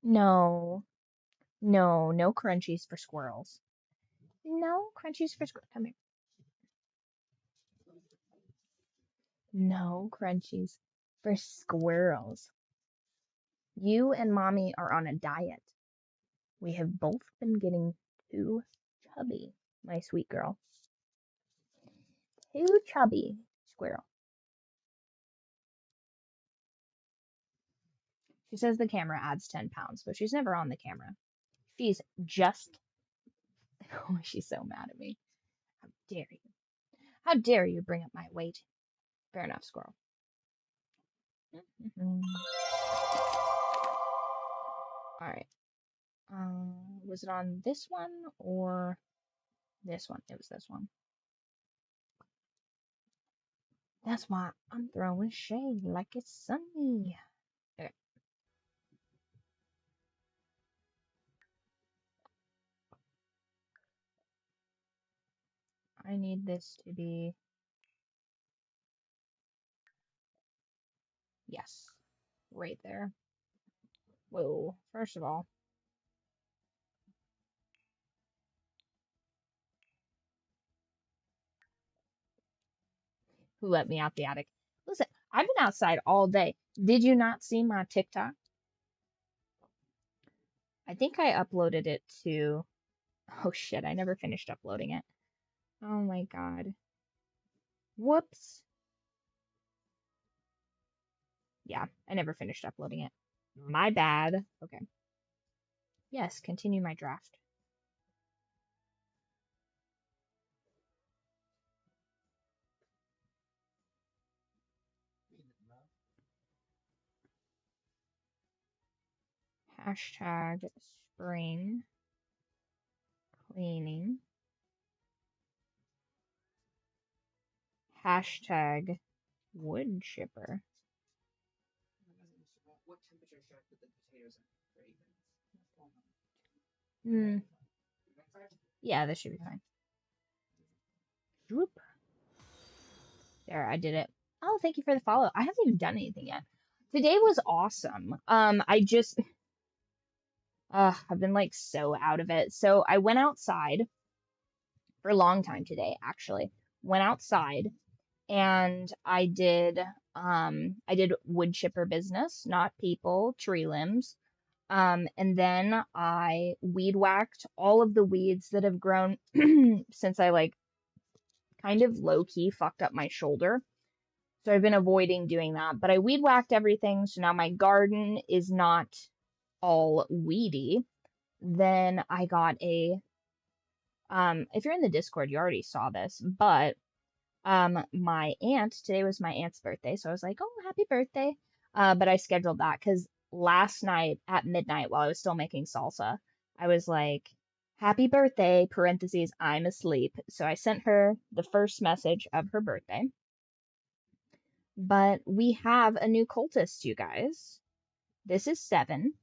No, no crunchies for squirrels. No crunchies for squirrels. Come here. No crunchies for squirrels. You and mommy are on a diet. We have both been getting too chubby, my sweet girl. Too chubby, squirrel. She says the camera adds 10 pounds, but she's never on the camera. She's just. Oh, she's so mad at me. How dare you? How dare you bring up my weight? Fair enough, squirrel. All right. Was it on this one or this one? It was this one. That's why I'm throwing shade like it's sunny. Okay. I need this to be, yes, right there. Whoa, first of all, who let me out the attic? Listen, I've been outside all day. Did you not see my TikTok? I think I uploaded it to, oh shit, I never finished uploading it. Oh my God. Whoops. Yeah, I never finished uploading it. My bad. Okay. Yes, continue my draft. Hashtag spring cleaning. Hashtag wood chipper. Hmm. Yeah, this should be fine. Whoop. There, I did it. Oh, thank you for the follow. I haven't even done anything yet. Today was awesome. I've been like so out of it. So I went outside for a long time today, actually. Went outside and I did wood chipper business, not people, tree limbs. And then I weed whacked all of the weeds that have grown since I like kind of low key fucked up my shoulder. So I've been avoiding doing that, but I weed whacked everything. So now my garden is not all weedy. Then I got if you're in the Discord, you already saw this, but my aunt, today was my aunt's birthday. So I was like, oh, happy birthday. But I scheduled that because last night at midnight while I was still making salsa, I was like, happy birthday, parentheses, I'm asleep. So I sent her the first message of her birthday. But we have a new cultist, you guys. This is 7.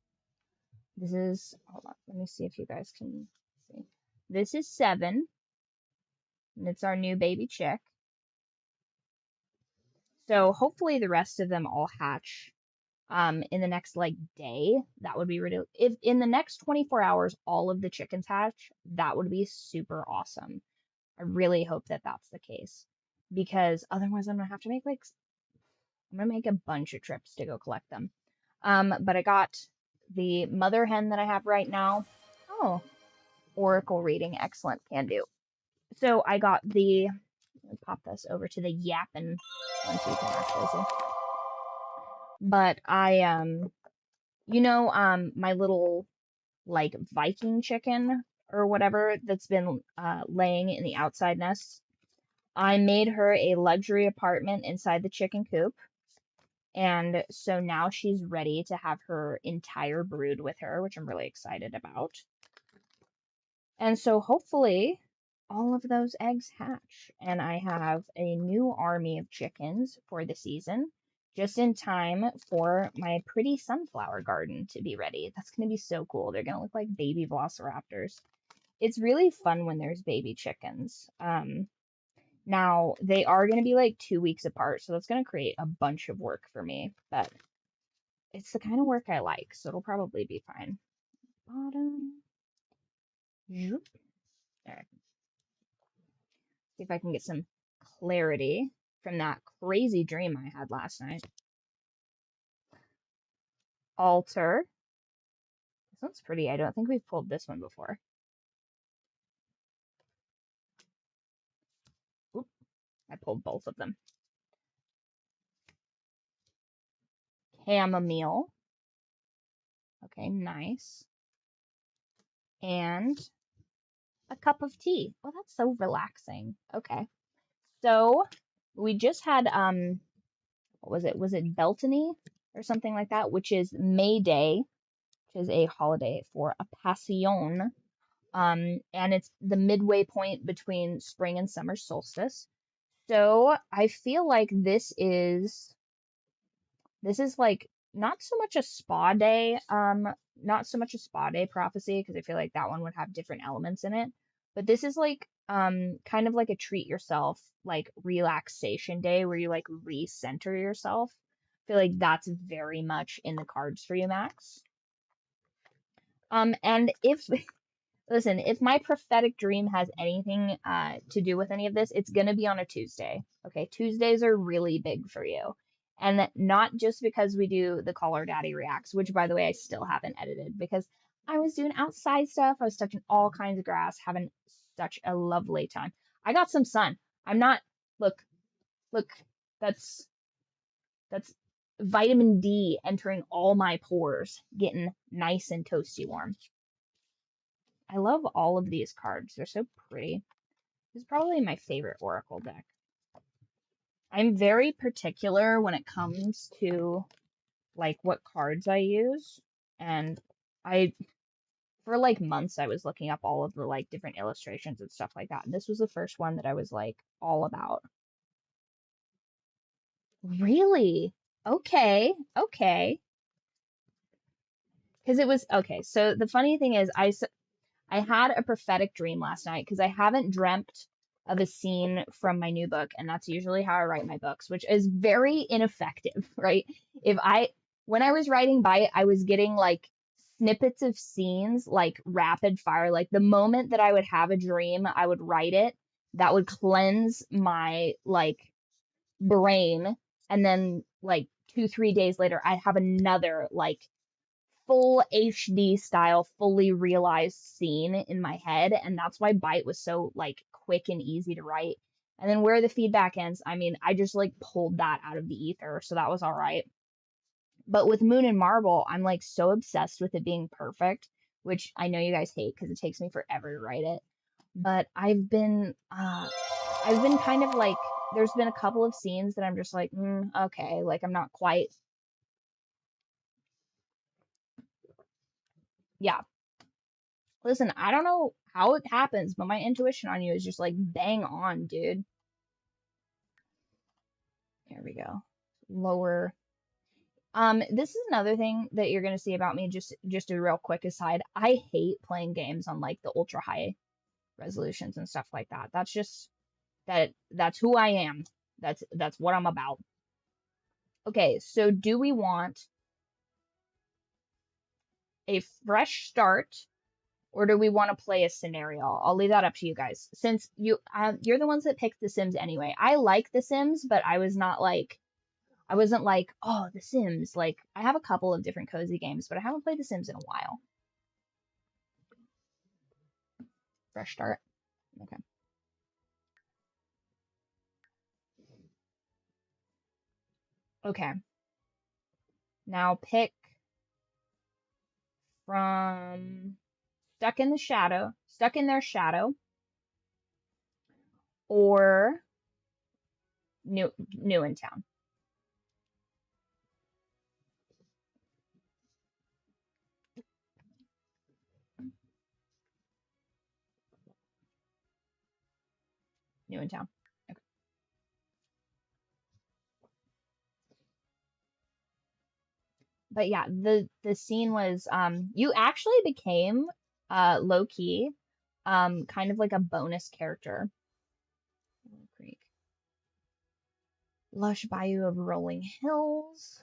This is, hold on, let me see if you guys can see. This is 7, and it's our new baby chick. So hopefully the rest of them all hatch in the next like day. That would be ridiculous. If in the next 24 hours all of the chickens hatch, that would be super awesome. I really hope that that's the case because otherwise I'm gonna have to make like I'm gonna make a bunch of trips to go collect them. But I got the mother hen that I have right now. Oh, Oracle reading, excellent, can do. So I got the, let me pop this over to the yapping one so you can actually see. But my little like Viking chicken or whatever that's been laying in the outside nest. I made her a luxury apartment inside the chicken coop. And so now she's ready to have her entire brood with her, which I'm really excited about. And so hopefully all of those eggs hatch and I have a new army of chickens for the season, just in time for my pretty sunflower garden to be ready. That's going to be so cool. They're going to look like baby velociraptors. It's really fun when there's baby chickens. Now they are going to be like 2 weeks apart, so that's going to create a bunch of work for me, but it's the kind of work I like, so it'll probably be fine. Bottom. Zoop. There. See if I can get some clarity from that crazy dream I had last night. Altar. This one's pretty. I don't think we've pulled this one before. Oop, I pulled both of them. Chamomile. Okay, nice. And a cup of tea. Oh, that's so relaxing. Okay. So we just had what was it? Was it Beltane or something like that, which is May Day, which is a holiday for a passion. And it's the midway point between spring and summer solstice. So I feel like this is like not so much a spa day, not so much a spa day prophecy, because I feel like that one would have different elements in it. But this is like kind of like a treat yourself, like relaxation day where you like recenter yourself. I feel like that's very much in the cards for you, Max. And if Listen, if my prophetic dream has anything to do with any of this, it's going to be on a Tuesday. Okay, Tuesdays are really big for you. And not just because we do the Caller Daddy Reacts, which by the way, I still haven't edited because I was doing outside stuff. I was touching all kinds of grass, having such a lovely time. I got some sun. I'm not, look, look, that's, that's vitamin D entering all my pores, getting nice and toasty warm. I love all of these cards. They're so pretty. This is probably my favorite Oracle deck. I'm very particular when it comes to like what cards I use. And for like months, I was looking up all of the like different illustrations and stuff like that. And this was the first one that I was like all about. Really? Okay. Okay. Because it was okay. So the funny thing is, I had a prophetic dream last night because I haven't dreamt of a scene from my new book, and that's usually how I write my books, which is very ineffective, right? When I was writing by it, I was getting like snippets of scenes, like rapid fire. Like the moment that I would have a dream, I would write it. That would cleanse my like brain, and then like 2, 3 days later, I'd have another like full HD style, fully realized scene in my head. And that's why Bite was so like quick and easy to write. And then where the feedback ends, I mean, I just like pulled that out of the ether. So that was all right. But with Moon and Marble, I'm like so obsessed with it being perfect, which I know you guys hate because it takes me forever to write it. But I've been kind of like, there's been a couple of scenes that I'm just like, okay, like I'm not quite, yeah, listen, I don't know how it happens, but my intuition on you is just like bang on, dude. Here we go. Lower. This is another thing that you're gonna see about me, just a real quick aside. I hate playing games on like the ultra high resolutions and stuff like that. That's just that's who I am. That's what I'm about. Okay, so do we want a fresh start or do we want to play a scenario? I'll leave that up to you guys. Since you're the ones that picked The Sims anyway. I like The Sims, but I wasn't like, oh, The Sims. Like, I have a couple of different cozy games, but I haven't played The Sims in a while. Fresh start. Okay. Okay. Now pick from Stuck in Their Shadow, or New in Town. New in Town. Okay. But yeah, the scene was you actually became low key kind of like a bonus character. Creek. Lush bayou of rolling hills.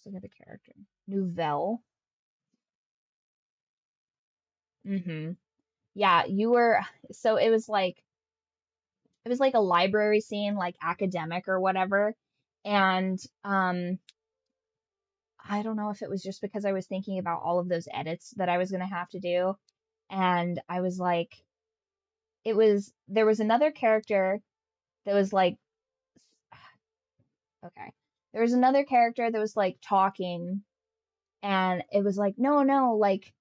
Let's look at the character. Nouvelle. Mm-hmm. Yeah, you were, so it was like a library scene, like academic or whatever. And I don't know if it was just because I was thinking about all of those edits that I was gonna have to do. And I was like, there was another character that was like, okay. There was another character that was like talking, and it was like, no, no, like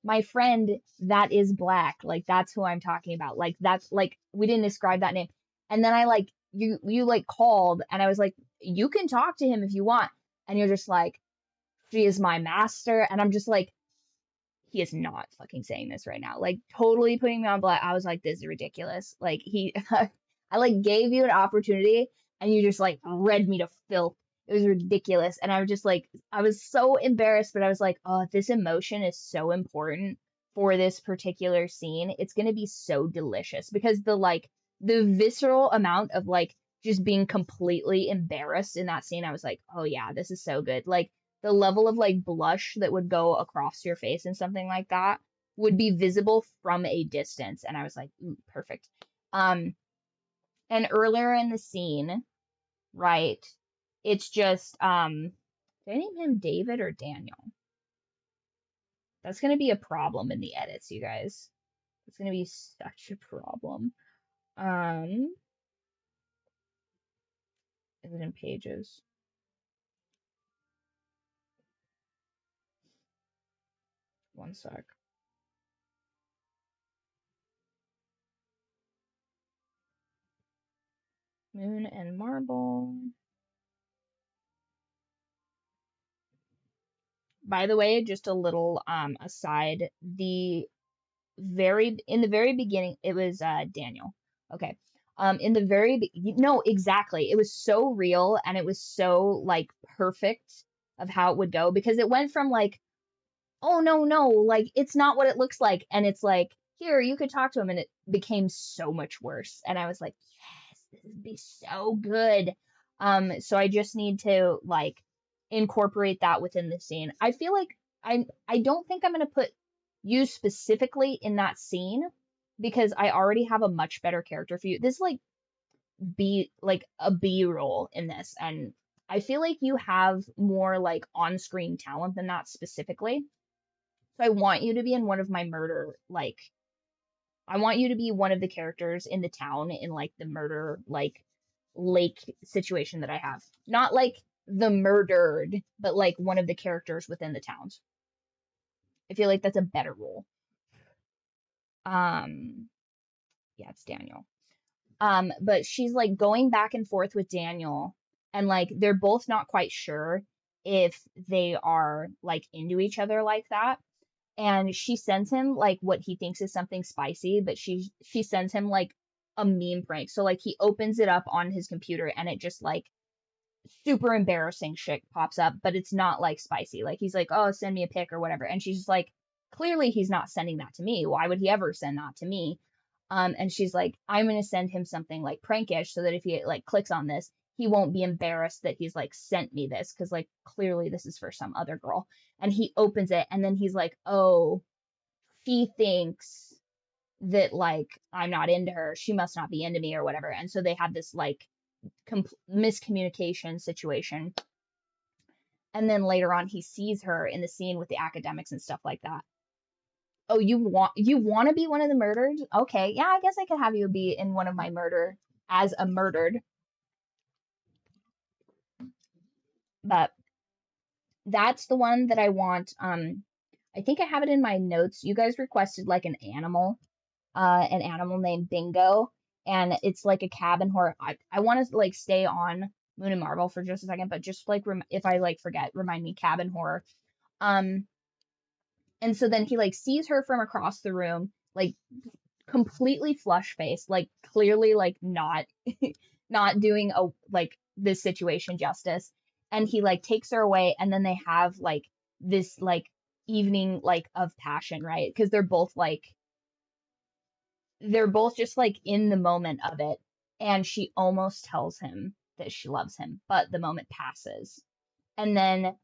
my friend that is black, like that's who I'm talking about. Like that's like we didn't describe that name. And then I like you like called and I was like, you can talk to him if you want. And you're just like, she is my master. And I'm just like, he is not fucking saying this right now. Like totally putting me on blast. I was like, this is ridiculous. Like I like gave you an opportunity and you just like read me to filth. It was ridiculous. And I was just like, I was so embarrassed, but I was like, oh, this emotion is so important for this particular scene. It's going to be so delicious because the visceral amount of like just being completely embarrassed in that scene, I was like, oh yeah, this is so good. Like, the level of like blush that would go across your face and something like that would be visible from a distance. And I was like, ooh, perfect. Um, and earlier in the scene, right, it's just, did I name him David or Daniel? That's going to be a problem in the edits, you guys. It's going to be such a problem. Um, is it in pages? One sec. Moon and Marble. By the way, just a little aside, in the very beginning it was Daniel. Okay. In the no, exactly. It was so real and it was so like perfect of how it would go because it went from like, oh no, no, like it's not what it looks like. And it's like, here, you could talk to him, and it became so much worse. And I was like, yes, this would be so good. So I just need to like incorporate that within the scene. I feel like I don't think I'm gonna put you specifically in that scene because I already have a much better character for you. This is like a B role in this, and I feel like you have more like on-screen talent than that specifically. So I want you to be in one of my murder, like, I want you to be one of the characters in the town in like the murder, like, lake situation that I have. Not like the murdered, but like one of the characters within the towns. I feel like that's a better role. Um, yeah, it's Daniel. But she's like going back and forth with Daniel, and like they're both not quite sure if they are like into each other like that. And she sends him like what he thinks is something spicy, but she sends him like a meme prank. So like he opens it up on his computer and it just like super embarrassing shit pops up, but it's not like spicy. Like he's like, "Oh, send me a pic or whatever." And she's just like, "Clearly he's not sending that to me. Why would he ever send that to me?" And she's like, "I'm gonna send him something like prankish so that if he like clicks on this, he won't be embarrassed that he's like sent me this because like clearly this is for some other girl." And he opens it and then he's like, "Oh, she thinks that like I'm not into her. She must not be into me or whatever." And so they have this like miscommunication situation. And then later on, he sees her in the scene with the academics and stuff like that. Oh, you want to be one of the murdered? Okay, yeah, I guess I could have you be in one of my murder as a murdered. But that's the one that I want. I think I have it in my notes. You guys requested like an animal named Bingo, and it's like a cabin horror. I want to like stay on Moon and Marble for just a second, but just like if I like forget, remind me cabin horror. Um, and so then he like sees her from across the room, like completely flush faced, like clearly like not not doing a like this situation justice. And he like takes her away, and then they have like this like evening like of passion, right? Because they're both just like in the moment of it. And she almost tells him that she loves him, but the moment passes. And then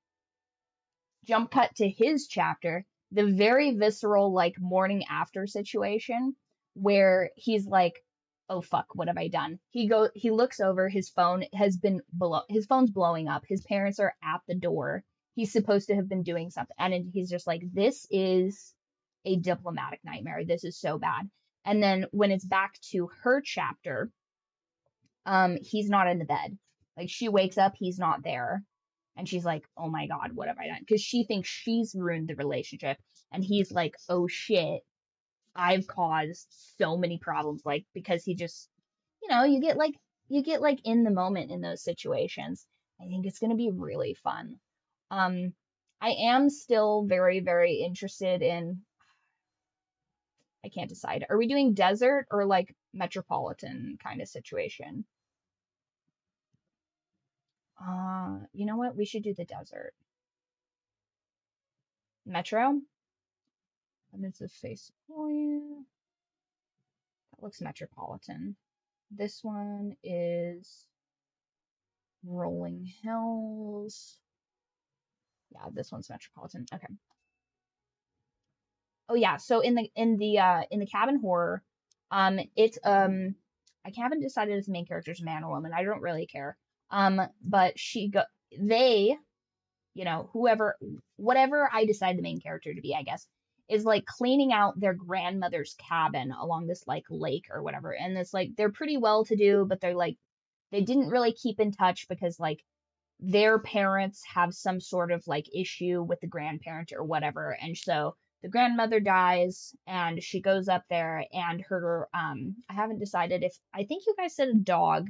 jump cut to his chapter, the very visceral, like, morning after situation where he's like, oh fuck, what have I done? He looks over, his phone's blowing up. His parents are at the door. He's supposed to have been doing something. And he's just like, this is a diplomatic nightmare. This is so bad. And then when it's back to her chapter, he's not in the bed. Like she wakes up, he's not there. And she's like, oh my God, what have I done? Because she thinks she's ruined the relationship. And he's like, oh shit, I've caused so many problems. Like, because he just, you get like in the moment in those situations. I think it's going to be really fun. Um, I am still very, very interested in, I can't decide. Are we doing desert or like metropolitan kind of situation? You know what? We should do the desert. Metro? And it's a face. Oh, yeah. That looks metropolitan. This one is Rolling Hills. Yeah, this one's metropolitan. Okay. Oh yeah, so in the cabin horror, it's I haven't decided if the main character is a man or woman. I don't really care. But they whoever, whatever I decide the main character to be, I guess, is like cleaning out their grandmother's cabin along this like lake or whatever. And it's like they're pretty well to do, but they're like, they didn't really keep in touch because like their parents have some sort of like issue with the grandparent or whatever. And so the grandmother dies and she goes up there and her, I haven't decided if, I think you guys said a dog,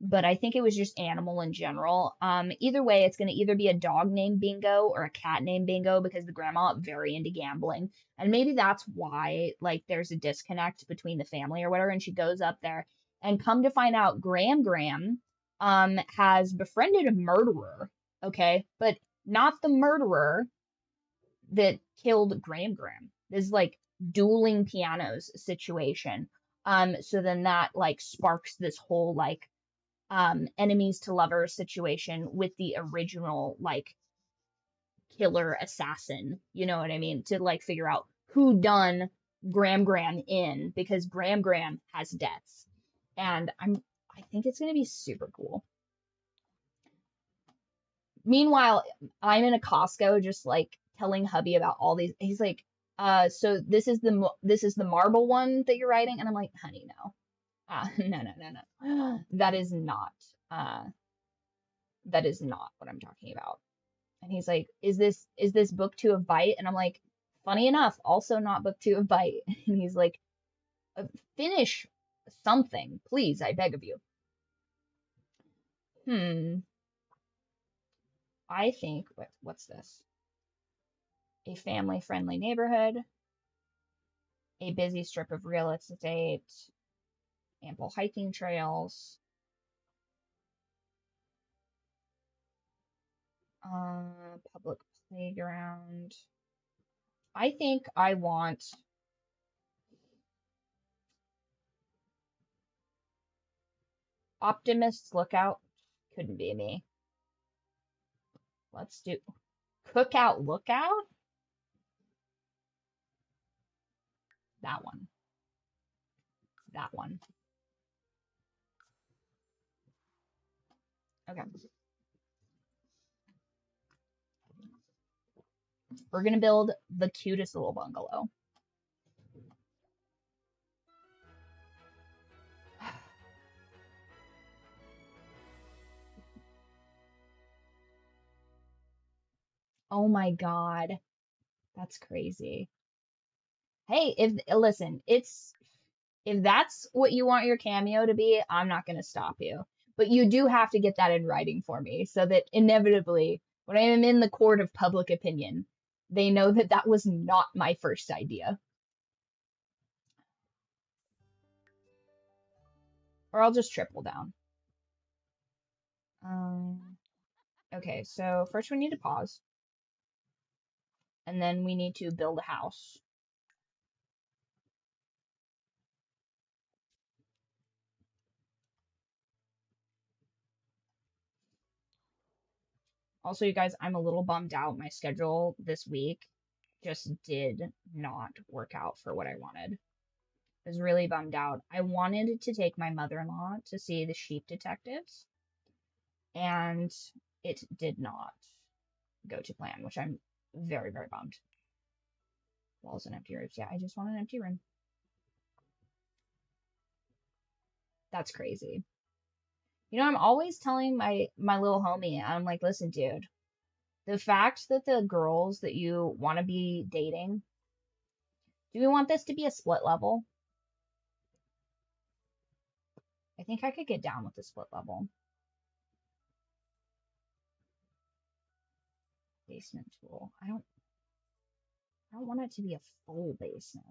but I think it was just animal in general. Either way, it's going to either be a dog named Bingo or a cat named Bingo because the grandma very into gambling. And maybe that's why like there's a disconnect between the family or whatever. And she goes up there and come to find out Graham has befriended a murderer, okay, but not the murderer that killed Graham. This like dueling pianos situation. So then that like sparks this whole like enemies to lovers situation with the original like killer assassin, you know what I mean? To like figure out who done Graham in because Graham has debts. And I think it's gonna be super cool. Meanwhile, I'm in a Costco just like telling hubby about all these. He's like, so this is the marble one that you're writing, and I'm like, honey, no, no. Uh, that is not what I'm talking about. And he's like, is this book two of Bite? And I'm like, funny enough, also not book two of Bite. And he's like, "Uh, finish something, please, I beg of you. Hmm, I think what's this? A family friendly neighborhood, a busy strip of real estate, ample hiking trails, public playground. I think I want Optimist's Lookout. Couldn't be me. Let's do Cookout Lookout. That one. That one. Okay. We're gonna build the cutest little bungalow. Oh my God. That's crazy. Hey, if listen, it's if that's what you want your cameo to be, I'm not gonna stop you. But you do have to get that in writing for me so that inevitably, when I am in the court of public opinion, they know that that was not my first idea. Or I'll just triple down. Okay, so first we need to pause, and then we need to build a house. Also, you guys, I'm a little bummed out. My schedule this week just did not work out for what I wanted. I was really bummed out. I wanted to take my mother-in-law to see the sheep detectives, and it did not go to plan, which I'm very, very bummed. Walls and empty rooms. Yeah, I just want an empty room. That's crazy. You know, I'm always telling my little homie, I'm like, listen, dude, the fact that the girls that you want to be dating, do we want this to be a split level? I think I could get down with the split level. Basement tool. I don't want it to be a full basement.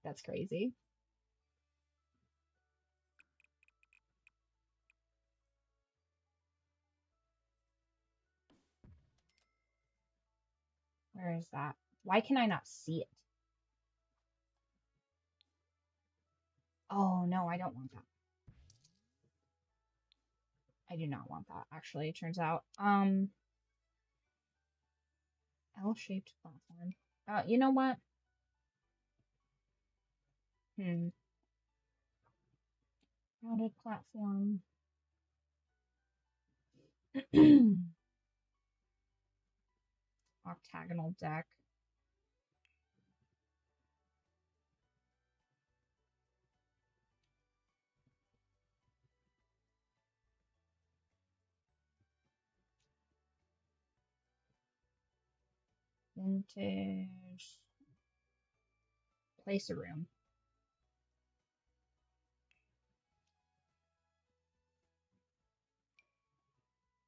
That's crazy. Where is that? Why can I not see it? Oh, no, I don't want that. I do not want that, actually, it turns out. L-shaped platform. You know what? Rounded platform. Octagonal deck. Vintage. Place a room.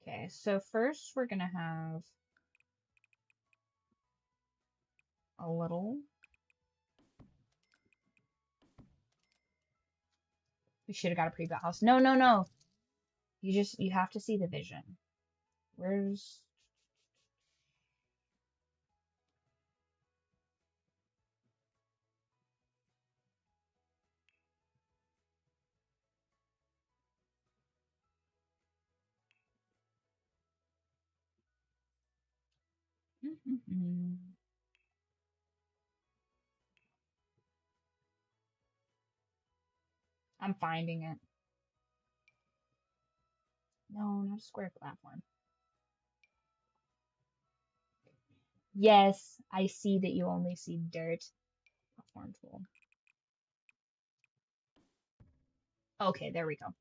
Okay, so first we're gonna have a little. We should have got a pre-built house. No, no, no. You have to see the vision. Where's I'm finding it. No, not a square platform. Yes, I see that you only see dirt. Platform tool. Okay, there we go.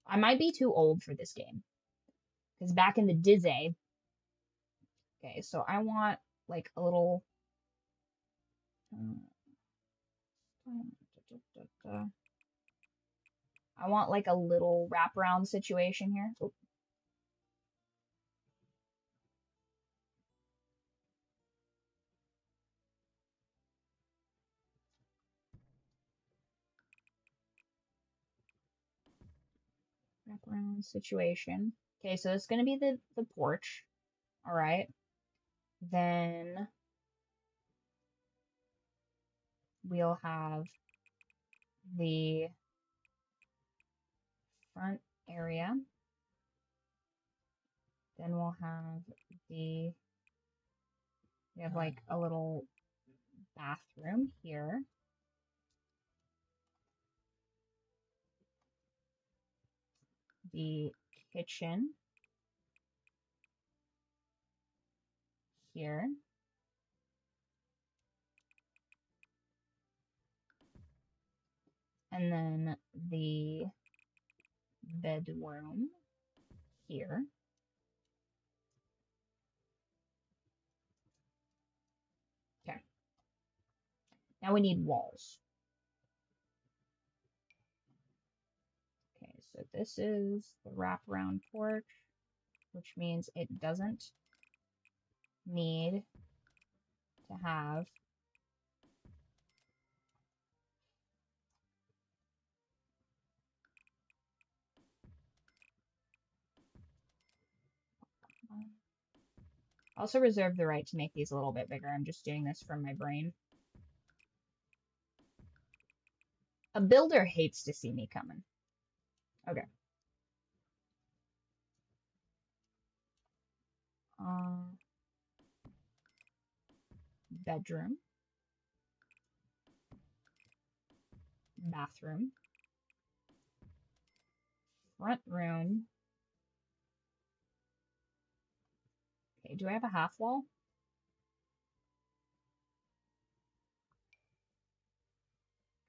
I might be too old for this game. Because back in the Dizzy, okay, so I want like a little. I want like a little wraparound situation here. Oop. Wraparound situation. Okay, so it's gonna be the porch. All right. Then we'll have the front area. Then we'll have we have like a little bathroom here. The kitchen here. And then the bedroom here. Okay. Now we need walls. Okay, so this is the wraparound porch, which means it doesn't need to have also reserve the right to make these a little bit bigger. I'm just doing this from my brain. A builder hates to see me coming. Okay. Bedroom, bathroom, front room. Okay, do I have a half wall?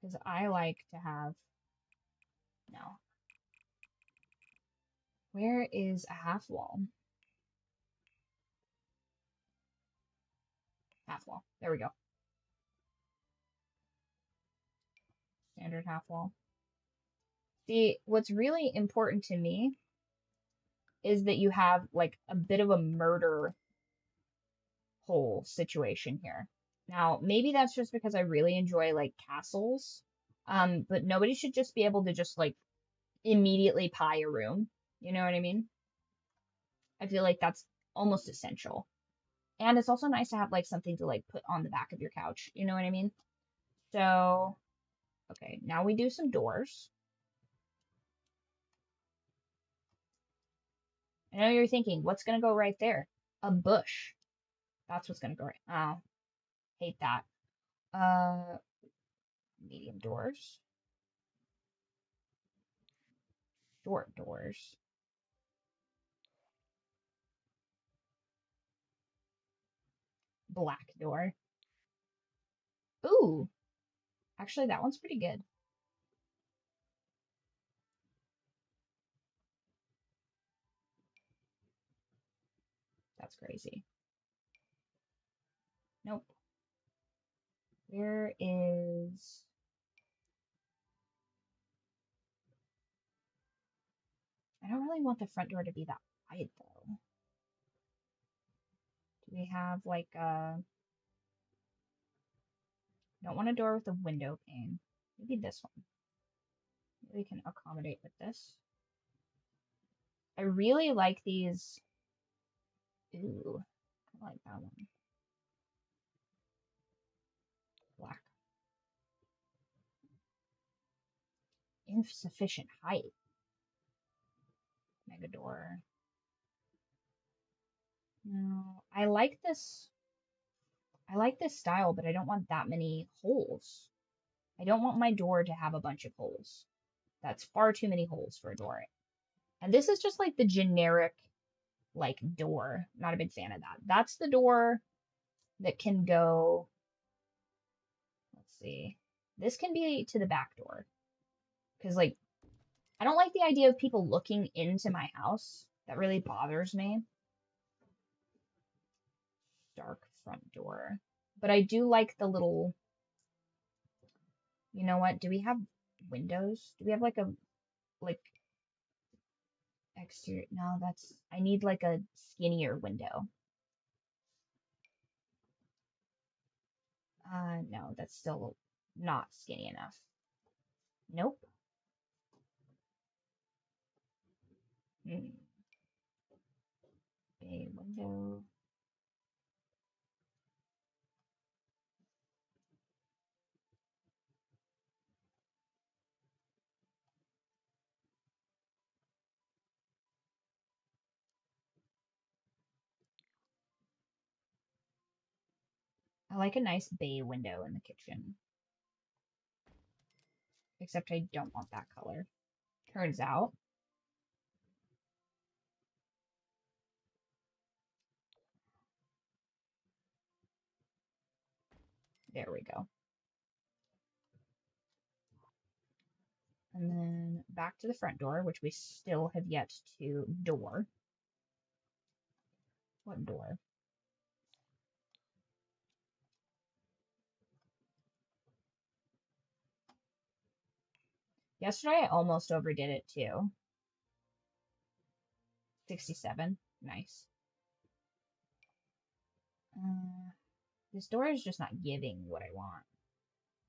Because I like to have, no. Where is a half wall? Half wall. There we go. Standard half wall. See, what's really important to me is that you have like a bit of a murder hole situation here. Now, maybe that's just because I really enjoy like castles. But nobody should just be able to just like immediately pie a room. You know what I mean? I feel like that's almost essential. And it's also nice to have like something to like put on the back of your couch. You know what I mean? So, okay, now we do some doors. I know you're thinking, what's gonna go right there? A bush. That's what's gonna go right. Oh, hate that. Uh, medium doors, short doors, black door. Ooh, actually, that one's pretty good. That's crazy. Nope. Where is... I don't really want the front door to be that wide, though. Do we have, like, don't want a door with a window pane. Maybe this one. Maybe we can accommodate with this. I really like these. Ooh, I like that one. Black. Insufficient height. Mega door. No, I like this. I like this style, but I don't want that many holes. I don't want my door to have a bunch of holes. That's far too many holes for a door. And this is just like the generic, like, door. Not a big fan of that. That's the door that can go, let's see. This can be to the back door. Because, like, I don't like the idea of people looking into my house. That really bothers me. Dark front door. But I do like the little, you know what? Do we have windows? Do we have like a, like, exterior? No, that's, I need like a skinnier window. No, that's still not skinny enough. Nope. Hmm. A window. I like a nice bay window in the kitchen. Except I don't want that color. Turns out. There we go. And then back to the front door, which we still have yet to door. What door? Yesterday I almost overdid it too. 67. Nice. This door is just not giving what I want.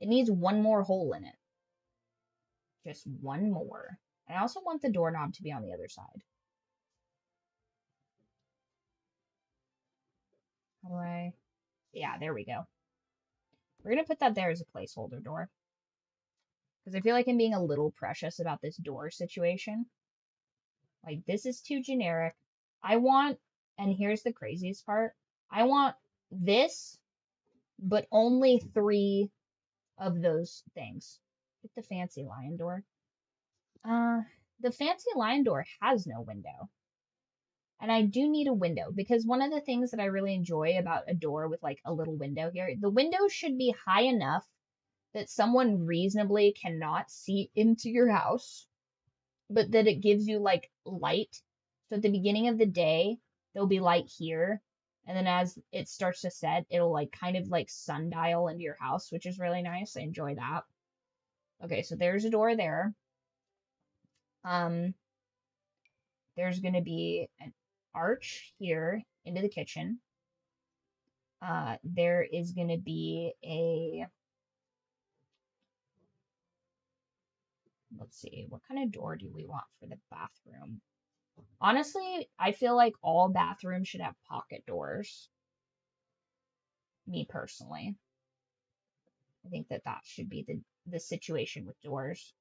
It needs one more hole in it. Just one more. And I also want the doorknob to be on the other side. How do I... Yeah, there we go. We're going to put that there as a placeholder door. Because I feel like I'm being a little precious about this door situation. Like, this is too generic. I want, and here's the craziest part, I want this, but only 3 of those things. Get the fancy lion door. Uh, the fancy lion door has no window. And I do need a window because one of the things that I really enjoy about a door with like a little window here, the window should be high enough that someone reasonably cannot see into your house, but that it gives you like light. So at the beginning of the day, there'll be light here. And then as it starts to set, it'll like kind of like sundial into your house, which is really nice. I enjoy that. Okay, so there's a door there. Um, there's going to be an arch here into the kitchen. There is going to be a, let's see, what kind of door do we want for the bathroom? Honestly, I feel like all bathrooms should have pocket doors. Me personally. I think that that should be the situation with doors.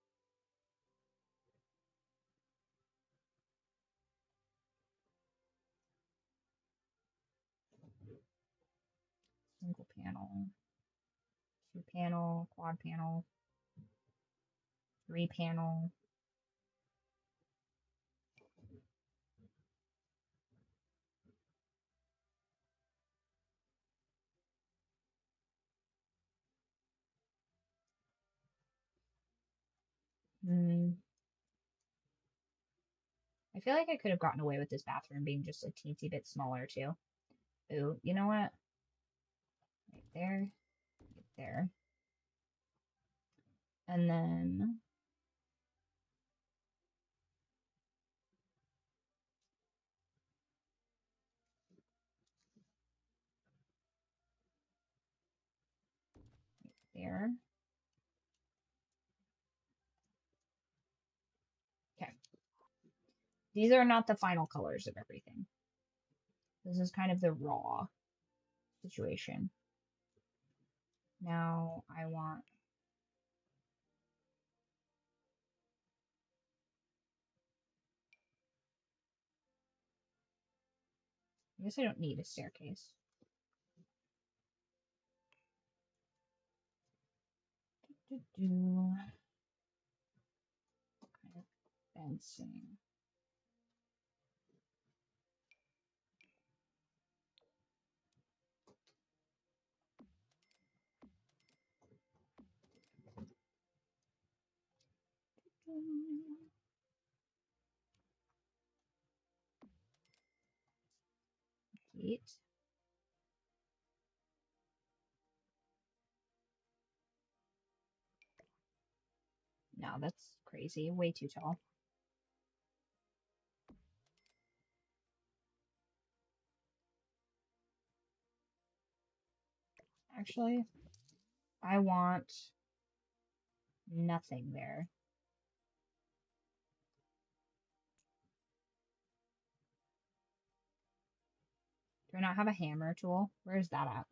Single panel, 2 panel, quad panel, 3 panel. I feel like I could have gotten away with this bathroom being just a teensy bit smaller too. Ooh, you know what? Right there, right there. And then there. Okay. These are not the final colors of everything. This is kind of the raw situation. Now I want, I guess I don't need a staircase. What kind of fencing? Gate. No, that's crazy. Way too tall. Actually, I want nothing there. Do I not have a hammer tool? Where's that at?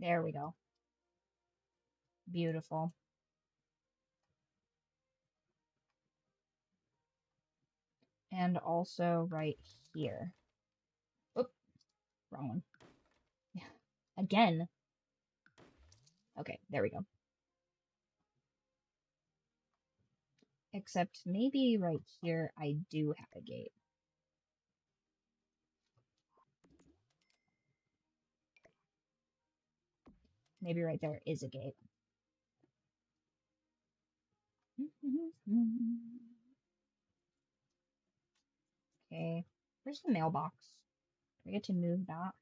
There we go. Beautiful. And also right here. Oop, wrong one. Yeah. Again. Okay, there we go. Except maybe right here I do have a gate. Maybe right there is a gate. Okay, where's the mailbox? Do I get to move that?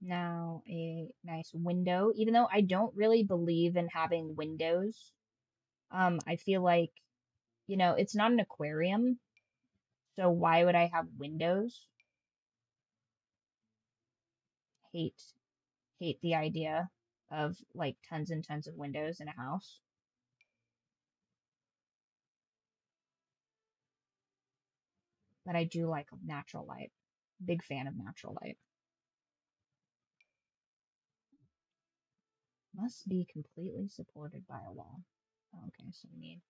Now a nice window, even though I don't really believe in having windows. I feel like, it's not an aquarium, so why would I have windows? Hate, hate the idea of like tons and tons of windows in a house. But I do like natural light. Big fan of natural light. Must be completely supported by a wall. Okay, so we need.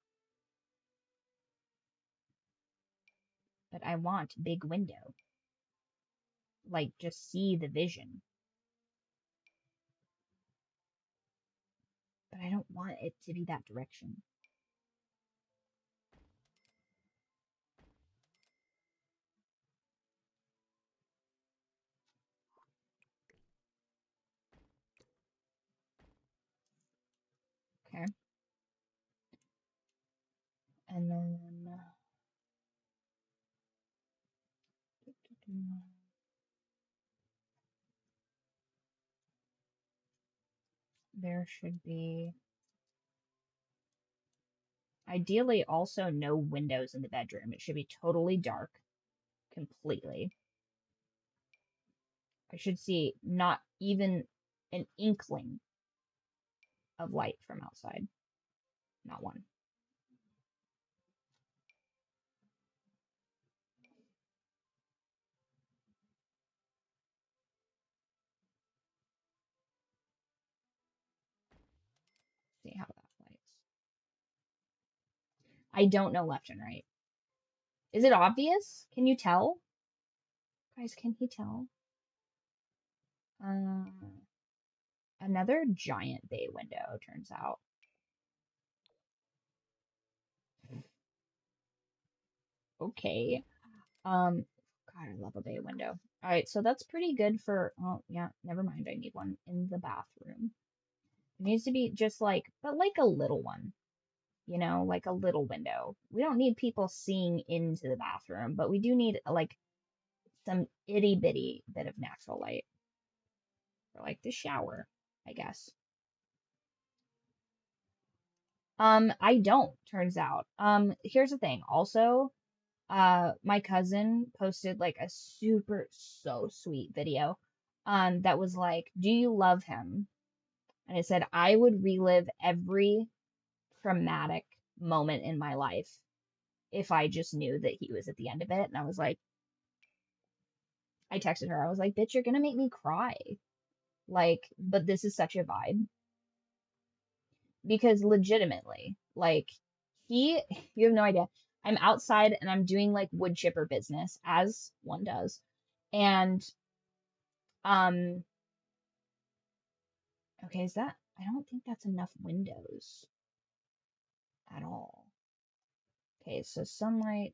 But I want big window. Like, just see the vision. But I don't want it to be that direction. Okay. And then there should be ideally also no windows in the bedroom. It should be totally dark, completely. I should see not even an inkling of light from outside. Not one. See how that lights. I don't know left and right. Is it obvious? Can you tell? Guys, can he tell? Another giant bay window, turns out. Okay. God, I love a bay window. All right, so that's pretty good for, oh, yeah, never mind. I need one in the bathroom. It needs to be just like, but like a little one, like a little window. We don't need people seeing into the bathroom, but we do need like some itty bitty bit of natural light for like the shower, I guess. I don't, turns out. Here's the thing. Also, my cousin posted like a so sweet video, that was like, do you love him? And it said, I would relive every traumatic moment in my life if I just knew that he was at the end of it. And I was like, I texted her, I was like, bitch, you're gonna make me cry. Like, but this is such a vibe. Because legitimately, like, you have no idea. I'm outside and I'm doing like wood chipper business, as one does. And, um, okay, I don't think that's enough windows at all. Okay, so sunlight,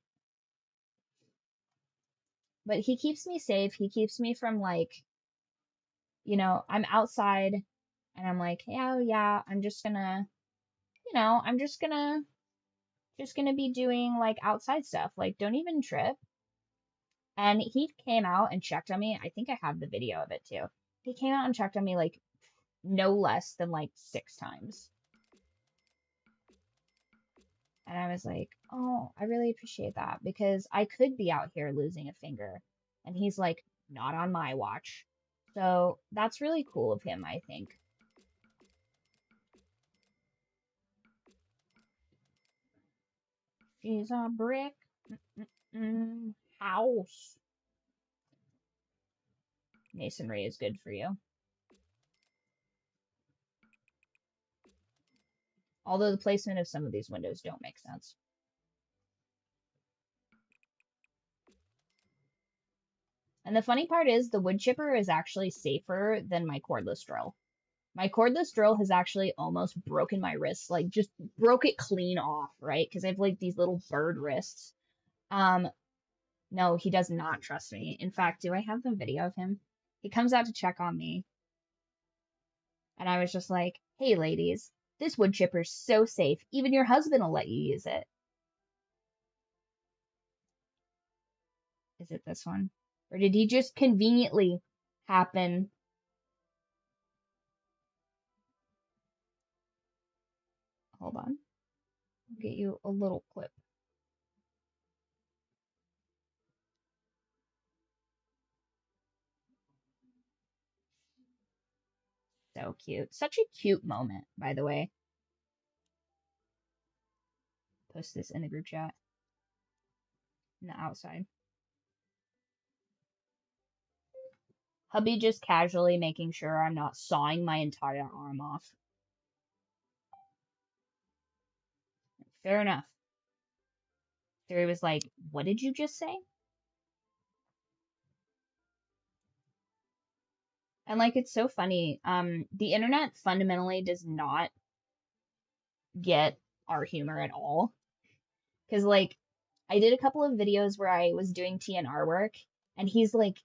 but he keeps me safe. He keeps me from like, I'm outside and I'm like, yeah, oh, yeah, I'm just gonna, I'm just gonna be doing like outside stuff. Like, don't even trip. And he came out and checked on me. I think I have the video of it too. He came out and checked on me like no less than like 6 times. And I was like, oh, I really appreciate that because I could be out here losing a finger. And he's like, not on my watch. So that's really cool of him, I think. She's a brick house. Masonry is good for you. Although the placement of some of these windows don't make sense. And the funny part is the wood chipper is actually safer than my cordless drill. My cordless drill has actually almost broken my wrist, like just broke it clean off, right? Because I have like these little bird wrists. No, he does not trust me. In fact, do I have the video of him? He comes out to check on me. And I was just like, hey, ladies, this wood chipper's so safe. Even your husband will let you use it. Is it this one? Or did he just conveniently happen? Hold on. I'll get you a little clip. So cute. Such a cute moment, by the way. Post this in the group chat. In the outside. Hubby just casually making sure I'm not sawing my entire arm off. Fair enough. Siri was like, what did you just say? And like, it's so funny. The internet fundamentally does not get our humor at all. Because like, I did a couple of videos where I was doing TNR work, and he's like,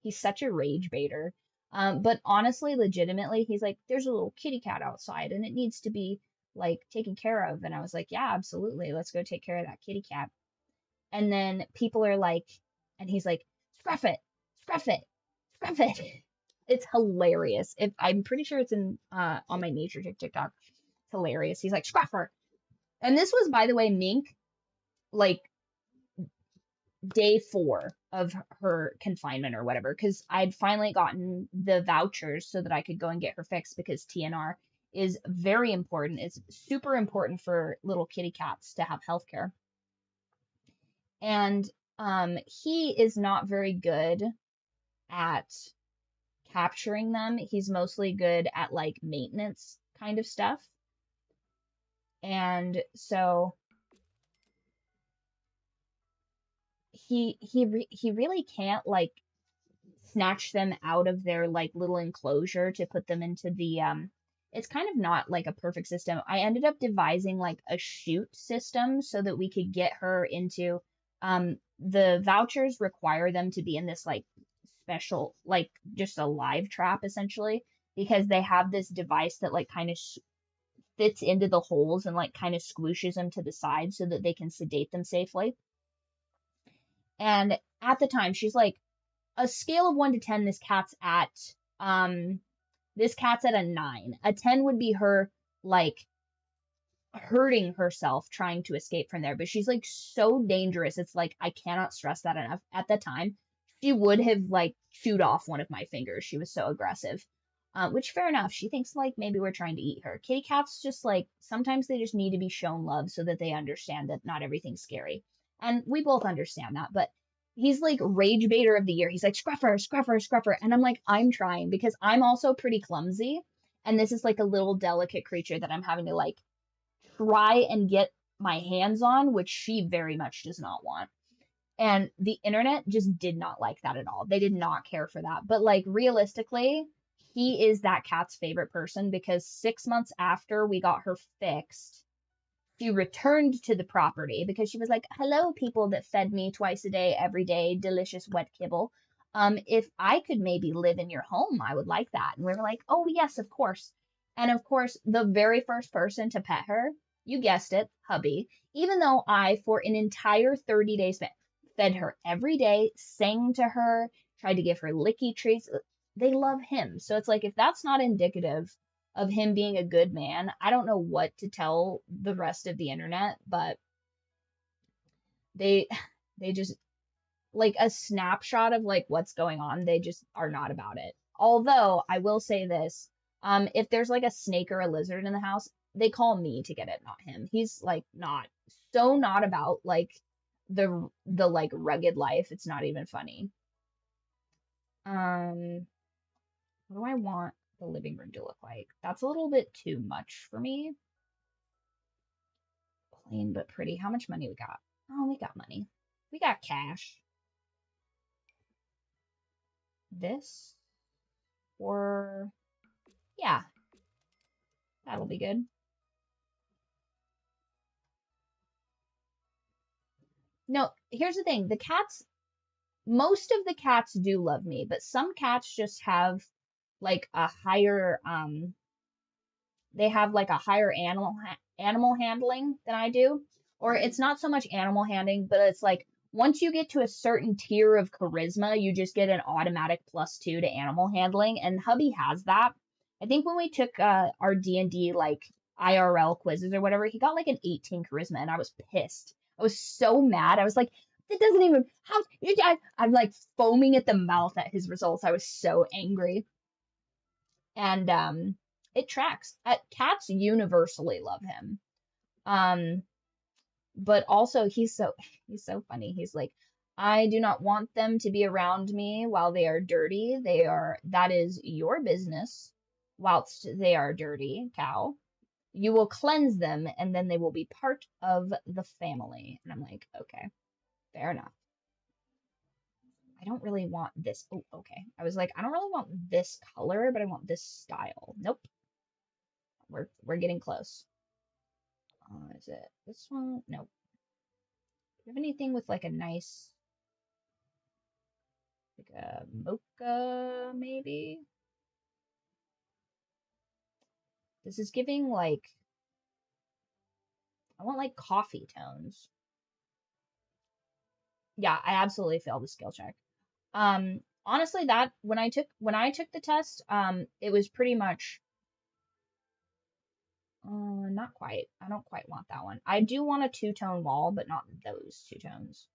he's such a rage baiter. But honestly, legitimately, he's like, there's a little kitty cat outside and it needs to be like taken care of. And I was like, yeah, absolutely. Let's go take care of that kitty cat. And then people are like, and he's like, scruff it, scruff it, scruff it. It's hilarious. If I'm pretty sure it's in on my nature TikTok. It's hilarious. He's like, scruffer. And this was, by the way, Mink, like day 4 of her confinement or whatever, because I'd finally gotten the vouchers so that I could go and get her fixed because TNR is very important. It's super important for little kitty cats to have healthcare. And he is not very good at capturing them. He's mostly good at like maintenance kind of stuff. And so he really can't like snatch them out of their like little enclosure to put them into the it's kind of not like a perfect system. I ended up devising like a chute system so that we could get her into the vouchers require them to be in this like special like just a live trap essentially because they have this device that like kind of fits into the holes and like kind of squishes them to the side so that they can sedate them safely. And at the time she's like a scale of 1 to 10, this cat's at a 9. A 10 would be her like hurting herself trying to escape from there, but she's like so dangerous. It's like I cannot stress that enough. At the time, she would have like chewed off one of my fingers. She was so aggressive. Which fair enough. She thinks like maybe we're trying to eat her. Kitty cats just like sometimes they just need to be shown love so that they understand that not everything's scary. And we both understand that, but he's like rage baiter of the year. He's like scruffer, scruffer, scruffer. And I'm like, I'm trying because I'm also pretty clumsy. And this is like a little delicate creature that I'm having to like try and get my hands on, which she very much does not want. And the internet just did not like that at all. They did not care for that. But like realistically, he is that cat's favorite person because 6 months after we got her fixed, she returned to the property because she was like, hello, people that fed me twice a day, every day, delicious wet kibble. If I could maybe live in your home, I would like that. And we were like, oh, yes, of course. And of course, the very first person to pet her, you guessed it, hubby, even though I, for an entire 30 days, fed her every day, sang to her, tried to give her licky treats. They love him. So it's like, if that's not indicative of him being a good man. I don't know what to tell the rest of the internet, but they they just like a snapshot of like what's going on. They just are not about it. Although I will say this, if there's like a snake or a lizard in the house, they call me to get it, not him. He's like not about like the like rugged life. It's not even funny. What do I want the living room to look like? That's a little bit too much for me. Plain but pretty. How much money we got? Oh, we got money. We got cash. This or yeah, that'll be good. No, here's the thing. The cats, most of the cats do love me, but some cats just have like a higher they have like a higher animal handling than I do. Or it's not so much animal handling, but it's like once you get to a certain tier of charisma, you just get an automatic +2 to animal handling, and hubby has that. I think when we took our D&D like IRL quizzes or whatever, he got like an 18 charisma, and I was pissed. I was so mad. I was like, that doesn't even how I'm like foaming at the mouth at his results. I was so angry. And it tracks. Cats universally love him. Um, but also he's so funny. He's like, I do not want them to be around me while they are dirty. That is your business whilst they are dirty, cow. You will cleanse them and then they will be part of the family. And I'm like, okay, fair enough. I don't really want this. Oh, okay. I was like, I don't really want this color, but I want this style. Nope. We're getting close. Is it this one? Nope. Do you have anything with like a nice, like a mocha maybe? This is giving like, I want like coffee tones. Yeah, I absolutely failed the skill check. Honestly, that when I took the test, it was pretty much, not quite. I don't quite want that one. I do want a two-tone wall, but not those two tones.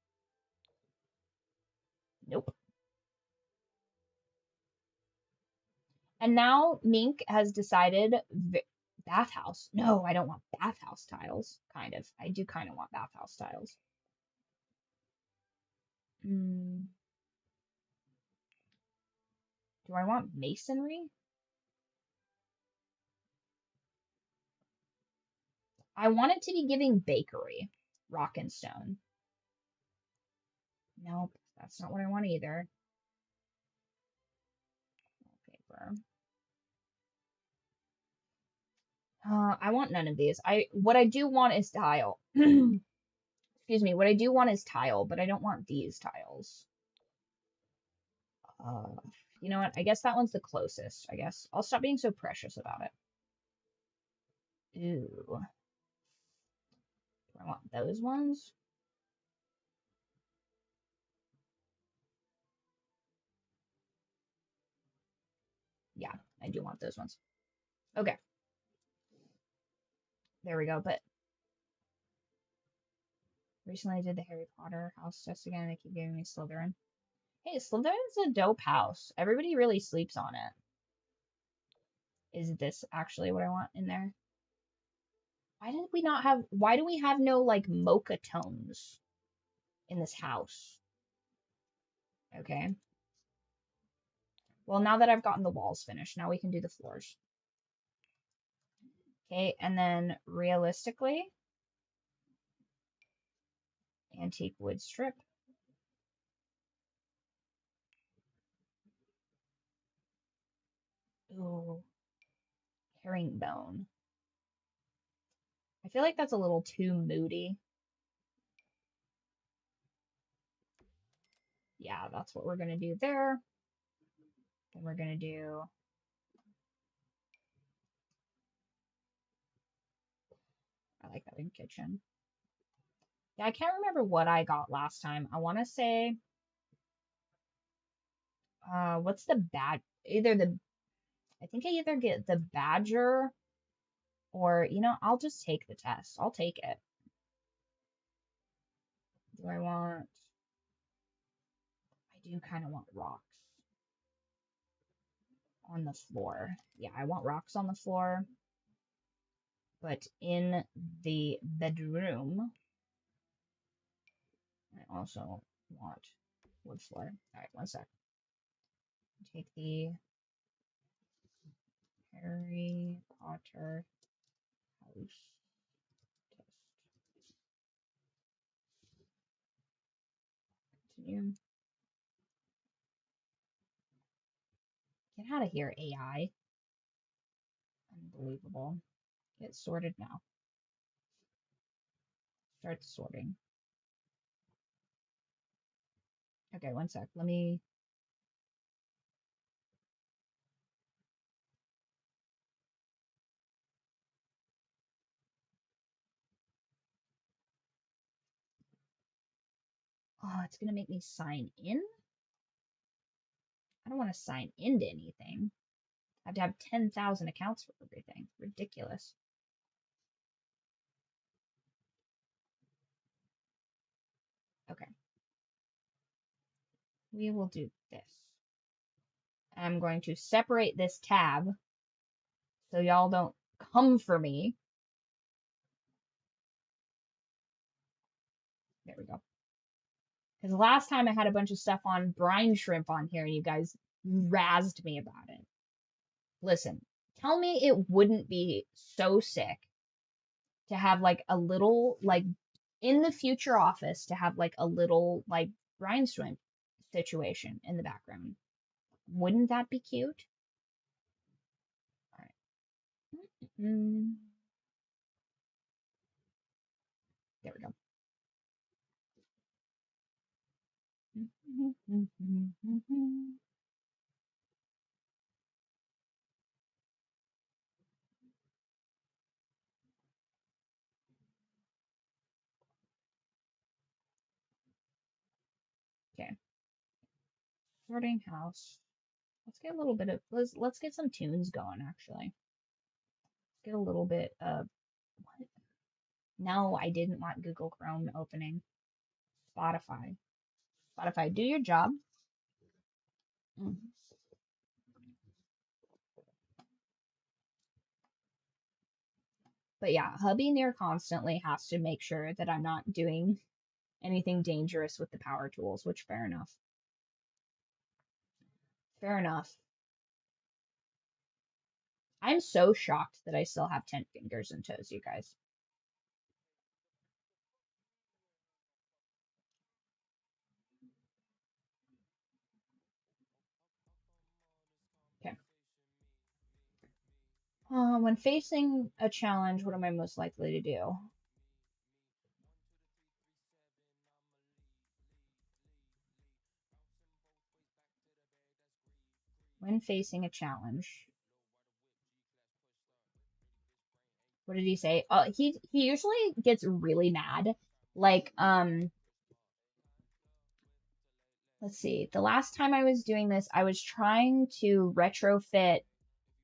Nope. And now Mink has decided bathhouse. No, I don't want bathhouse tiles. Kind of. I do kind of want bathhouse tiles. Mm, do I want masonry? I want it to be giving bakery, rock and stone. Nope, that's not what I want either. Paper. I want none of these. What I do want is tile. Excuse me. What I do want is tile, but I don't want these tiles. Uh, you know what? I guess that one's the closest. I guess I'll stop being so precious about it. Ooh. Do I want those ones? Yeah, I do want those ones. Okay, there we go. But recently I did the Harry Potter house test again, and they keep giving me Slytherin. Hey, Slytherin's a dope house. Everybody really sleeps on it. Is this actually what I want in there? Why do we have no like mocha tones in this house? Okay. Well, now that I've gotten the walls finished, now we can do the floors. Okay, and then realistically, antique wood strip. Ooh, herringbone. I feel like that's a little too moody. Yeah, that's what we're gonna do there. Then we're gonna do, I like that in kitchen. Yeah, I can't remember what I got last time. I want to say, what's the bad, either the, I think I either get the badger or, I'll just take the test. I'll take it. Do I want, I do kind of want rocks on the floor. Yeah, I want rocks on the floor. But in the bedroom, I also want wood floor. All right, one sec. Take the Harry Potter house test. Continue. Get out of here, AI. Unbelievable. Get sorted now. Start sorting. Okay, one sec. Let me. Oh, it's gonna make me sign in? I don't want to sign into anything. I have to have 10,000 accounts for everything. Ridiculous. Okay. We will do this. I'm going to separate this tab so y'all don't come for me. There we go. Because last time I had a bunch of stuff on brine shrimp on here and you guys razzed me about it. Listen, tell me it wouldn't be so sick to have like a little, like in the future office, to have like a little like brine shrimp situation in the background. Wouldn't that be cute? All right. There we go. Okay. Sorting house. Let's get a little bit of let's get some tunes going actually. Let's get a little bit of what? No, I didn't want Google Chrome opening. Spotify. Spotify, do your job. Mm. But yeah, hubby near constantly has to make sure that I'm not doing anything dangerous with the power tools, which fair enough. Fair enough. I'm so shocked that I still have 10 fingers and toes, you guys. Okay. When facing a challenge, what am I most likely to do? When facing a challenge, what did he say? He usually gets really mad. Like, let's see. The last time I was doing this, I was trying to retrofit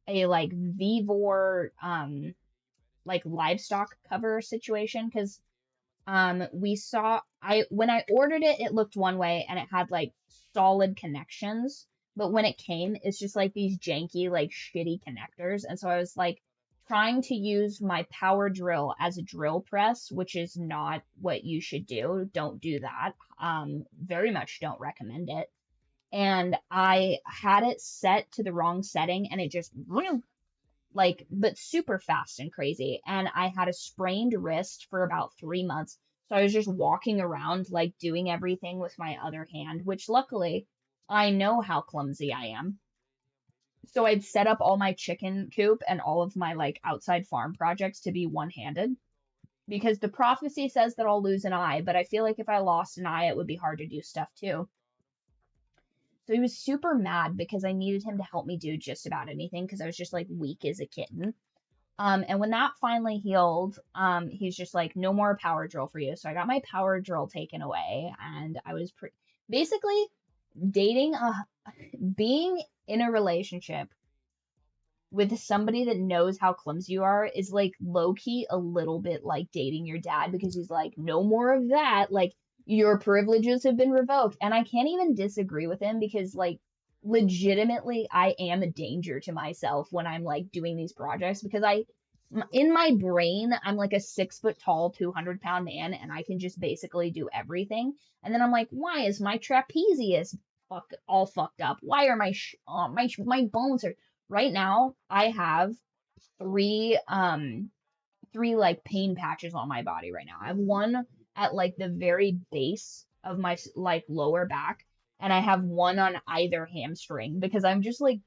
a like Vivor like livestock cover situation because we saw I when I ordered it, it looked one way and it had like solid connections, but when it came, it's just like these janky like shitty connectors, and so I was like trying to use my power drill as a drill press, which is not what you should do. Don't do that. Very much don't recommend it. And I had it set to the wrong setting and it just like, but super fast and crazy. And I had a sprained wrist for about 3 months. So I was just walking around, like doing everything with my other hand, which luckily I know how clumsy I am. So I'd set up all my chicken coop and all of my like outside farm projects to be one-handed because the prophecy says that I'll lose an eye, but I feel like if I lost an eye, it would be hard to do stuff too. So he was super mad because I needed him to help me do just about anything because I was just like weak as a kitten. And when that finally healed, he's just like, no more power drill for you. So I got my power drill taken away, and I was basically dating being in a relationship with somebody that knows how clumsy you are is like low key a little bit like dating your dad because he's like, no more of that. Like, your privileges have been revoked. And I can't even disagree with him because, like, legitimately, I am a danger to myself when I'm like doing these projects because in my brain, I'm like a 6 foot tall, 200-pound man and I can just basically do everything. And then I'm like, why is my trapezius all fucked up? Why are my bones are right now I have three three like pain patches on my body right now. I have one at like the very base of my like lower back and I have one on either hamstring because I'm just like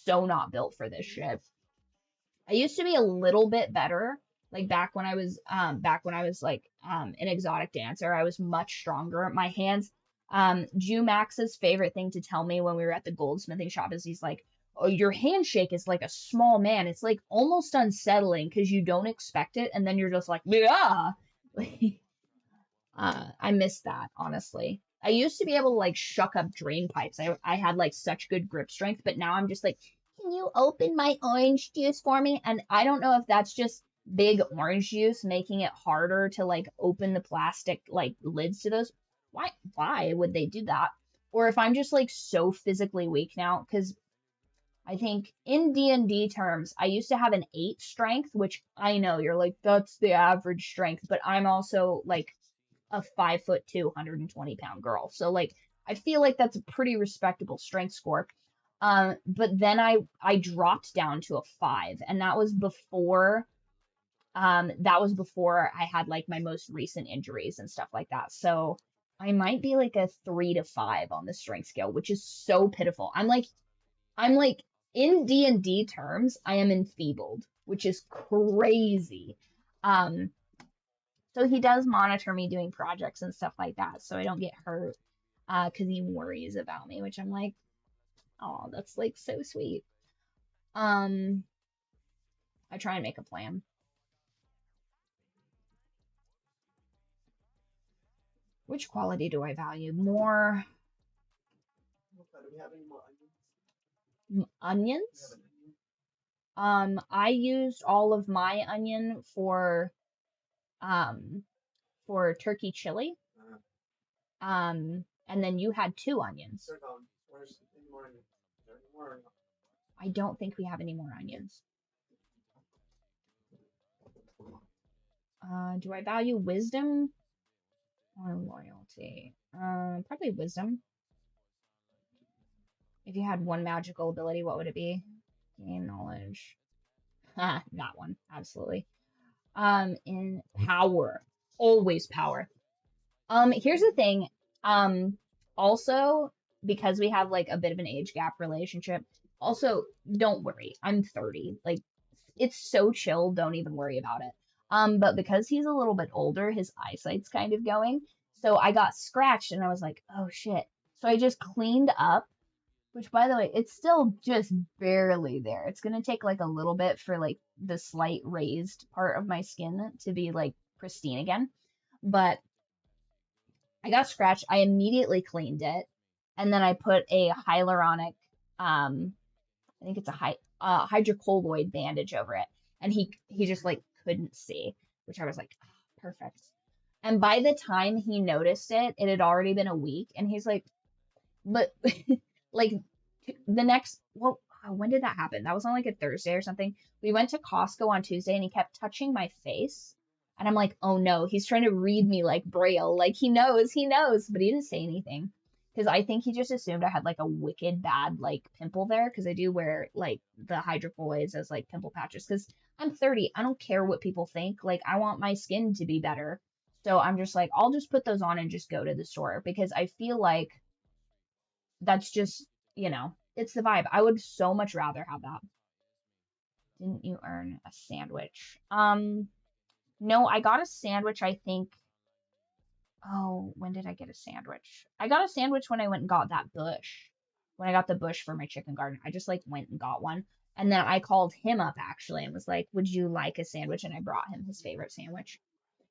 so not built for this shit. I used to be a little bit better like back when I was like an exotic dancer. I was much stronger. My hands Max's favorite thing to tell me when we were at the goldsmithing shop is he's like, oh, your handshake is like a small man. It's like almost unsettling because you don't expect it and then you're just like, yeah. I miss that, honestly. I used to be able to like shuck up drain pipes. I had like such good grip strength, but now I'm just like, can you open my orange juice for me? And I don't know if that's just big orange juice making it harder to like open the plastic like lids to those. Why would they do that? Or if I'm just like so physically weak now, because I think in D&D terms, I used to have an 8 strength, which I know you're like, that's the average strength, but I'm also like a 5'2", 120-pound girl. So like I feel like that's a pretty respectable strength score. But then I dropped down to a 5, and that was before I had like my most recent injuries and stuff like that. So I might be like a 3 to 5 on the strength scale, which is so pitiful. I'm like in D&D terms, I am enfeebled, which is crazy. Um, so he does monitor me doing projects and stuff like that, so I don't get hurt. Because he worries about me, which I'm like, oh, that's like so sweet. Um, I try and make a plan. Which quality do I value more? Do we have any more Onions? I used all of my onion um for turkey chili. And then you had 2 onions. They're gone. Where's any more onions? Is there any more? I don't think we have any more onions. Do I value wisdom or loyalty? Probably wisdom. If you had one magical ability, what would it be? Gain knowledge. Ah, that one, absolutely. In power, always power. Here's the thing. Also, because we have like a bit of an age gap relationship, also, don't worry. I'm 30. Like, it's so chill. Don't even worry about it. But because he's a little bit older, his eyesight's kind of going. So I got scratched and I was like, oh shit. So I just cleaned up, which by the way, it's still just barely there. It's gonna take like a little bit for like the slight raised part of my skin to be like pristine again. But I got scratched. I immediately cleaned it, and then I put a hyaluronic, I think it's a hydrocolloid bandage over it, and he just like couldn't see, which I was like, "Ah, perfect." And by the time he noticed it, it had already been a week, and he's like, but like the next, well, when did that happen? That was on like a Thursday or something. We went to Costco on Tuesday and he kept touching my face. And I'm like, oh no, he's trying to read me like Braille. Like he knows, but he didn't say anything. Because I think he just assumed I had like a wicked bad like pimple there. Because I do wear like the hydrocolloids as like pimple patches. Because I'm 30. I don't care what people think. Like I want my skin to be better. So I'm just like, I'll just put those on and just go to the store. Because I feel like that's just, it's the vibe. I would so much rather have that. Didn't you earn a sandwich? No, I got a sandwich, I think. Oh, when did I get a sandwich? I got a sandwich when I went and got that bush. When I got the bush for my chicken garden, I just like went and got one. And then I called him up actually and was like, would you like a sandwich? And I brought him his favorite sandwich.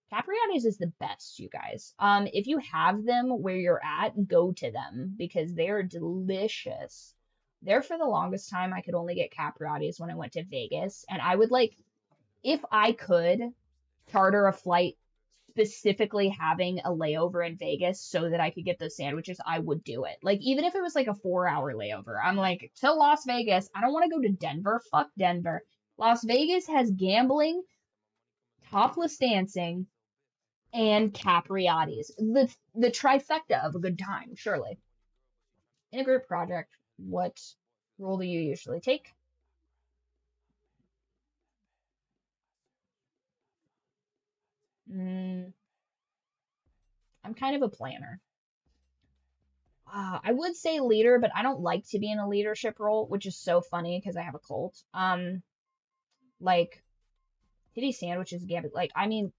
Capriati's is the best, you guys. If you have them where you're at, go to them because they're delicious. There for the longest time, I could only get Capriati's when I went to Vegas, and I would like, if I could charter a flight specifically having a layover in Vegas so that I could get those sandwiches, I would do it. Like even if it was like a 4-hour layover, I'm like to Las Vegas. I don't want to go to Denver. Fuck Denver. Las Vegas has gambling, topless dancing, and Capriati's. The trifecta of a good time, surely. In a group project, what role do you usually take? Mm, I'm kind of a planner. I would say leader, but I don't like to be in a leadership role, which is so funny because I have a cult. Like titty sandwiches, gambit. Like I mean,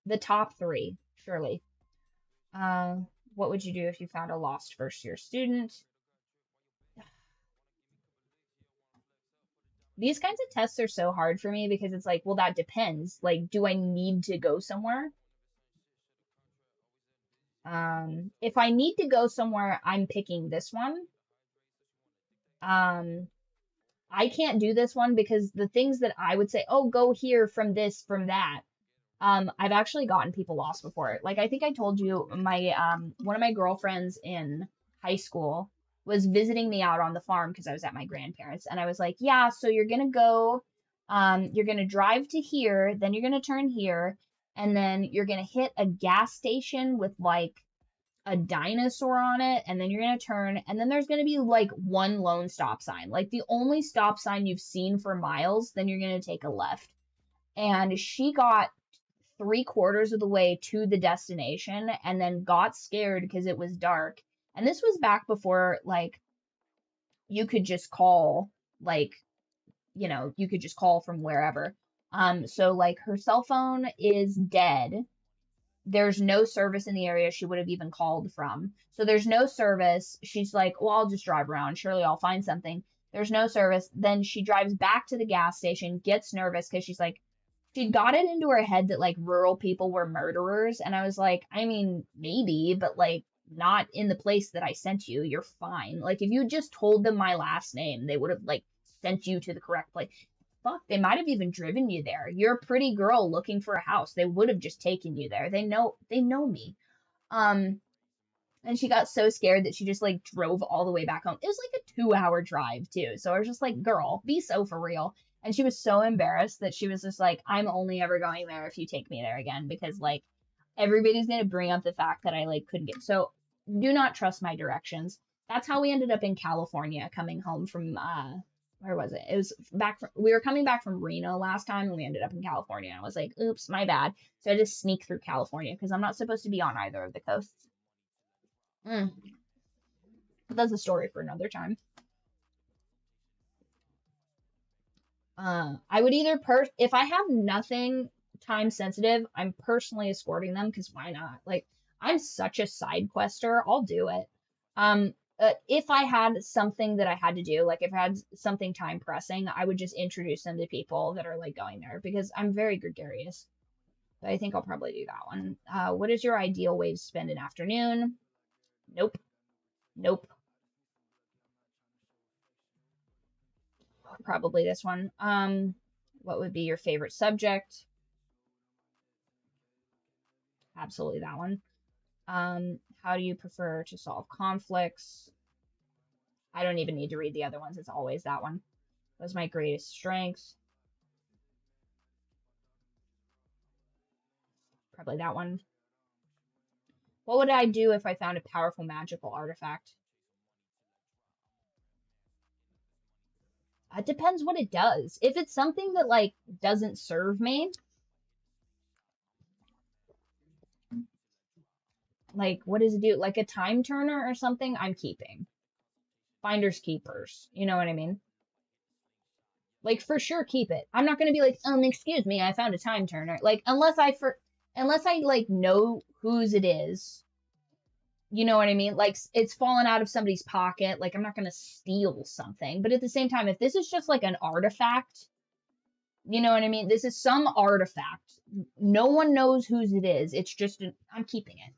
the top three, surely. Uh, what would you do if you found a lost first year student? These kinds of tests are so hard for me because it's like, well, that depends. Like, do I need to go somewhere? If I need to go somewhere, I'm picking this one. Um, I can't do this one because the things that I would say, oh, go here from this, from that. I've actually gotten people lost before. Like I think I told you, my one of my girlfriends in high school was visiting me out on the farm because I was at my grandparents, and I was like, yeah, so you're gonna go, you're gonna drive to here, then you're gonna turn here, and then you're gonna hit a gas station with like a dinosaur on it, and then you're gonna turn, and then there's gonna be like one lone stop sign, like the only stop sign you've seen for miles, then you're gonna take a left. And she got 3/4 of the way to the destination and then got scared because it was dark. And this was back before like you could just call, like, you could just call from wherever. So like her cell phone is dead. There's no service in the area she would have even called from. So there's no service. She's like, well, I'll just drive around. Surely I'll find something. There's no service. Then she drives back to the gas station, gets nervous because she's like, she got it into her head that like rural people were murderers. And I was like, I mean, maybe, but like not in the place that I sent you. You're fine. Like if you just told them my last name, they would have like sent you to the correct place. Fuck, they might have even driven you there. You're a pretty girl looking for a house. They would have just taken you there. They know me. Um, and she got so scared that she just like drove all the way back home. It was like a 2-hour drive too. So I was just like, girl, be so for real. And she was so embarrassed that she was just like, I'm only ever going there if you take me there again, because like everybody's gonna bring up the fact that I like couldn't get. So do not trust my directions. That's how we ended up in California, coming home from where was it? It was back from, we were coming back from Reno last time, and we ended up in California. I was like, oops, my bad. So I just sneak through California because I'm not supposed to be on either of the coasts. Mm. But that's a story for another time. I would either if I have nothing time sensitive, I'm personally escorting them because why not? Like I'm such a side quester, I'll do it. If I had something that I had to do, like if I had something time pressing, I would just introduce them to people that are like going there because I'm very gregarious. But I think I'll probably do that one. What is your ideal way to spend an afternoon? Nope. Nope. Probably this one. What would be your favorite subject? Absolutely that one. How do you prefer to solve conflicts? I don't even need to read the other ones. It's always that one. What's my greatest strength? Probably that one. What would I do if I found a powerful magical artifact? It depends what it does. If it's something that like doesn't serve me, like what does it do? Like a time turner or something, I'm keeping. Finders keepers. You know what I mean? Like for sure keep it. I'm not gonna be like, excuse me, I found a time turner. Like unless I like know whose it is. You know what I mean? Like it's fallen out of somebody's pocket. Like I'm not gonna steal something. But at the same time, if this is just like an artifact, you know what I mean? This is some artifact. No one knows whose it is. It's just I'm keeping it.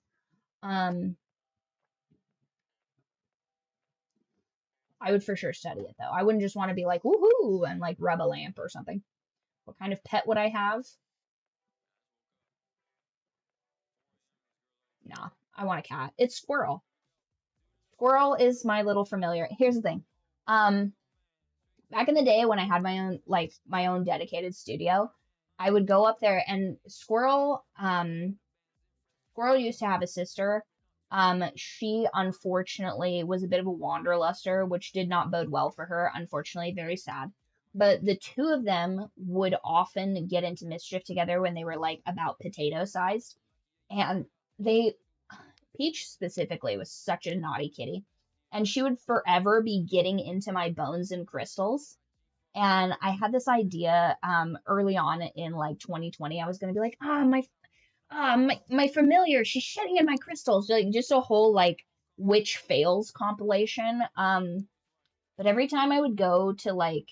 I would for sure study it though. I wouldn't just want to be like woohoo and like rub a lamp or something. What kind of pet would I have? Nah, I want a cat. It's squirrel. Squirrel is my little familiar. Here's the thing. Um, Back in the day when I had my own my own dedicated studio, I would go up there and Squirrel used to have a sister. She unfortunately was a bit of a wanderluster, which did not bode well for her. Unfortunately, very sad. But the two of them would often get into mischief together when they were like about potato sized. And they, Peach specifically was such a naughty kitty. And she would forever be getting into my bones and crystals. And I had this idea early on in like 2020. I was gonna be like, my familiar, she's shedding in my crystals. Like just a whole like witch fails compilation. But every time I would go to like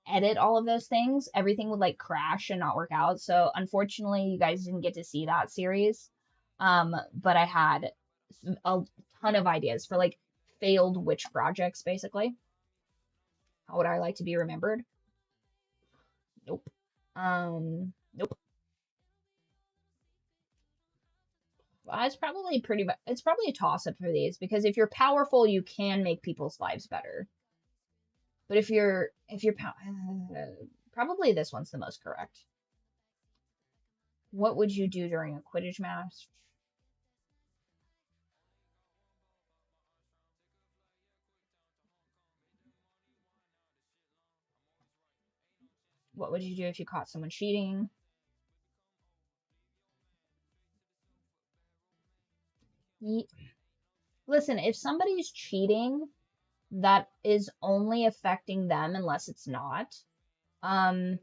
edit all of those things, everything would like crash and not work out. So unfortunately, you guys didn't get to see that series. But I had a ton of ideas for like failed witch projects, basically. How would I like to be remembered? Nope. Nope. It's probably it's probably a toss up for these because if you're powerful, you can make people's lives better. But probably this one's the most correct. What would you do during a Quidditch match? What would you do if you caught someone cheating? Listen, if somebody's cheating, that is only affecting them unless it's not. Um,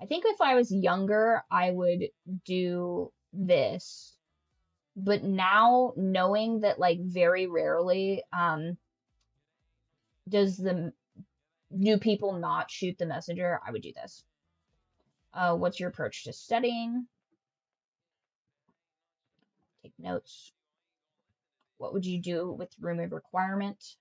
I think if I was younger, I would do this. But now knowing that like very rarely does the do people not shoot the messenger, I would do this. What's your approach to studying? Take notes. What would you do with room of requirement?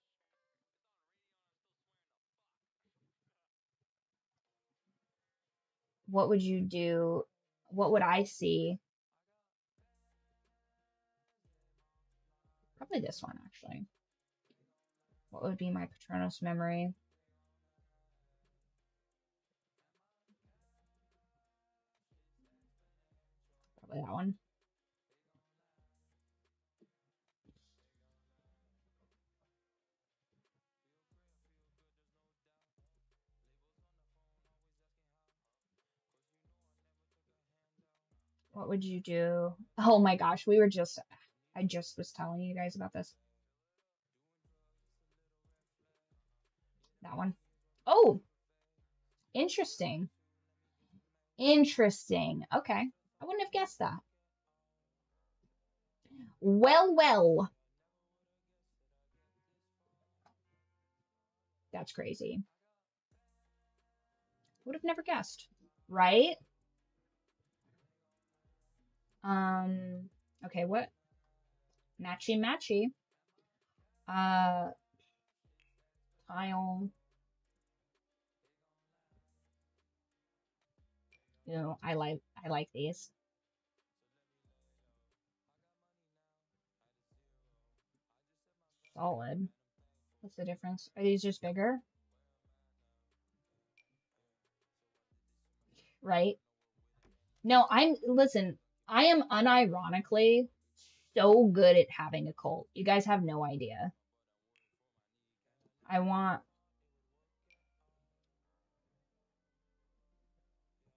What would you do? What would I see? Probably this one, actually. What would be my Patronus memory? Probably that one. What would you do? Oh my gosh, I just was telling you guys about this. That one. Oh, interesting. Interesting. Okay. I wouldn't have guessed that. Well, well. That's crazy. Would have never guessed. Right? Okay, what? Matchy matchy. Uh, tile. I like these. Solid. What's the difference? Are these just bigger? Right? No, listen, I am unironically so good at having a cult. You guys have no idea. I want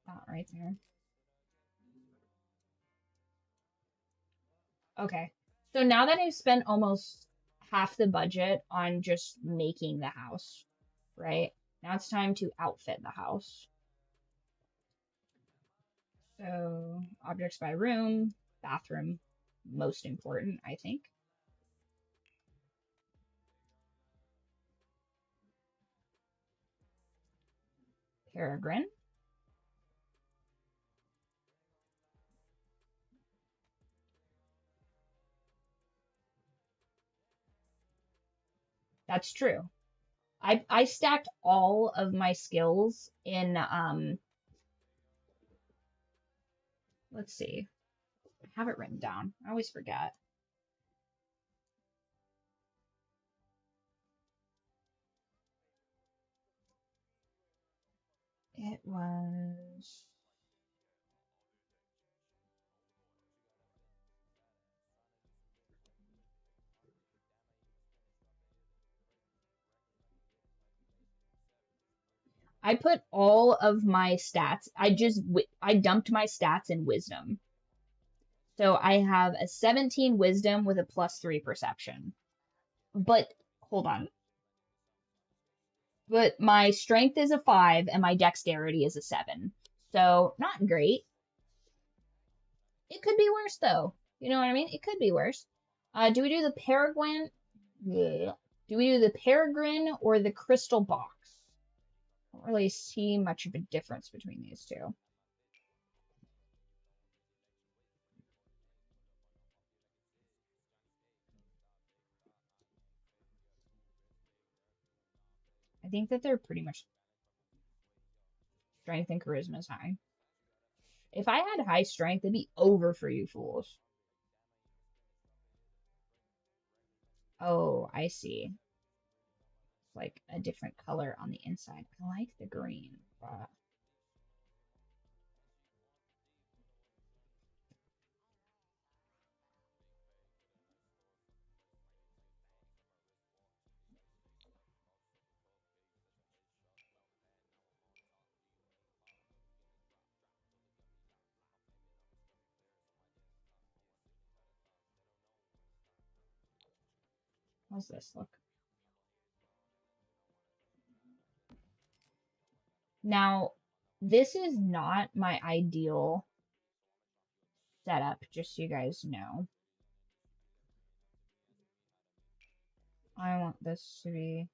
that right there. Okay. So now that I've spent almost half the budget on just making the house, right? Now it's time to outfit the house. So objects by room, bathroom, most important, I think. Peregrine. That's true. I stacked all of my skills in let's see. I have it written down. I always forget. It was I put all of my stats. I dumped my stats in wisdom. So I have a 17 wisdom with a +3 perception. But hold on. But my strength is a 5 and my dexterity is a 7. So not great. It could be worse though. You know what I mean? It could be worse. Do we do the peregrine? Yeah. Do we do the peregrine or the crystal box? I don't really see much of a difference between these two. I think that they're pretty much strength and charisma is high. If I had high strength, it'd be over for you fools. Oh, I see. It's like a different color on the inside. I like the green. How's this look? Now, this is not my ideal setup, just so you guys know. I want this to be...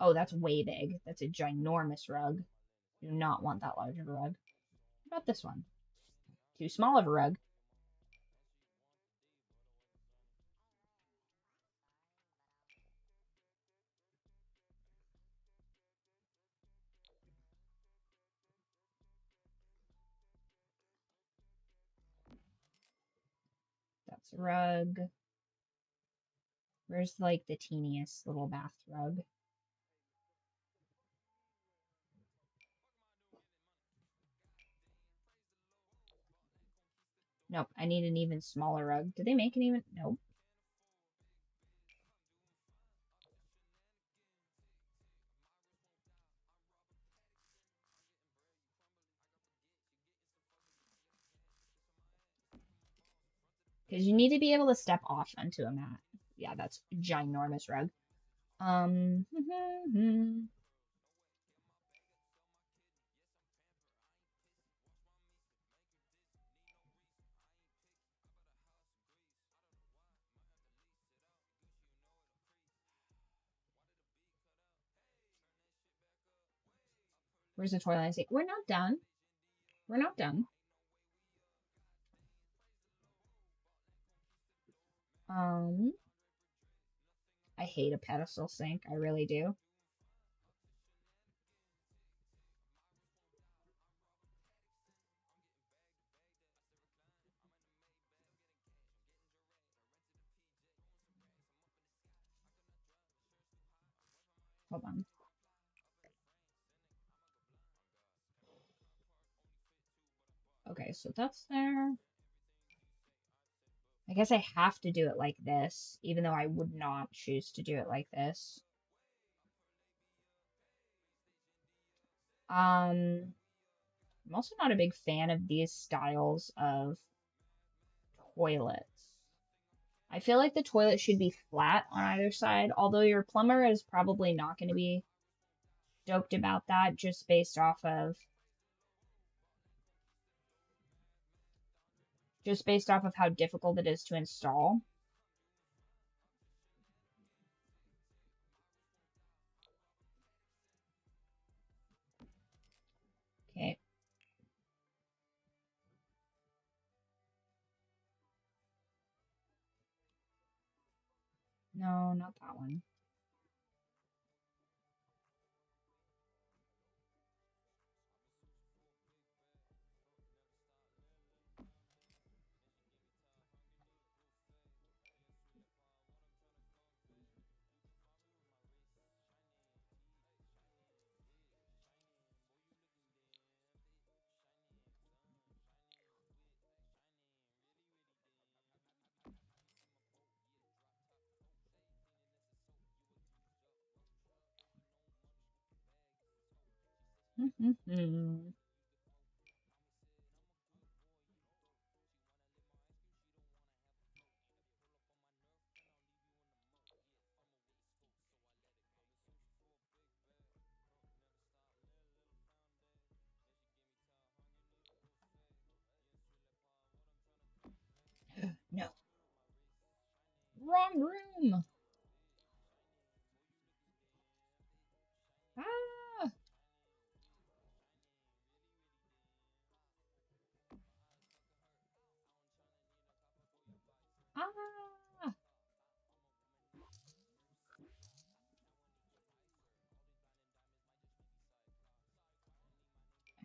Oh, that's way big. That's a ginormous rug. Do not want that large of a rug. What about this one? Too small of a rug. That's a rug. Where's like the teeniest little bath rug? Nope, I need an even smaller rug. Do they make an even? Nope. Because you need to be able to step off onto a mat. Yeah, that's a ginormous rug. Where's the toilet? I say, we're not done. We're not done. I hate a pedestal sink. I really do. Hold on. Okay, so that's there. I guess I have to do it like this, even though I would not choose to do it like this. I'm also not a big fan of these styles of toilets. I feel like the toilet should be flat on either side, although your plumber is probably not going to be stoked about that just based off of how difficult it is to install. Okay. No, not that one. No. Wrong room. Ah. Ah!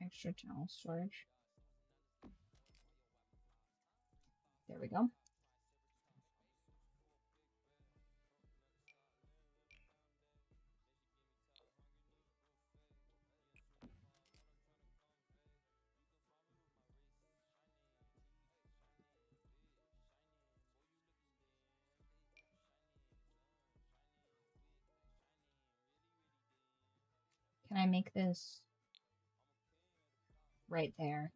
Extra towel storage. There we go. Can I make this right there?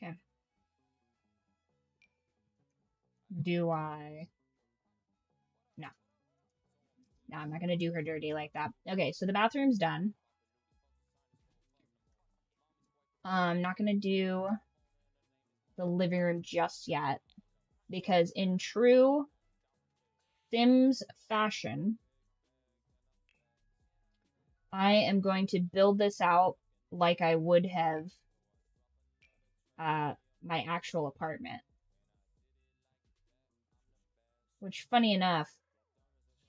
Okay. Do I? No. No, I'm not going to do her dirty like that. Okay, so the bathroom's done. I'm not going to do the living room just yet because in true Sims fashion, I am going to build this out like I would have uh, my actual apartment. Which, funny enough,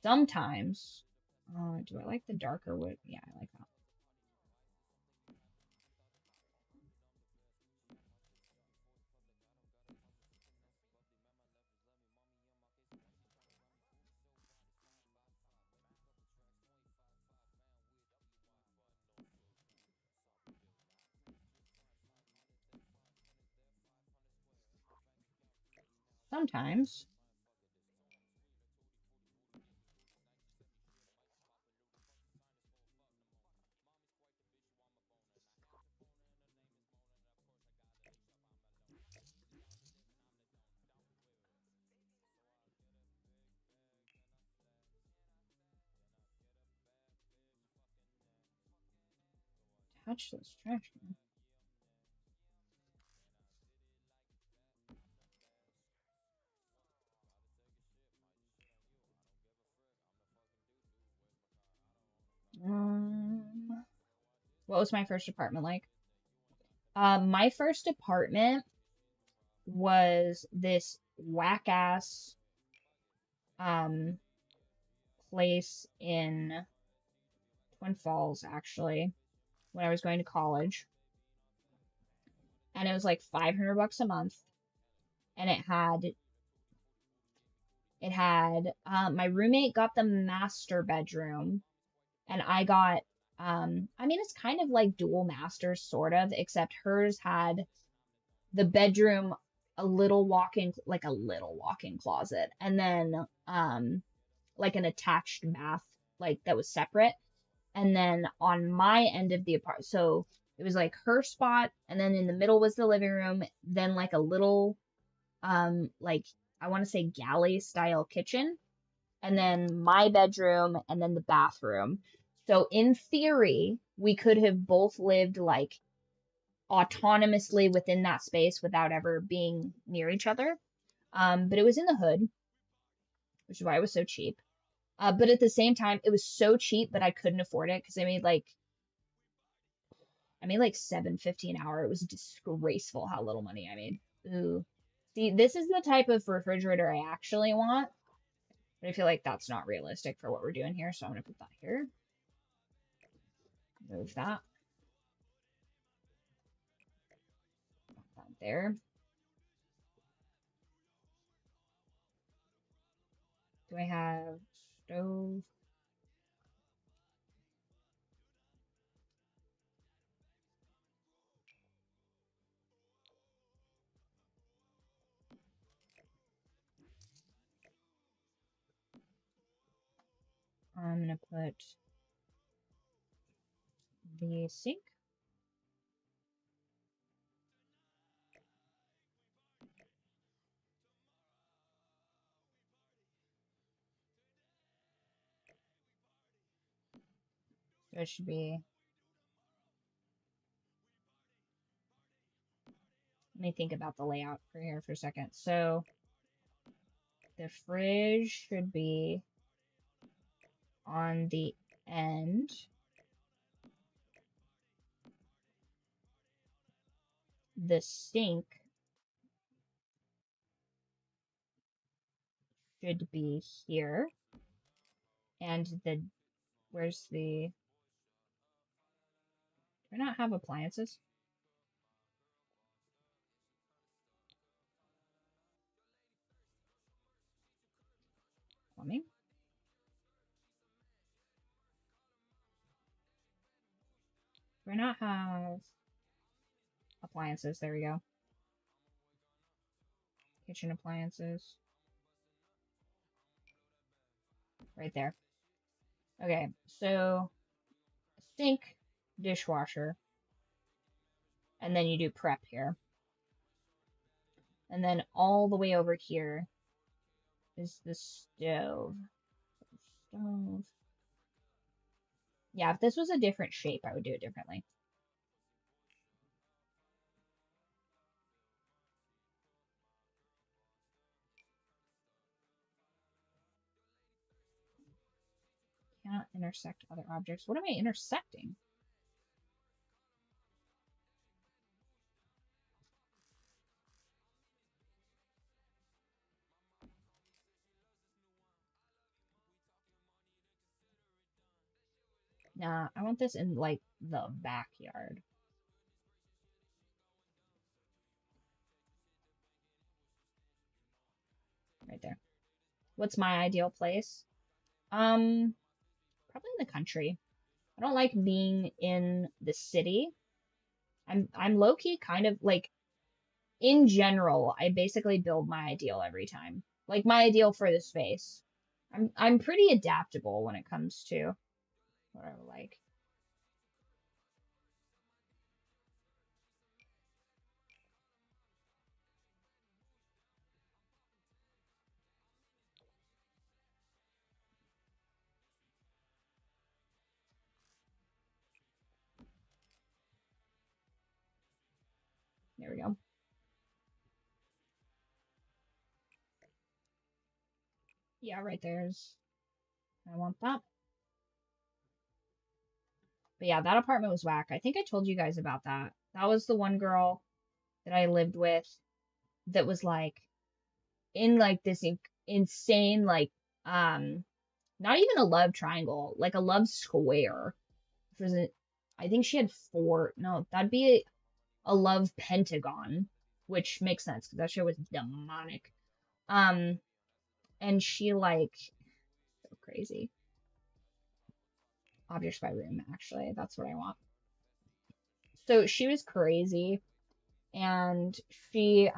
sometimes, do I like the darker wood? Yeah, I like that. Sometimes. Touch this trash can. What was my first apartment like? My first apartment was this whack ass um place in Twin Falls, actually, when I was going to college, and it was like 500 bucks a month, and it had my roommate got the master bedroom, and I got I mean it's kind of like dual masters sort of, except hers had the bedroom like a little walk-in closet, and then like an attached bath like that was separate. And then on my end of the apartment, so it was like her spot, and then in the middle was the living room, then like a little like I want to say galley style kitchen, and then my bedroom, and then the bathroom. So in theory, we could have both lived like autonomously within that space without ever being near each other. But it was in the hood, which is why it was so cheap. But at the same time, it was so cheap, but I couldn't afford it because I made like $7.50 an hour. It was disgraceful how little money I made. Ooh. See, this is the type of refrigerator I actually want, but I feel like that's not realistic for what we're doing here, so I'm gonna put that here. Move that. Put that there. Do I have stove? I'm gonna put the sink. So it should be, let me think about the layout for here for a second. So the fridge should be on the end. The sink should be here. And where's the, do I not have appliances? Plumbing? Do I not have appliances? There we go. Kitchen appliances. Right there. Okay, so sink, dishwasher, and then you do prep here. And then all the way over here is the stove. Stove. Yeah, if this was a different shape, I would do it differently. Cannot intersect other objects. What am I intersecting? Nah, I want this in like the backyard. Right there. What's my ideal place? Probably in the country. I don't like being in the city. I'm low key kind of like in general, I basically build my ideal every time. Like my ideal for the space. I'm pretty adaptable when it comes to what I like. There we go. Yeah, right there's I want that. But yeah, that apartment was whack. I think I told you guys about that. That was the one girl that I lived with that was like in like this insane like not even a love triangle, like a love square. Which was I think she had four. No, that'd be a love pentagon, which makes sense because that shit was demonic. Um, and she like so crazy. Objects by room, actually, that's what I want. So she was crazy, and she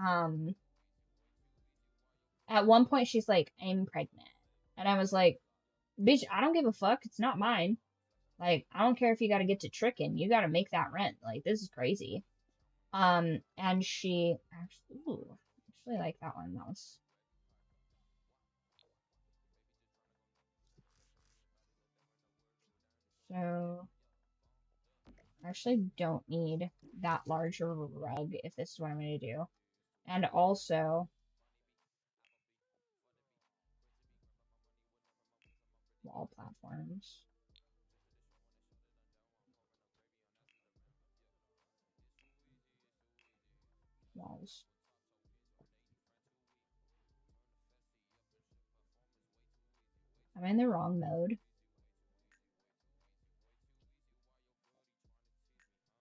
at one point she's like, "I'm pregnant," and I was like, "Bitch, I don't give a fuck. It's not mine. Like, I don't care if you got to get to tricking. You got to make that rent. Like, this is crazy." And she actually, ooh, actually like that one. That was so. I actually don't need that large of a rug if this is what I'm going to do. And also wall platforms, walls. I'm in the wrong mode.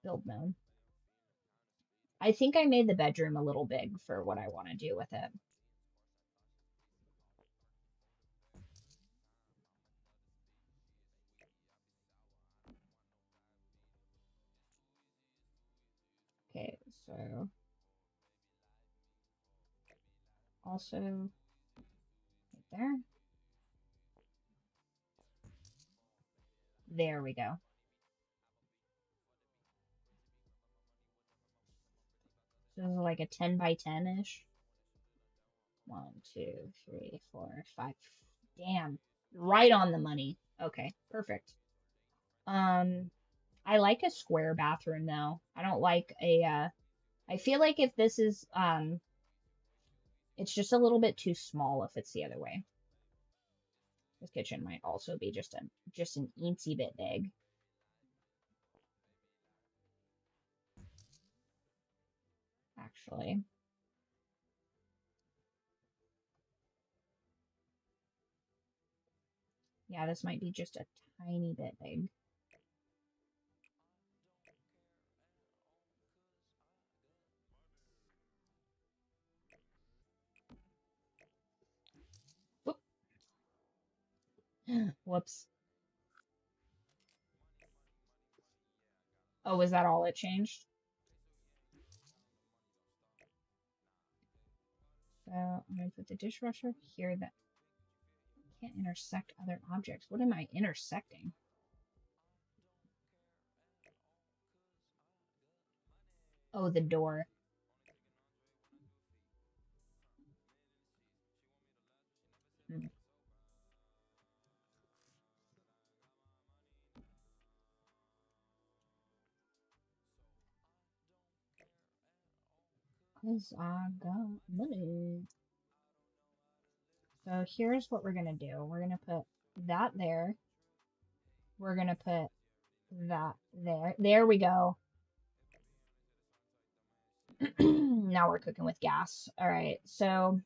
Build mode. I think I made the bedroom a little big for what I want to do with it. Okay, so also right there. There we go. So this is like a 10 by 10-ish. 1, 2, 3, 4, 5. Damn. Right on the money. Okay, perfect. I like a square bathroom though. I don't like I feel like if this is, it's just a little bit too small if it's the other way. This kitchen might also be just an eensy bit big. Actually. Yeah, this might be just a tiny bit big. Whoop. Whoops. Oh, was that all it changed? So I'm going to put the dishwasher here that can't intersect other objects. What am I intersecting? Oh, the door. Hmm. 'Cause I got money. So here's what we're gonna do. We're gonna put that there. We're gonna put that there. There we go. Now we're cooking with gas. All right, so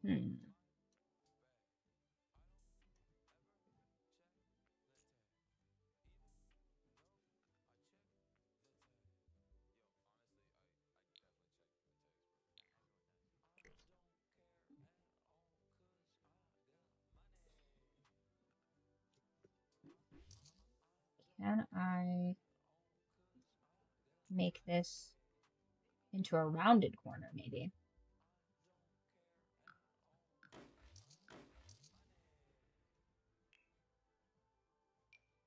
hmm, can I make this into a rounded corner maybe?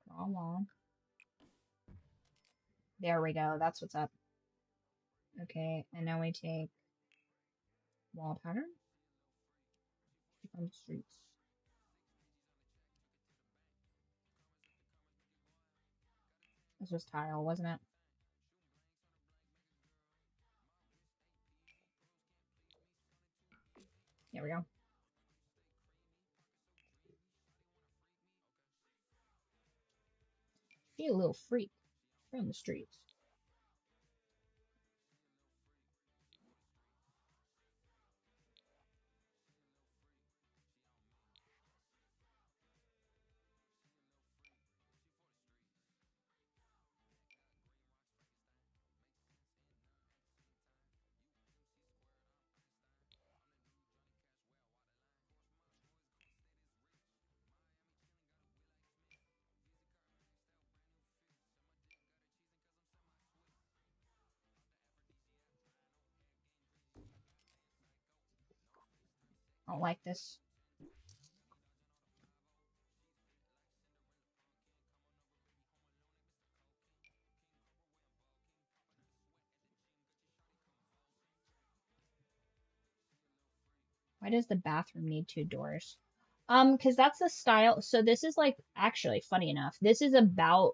Draw along. There we go. That's what's up. Okay, and now we take wall pattern from the streets. This was tile, wasn't it? There we go. She a little freak from the streets. I don't like this. Why does the bathroom need two doors? Because that's the style. So this is like, actually, funny enough, this is about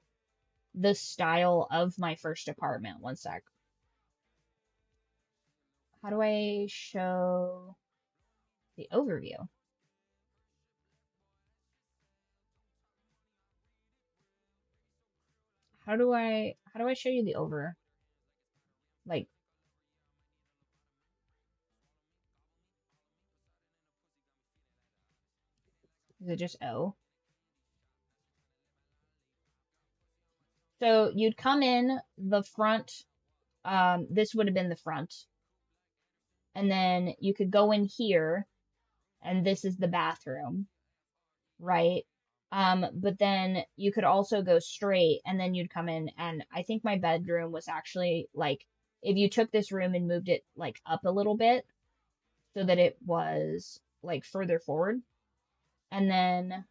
the style of my first apartment. One sec. How do I show the overview? How do I show you the over? Like, is it just O? So you'd come in the front. This would have been the front. And then you could go in here, and this is the bathroom, right? But then you could also go straight, and then you'd come in, and I think my bedroom was actually like, if you took this room and moved it like up a little bit so that it was like further forward, and then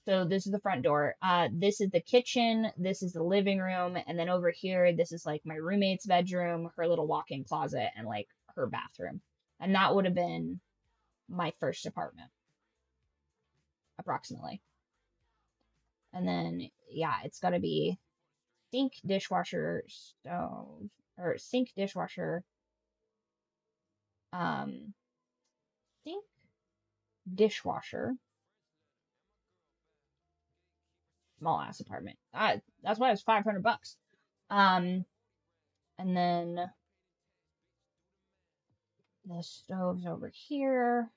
so this is the front door. This is the kitchen. This is the living room. And then over here, this is like my roommate's bedroom, her little walk-in closet, and like her bathroom. And that would have been my first apartment. approximately. And then, yeah, it's got to be sink, dishwasher, stove, or sink, dishwasher, um, sink, dishwasher, small ass apartment. That's why it was 500 bucks. Um, and then the stove's over here.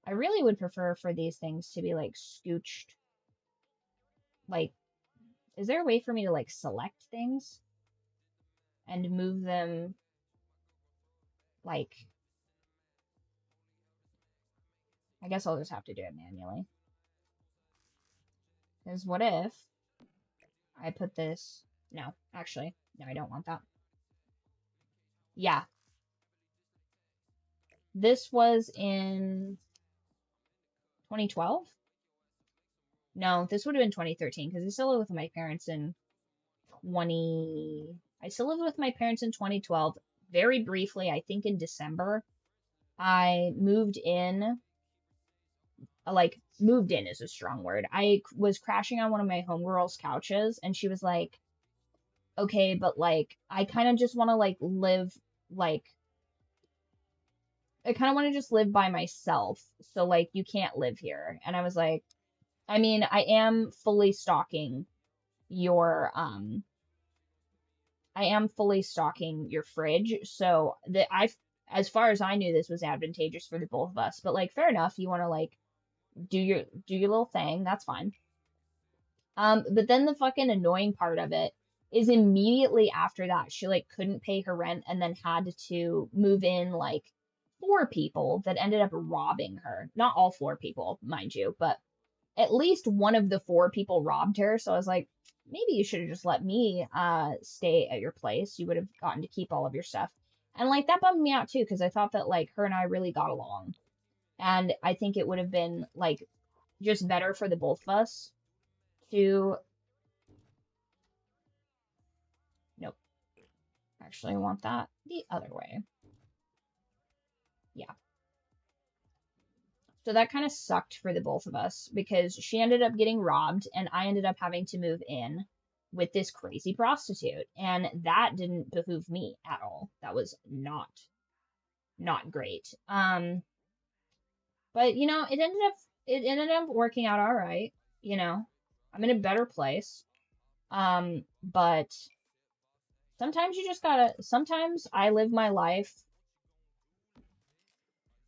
I really would prefer for these things to be like scooched. Like, is there a way for me to like select things and move them like, I guess I'll just have to do it manually. Because what if I put this, no, actually, no, I don't want that. Yeah, this was in 2012. No, this would have been 2013 because I still lived with my parents in 20. I still lived with my parents in 2012. Very briefly, I think in December, I moved in. Like, moved in is a strong word. I was crashing on one of my homegirls' couches, and she was like, okay, but like, I kind of just want to like live, like, I kind of want to just live by myself. So, like, you can't live here. And I was like, I mean, I am fully stocking your, I am fully stocking your fridge. So that as far as I knew, this was advantageous for the both of us. But like, fair enough. You want to like do your little thing. That's fine. But then the fucking annoying part of it is immediately after that, she like couldn't pay her rent and then had to move in like four people that ended up robbing her. Not all four people, mind you, but at least one of the four people robbed her. So I was like, maybe you should have just let me stay at your place. You would have gotten to keep all of your stuff. And like that bummed me out too, because I thought that like her and I really got along. And I think it would have been like just better for the both of us to, nope, actually I want that the other way. Yeah. So that kind of sucked for the both of us because she ended up getting robbed and I ended up having to move in with this crazy prostitute. And that didn't behoove me at all. That was not great. But you know, it ended up working out all right, you know. I'm in a better place. But sometimes you just gotta, sometimes I live my life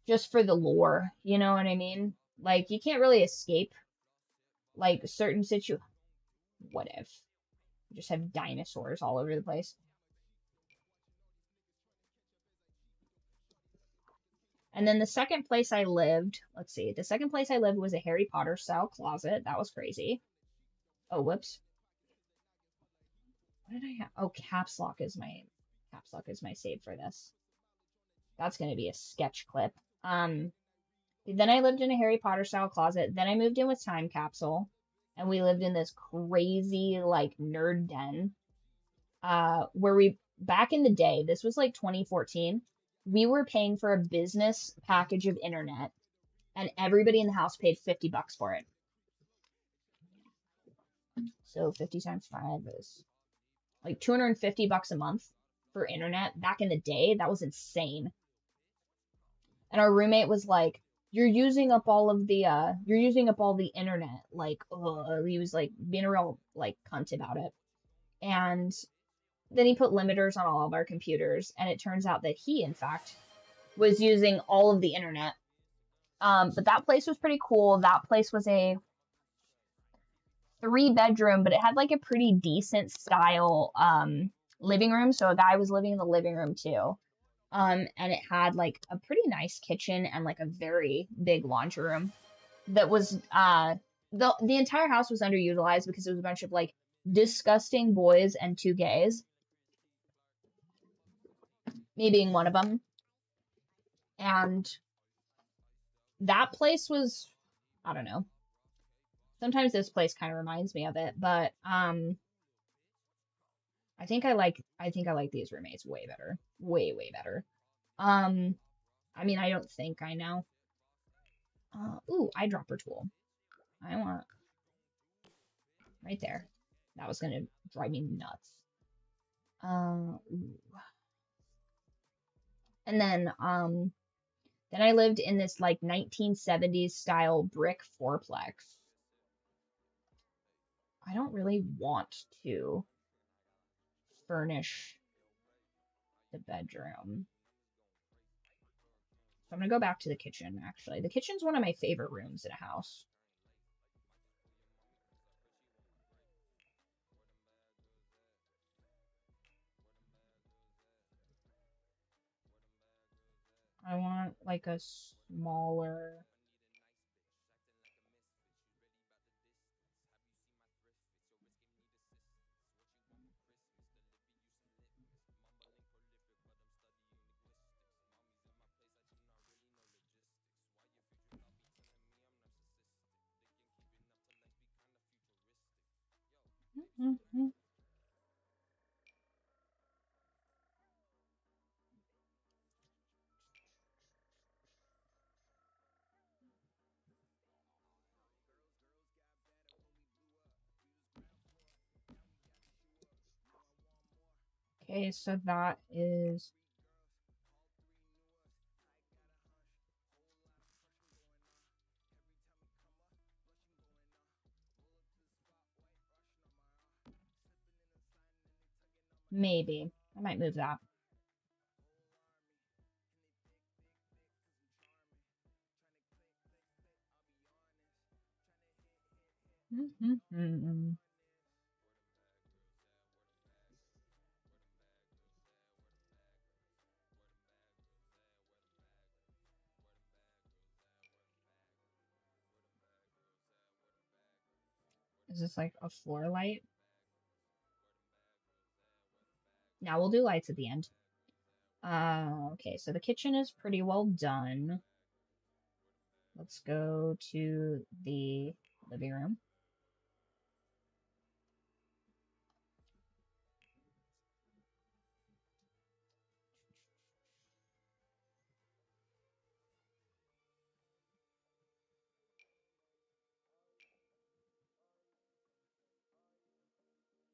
just for the lore, you know what I mean? Like you can't really escape like certain what if? We just have dinosaurs all over the place. And then the second place I lived, let's see, the second place I lived was a Harry Potter style closet. That was crazy. Oh, whoops. What did I have? Oh, caps lock is my save for this. That's gonna be a sketch clip. Then I lived in a Harry Potter style closet. Then I moved in with Time Capsule, and we lived in this crazy like nerd den. Where we back in the day, this was like 2014, we were paying for a business package of internet and everybody in the house paid 50 bucks for it. So 50 times 5 is like 250 bucks a month for internet. Back in the day, that was insane. And our roommate was like, you're using up all the internet. Like, he was like being a real like cunt about it. And then he put limiters on all of our computers, and it turns out that he, in fact, was using all of the internet. But that place was pretty cool. That place was a 3 bedroom, but it had like a pretty decent style living room. So a guy was living in the living room too. And it had like a pretty nice kitchen and like a very big laundry room that was the entire house was underutilized because it was a bunch of like disgusting boys and two gays, me being one of them. And that place was, I don't know. Sometimes this place kind of reminds me of it, but I think I like these roommates way better. Way, way better. Um, I mean, I don't think I know. Ooh, eyedropper tool. I want right there. That was gonna drive me nuts. Ooh. And then I lived in this like 1970s style brick fourplex. I don't really want to furnish the bedroom. So I'm gonna go back to the kitchen, actually. The kitchen's one of my favorite rooms in a house. I want like a smaller. Okay, so that is maybe. I might move that. Is this like a floor light? Now we'll do lights at the end. Okay, so the kitchen is pretty well done. Let's go to the living room.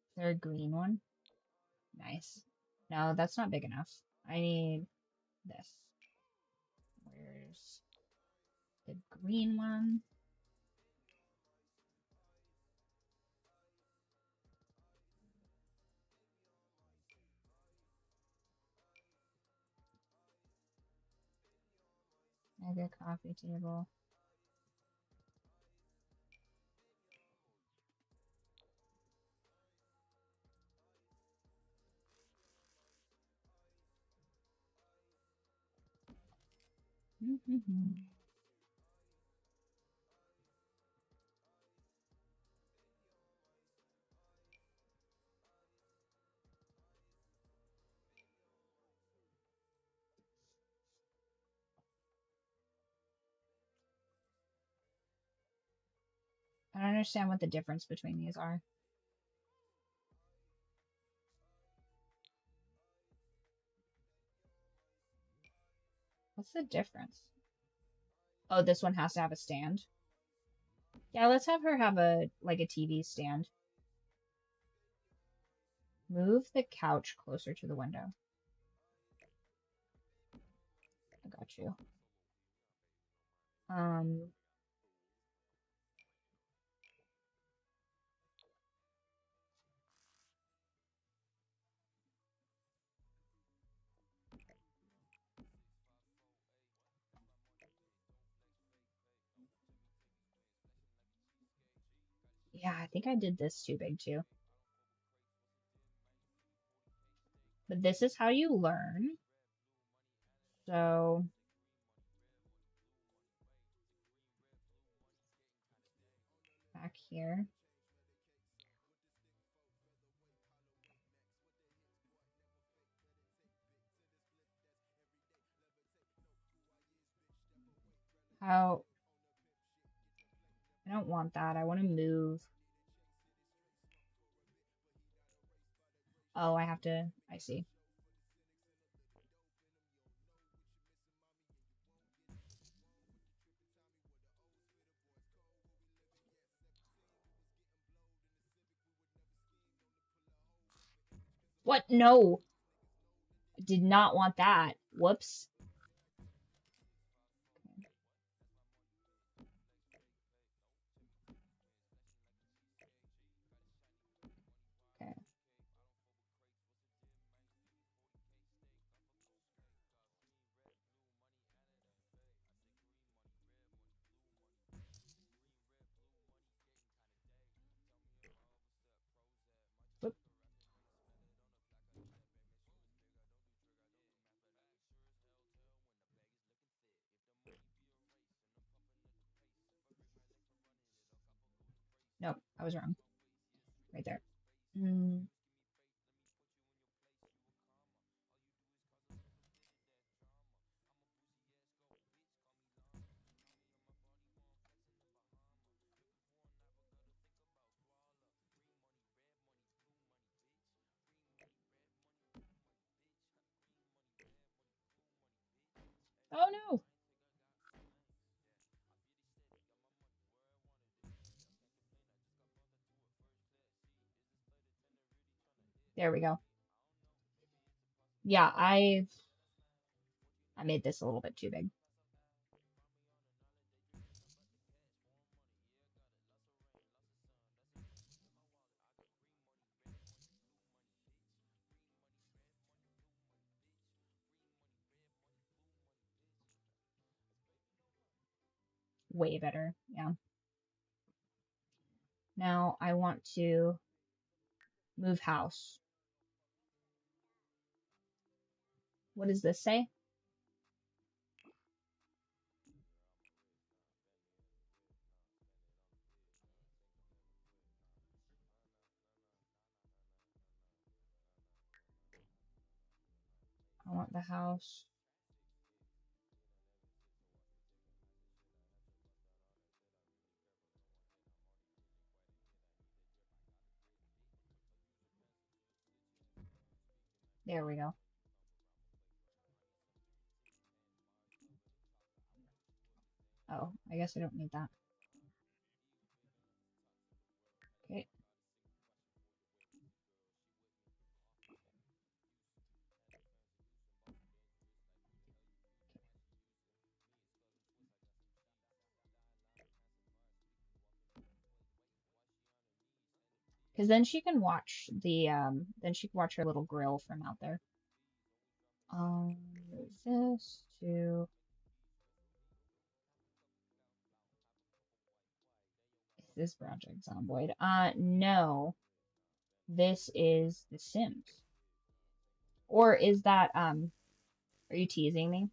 Is there a green one? Nice. No, that's not big enough. I need this. Where's the green one? Mega coffee table. I don't understand what the difference between these are. What's the difference? Oh, this one has to have a stand. Yeah, let's have her have a like a TV stand. Move the couch closer to the window. I got you. Yeah, I think I did this too big too. But this is how you learn. So back here. How I don't want that. I want to move. Oh, I have to. I see. What? No. Did not want that. Whoops. Okay. Whoop. Nope, I was wrong. Right there. Mm, oh no. There we go. Yeah, I made this a little bit too big. Way better. Yeah. Now I want to move house. What does this say? I want the house. There we go. Oh, I guess I don't need that. Okay. Because then she can watch then she can watch her little grill from out there. Move this to, is this Project Zomboid? No. This is The Sims. Or is that, are you teasing me?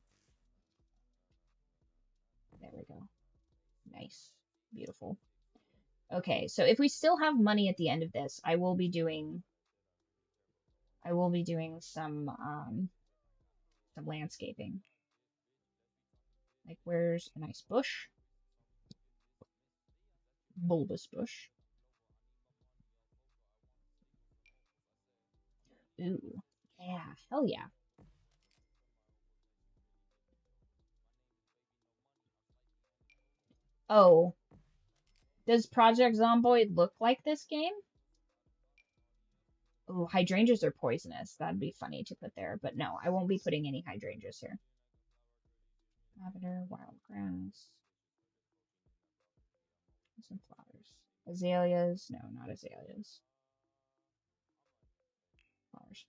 There we go. Nice. Beautiful. Okay, so if we still have money at the end of this, I will be doing some landscaping. Like where's a nice bush? Bulbous bush. Ooh. Yeah, hell yeah. Oh, does Project Zomboid look like this game? Oh, hydrangeas are poisonous. That'd be funny to put there, but no, I won't be putting any hydrangeas here. Lavender, wild grass, some flowers. Azaleas, no, not azaleas. Flowers.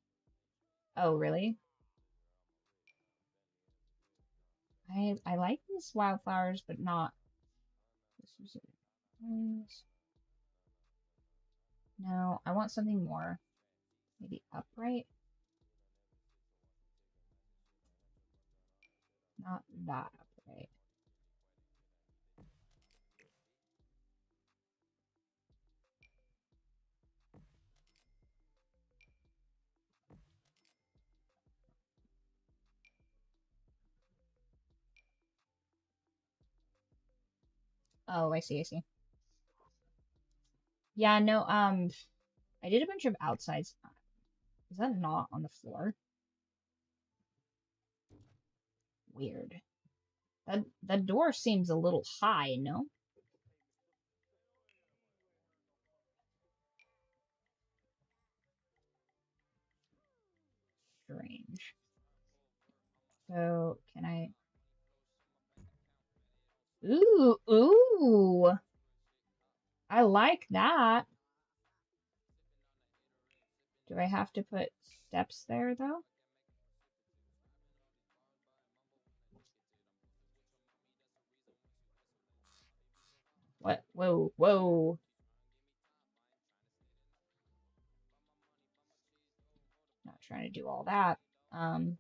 Oh, really? I like these wildflowers, but not. This was it. No, I want something more. Maybe upright. Not that upright. Oh, I see, I see. Yeah, no, I did a bunch of outsides. Is that not on the floor? Weird. That door seems a little high, no? strange. So can I? Ooh, ooh. I like that. Do I have to put steps there though? What? Whoa, whoa. Not trying to do all that. Um,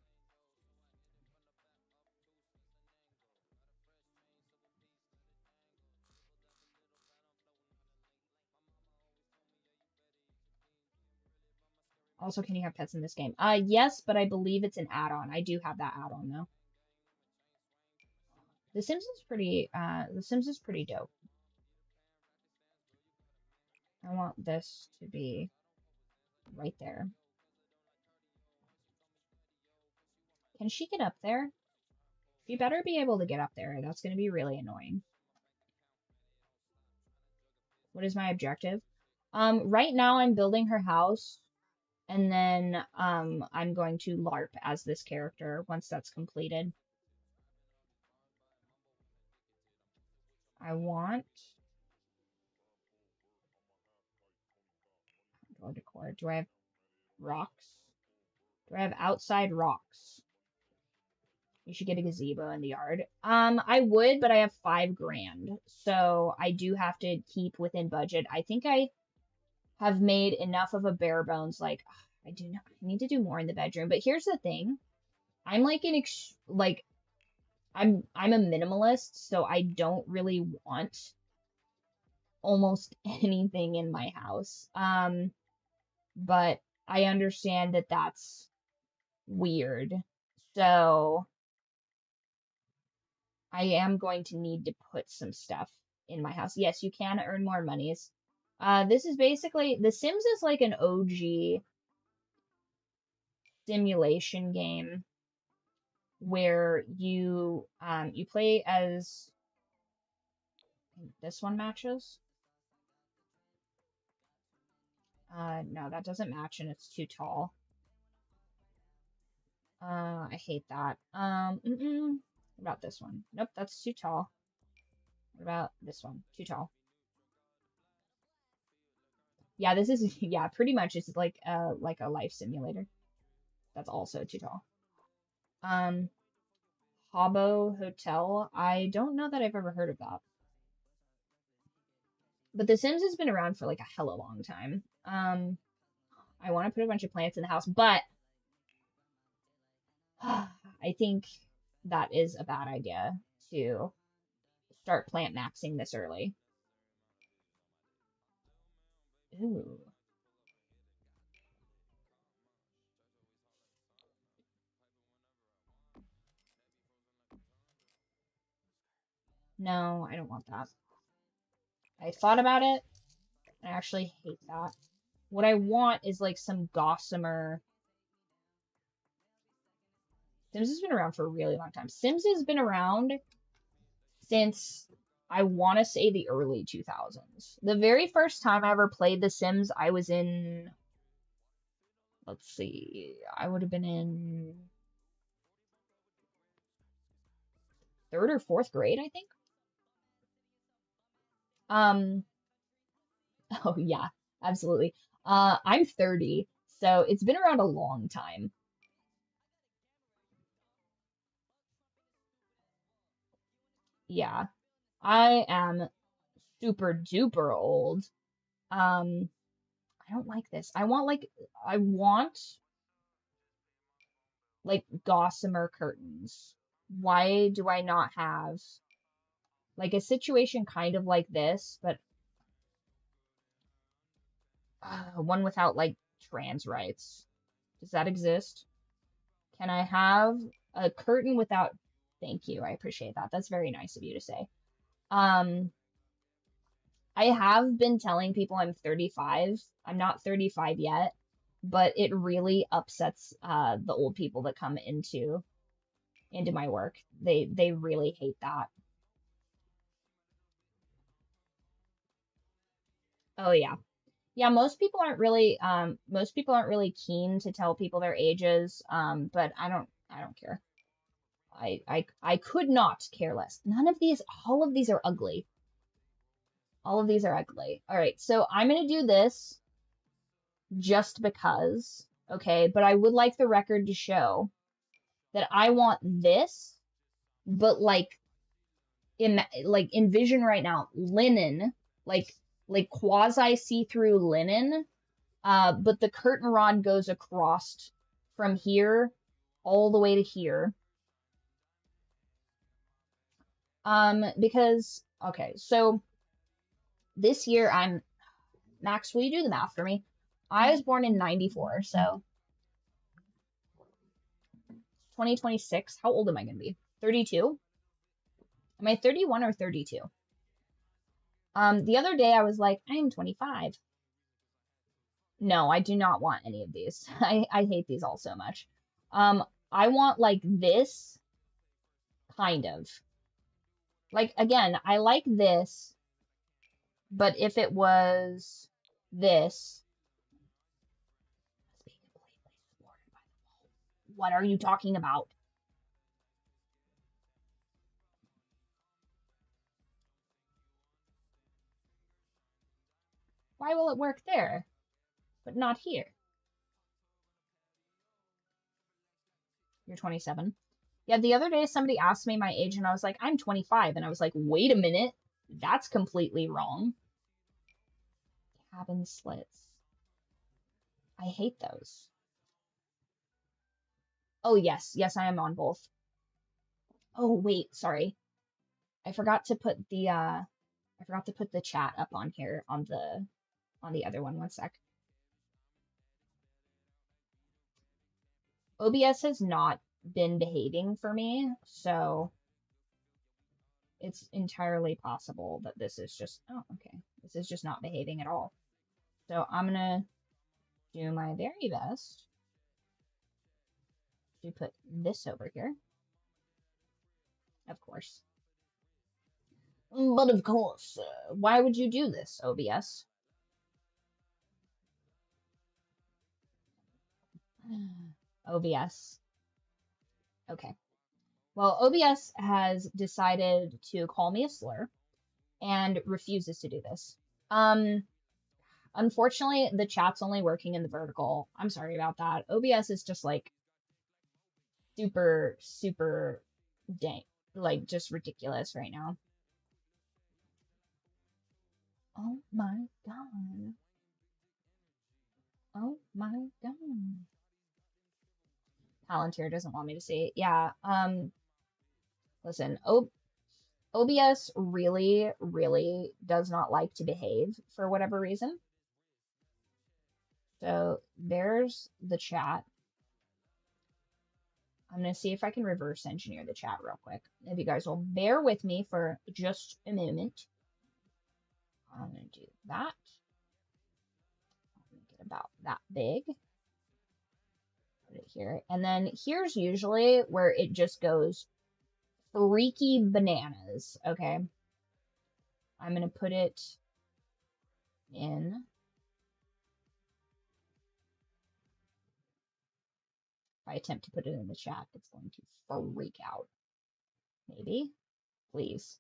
Also, can you have pets in this game? Yes, but I believe it's an add-on. I do have that add-on though. The Sims is pretty dope. I want this to be right there. Can she get up there? She better be able to get up there. That's going to be really annoying. What is my objective? Right now I'm building her house, and then I'm going to LARP as this character once that's completed. I want decor. Do I have rocks? Do I have outside rocks? You should get a gazebo in the yard. I would, but I have 5 grand, so I do have to keep within budget. I think I have made enough of a bare bones. Like, I do not. I need to do more in the bedroom. But here's the thing: I'm like I'm a minimalist, so I don't really want almost anything in my house. But I understand that that's weird. So I am going to need to put some stuff in my house. Yes, you can earn more monies. This is basically, The Sims is like an OG simulation game where you play as this one matches. No, that doesn't match and it's too tall. I hate that. What about this one? Nope, that's too tall. What about this one? Too tall. Yeah, this is yeah, pretty much it's like a life simulator. That's also too tall. Um, Habbo Hotel. I don't know that I've ever heard of that. But The Sims has been around for like a hella long time. I want to put a bunch of plants in the house, but I think that is a bad idea to start plant maxing this early. Ooh. No, I don't want that. I thought about it. I actually hate that. What I want is like some gossamer. Sims has been around for a really long time. Sims has been around since I want to say the early 2000s. The very first time I ever played The Sims, I was in, let's see, I would have been in 3rd or 4th grade, I think. Um, oh yeah, absolutely. I'm 30, so it's been around a long time. Yeah, I am super duper old. Um, I don't like this. I want like gossamer curtains. Why do I not have like a situation kind of like this, but one without like trans rights? Does that exist? Can I have a curtain without? Thank you. I appreciate that. That's very nice of you to say. Um, I have been telling people I'm 35. I'm not 35 yet, but it really upsets the old people that come into my work. They really hate that. Oh yeah. Yeah, most people aren't really keen to tell people their ages, but I don't care. I could not care less. All of these are ugly. All of these are ugly. All right, so I'm gonna do this just because, okay, but I would like the record to show that I want this, but envision right now linen, like quasi see-through linen, but the curtain rod goes across from here all the way to here. Because okay, so this year Max, will you do the math for me? I was born in 94, so 2026. How old am I gonna be? 32? Am I 31 or 32? The other day I was like, I am 25. No, I do not want any of these. I hate these all so much. I want like this kind of. Like again, I like this, but if it was this, what are you talking about? Why will it work there, but not here? You're 27. Yeah, the other day somebody asked me my age and I was like, I'm 25. And I was like, wait a minute, that's completely wrong. Cabin slits. I hate those. Oh, yes. Yes, I am on both. Oh, wait, sorry. I forgot to put the chat up on here on the other one. One sec. OBS has not been behaving for me, so it's entirely possible that this is just, oh, okay. This is just not behaving at all. So I'm gonna do my very best to put this over here, of course. But of course, why would you do this, OBS? OBS. Okay. Well, OBS has decided to call me a slur and refuses to do this. Unfortunately, the chat's only working in the vertical. I'm sorry about that. OBS is just like super, super dang, like just ridiculous right now. Oh my god. Oh my god. Palantir doesn't want me to say it. Yeah, listen, OBS really, really does not like to behave for whatever reason. So there's the chat. I'm going to see if I can reverse engineer the chat real quick. If you guys will bear with me for just a moment. I'm going to do that. Make it about that big. Put it here. And then here's usually where it just goes freaky bananas. Okay. I'm going to put it in. If I attempt to put it in the chat, it's going to freak out. Maybe. Please.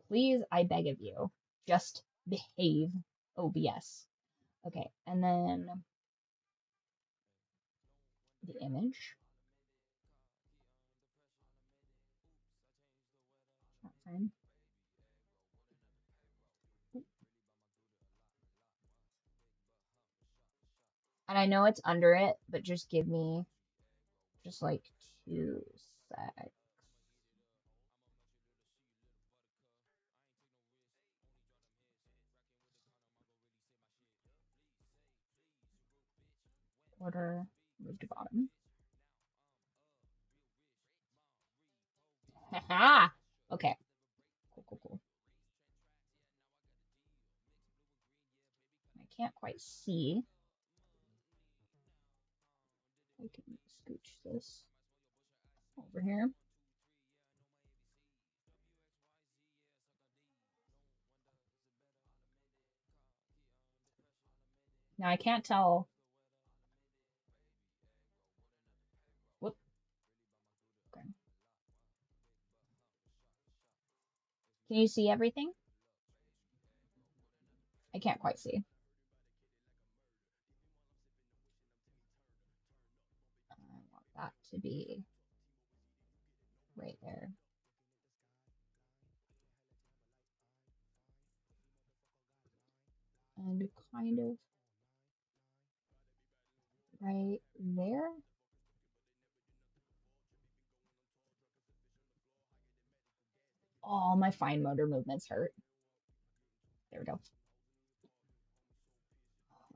Please, I beg of you. Just behave, OBS. Okay, and then the image. Not fine. And I know it's under it, but just give me just like 2 secs. Order, move to bottom. Haha! Okay. Cool, cool, cool. I can't quite see. I can scooch this over here. Now I can't tell. Whoop. Okay. Can you see everything? I can't quite see. I want that to be right there. And kind of right there. Oh, my fine motor movements hurt. There we go.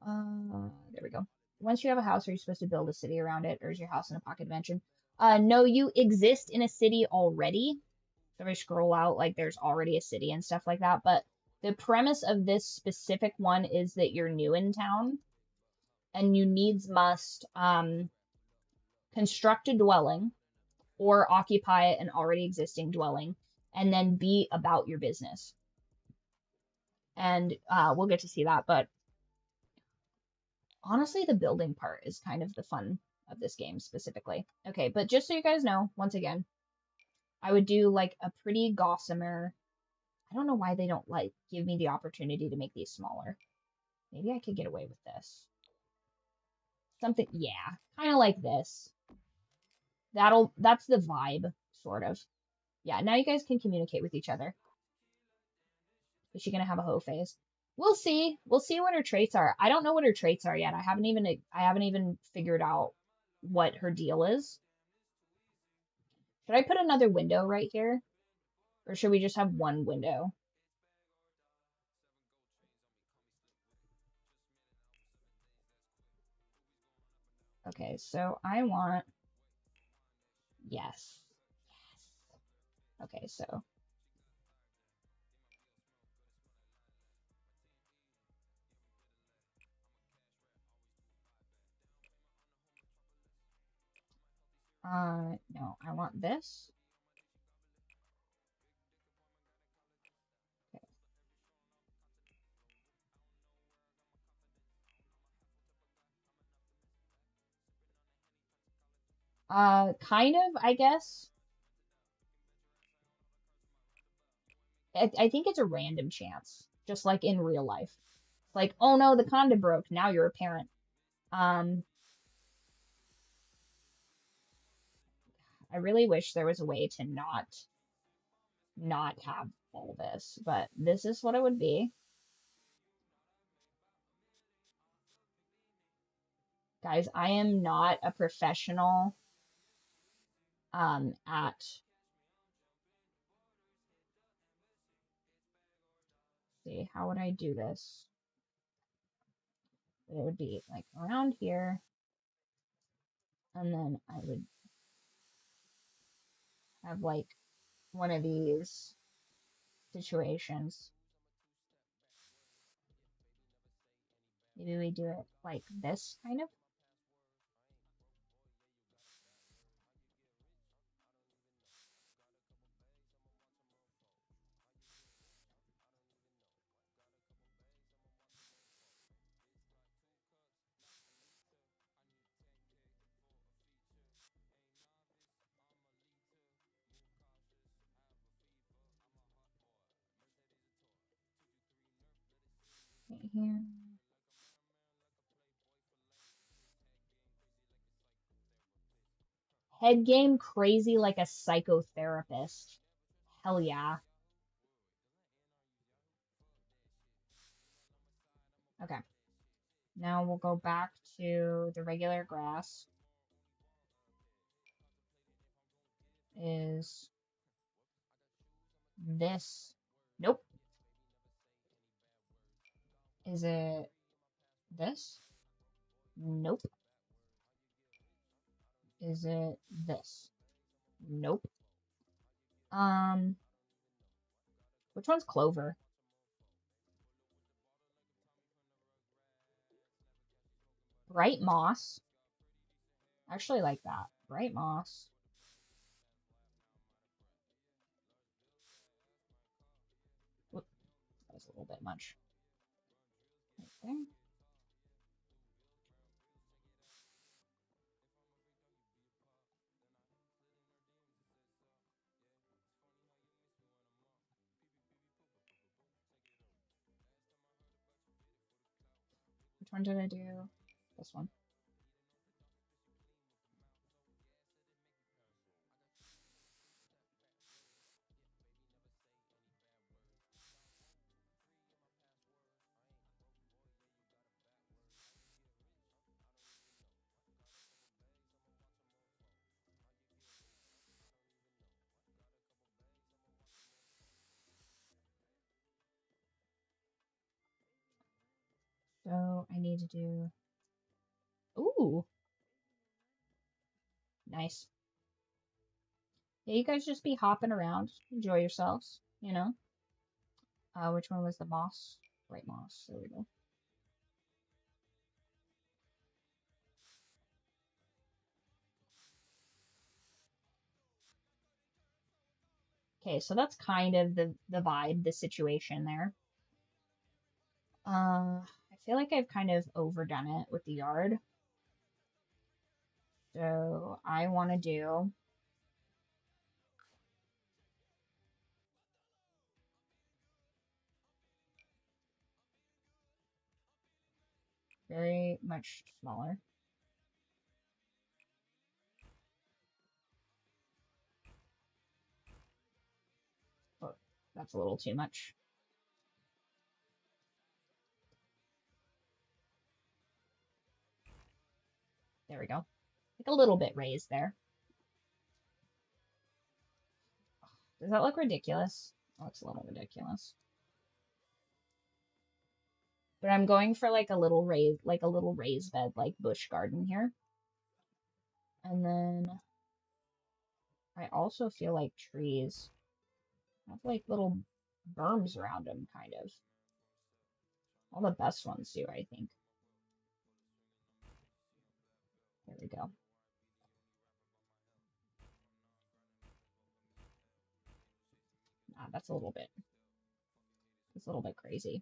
There we go. Once you have a house, are you supposed to build a city around it, or is your house in a pocket dimension? No, you exist in a city already. So if I scroll out, like there's already a city and stuff like that. But the premise of this specific one is that you're new in town, and you needs must construct a dwelling or occupy an already existing dwelling, and then be about your business. And we'll get to see that, but honestly, the building part is kind of the fun of this game specifically. Okay, but just so you guys know, once again, I would do like a pretty gossamer. I don't know why they don't like give me the opportunity to make these smaller. Maybe I could get away with this. Something, yeah, kind of like this. That's the vibe, sort of. Yeah, now you guys can communicate with each other. Is she gonna have a hoe phase? We'll see. We'll see what her traits are. I don't know what her traits are yet. I haven't even figured out what her deal is. Should I put another window right here? Or should we just have one window? Okay, so I want, yes. Yes. Okay, so no, I want this. Okay. Kind of, I guess. I think it's a random chance, just like in real life. It's like, oh no, the condo broke. Now you're a parent. Um, I really wish there was a way to not have all this, but this is what it would be. Guys, I am not a professional at see, how would I do this? It would be like around here, and then I would have like one of these situations. Maybe we do it like this kind of. Right here. Head game crazy like a psychotherapist. Hell yeah. Okay. Now we'll go back to the regular grass. Is this? Nope. Is it this? Nope. Is it this? Nope. Um, which one's clover? Bright moss. I actually like that. Bright moss. Whoop, that was a little bit much. Right there. one did I do? This one. So I need to do, ooh, nice. Yeah, you guys just be hopping around, enjoy yourselves, you know. Which one was the moss? Right moss, there we go. Okay, so that's kind of the vibe, the situation there. I feel like I've kind of overdone it with the yard. So I want to do very much smaller. Oh, that's a little too much. There we go. Like a little bit raised there. Does that look ridiculous? Oh, it's a little ridiculous. But I'm going for like a little raised bed, like bush garden here. And then I also feel like trees have like little berms around them, kind of. All the best ones do, I think. There we go. Ah, that's a little bit crazy.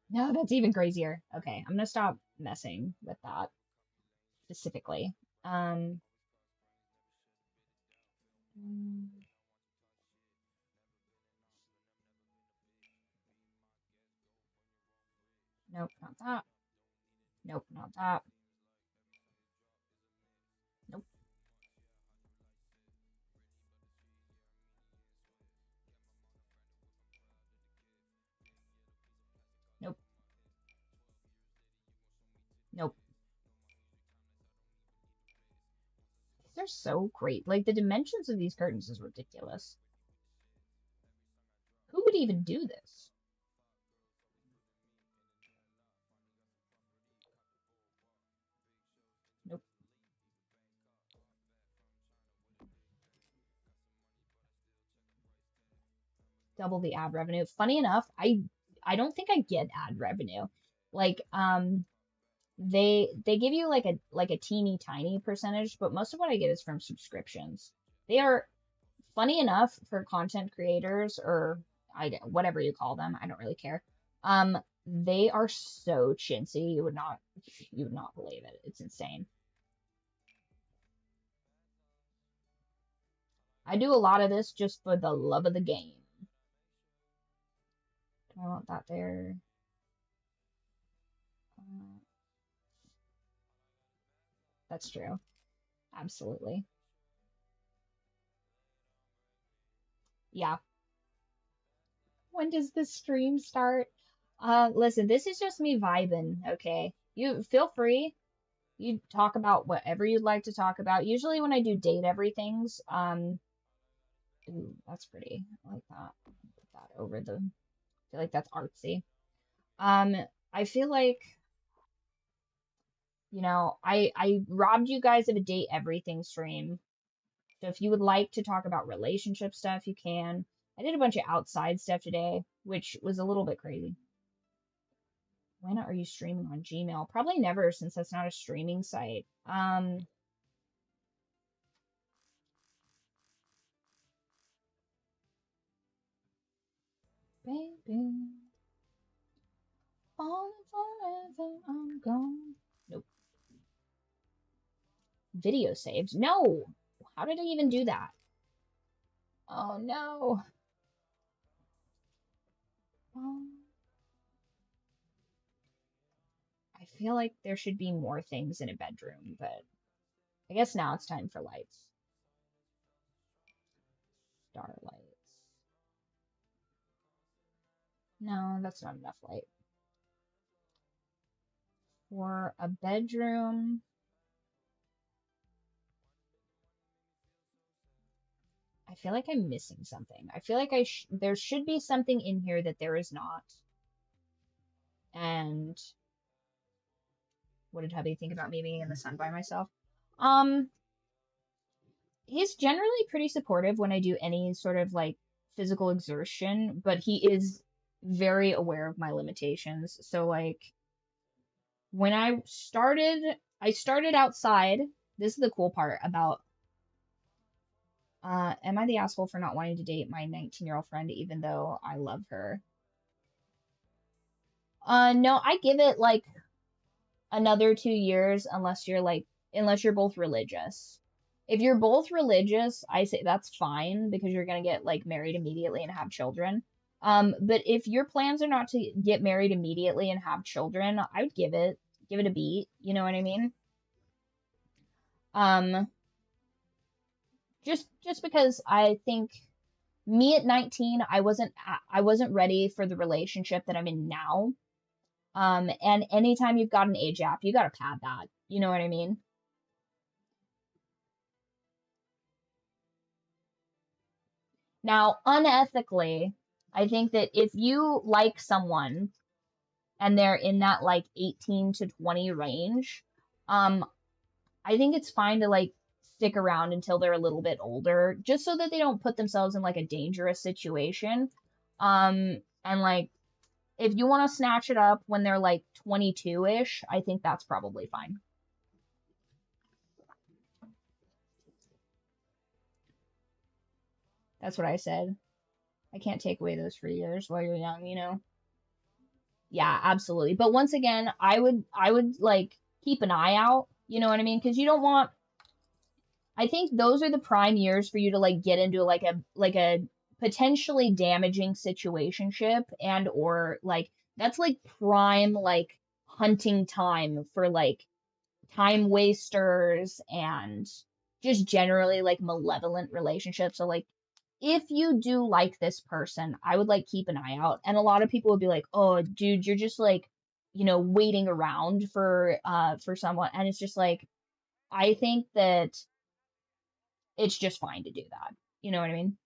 No, that's even crazier. Okay, I'm gonna stop messing with that specifically. Um, mm, nope, not that. Nope, not that. Nope, nope, nope. They're so great. Like the dimensions of these curtains is ridiculous. Who would even do this? Nope. Double the ad revenue. Funny enough, I don't think I get ad revenue. Like they give you like a teeny tiny percentage, but most of what I get is from subscriptions. They are funny enough for content creators or whatever you call them. I don't really care. They are so chintzy. You would not believe it. It's insane. I do a lot of this just for the love of the game. Do I want that there? Uh, that's true. Absolutely. Yeah. When does the stream start? Listen, this is just me vibing, okay? You feel free. You talk about whatever you'd like to talk about. Usually when I do date everything's, ooh, that's pretty. I like that. Put that over the, I feel like that's artsy. Um, I feel like, I robbed you guys of a date everything stream. So if you would like to talk about relationship stuff, you can. I did a bunch of outside stuff today, which was a little bit crazy. When are you streaming on Gmail? Probably never, since that's not a streaming site. Baby, falling forever, I'm gone. Nope. Video saved. No. How did I even do that? Oh no. feel like there should be more things in a bedroom, but I guess now it's time for lights. Starlights. No, that's not enough light. For a bedroom, I feel like I'm missing something. I feel like there should be something in here that there is not. And what did hubby think about me being in the sun by myself? Um, he's generally pretty supportive when I do any sort of like physical exertion, but he is very aware of my limitations. So like when I started outside. This is the cool part about am I the asshole for not wanting to date my 19-year-old friend even though I love her? No, I give it like another 2 years unless you're both religious. If you're both religious, I say that's fine because you're gonna get like married immediately and have children. But if your plans are not to get married immediately and have children, I would give it a beat. You know what I mean? Um, just because I think me at 19, I wasn't ready for the relationship that I'm in now. And anytime you've got an age gap, you gotta pad that. You know what I mean? Now, unethically, I think that if you like someone and they're in that like 18 to 20 range, um, I think it's fine to like stick around until they're a little bit older, just so that they don't put themselves in like a dangerous situation. And like if you want to snatch it up when they're like 22-ish, I think that's probably fine. That's what I said. I can't take away those free years while you're young, you know? Yeah, absolutely. But once again, I would like keep an eye out, you know what I mean? Because you don't want I think those are the prime years for you to like get into like a potentially damaging situationship and or like that's like prime like hunting time for like time wasters and just generally like malevolent relationships. So like if you do like this person, I would like keep an eye out. And a lot of people would be like, "Oh, dude, you're just like, waiting around for someone." And it's just like I think that it's just fine to do that. You know what I mean?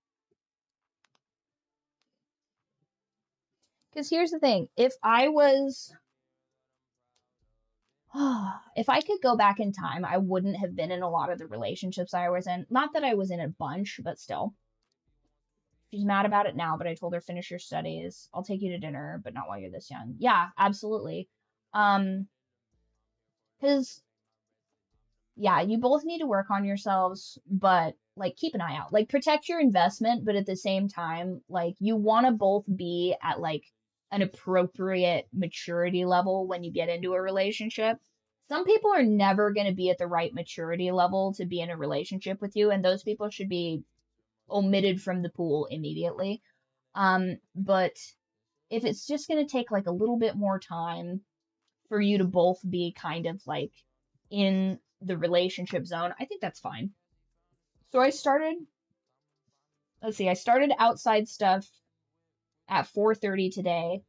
Because here's the thing, if I could go back in time, I wouldn't have been in a lot of the relationships I was in. Not that I was in a bunch, but still. She's mad about it now, but I told her finish your studies. I'll take you to dinner, but not while you're this young. Yeah, absolutely. Um, because yeah, you both need to work on yourselves, but like keep an eye out. Like protect your investment, but at the same time, like you want to both be at like an appropriate maturity level when you get into a relationship. Some people are never going to be at the right maturity level to be in a relationship with you, and those people should be omitted from the pool immediately. But if it's just going to take like a little bit more time for you to both be kind of like in the relationship zone, I think that's fine. So I started outside stuff at 4:30 today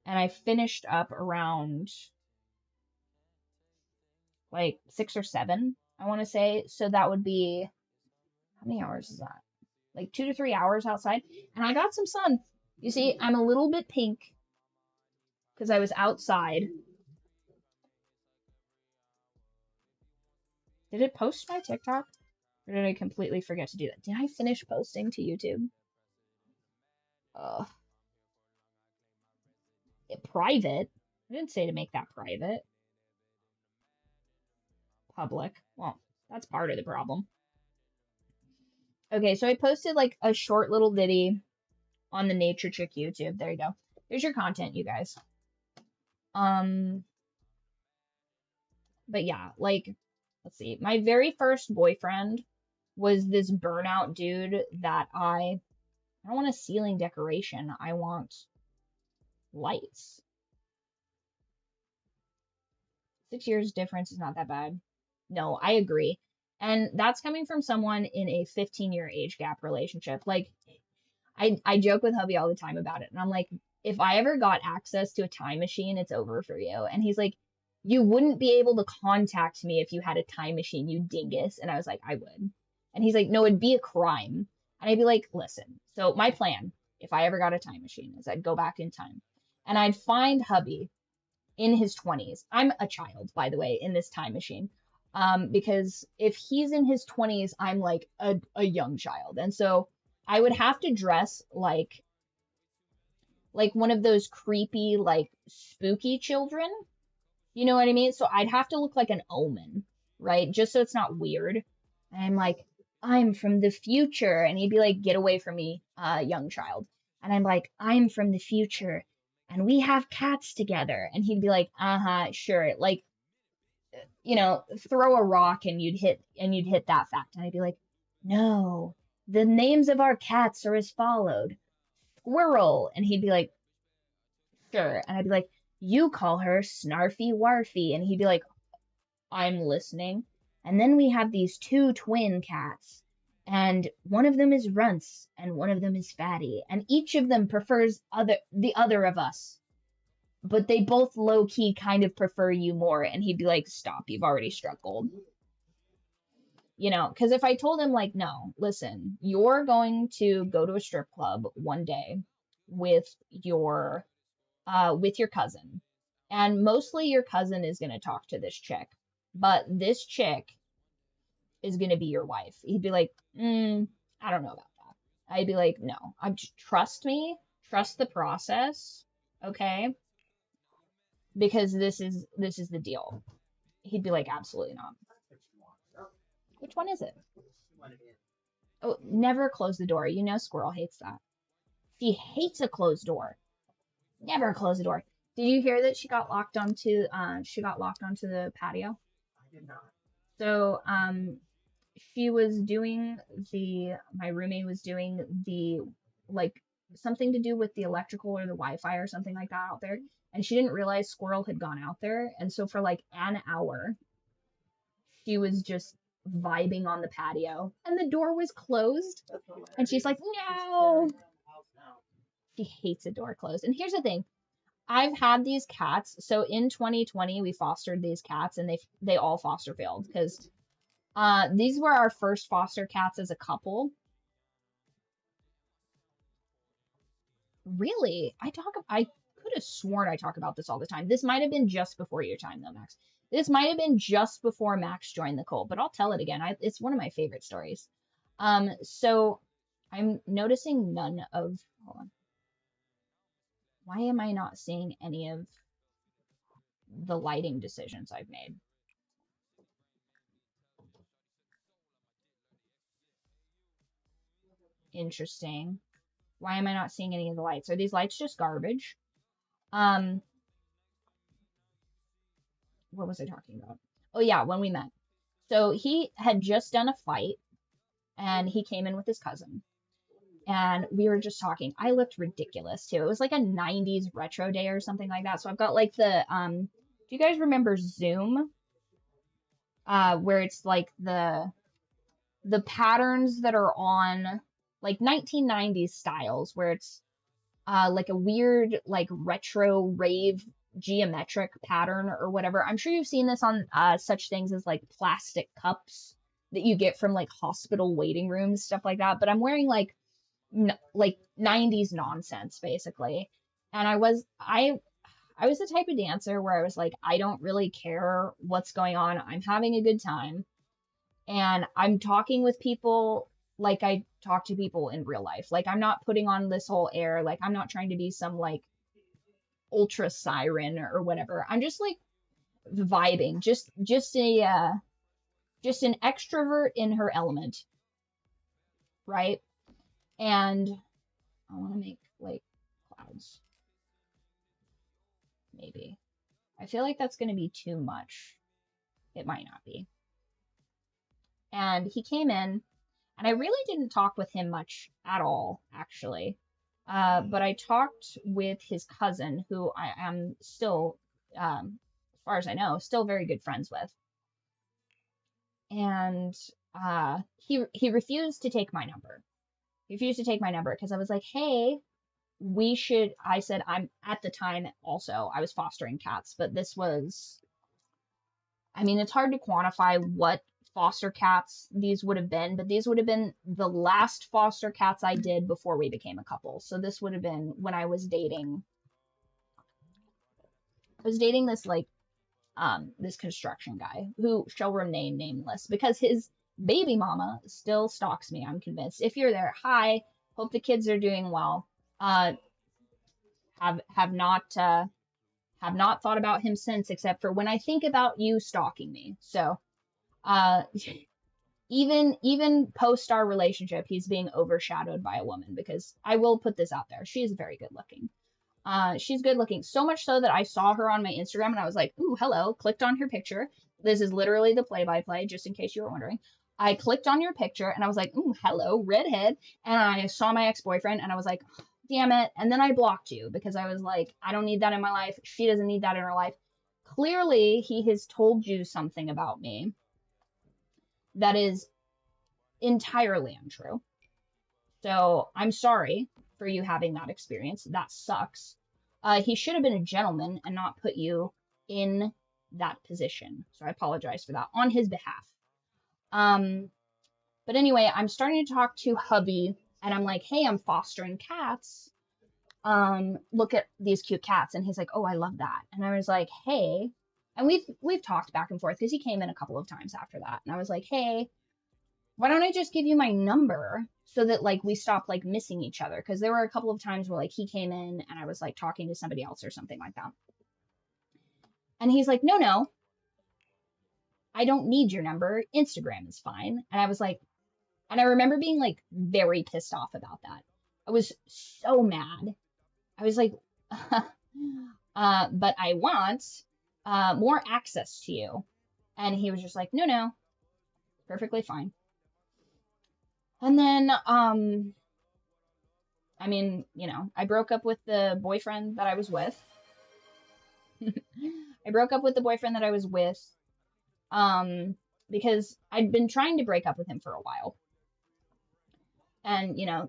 and I finished up around like 6 or 7, I want to say. So that would be how many hours is that? Like 2 to 3 hours outside and I got some sun. You see, I'm a little bit pink because I was outside. Did it post my TikTok? Or did I completely forget to do that? Did I finish posting to YouTube? Ugh. Private? I didn't say to make that private. Public. Well, that's part of the problem. Okay, so I posted like a short little ditty on the Nature Chick YouTube. There you go. Here's your content, you guys. Um, but yeah, like, let's see. My very first boyfriend was this burnout dude that I don't want a ceiling decoration. I want lights. 6 years difference is not that bad. No, I agree. And that's coming from someone in a 15-year age gap relationship. Like, I joke with hubby all the time about it. And I'm like, if I ever got access to a time machine, it's over for you. And he's like, you wouldn't be able to contact me if you had a time machine, you dingus. And I was like, I would. And he's like, no, it'd be a crime. And I'd be like, listen, so my plan, if I ever got a time machine, is I'd go back in time and I'd find hubby in his 20s. I'm a child, by the way, in this time machine. Because if he's in his 20s, I'm like a young child. And so I would have to dress like one of those creepy, like spooky children. You know what I mean? So I'd have to look like an omen, right? Just so it's not weird. And I'm like, I'm from the future. And he'd be like, get away from me, young child. And I'm like, I'm from the future and we have cats together. And he'd be like, uh-huh, sure. Like, throw a rock and you'd hit that fact. And I'd be like, no, the names of our cats are as followed. Squirrel. And he'd be like, sure. And I'd be like, you call her Snarfy Warfy. And he'd be like, I'm listening. And then we have these two twin cats. And one of them is Runts and one of them is Fatty. And each of them prefers the other of us. But they both low key kind of prefer you more. And he'd be like, stop, you've already struck gold. Because if I told him, like, no, listen, you're going to go to a strip club one day with your cousin, and mostly your cousin is going to talk to this chick, but this chick is going to be your wife. He'd be like, I don't know about that. I'd be like, no, trust me, trust the process, okay? Because this is the deal. He'd be like, absolutely not. Which one is it? Oh, never close the door. Squirrel hates that. She hates a closed door. Never close the door. Did you hear that she got locked onto the patio? I did not. So she was doing my roommate was doing the, like, something to do with the electrical or the Wi-Fi or something like that out there, and she didn't realize Squirrel had gone out there, and so for like an hour she was just vibing on the patio and the door was closed, and she's like, no. She hates a door closed. And here's the thing, I've had these cats. So in 2020, we fostered these cats, and they all foster failed because these were our first foster cats as a couple. Really, I could have sworn I talk about this all the time. This might have been just before your time, though, Max. This might have been just before Max joined the cult, but I'll tell it again. It's one of my favorite stories. So I'm noticing none of. Hold on. Why am I not seeing any of the lighting decisions I've made? Interesting. Why am I not seeing any of the lights? Are these lights just garbage? What was I talking about? Oh yeah, when we met. So he had just done a fight and he came in with his cousin. And we were just talking. I looked ridiculous too. It was like a 90s retro day or something like that. So I've got like do you guys remember Zoom? Where it's like the patterns that are on like 1990s styles, where it's like a weird like retro rave geometric pattern or whatever. I'm sure you've seen this on such things as like plastic cups that you get from like hospital waiting rooms, stuff like that. But I'm wearing like 90s nonsense basically. And I was the type of dancer where I was like, I don't really care what's going on. I'm having a good time. And I'm talking with people like I talk to people in real life. Like, I'm not putting on this whole air. Like, I'm not trying to be some like ultra siren or whatever. I'm just like vibing. Just an extrovert in her element, right? And I want to make like clouds. Maybe. I feel like that's going to be too much. It might not be. And he came in, and I really didn't talk with him much at all, actually. But I talked with his cousin, who I am still far as I know, still very good friends with. And he refused to take my number. He refused to take my number because I was like, hey, I said, I'm at the time also, I was fostering cats, but this was, I mean, it's hard to quantify what foster cats these would have been, but these would have been the last foster cats I did before we became a couple. So this would have been when I was dating this like this construction guy who shall remain nameless because his baby mama still stalks me, I'm convinced. If you're there, hi, hope the kids are doing well. Have not thought about him since, except for when I think about you stalking me. So uh even post our relationship, he's being overshadowed by a woman, because I will put this out there, she is very good looking. She's good looking, so much so that I saw her on my Instagram and I was like, ooh, hello, clicked on her picture. This is literally the play-by-play, just in case you were wondering. I clicked on your picture and I was like, ooh, hello, redhead. And I saw my ex-boyfriend and I was like, damn it. And then I blocked you because I was like, I don't need that in my life. She doesn't need that in her life. Clearly, he has told you something about me that is entirely untrue. So I'm sorry for you having that experience. That sucks. He should have been a gentleman and not put you in that position. So I apologize for that on his behalf. But anyway, I'm starting to talk to hubby and I'm like, hey, I'm fostering cats. Look at these cute cats. And he's like, oh, I love that. And I was like, hey, and we've talked back and forth because he came in a couple of times after that. And I was like, hey, why don't I just give you my number so that like we stop like missing each other? Because there were a couple of times where like he came in and I was like talking to somebody else or something like that. And he's like, no, I don't need your number. Instagram is fine. And I was like, and I remember being like very pissed off about that. I was so mad. I was like, but I want more access to you. And he was just like, no, perfectly fine. And then, I mean, you know, I broke up with the boyfriend that I was with. I broke up with the boyfriend that I was with because I'd been trying to break up with him for a while. And, you know,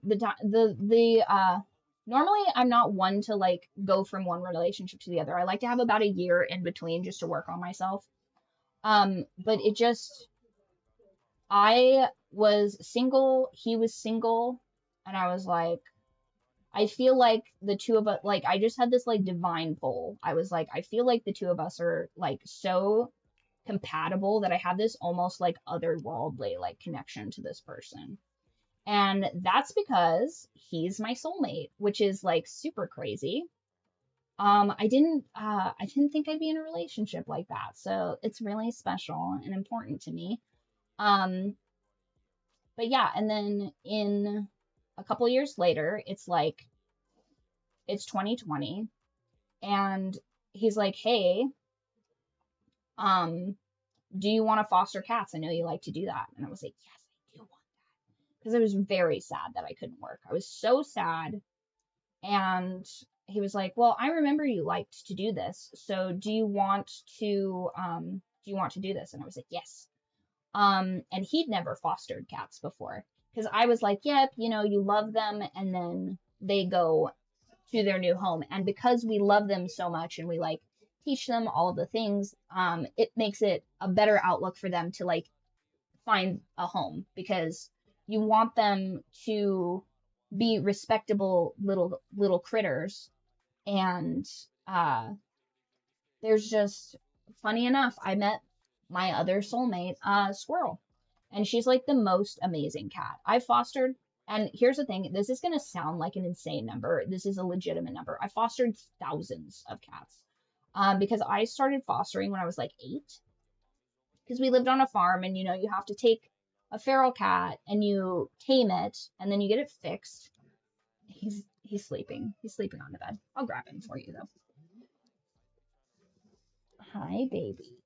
normally I'm not one to like go from one relationship to the other. I like to have about a year in between just to work on myself. But it just, I was single, he was single, and I was like, I feel like the two of us, like, I just had this, like, divine pull. I was like, I feel like the two of us are, like, so compatible that I have this almost, like, otherworldly, like, connection to this person. And that's because he's my soulmate, which is, like, super crazy. I didn't think I'd be in a relationship like that. So it's really special and important to me. Um, but yeah, and then in a couple years later, it's like, it's 2020 and he's like, hey, do you want to foster cats? I know you like to do that. And I was like, yes, I do want that. Because I was very sad that I couldn't work. I was so sad. And he was like, well, I remember you liked to do this. So do you want to do this? And I was like, yes. And he'd never fostered cats before. Because I was like, yep, you know, you love them and then they go to their new home. And because we love them so much and we like teach them all of the things, it makes it a better outlook for them to like find a home, because you want them to be respectable little critters. And there's just, funny enough, I met my other soulmate, Squirrel, and she's like the most amazing cat I've fostered. And here's the thing, this is going to sound like an insane number. This is a legitimate number. I fostered thousands of cats because I started fostering when I was like 8, because we lived on a farm and, you know, you have to take a feral cat and you tame it and then you get it fixed. He's sleeping. He's sleeping on the bed. I'll grab him for you though. Hi, baby.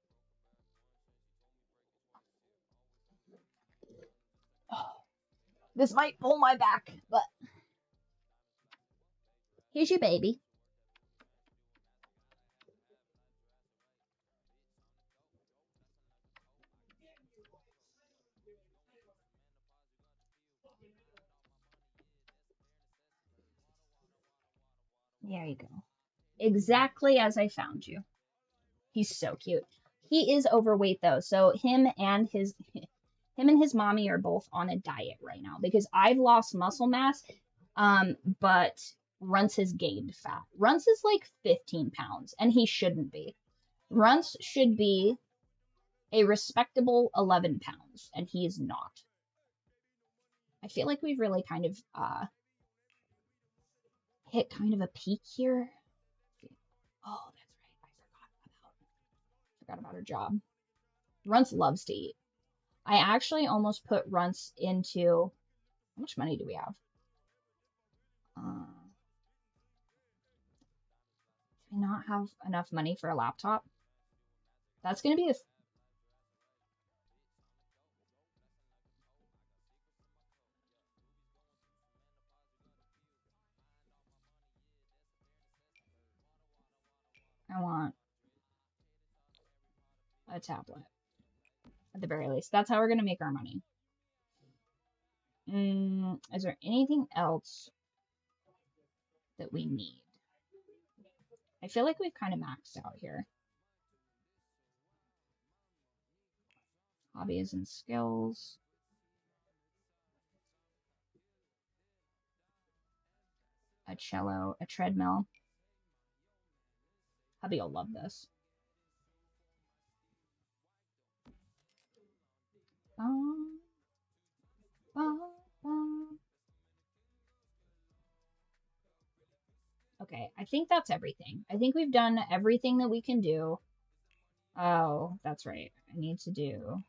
Oh, this might pull my back, but here's your baby. There you go. Exactly as I found you. He's so cute. He is overweight though, so him and his mommy are both on a diet right now because I've lost muscle mass, but Runce has gained fat. Runce is like 15 pounds, and he shouldn't be. Runce should be a respectable 11 pounds, and he is not. I feel like we've really kind of hit kind of a peak here. Oh, that's right. I forgot about her job. Runce loves to eat. I actually almost put Runce into. How much money do we have? Do we not have enough money for a laptop? That's gonna be a. I want a tablet at the very least. That's how we're gonna make our money. Is there anything else that we need? I feel like we've kind of maxed out here. Hobbies and skills. A cello, a treadmill. Hubby will love this. Um, Okay, I think that's everything. I think we've done everything that we can do. Oh, that's right. I need to do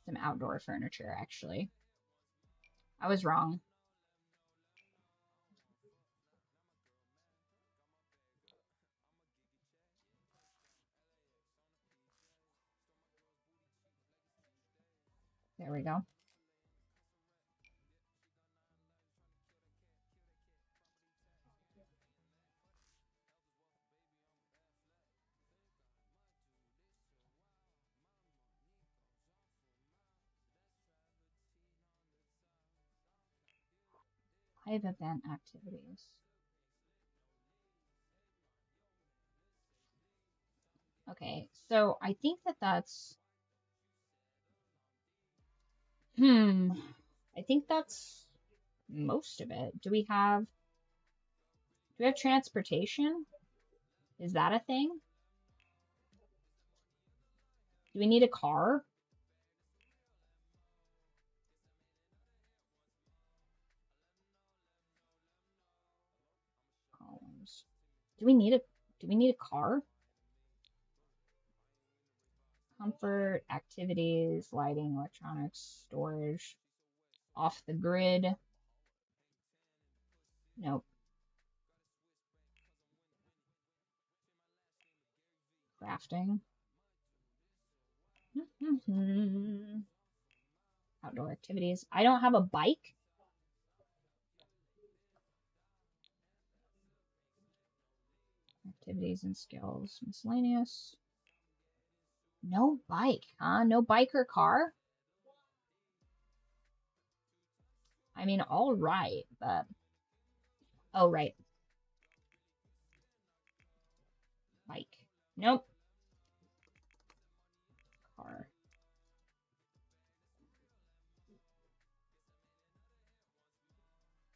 some outdoor furniture, actually. I was wrong. There we go. Live event activities. Okay, so I think that that's, I think that's most of it. Do we have transportation? Is that a thing? Do we need a car? Columns. Do we need a car? Comfort, activities, lighting, electronics, storage, off the grid. Nope. Crafting. Outdoor activities. I don't have a bike. Activities and skills. Miscellaneous. No bike, huh? No bike or car? I mean, all right, but. Oh, right. Bike. Nope. Car.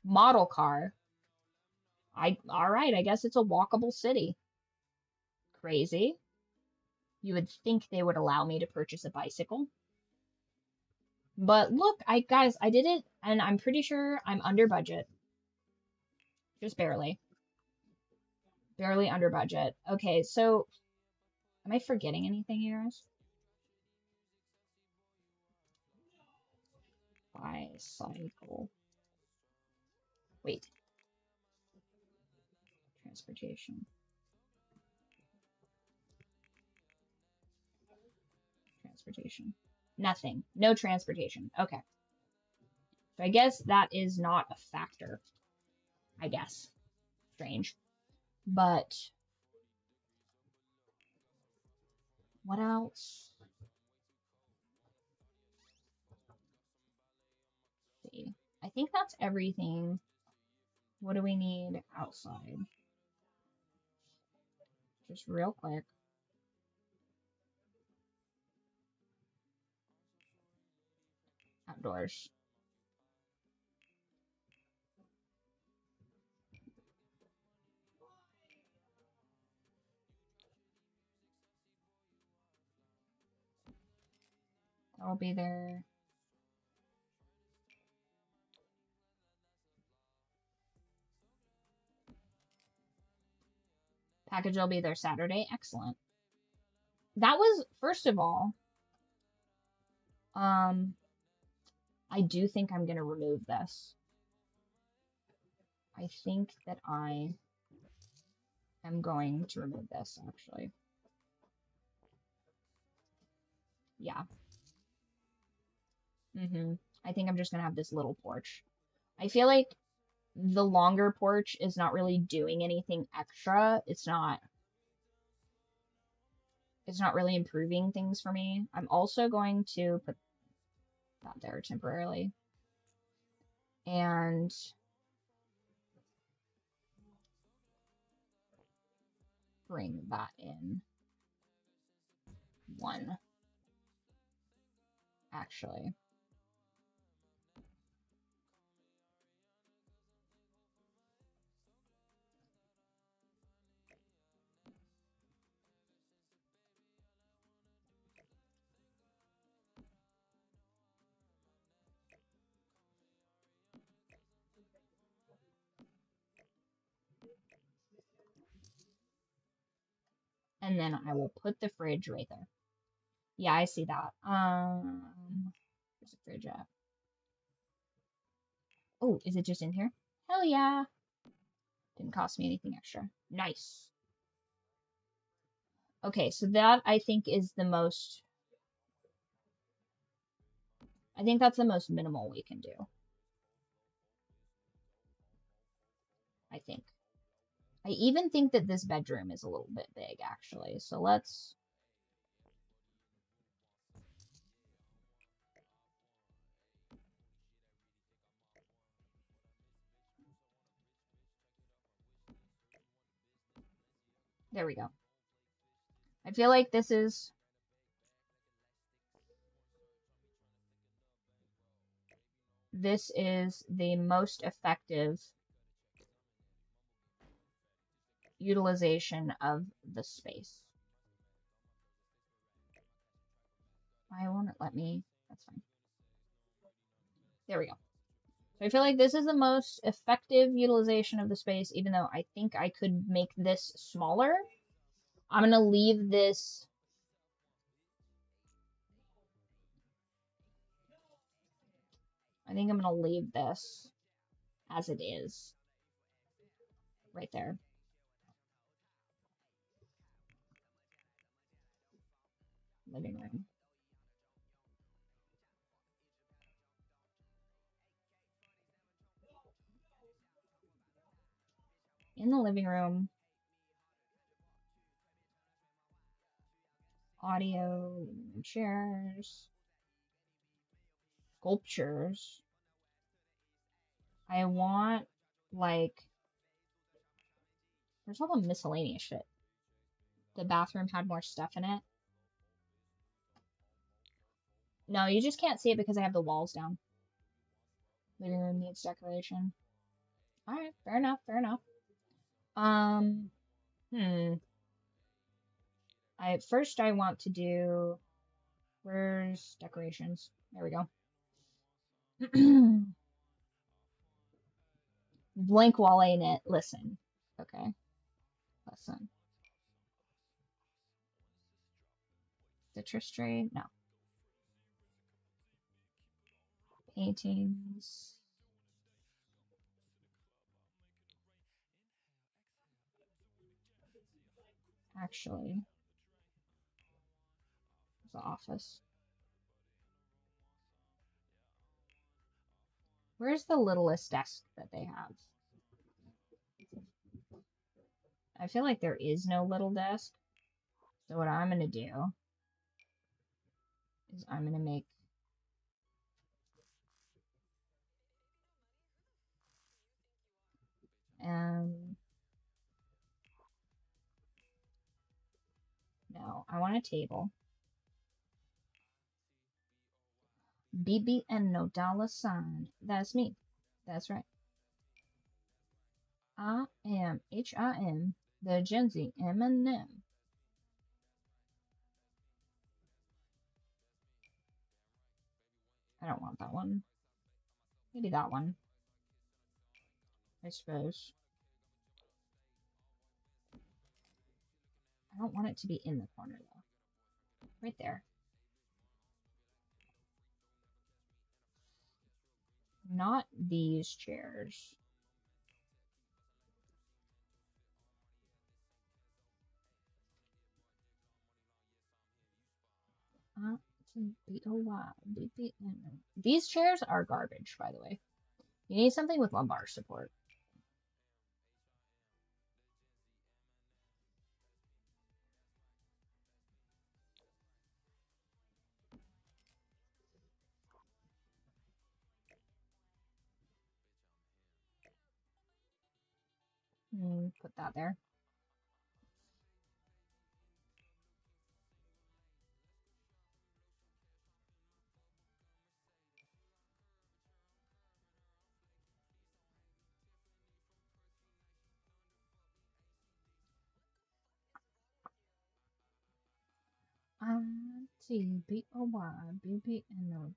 Model car. All right, I guess it's a walkable city. Crazy. You would think they would allow me to purchase a bicycle. But look, guys, I did it, and I'm pretty sure I'm under budget. Just barely. Barely under budget. Okay, so am I forgetting anything here? Bicycle. Wait. Transportation. Transportation. Nothing. No transportation. Okay. So I guess that is not a factor. I guess. Strange. But what else? Let's see. I think that's everything What do we need outside? Just real quick. Outdoors. That'll be there. Package will be there Saturday. Excellent. That was, first of all, I do think I'm going to remove this. I think that I am going to remove this, actually. Yeah. I think I'm just going to have this little porch. I feel like the longer porch is not really doing anything extra. It's not really improving things for me. I'm also going to put that there temporarily. And bring that in one, actually. And then I will put the fridge right there. Yeah, I see that. Where's the fridge at? Oh, is it just in here? Hell yeah. Didn't cost me anything extra. Nice. Okay, so that I think is the most, I think that's the most minimal we can do. I think. I even think that this bedroom is a little bit big, actually. So let's, there we go. I feel like this is the most effective utilization of the space. Why won't it let me? That's fine. There we go. So I feel like this is the most effective utilization of the space, even though I think I could make this smaller. I'm going to leave this. I think I'm going to leave this as it is. Right there. Living room. In the living room. Audio, chairs, sculptures. I want, like, where's all the miscellaneous shit? The bathroom had more stuff in it. No, you just can't see it because I have the walls down. Living room needs decoration. Alright, fair enough, fair enough. First I want to do, where's decorations? There we go. Blank wall ain't it? Listen. Okay. Listen. Citrus tree? No. Paintings. Actually, the office. Where's the littlest desk that they have? I feel like there is no little desk. So what I'm going to do is I'm going to make No, I want a table. BB and no $sign. That's me. That's right. I am HIM, the Gen Z Eminem. I don't want that one. Maybe that one, I suppose. I don't want it to be in the corner though. Right there. Not these chairs. These chairs are garbage, by the way. You need something with lumbar support. Put that there. TBOY, BBNO.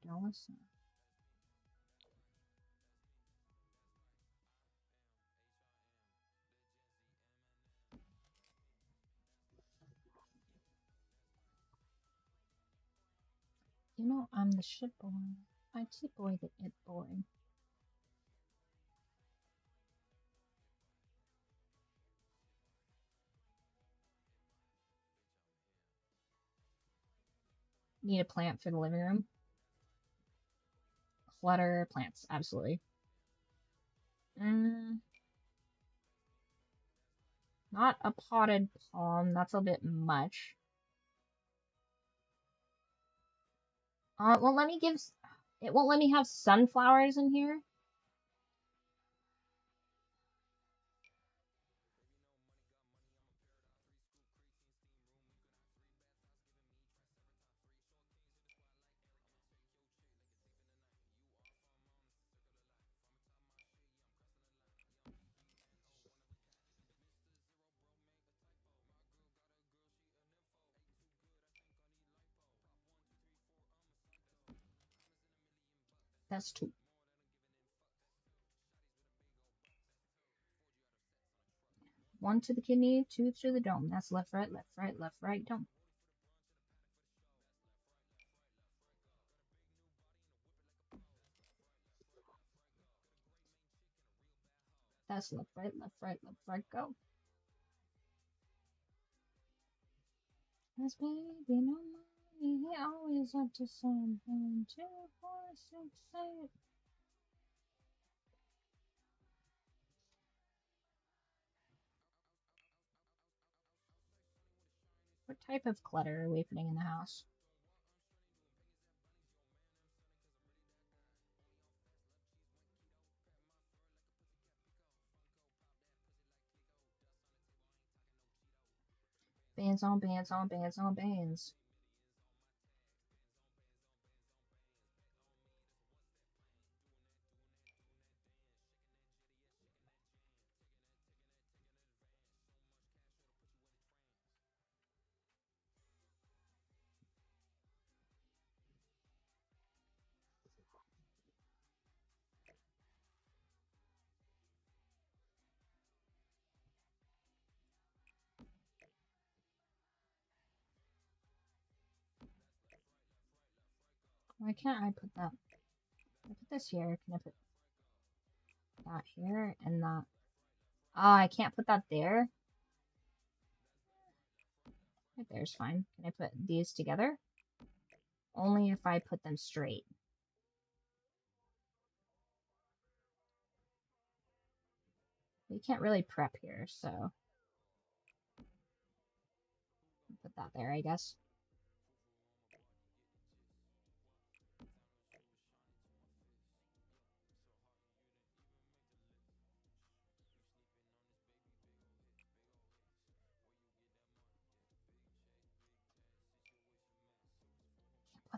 You know, I'm the shit boy. IT boy, the it boy. Need a plant for the living room. Clutter plants, absolutely. Not a potted palm. That's a bit much. It won't let me have sunflowers in here. That's two. One to the kidney, two to the dome. That's left, right, left, right, left, right, dome. That's left, right, left, right, left, right, go. That's baby, no money. He always up to something. 2, 4, 6, 8. What type of clutter are we putting in the house? Bands on bands on bands on bands. Why can't I put that? I put this here. Can I put that here and that? Oh, I can't put that there. Right there's fine. Can I put these together? Only if I put them straight. You can't really prep here, so put that there, I guess.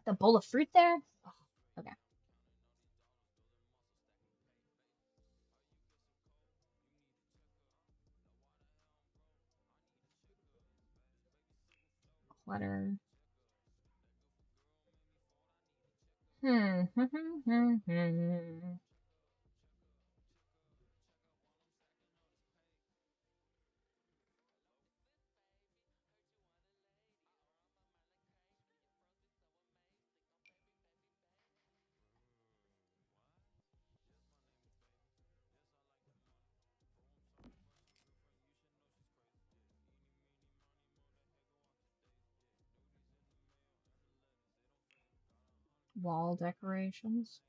the bowl of fruit there? Oh, okay. Clutter. Hmm. Wall decorations.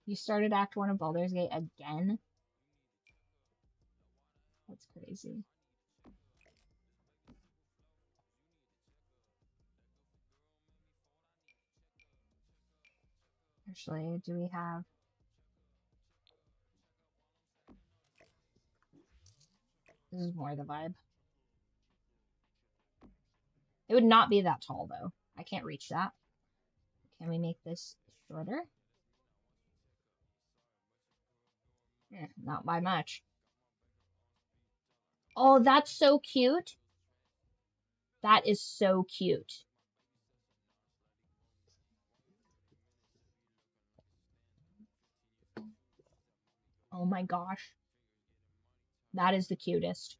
You started Act 1 of Baldur's Gate again? That's crazy. Actually, do we have... This is more the vibe. It would not be that tall, though. I can't reach that. Can we make this shorter? Not by much. Oh, that's so cute. That is so cute. Oh my gosh. That is the cutest.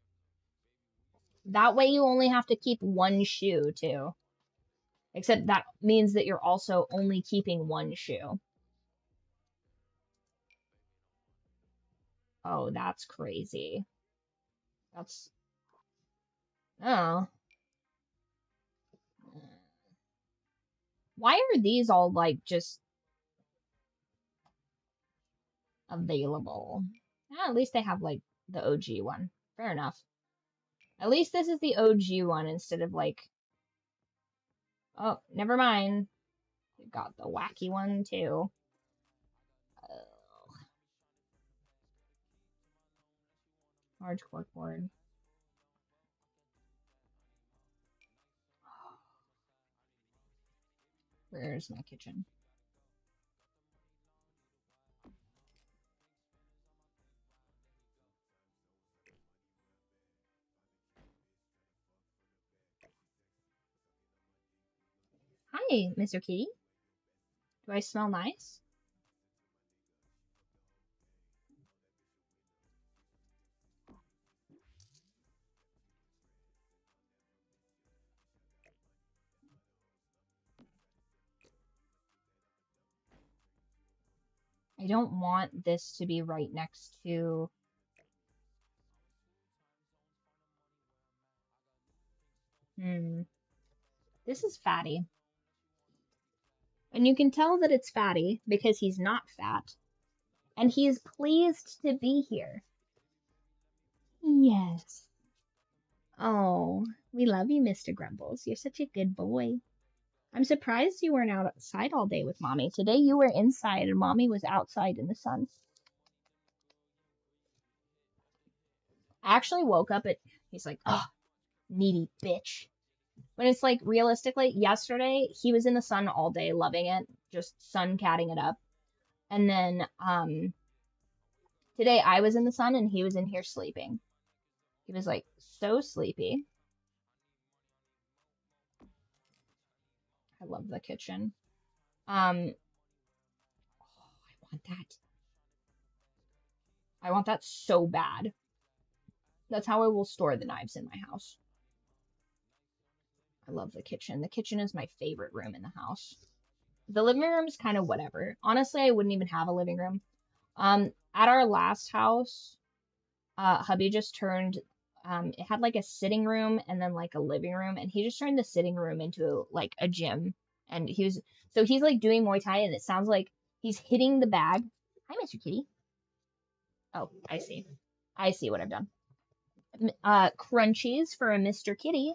That way you only have to keep one shoe, too. Except that means that you're also only keeping one shoe. Oh, that's crazy. That's... Oh. Why are these all, like, just available? At least they have, like, the OG one. Fair enough. At least this is the OG one instead of, like... Oh, never mind. We've got the wacky one, too. Large corkboard. Where's my kitchen? Hi, Mr. Kitty. Do I smell nice? I don't want this to be right next to... This is fatty. And you can tell that it's fatty because he's not fat. And he is pleased to be here. Yes. Oh, we love you, Mr. Grumbles. You're such a good boy. I'm surprised you weren't outside all day with Mommy. Today you were inside and Mommy was outside in the sun. I actually woke up at... He's like, oh, needy bitch. When it's like, realistically, yesterday he was in the sun all day loving it, just sun catting it up. And then today I was in the sun and he was in here sleeping. He was like so sleepy. I love the kitchen. Oh, I want that. I want that so bad. That's how I will store the knives in my house. I love the kitchen. The kitchen is my favorite room in the house. The living room is kind of whatever. Honestly, I wouldn't even have a living room. At our last house, hubby just turned, it had like a sitting room and then like a living room, and he just turned the sitting room into like a gym. And he's like doing Muay Thai, and it sounds like he's hitting the bag. Hi, Mr. Kitty. Oh, I see. I see what I've done. Crunchies for a Mr. Kitty.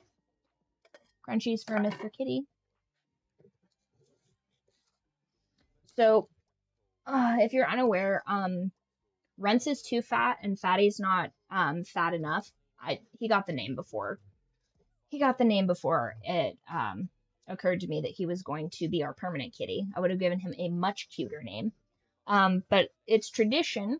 Crunchies for a Mr. Kitty. So, if you're unaware, Renz is too fat and Fatty's not fat enough. He got the name before. He got the name before it occurred to me that he was going to be our permanent kitty. I would have given him a much cuter name. But it's tradition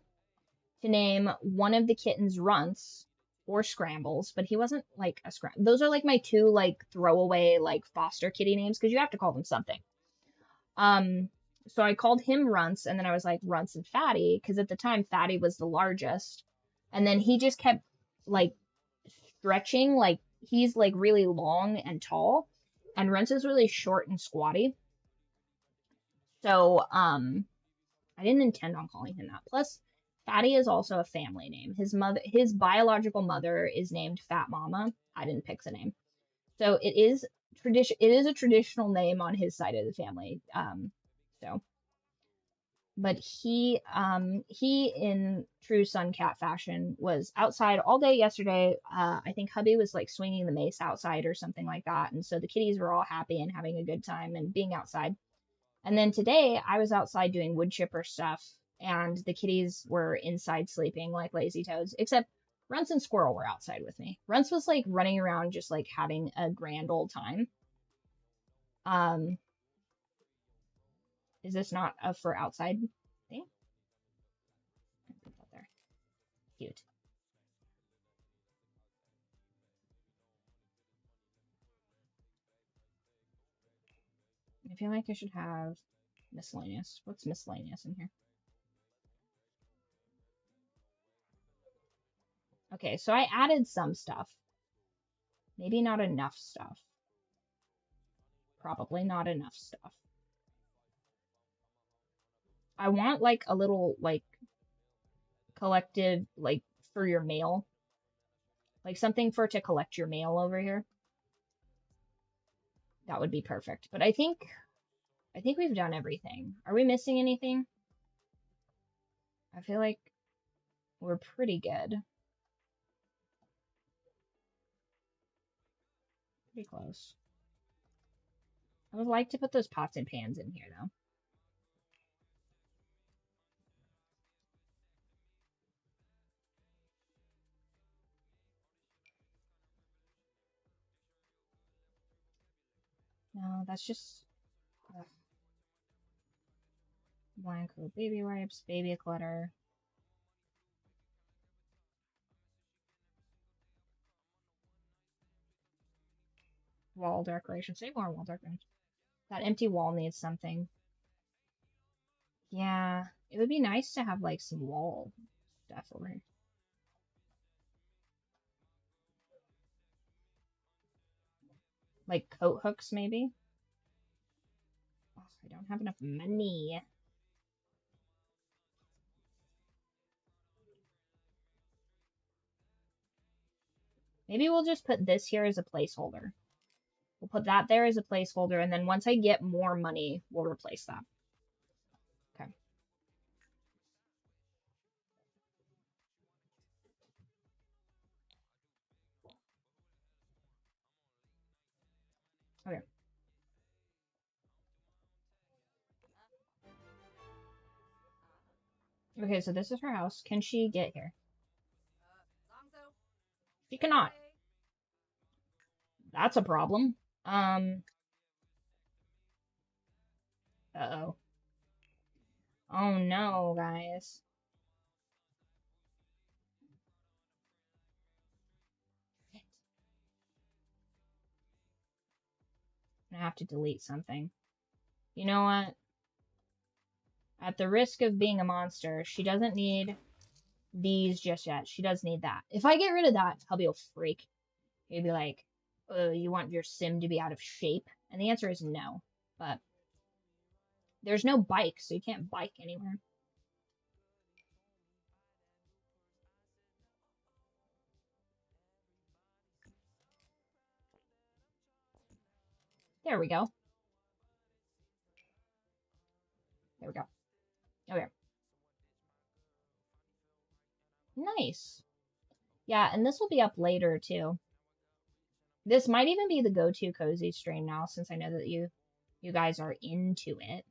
to name one of the kittens Runts or Scrambles, but he wasn't like a scramble. Those are like my two like throwaway like foster kitty names because you have to call them something. Um, so I called him Runts, and then I was like Runts and Fatty because at the time Fatty was the largest, and then he just kept like stretching, like he's like really long and tall, and Runts is really short and squatty. So I didn't intend on calling him that. Plus, Fatty is also a family name. His biological mother is named Fat Mama. I didn't pick the name. So it is tradition. It is a traditional name on his side of the family. So, but he in true Sun Cat fashion was outside all day yesterday. I think hubby was like swinging the mace outside or something like that, and so the kitties were all happy and having a good time and being outside. And then today I was outside doing wood chipper stuff, and the kitties were inside sleeping like lazy toads, except Runts and Squirrel were outside with me. Runts was like running around just like having a grand old time. Um, is this not a for outside thing? Put that there. Cute. I feel like I should have miscellaneous. What's miscellaneous in here? Okay, so I added some stuff. Maybe not enough stuff. Probably not enough stuff. I want like a little like collective, like for your mail, like something for to collect your mail over here. That would be perfect. But I think we've done everything. Are we missing anything? I feel like we're pretty good. Pretty close. I would like to put those pots and pans in here though. No, that's just ugh. Blanco baby wipes, baby clutter, wall decoration. Save more wall decoration. That empty wall needs something. Yeah, it would be nice to have like some wall stuff over here. Like coat hooks maybe. Oh, I don't have enough money. Maybe we'll just put this here as a placeholder. We'll put that there as a placeholder, and then once I get more money, we'll replace that. Okay. Okay. Okay, so this is her house. Can she get here? She cannot. That's a problem. Uh-oh. Oh no, guys. I have to delete something. You know what? At the risk of being a monster, she doesn't need these just yet. She does need that. If I get rid of that, hubby will freak. He'd be like, you want your sim to be out of shape? And the answer is no. But there's no bike, so you can't bike anywhere. There we go. There we go. Okay. Nice. Yeah, and this will be up later too. This might even be the go-to cozy stream now since I know that you guys are into it.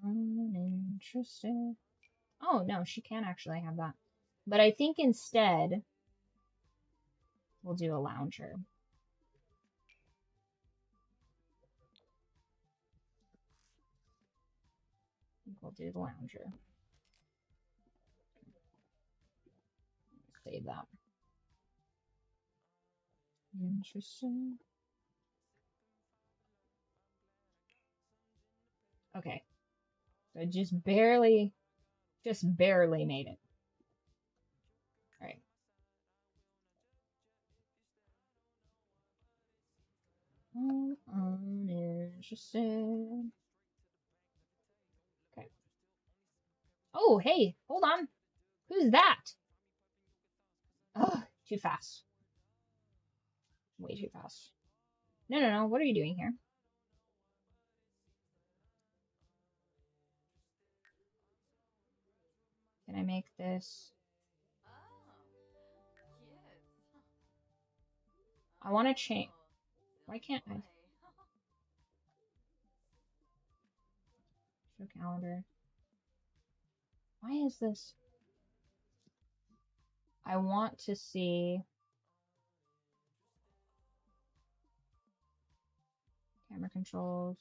Uninterested. Oh, no, she can actually have that. But I think instead, we'll do a lounger. We'll do the lounger. Save that. Interesting. Okay. So just barely made it. All right. Uninterested. Okay. Oh, hey, hold on. Who's that? Oh, too fast. Way too fast. No, no, no. What are you doing here? Can I make this? I want to change. Why can't I? Show calendar. Why is this? I want to see camera controls.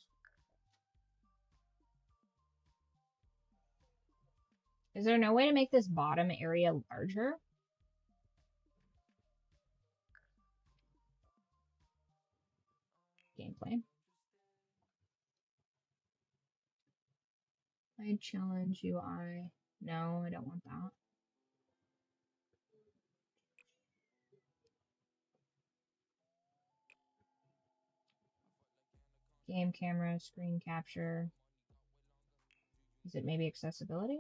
Is there no way to make this bottom area larger? Gameplay. I challenge UI. No, I don't want that. Game camera, screen capture. Is it maybe accessibility?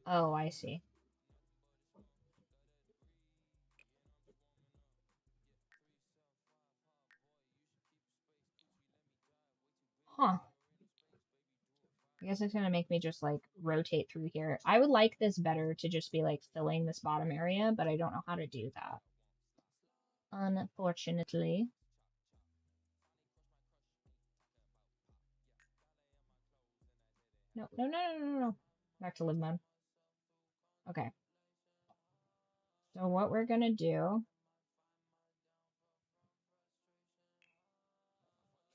Oh, I see. Huh. I guess it's gonna make me just like rotate through here. I would like this better to just be like filling this bottom area, but I don't know how to do that. Unfortunately. No, no, no, no, no, no. Back to live mode. Okay. So what we're gonna do,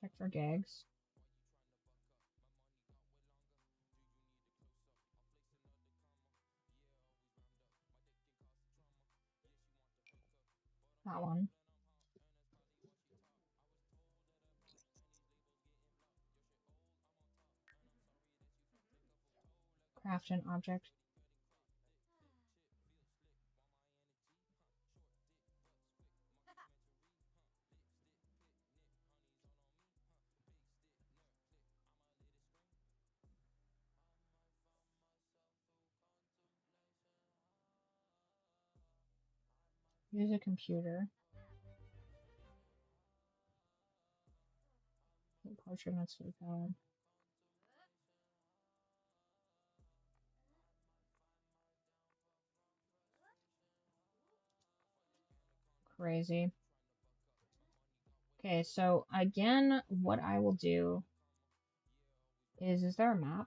check for gigs. That one. Craft an object. Use a computer. Portrait on keypad. Crazy. Okay, so again, what I will do is there a map?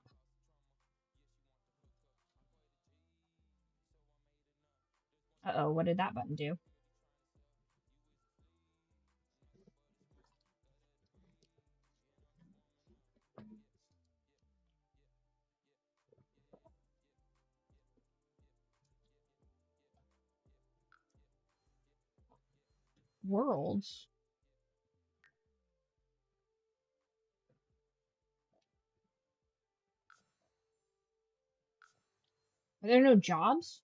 Uh-oh, what did that button do? Worlds? Are there no jobs?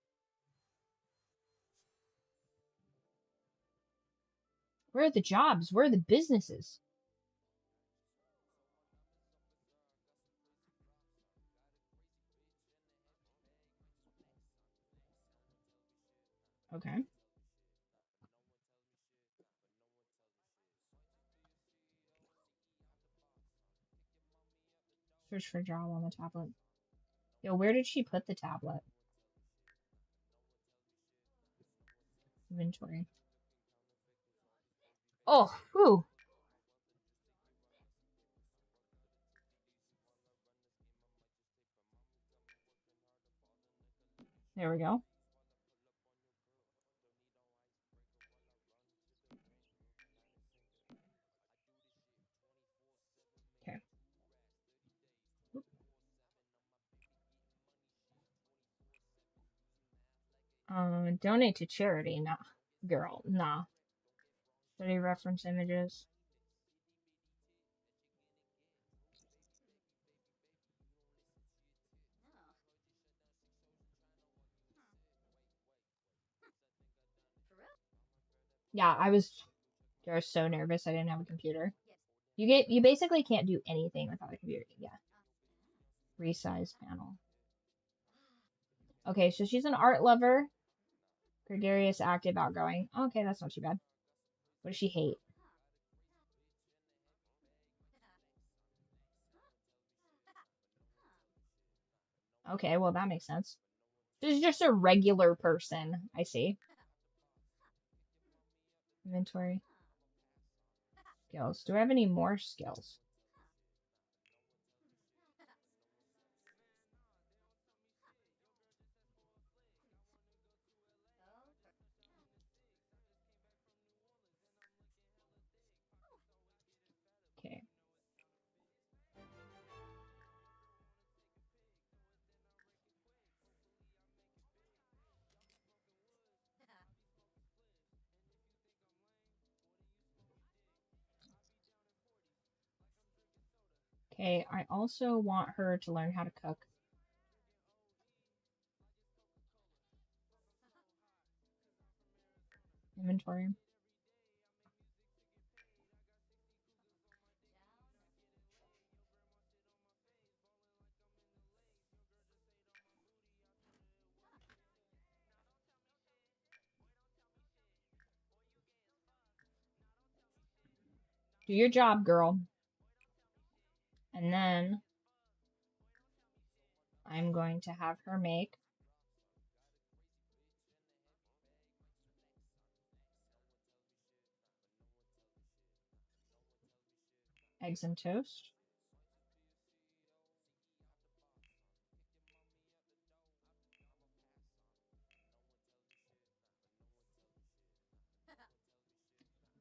Where are the jobs? Where are the businesses? Okay. Search for job on the tablet. Yo, where did she put the tablet? Inventory. Oh, whew. There we go. Okay. Donate to charity. Nah, girl, nah. Study reference images. Yeah, I was so nervous I didn't have a computer. You basically can't do anything without a computer. Yeah. Resize panel. Okay, so she's an art lover. Gregarious, active, outgoing. Okay, that's not too bad. What does she hate? Okay, well that makes sense. She's just a regular person. I see. Inventory. Skills. Do I have any more skills? Okay. Okay, I also want her to learn how to cook. Inventory. Do your job, girl. And then I'm going to have her make eggs and toast.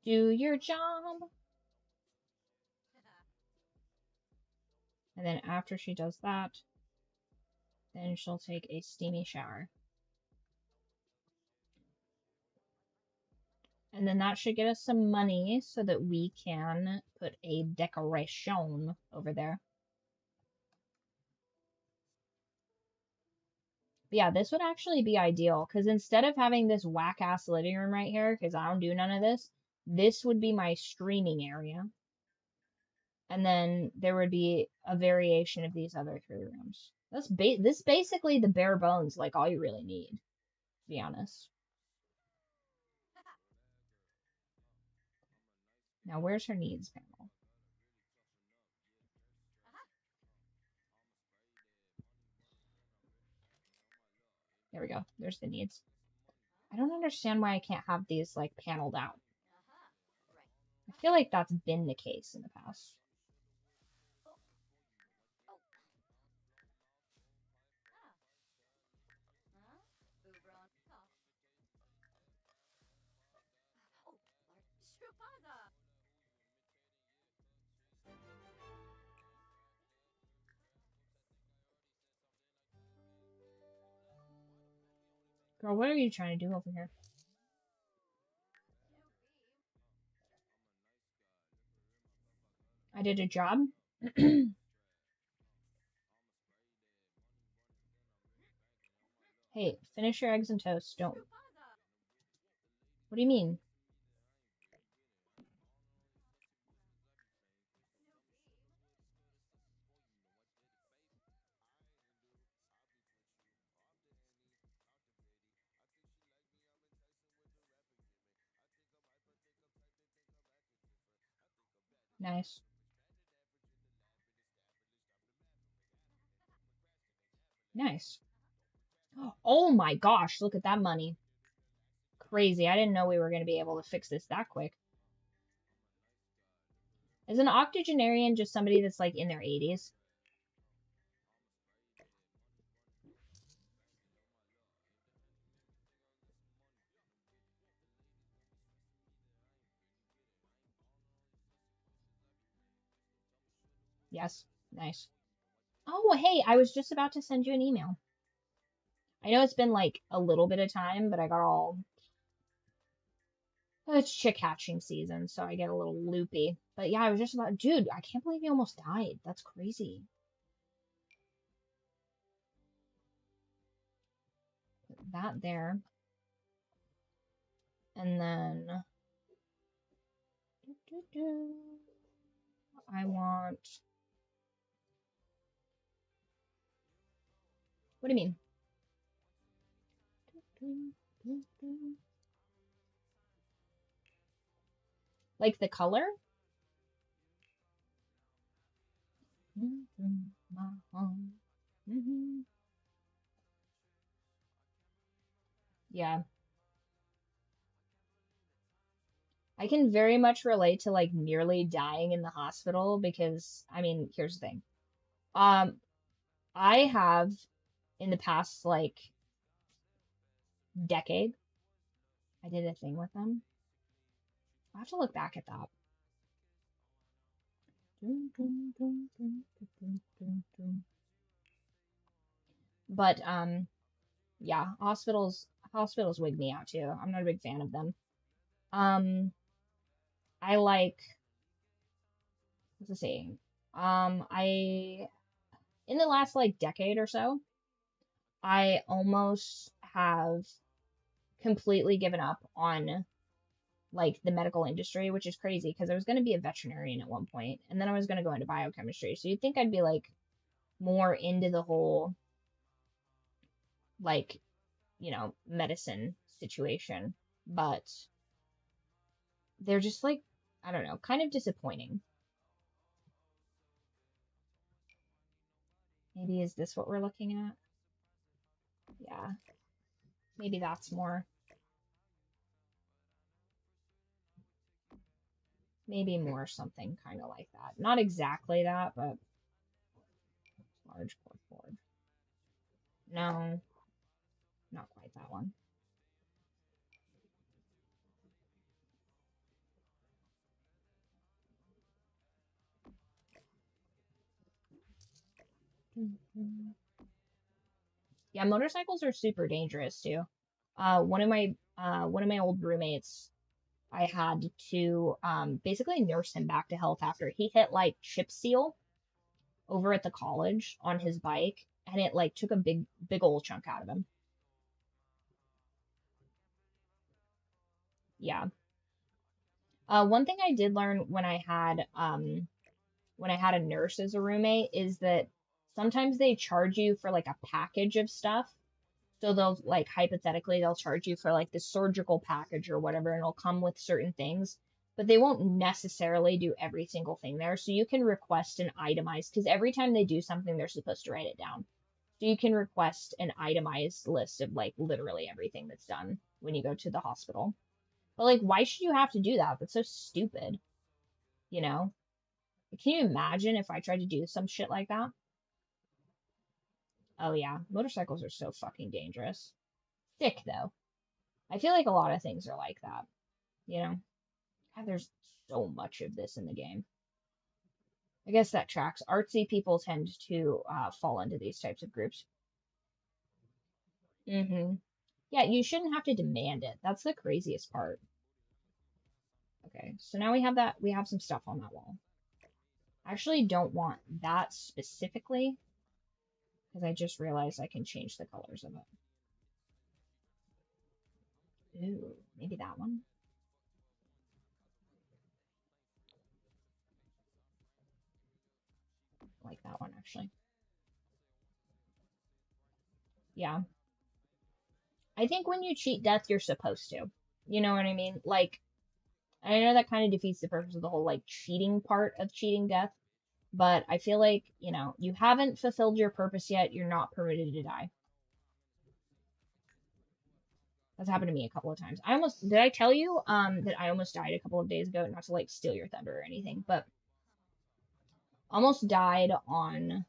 Do your job. And then after she does that, then she'll take a steamy shower. And then that should get us some money so that we can put a decoration over there. But yeah, this would actually be ideal because instead of having this whack ass living room right here, because I don't do none of this, this would be my streaming area. And then there would be a variation of these other three rooms. This basically the bare bones, like all you really need, to be honest. Now, where's her needs panel? There we go. There's the needs. I don't understand why I can't have these like paneled out. I feel like that's been the case in the past. Girl, what are you trying to do over here? I did a job. Hey, finish your eggs and toast. Don't. What do you mean? Nice. Nice. Oh my gosh, look at that money. Crazy. I didn't know we were going to be able to fix this that quick. Is an octogenarian just somebody that's like in their 80s? Yes. Nice. Oh, hey, I was just about to send you an email. I know it's been like a little bit of time, but I got all. It's chick hatching season, so I get a little loopy. But yeah, I was just about. Dude, I can't believe you almost died. That's crazy. Put that there. And then. I want. What do you mean? Like the color? Yeah. I can very much relate to like nearly dying in the hospital because I mean, here's the thing. Um, I have in the past like decade, I did a thing with them. I have to look back at that. But yeah, hospitals wig me out too. I'm not a big fan of them. I like what's the saying? I in the last like decade or so, I almost have completely given up on like the medical industry, which is crazy because I was going to be a veterinarian at one point and then I was going to go into biochemistry. So you'd think I'd be like more into the whole like, medicine situation, but they're just like, I don't know, kind of disappointing. Maybe is this what we're looking at? Yeah, maybe that's more, maybe more something kind of like that. Not exactly that, but large board. No, not quite that one. Yeah, motorcycles are super dangerous too. One of my old roommates, I had to basically nurse him back to health after he hit like chip seal over at the college on his bike, and it like took a big old chunk out of him. Yeah. One thing I did learn when I had a nurse as a roommate is that sometimes they charge you for like a package of stuff. So they'll like hypothetically they'll charge you for like the surgical package or whatever, and it'll come with certain things, but they won't necessarily do every single thing there. So you can request an itemized because every time they do something, they're supposed to write it down. So you can request an itemized list of like literally everything that's done when you go to the hospital. But like, why should you have to do that? That's so stupid, you know? Can you imagine if I tried to do some shit like that? Oh yeah, motorcycles are so fucking dangerous. Sick though. I feel like a lot of things are like that, you know? God, there's so much of this in the game. I guess that tracks. Artsy people tend to fall into these types of groups. Yeah, you shouldn't have to demand it. That's the craziest part. Okay, so now we have some stuff on that wall. I actually don't want that specifically because I just realized I can change the colors of it. Ooh, maybe that one. I like that one actually. Yeah. I think when you cheat death, you're supposed to. You know what I mean? Like, I know that kind of defeats the purpose of the whole like cheating part of cheating death, but I feel like, you haven't fulfilled your purpose yet. You're not permitted to die. That's happened to me a couple of times. I almost, did I tell you, that I almost died a couple of days ago? Not to like steal your thunder or anything, but almost died on,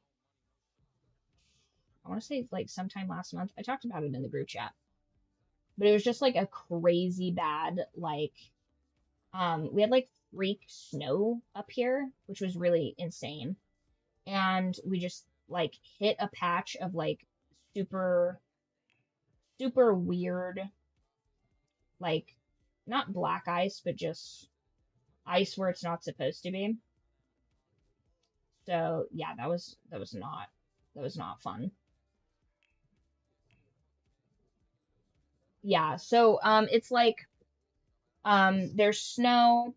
I want to say like sometime last month. I talked about it in the group chat, but it was just like a crazy bad, like, we had like freak snow up here, which was really insane. And we just like hit a patch of like super, super weird, like not black ice, but just ice where it's not supposed to be. So yeah, that was not fun. Yeah, so it's like there's snow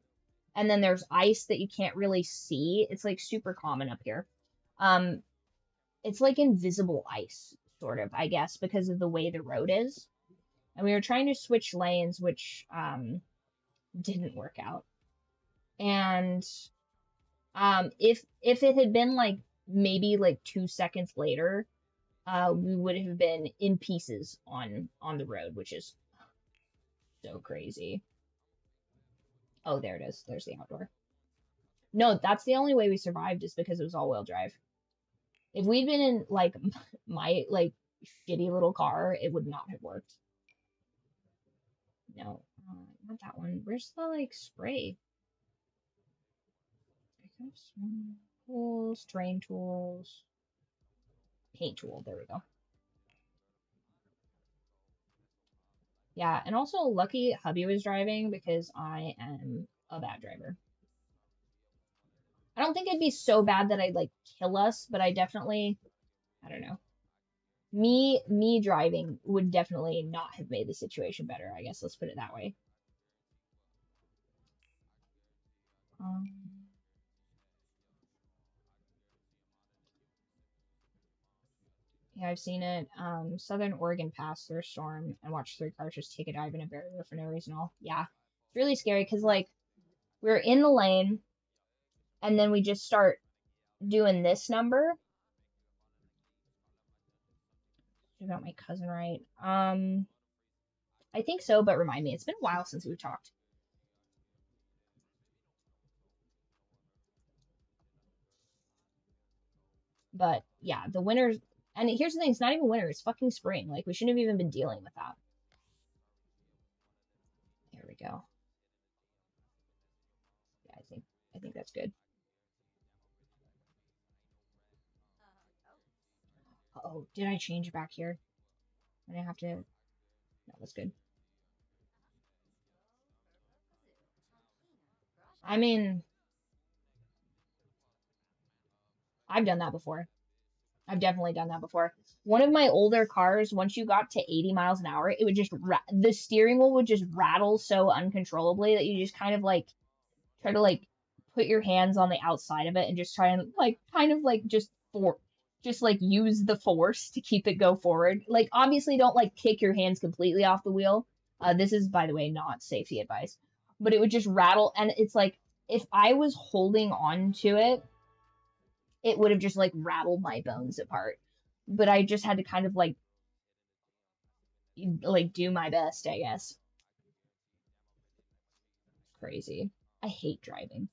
and then there's ice that you can't really see. It's like super common up here. Um it's like invisible ice, sort of, I guess, because of the way the road is. And we were trying to switch lanes, which didn't work out. And if it had been like maybe like 2 seconds later, we would have been in pieces on the road, which is so crazy. Oh, there it is. There's the outdoor. No, that's the only way we survived is because it was all-wheel drive. If we'd been in like my like shitty little car, it would not have worked. No, not that one. Where's the like spray? Tools, terrain tools, paint tool. There we go. Yeah, and also lucky hubby was driving because I am a bad driver. I don't think it'd be so bad that I'd like kill us, but I definitely, I don't know. Me driving would definitely not have made the situation better, I guess. Let's put it that way. Um, yeah, I've seen it. Southern Oregon passed through a storm and watched three cars just take a dive in a barrier for no reason at all. Yeah, it's really scary because like we're in the lane and then we just start doing this number. I got my cousin right. I think so, but remind me. It's been a while since we've talked. But yeah, the winter's, and here's the thing, it's not even winter, it's fucking spring. Like we shouldn't have even been dealing with that. There we go. Yeah, I think that's good. Oh, did I change back here? And I have to, no, that's good. I mean, I've done that before. I've definitely done that before. One of my older cars, once you got to 80 miles an hour, it would just, the steering wheel would just rattle so uncontrollably that you just kind of like try to like put your hands on the outside of it and just try and like kind of like just like use the force to keep it go forward. Like obviously don't like kick your hands completely off the wheel. This is by the way not safety advice, but it would just rattle and it's like if I was holding on to it, it would have just like rattled my bones apart. But I just had to kind of like do my best, I guess. Crazy. I hate driving.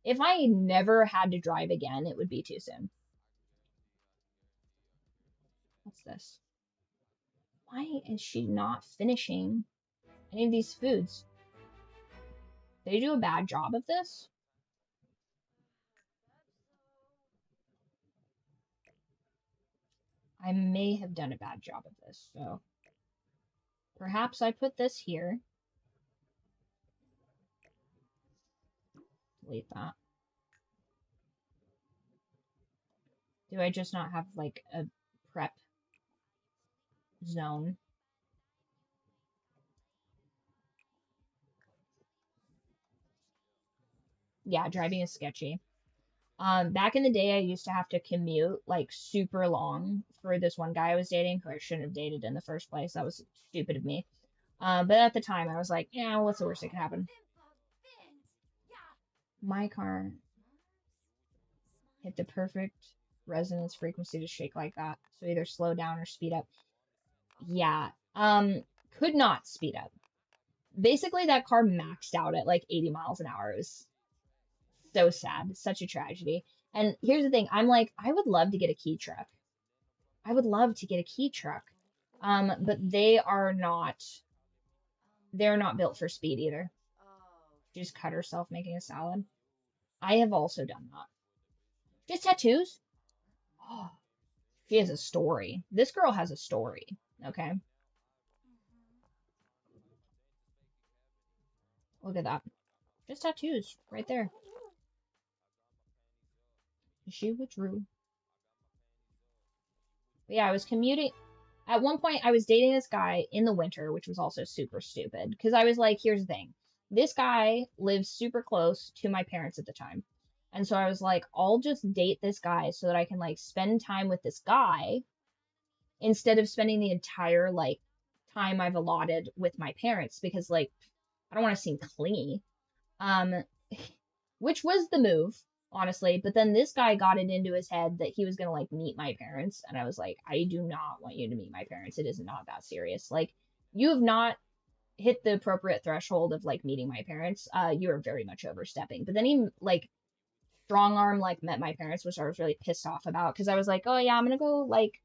If I never had to drive again, it would be too soon. What's this? Why is she not finishing any of these foods? Did they do a bad job of this? I may have done a bad job of this, so perhaps I put this here. Delete that. Do I just not have like a prep zone? Yeah, driving is sketchy. Back in the day, I used to have to commute like super long for this one guy I was dating, who I shouldn't have dated in the first place. That was stupid of me. But at the time, I was like, yeah, what's the worst that could happen? My car hit the perfect resonance frequency to shake like that. So either slow down or speed up. Yeah. Could not speed up. Basically, that car maxed out at like 80 miles an hour. It was so sad. Such a tragedy. And here's the thing. I'm like, I would love to get a key truck. I would love to get a key truck. But they're not built for speed either. She just cut herself making a salad. I have also done that. She has tattoos? Oh, she has a story. This girl has a story. Okay. Look at that. Just tattoos right there. She withdrew. But yeah, I was commuting. At one point, I was dating this guy in the winter, which was also super stupid. Because I was like, here's the thing. This guy lives super close to my parents at the time. And so I was like, I'll just date this guy so that I can like spend time with this guy instead of spending the entire like time I've allotted with my parents because like I don't want to seem clingy. Um, which was the move, honestly. But then this guy got it into his head that he was gonna like meet my parents, and I was like, I do not want you to meet my parents. It is not that serious. Like, you have not hit the appropriate threshold of like meeting my parents. You are very much overstepping. But then he like strong arm like met my parents, which I was really pissed off about because I was like, oh yeah, I'm gonna go like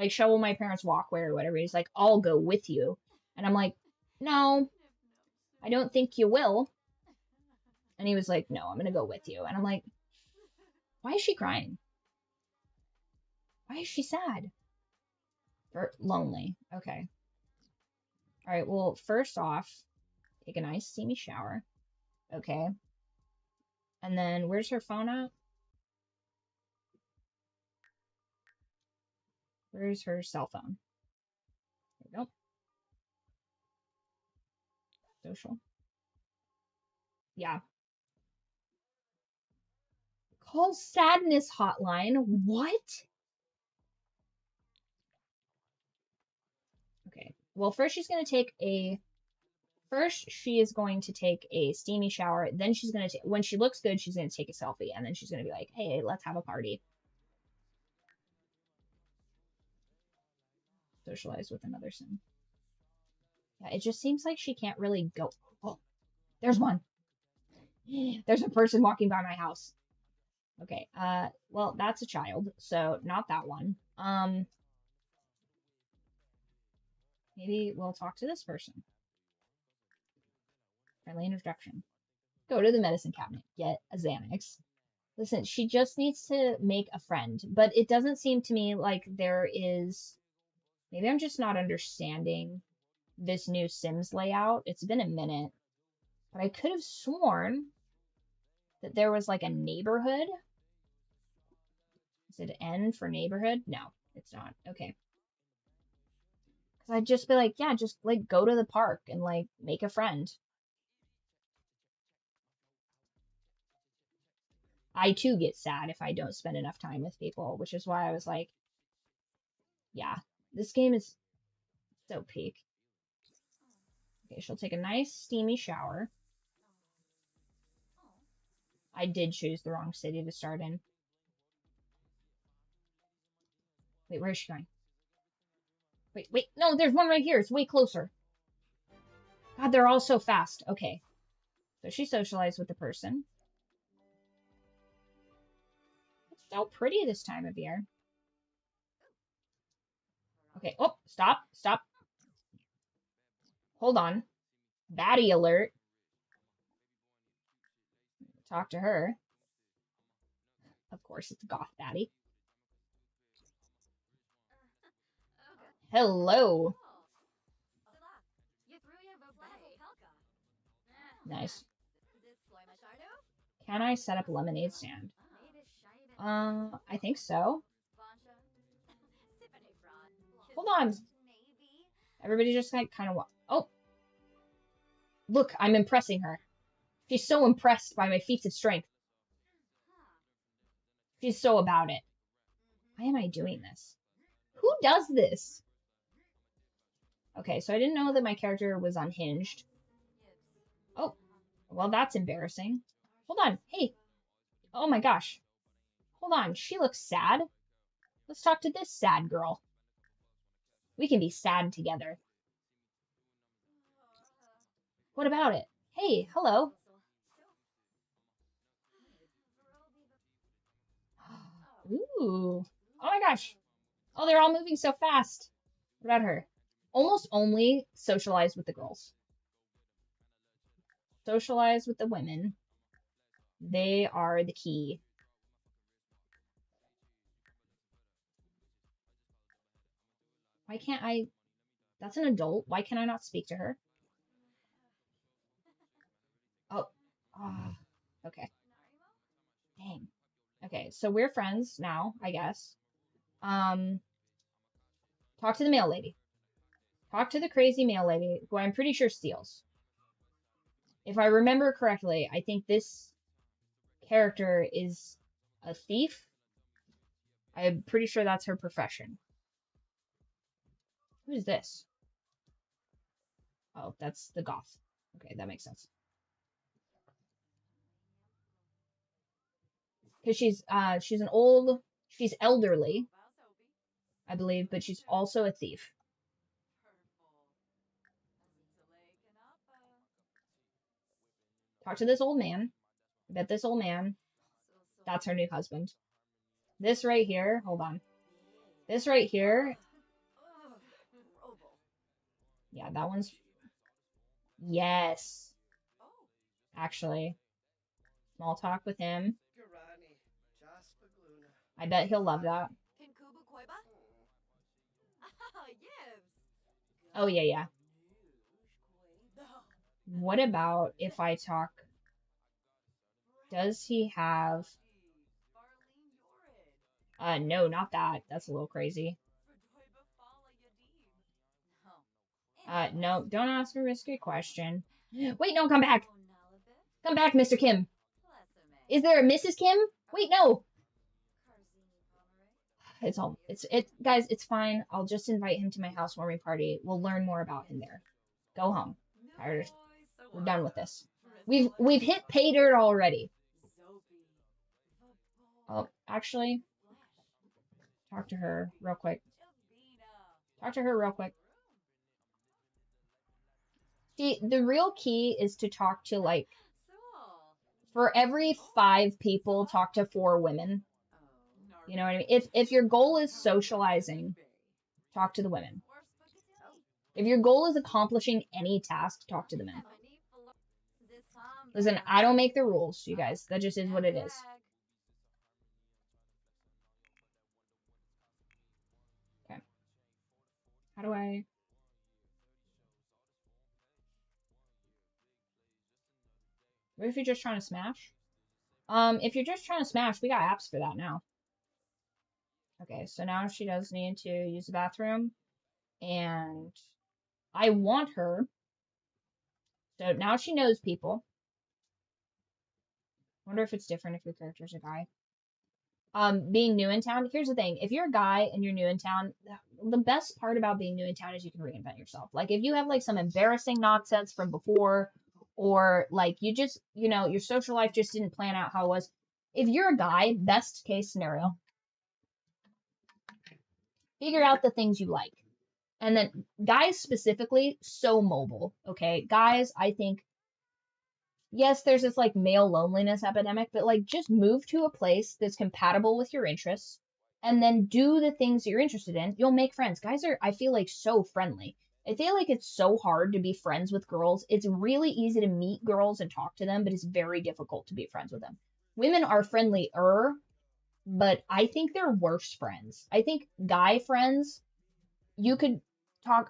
shovel my parents' walkway or whatever. He's like, I'll go with you, and I'm like, no, I don't think you will. And he was like, no, I'm going to go with you. And I'm like, why is she crying? Why is she sad? Or lonely. Okay. All right. Well, first off, take a nice steamy shower. Okay. And then where's her phone at? Where's her cell phone? There we go. Social. Yeah. Call sadness hotline. What? Okay. Well, first she is going to take a steamy shower. Then she's going to, when she looks good, she's going to take a selfie. And then she's going to be like, hey, let's have a party. Socialize with another sim. Yeah, it just seems like she can't really go. Oh, there's one. There's a person walking by my house. Okay, well, that's a child, so not that one. Maybe we'll talk to this person. Friendly introduction. Go to the medicine cabinet. Get a Xanax. Listen, she just needs to make a friend, but it doesn't seem to me like there is. Maybe I'm just not understanding this new Sims layout. It's been a minute, but I could have sworn that there was like a neighborhood. Is it N for neighborhood? No, it's not. Okay. Because I'd just be like, yeah, just like go to the park and like make a friend. I too get sad if I don't spend enough time with people, which is why I was like, yeah, this game is so peak. Okay, she'll take a nice steamy shower. I did choose the wrong city to start in. Wait, where is she going? Wait, no, there's one right here. It's way closer. God, they're all so fast. Okay, so she socialized with the person. It's so pretty this time of year. Okay, oh, stop. Hold on. Baddie alert. Talk to her. Of course, it's goth baddie. Hello. Nice. Can I set up a lemonade stand? I think so. Hold on. Everybody just like kind of oh. Look, I'm impressing her. She's so impressed by my feats of strength. She's so about it. Why am I doing this? Who does this? Okay, so I didn't know that my character was unhinged. Oh, well, that's embarrassing. Hold on. Hey. Oh my gosh. Hold on. She looks sad. Let's talk to this sad girl. We can be sad together. What about it? Hey, hello. Ooh. Oh my gosh. Oh, they're all moving so fast. What about her? Almost only socialize with the girls. Socialize with the women. They are the key. Why can't I? That's an adult. Why can I not speak to her? Oh. Ah. Okay. Dang. Okay, so we're friends now, I guess. Um, talk to the mail lady. Talk to the crazy mail lady, who I'm pretty sure steals. If I remember correctly, I think this character is a thief. I'm pretty sure that's her profession. Who is this? Oh, that's the goth. Okay, that makes sense. Because she's elderly, I believe, but she's also a thief. Talk to this old man. I bet this old man, that's her new husband. This right here, hold on. This right here, yeah, that one's, yes, actually. Small talk with him. I bet he'll love that. Oh, yeah, yeah. What about if I talk, does he have, no, not that. That's a little crazy. No, don't ask a risky question. Wait, no, come back. Come back, Mr. Kim. Is there a Mrs. Kim? Wait, no. Guys, it's fine. I'll just invite him to my housewarming party. We'll learn more about him there. Go home. We're done with this. We've hit pay dirt already. Oh, actually, talk to her real quick. Talk to her real quick. See, the real key is to talk to, like, for every 5 people, talk to 4 women. You know what I mean? If your goal is socializing, talk to the women. If your goal is accomplishing any task, talk to the men. Listen, I don't make the rules, you guys. That just is what it is. Okay. How do I... What if you're just trying to smash? If you're just trying to smash, we got apps for that now. Okay, so now she does need to use the bathroom. And I want her. So now she knows people. Wonder if it's different if your character's a guy. Being new in town, here's the thing. If you're a guy and you're new in town, the best part about being new in town is you can reinvent yourself. Like, if you have, like, some embarrassing nonsense from before, or, like, you just, your social life just didn't plan out how it was. If you're a guy, best case scenario, figure out the things you like. And then guys specifically, so mobile, okay? Guys, I think, yes, there's this, like, male loneliness epidemic, but, like, just move to a place that's compatible with your interests and then do the things that you're interested in. You'll make friends. Guys are, I feel like, so friendly. I feel like it's so hard to be friends with girls. It's really easy to meet girls and talk to them, but it's very difficult to be friends with them. Women are friendlier, but I think they're worse friends. I think guy friends, you could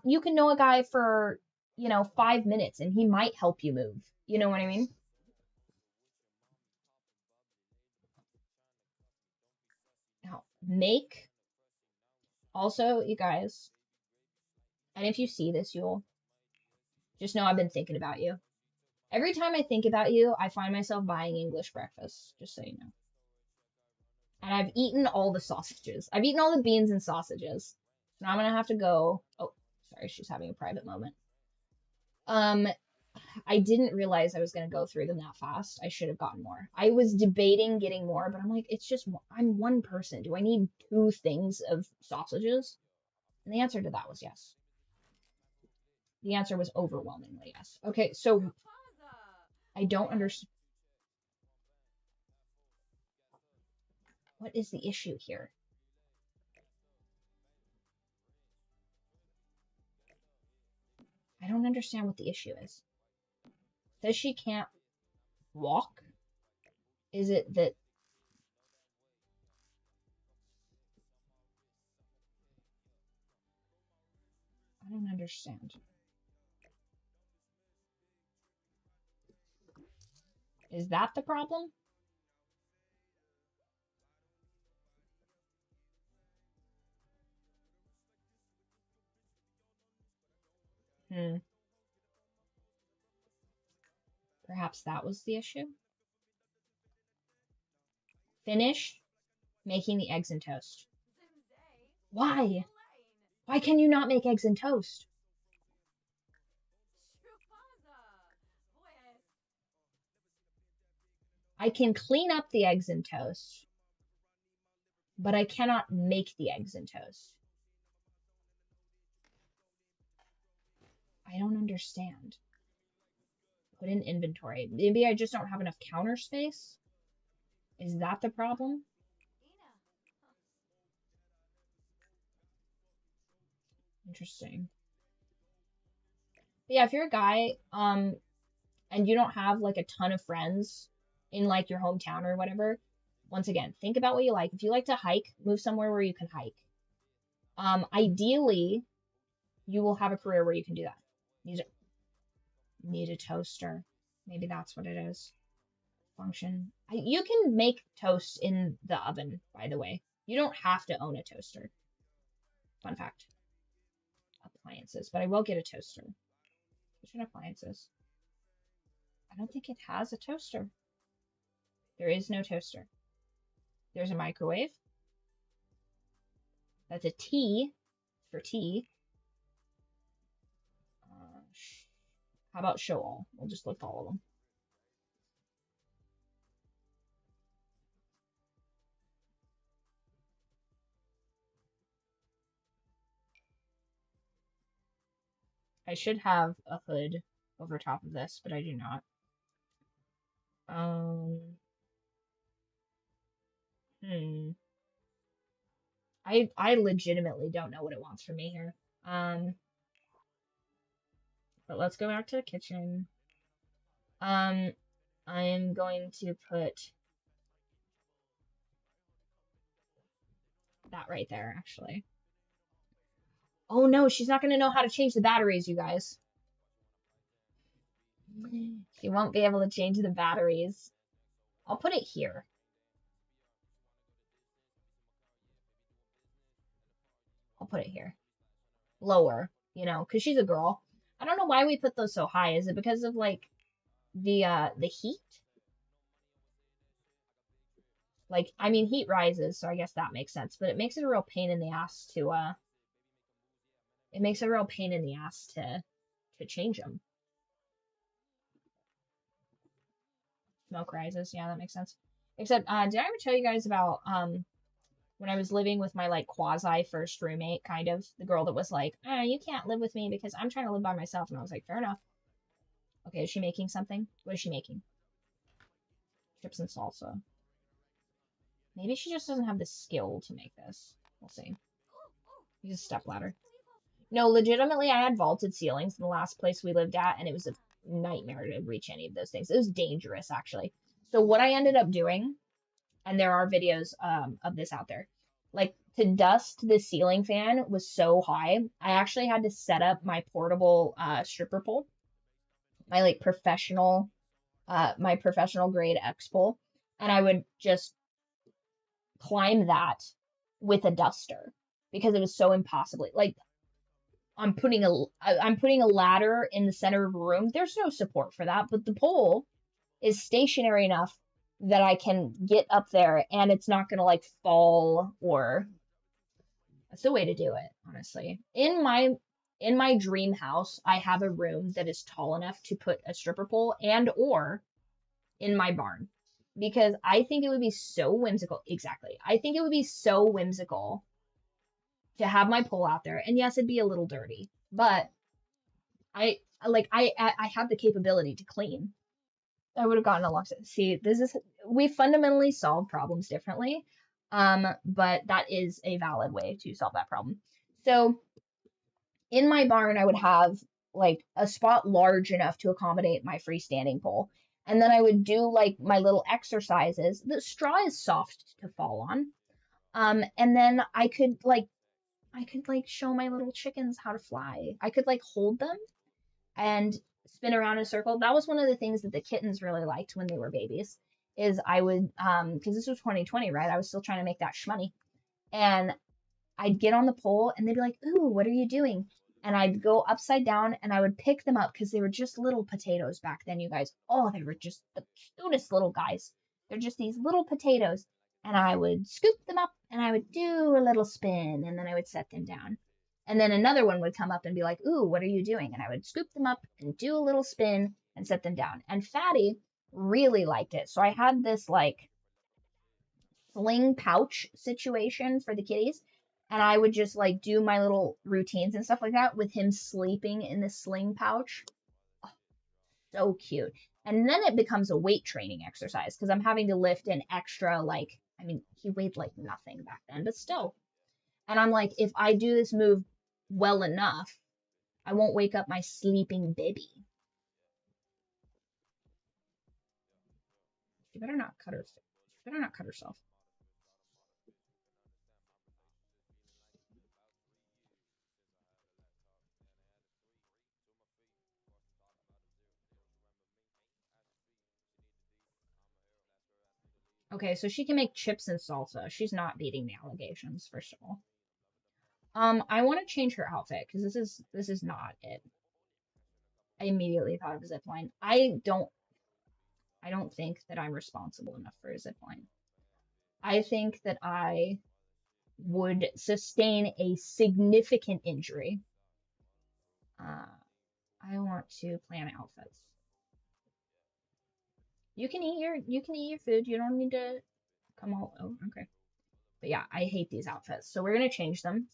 you can know a guy for, 5 minutes and he might help you move. You know what I mean? Now, also, you guys, and if you see this, you'll just know I've been thinking about you. Every time I think about you, I find myself buying English breakfast, just so you know. And I've eaten all the sausages. I've eaten all the beans and sausages. Now I'm gonna have to go. Oh, sorry, she's having a private moment. I didn't realize I was going to go through them that fast. I should have gotten more. I was debating getting more, but I'm like, it's just, I'm one person. Do I need 2 things of sausages? And the answer to that was yes. The answer was overwhelmingly yes. Okay, so I don't understand. What is the issue here? I don't understand what the issue is. Says she can't walk? Is it that... I don't understand. Is that the problem? Perhaps that was the issue? Finish making the eggs and toast. Why? Why can you not make eggs and toast? I can clean up the eggs and toast, but I cannot make the eggs and toast. I don't understand. Put in inventory. Maybe I just don't have enough counter space? Is that the problem? Interesting. But yeah, if you're a guy, and you don't have like a ton of friends in like your hometown or whatever, once again, think about what you like. If you like to hike, move somewhere where you can hike. Ideally, you will have a career where you can do that. Need a toaster. Maybe that's what it is. Function. You can make toast in the oven, by the way. You don't have to own a toaster. Fun fact. Appliances, but I will get a toaster. Kitchen appliances. I don't think it has a toaster. There is no toaster. There's a microwave. That's a T for tea. How about show all? We'll just list all of them. I should have a hood over top of this, but I do not. I legitimately don't know what it wants from me here. But let's go back to the kitchen. I am going to put that right there, actually. Oh no, she's not going to know how to change the batteries, you guys. She won't be able to change the batteries. I'll put it here. I'll put it here. Lower, you know, because she's a girl. I don't know why we put those so high. Is it because of like the heat? Like, I mean, heat rises, so I guess that makes sense. But it makes it a real pain in the ass to it makes it a real pain in the ass to change them. Smoke rises, yeah, that makes sense. Except, did I ever tell you guys about when I was living with my like quasi first roommate, kind of the girl that was like, you can't live with me because I'm trying to live by myself, and I was like, fair enough. Okay, is she making something? What is she making? Chips and salsa. Maybe she just doesn't have the skill to make this. We'll see. Use a step ladder. No, legitimately, I had vaulted ceilings in the last place we lived at, and it was a nightmare to reach any of those things. It was dangerous, actually. So what I ended up doing, and there are videos of this out there, like to dust the ceiling fan was so high, I actually had to set up my portable stripper pole, my like professional, my professional grade X pole, and I would just climb that with a duster because it was so impossibly like I'm putting a ladder in the center of a room. There's no support for that, but the pole is stationary enough that I can get up there and it's not gonna like fall or that's the way to do it, honestly. In my dream house, I have a room that is tall enough to put a stripper pole and or in my barn. Because I think it would be so whimsical. Exactly. I think it would be so whimsical to have my pole out there. And yes, it'd be a little dirty, but I have the capability to clean. I would have gotten along. See, this is we fundamentally solve problems differently, but that is a valid way to solve that problem. So in my barn, I would have like a spot large enough to accommodate my freestanding pole, and then I would do like my little exercises. The straw is soft to fall on, and then I could like show my little chickens how to fly. I could like hold them and spin around in a circle. That was one of the things that the kittens really liked when they were babies. Is I would because this was 2020, right? I was still trying to make that shmoney, and I'd get on the pole and they'd be like, "Ooh, what are you doing?" And I'd go upside down and I would pick them up because they were just little potatoes back then, you guys. Oh, they were just the cutest little guys. They're just these little potatoes. And I would scoop them up and I would do a little spin and then I would set them down. And then another one would come up and be like, "Ooh, what are you doing?" And I would scoop them up and do a little spin and set them down. And Fatty really liked it. So I had this like sling pouch situation for the kitties. And I would just like do my little routines and stuff like that with him sleeping in the sling pouch. Oh, so cute. And then it becomes a weight training exercise because I'm having to lift an extra, like, I mean, he weighed like nothing back then, but still. And I'm like, if I do this move well enough, I won't wake up my sleeping baby. She better not cut her. She better not cut herself. Okay, so she can make chips and salsa. She's not beating the allegations for sure. I want to change her outfit because this is not it. I immediately thought of a zip line. I don't think that I'm responsible enough for a zip line. I think that I would sustain a significant injury. Uh, I want to plan outfits. You can eat your food. You don't need to come all. Oh, okay. But yeah, I hate these outfits. So we're gonna change them.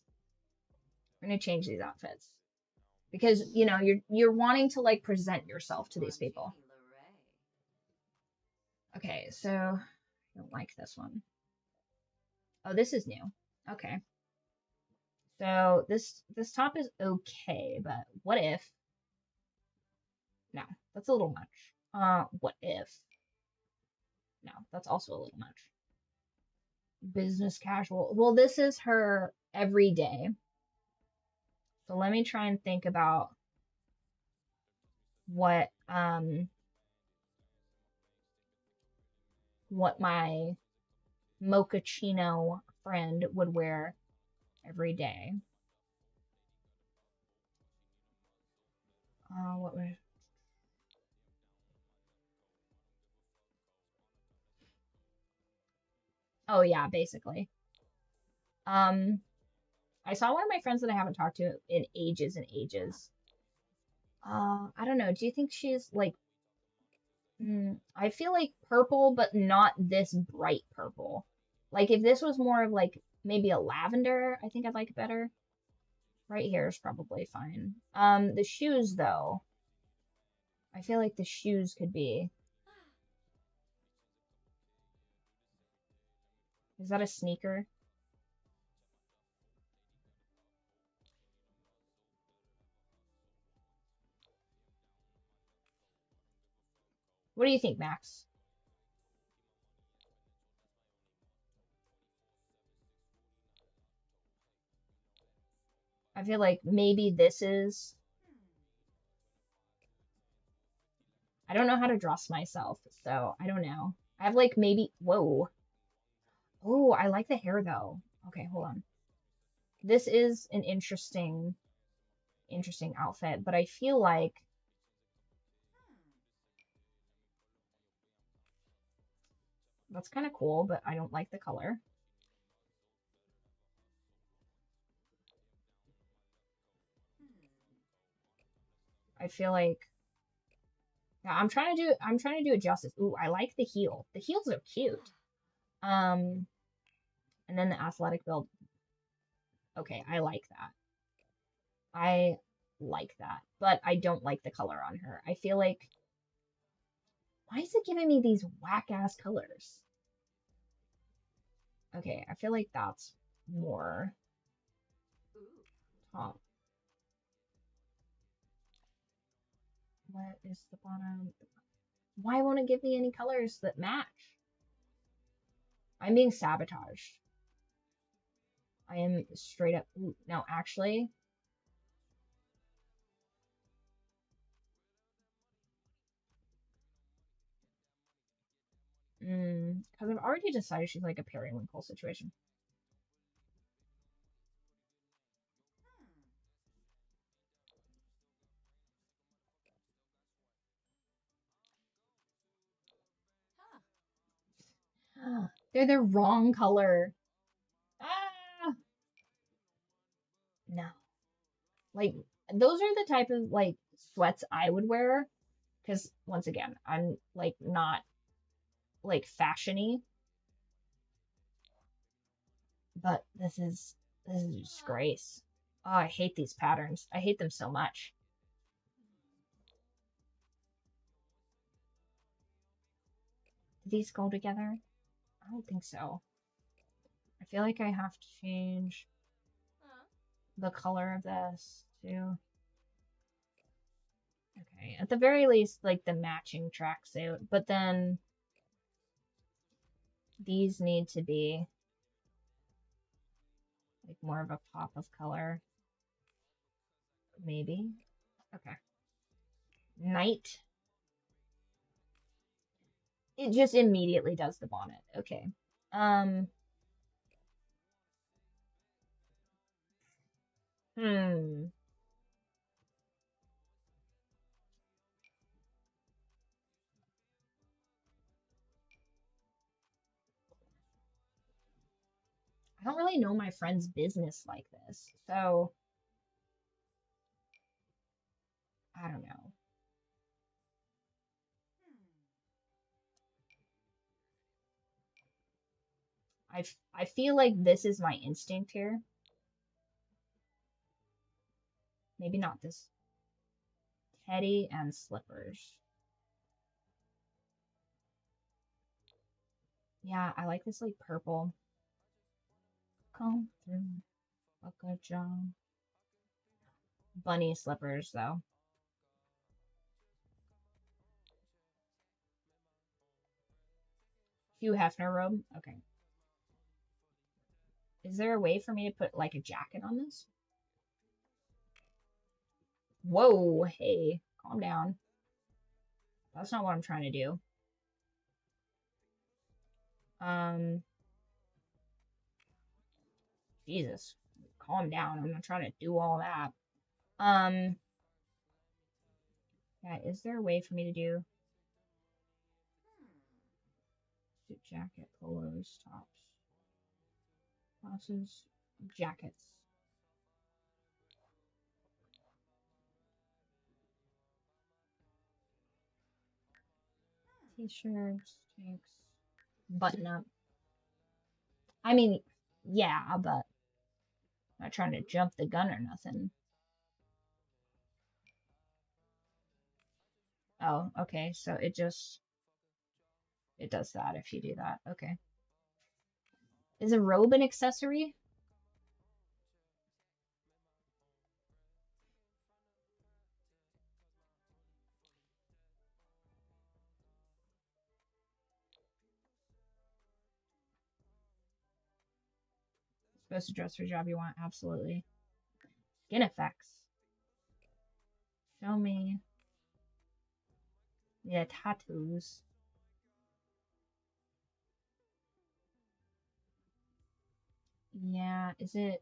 We're gonna change these outfits because you're wanting to like present yourself to these people. Okay, so I don't like this one. Oh, this is new. Okay. So this top is okay, but what if? No, that's a little much. What if? No, that's also a little much. Business casual. Well, this is her everyday. So let me try and think about what my mochaccino friend would wear every day. What would? Oh yeah, basically. Um, I saw one of my friends that I haven't talked to in ages and ages. I don't know. Do you think she's like? I feel like purple, but not this bright purple. Like if this was more of like maybe a lavender, I think I'd like it better. Right here is probably fine. The shoes though, I feel like the shoes could be. Is that a sneaker? What do you think, Max? I feel like maybe this is. I don't know how to dress myself, so I don't know. I have like maybe. Whoa. Oh, I like the hair though. Okay, hold on. This is an interesting outfit, but I feel like that's kind of cool, but I don't like the color. I feel like yeah, I'm trying to do it justice. Ooh, I like the heel. The heels are cute. Um, and then the athletic build. Okay, I like that. I like that, but I don't like the color on her. I feel like, why is it giving me these whack ass colors? Okay, I feel like that's more top. What is the bottom? Why won't it give me any colors that match? I'm being sabotaged. I am straight up. Ooh, no, actually, because I've already decided she's like a periwinkle situation. They're the wrong color. Ah, no. Like, those are the type of like sweats I would wear. Because once again, I'm like not like fashiony, but this is a disgrace. Oh, I hate these patterns. I hate them so much. Do these go together? I don't think so. I feel like I have to change the color of this too. Okay, at the very least, like the matching tracksuit, but then these need to be like more of a pop of color, maybe. Okay. Night. It just immediately does the bonnet. Okay. Um, hmm. I don't really know my friend's business like this, so I don't know. I feel like this is my instinct here. Maybe not this. Teddy and slippers. Yeah, I like this like purple. Come through, a good job. Bunny slippers though. Hugh Hefner robe. Okay. Is there a way for me to put like a jacket on this? Whoa, hey, calm down. That's not what I'm trying to do. Um, Jesus, calm down. I'm not trying to do all that. Um, yeah, is there a way for me to do suit jacket, polos, tops, blouses, jackets, t-shirts, tanks, button up? I mean, yeah, but I'm not trying to jump the gun or nothing. Oh, okay, so it does that if you do that. Okay. Is a robe an accessory? Supposed to dress for a job you want? Absolutely. Skin effects. Show me. Yeah, tattoos. Yeah, is it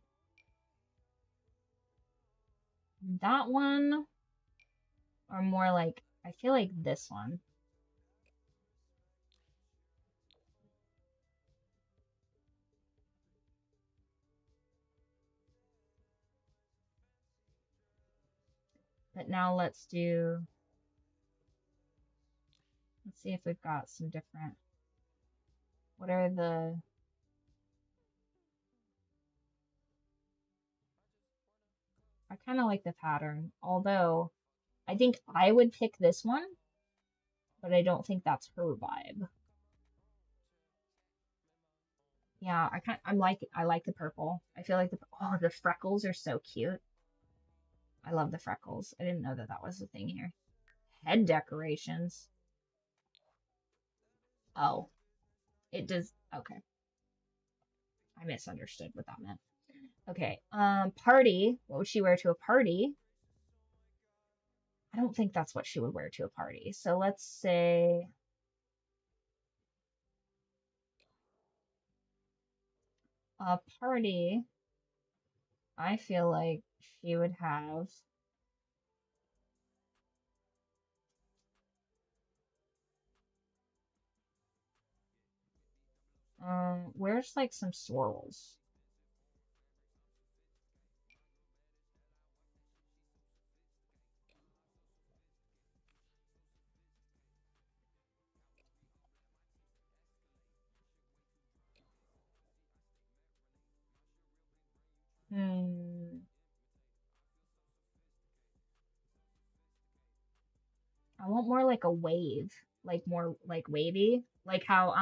that one? Or more like, I feel like this one. But now let's see if we've got some different, what are the, I kind of like the pattern, although I think I would pick this one, but I don't think that's her vibe. Yeah, I like the purple. I feel like the freckles are so cute. I love the freckles. I didn't know that that was a thing here. Head decorations. Oh, it does. Okay, I misunderstood what that meant. Okay, party. What would she wear to a party? I don't think that's what she would wear to a party. So let's say a party. I feel like she would have. Where's like some swirls? Hmm. I want more like a wave, like more like wavy, like how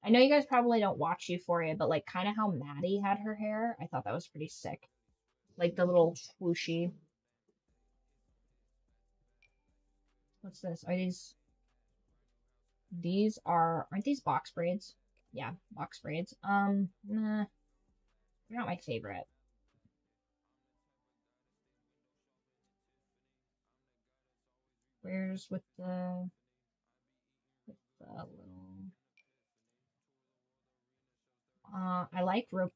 I know you guys probably don't watch Euphoria, but like kind of how Maddie had her hair. I thought that was pretty sick. Like the little swooshy. What's this? Are these aren't these box braids? Yeah, box braids. Nah, they're not my favorite. Where's with the little I like rope.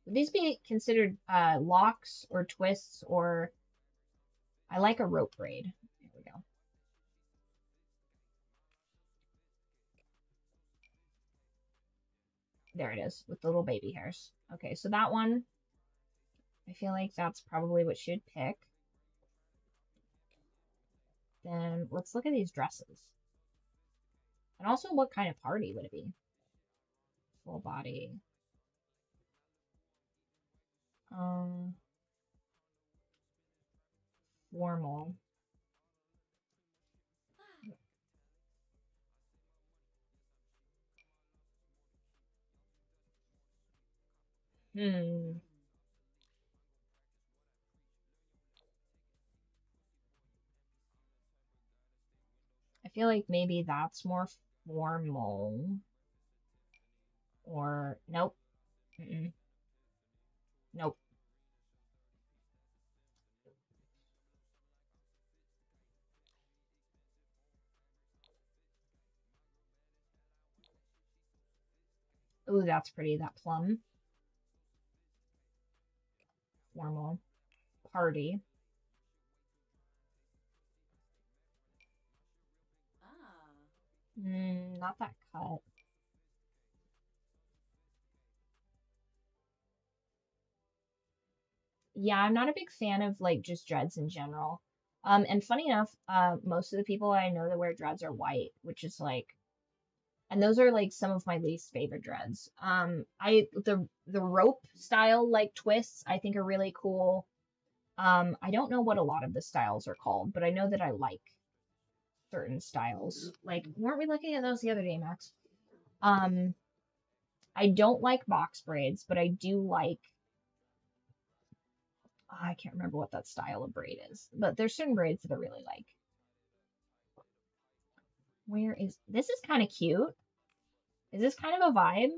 Would these be considered locks or twists or I like a rope braid. There we go. There it is with the little baby hairs. Okay, so that one, I feel like that's probably what she'd pick. Then let's look at these dresses. And also what kind of party would it be? Full body. Um, Formal. Hmm. I feel like maybe that's more formal. Or nope. Mm-mm. Nope. Ooh, that's pretty. That plum. Formal. Party. Not that cut. Yeah, I'm not a big fan of like just dreads in general. And funny enough, most of the people I know that wear dreads are white, which is like, and those are like some of my least favorite dreads. The rope style like twists I think are really cool. I don't know what a lot of the styles are called, but I know that I like certain styles. Like, weren't we looking at those the other day, Max? Um, I don't like box braids, but I do like I can't remember what that style of braid is, but there's certain braids that I really like. Where is this is kind of cute. Is this kind of a vibe?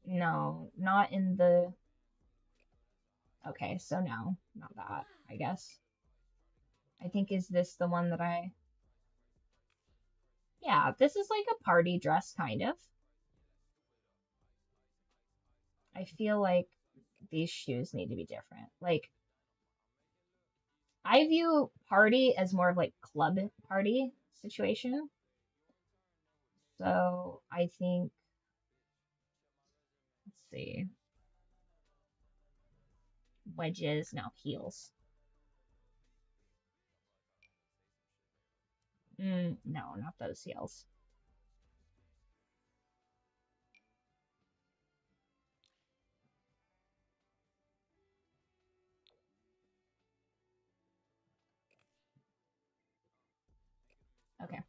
No, not in the okay, so no, not that, I guess. I think is this the one that yeah, this is like a party dress kind of. I feel like these shoes need to be different. Like I view party as more of like club party situation. So I think let's see. Wedges, no heels. No, not those heels. Okay.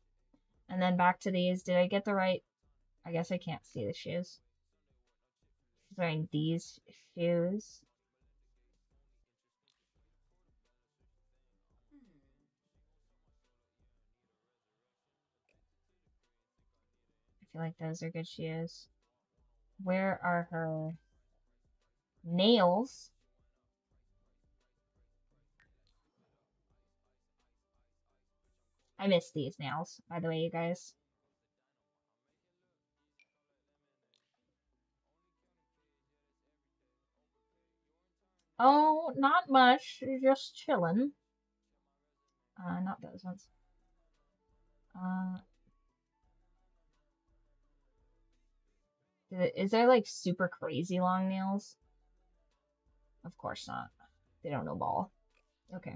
And then back to these. Did I get the right? I guess I can't see the shoes. She's wearing these shoes. I feel like those are good shoes. Where are her nails? I miss these nails, by the way, you guys. Oh, not much. Just chilling. Not those ones. Uh, is there like super crazy long nails? Of course not. They don't know ball. Okay.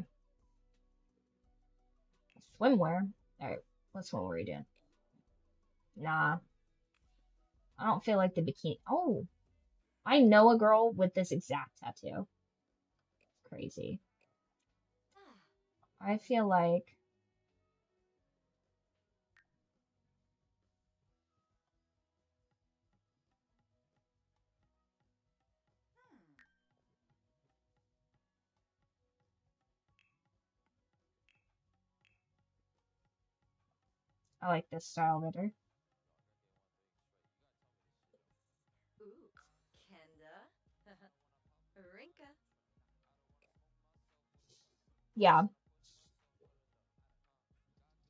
Swimwear. Alright, what swimwear are you doing? Nah, I don't feel like the bikini. Oh, I know a girl with this exact tattoo. Crazy. I feel like I like this style better. Yeah,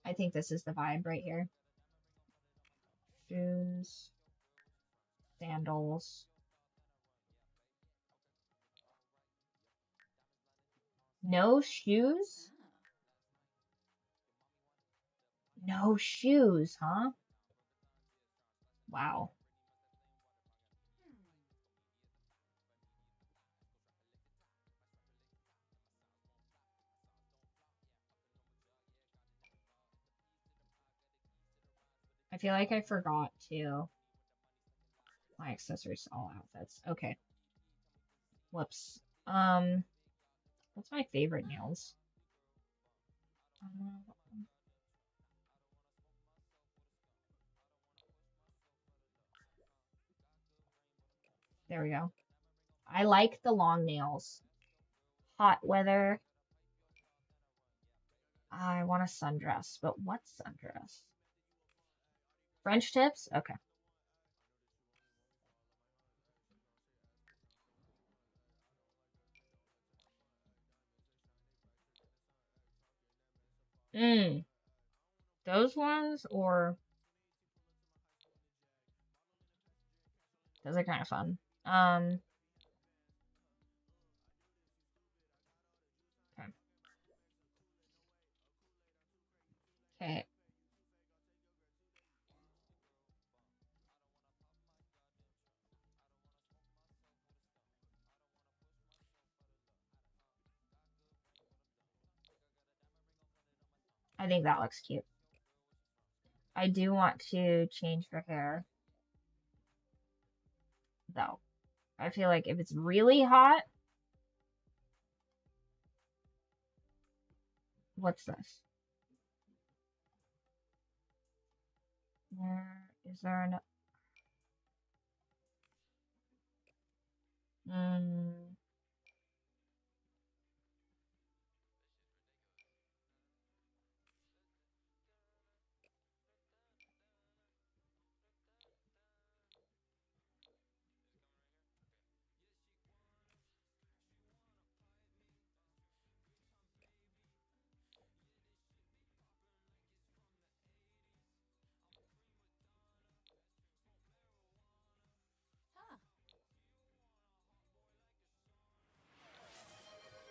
I think this is the vibe right here. Shoes, sandals. No shoes? No shoes, huh? Wow. I feel like I forgot to my accessories, all outfits. Okay. Whoops. What's my favorite nails? Uh, there we go. I like the long nails. Hot weather. I want a sundress, but what sundress? French tips? Okay. Mm, those ones or those are kind of fun. Okay. Okay. I think that looks cute. I do want to change her hair though. I feel like if it's really hot, what's this? Where is there an mm,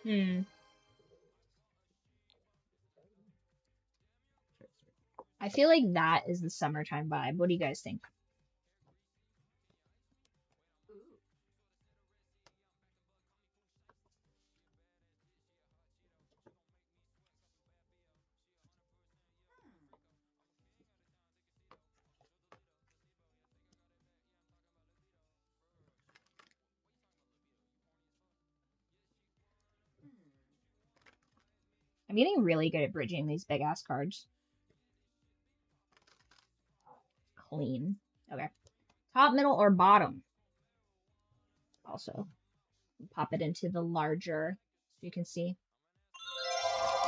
hmm. I feel like that is the summertime vibe. What do you guys think? I'm getting really good at bridging these big ass cards. clean. Okay. Top, middle, or bottom? Also, pop it into the larger so you can see.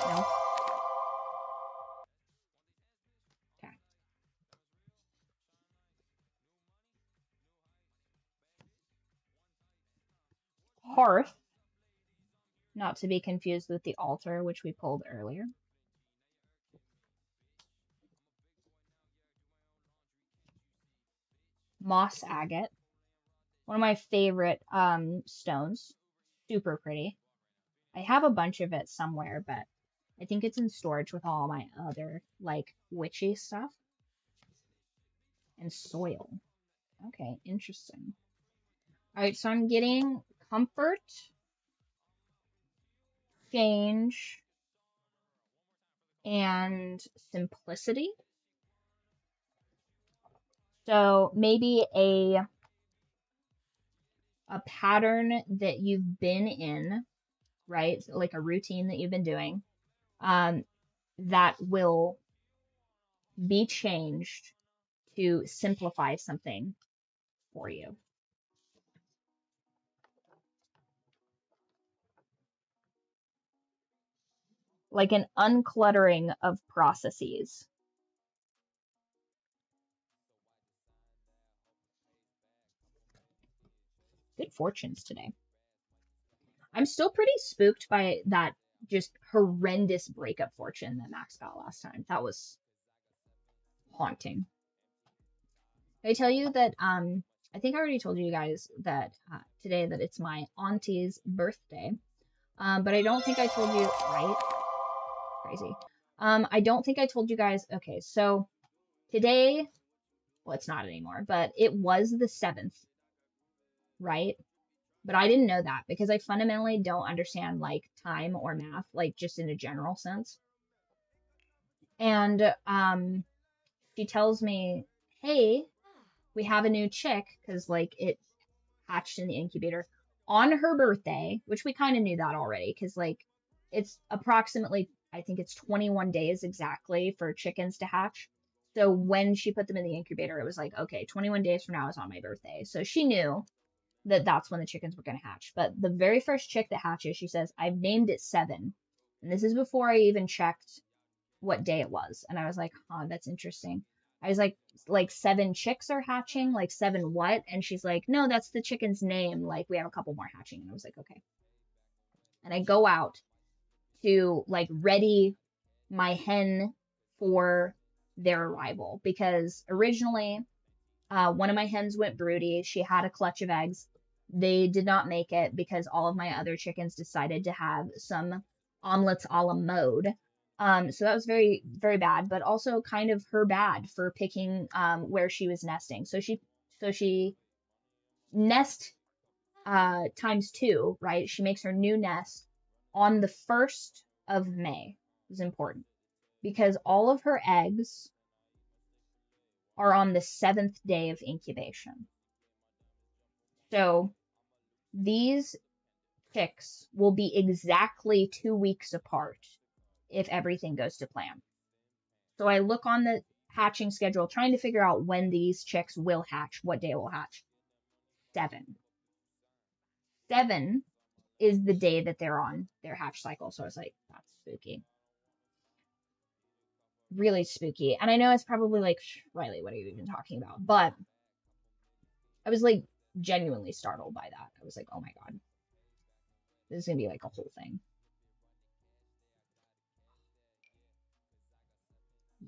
No? Okay. Hearth, not to be confused with the altar, which we pulled earlier. Moss agate, one of my favorite stones. Super pretty. I have a bunch of it somewhere, but I think it's in storage with all my other, like, witchy stuff. And soil. Okay, interesting. Alright, so I'm getting comfort, change, and simplicity. So maybe a pattern that you've been in, right? So like a routine that you've been doing, that will be changed to simplify something for you. Like an uncluttering of processes. Good fortunes today. I'm still pretty spooked by that just horrendous breakup fortune that Max got last time. That was haunting. Did I tell you that I think I already told you guys that today that it's my auntie's birthday. But I don't think I told you, right? Crazy. I don't think I told you guys. Okay, so today, well, it's not anymore, but it was the 7th, right? But I didn't know that because I fundamentally don't understand like time or math, like just in a general sense. And she tells me, "Hey, we have a new chick," because like it hatched in the incubator on her birthday, which we kind of knew that already because like it's approximately, I think it's 21 days exactly for chickens to hatch. So when she put them in the incubator, it was like, okay, 21 days from now is on my birthday. So she knew that that's when the chickens were going to hatch. But the very first chick that hatches, she says, "I've named it Seven." And this is before I even checked what day it was. And I was like, huh, that's interesting. I was like 7 chicks are hatching, like 7 what? And she's like, no, that's the chicken's name. Like we have a couple more hatching. And I was like, okay. And I go out to like ready my hen for their arrival because originally one of my hens went broody. She had a clutch of eggs. They did not make it because all of my other chickens decided to have some omelets a la mode. So that was very, very bad, but also kind of her bad for picking where she was nesting. So she nest times 2, right? She makes her new nest on the 1st of May. It was important because all of her eggs are on the 7th day of incubation. So these chicks will be exactly 2 weeks apart if everything goes to plan. So I look on the hatching schedule trying to figure out when these chicks will hatch, what day will hatch. 7. 7 is the day that they're on their hatch cycle. So I was like, that's spooky. Really spooky. And I know it's probably like, Riley, what are you even talking about? But I was like genuinely startled by that. I was like, oh my God, this is going to be like a whole thing.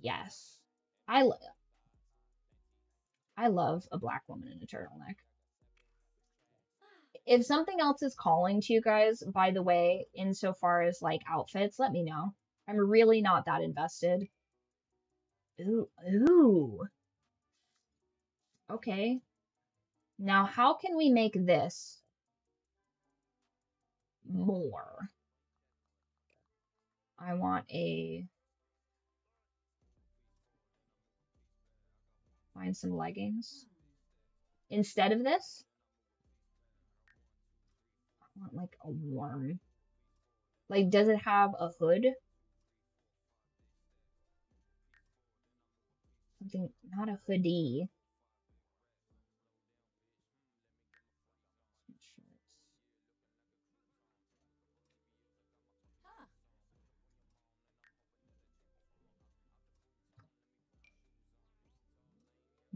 Yes. I, I love a black woman in a turtleneck. If something else is calling to you guys, by the way, insofar as like outfits, let me know. I'm really not that invested. Ooh, ooh. Okay. Now, how can we make this more? I want find some leggings. Instead of this, I want like a warm. Like, does it have a hood? Something, not a hoodie.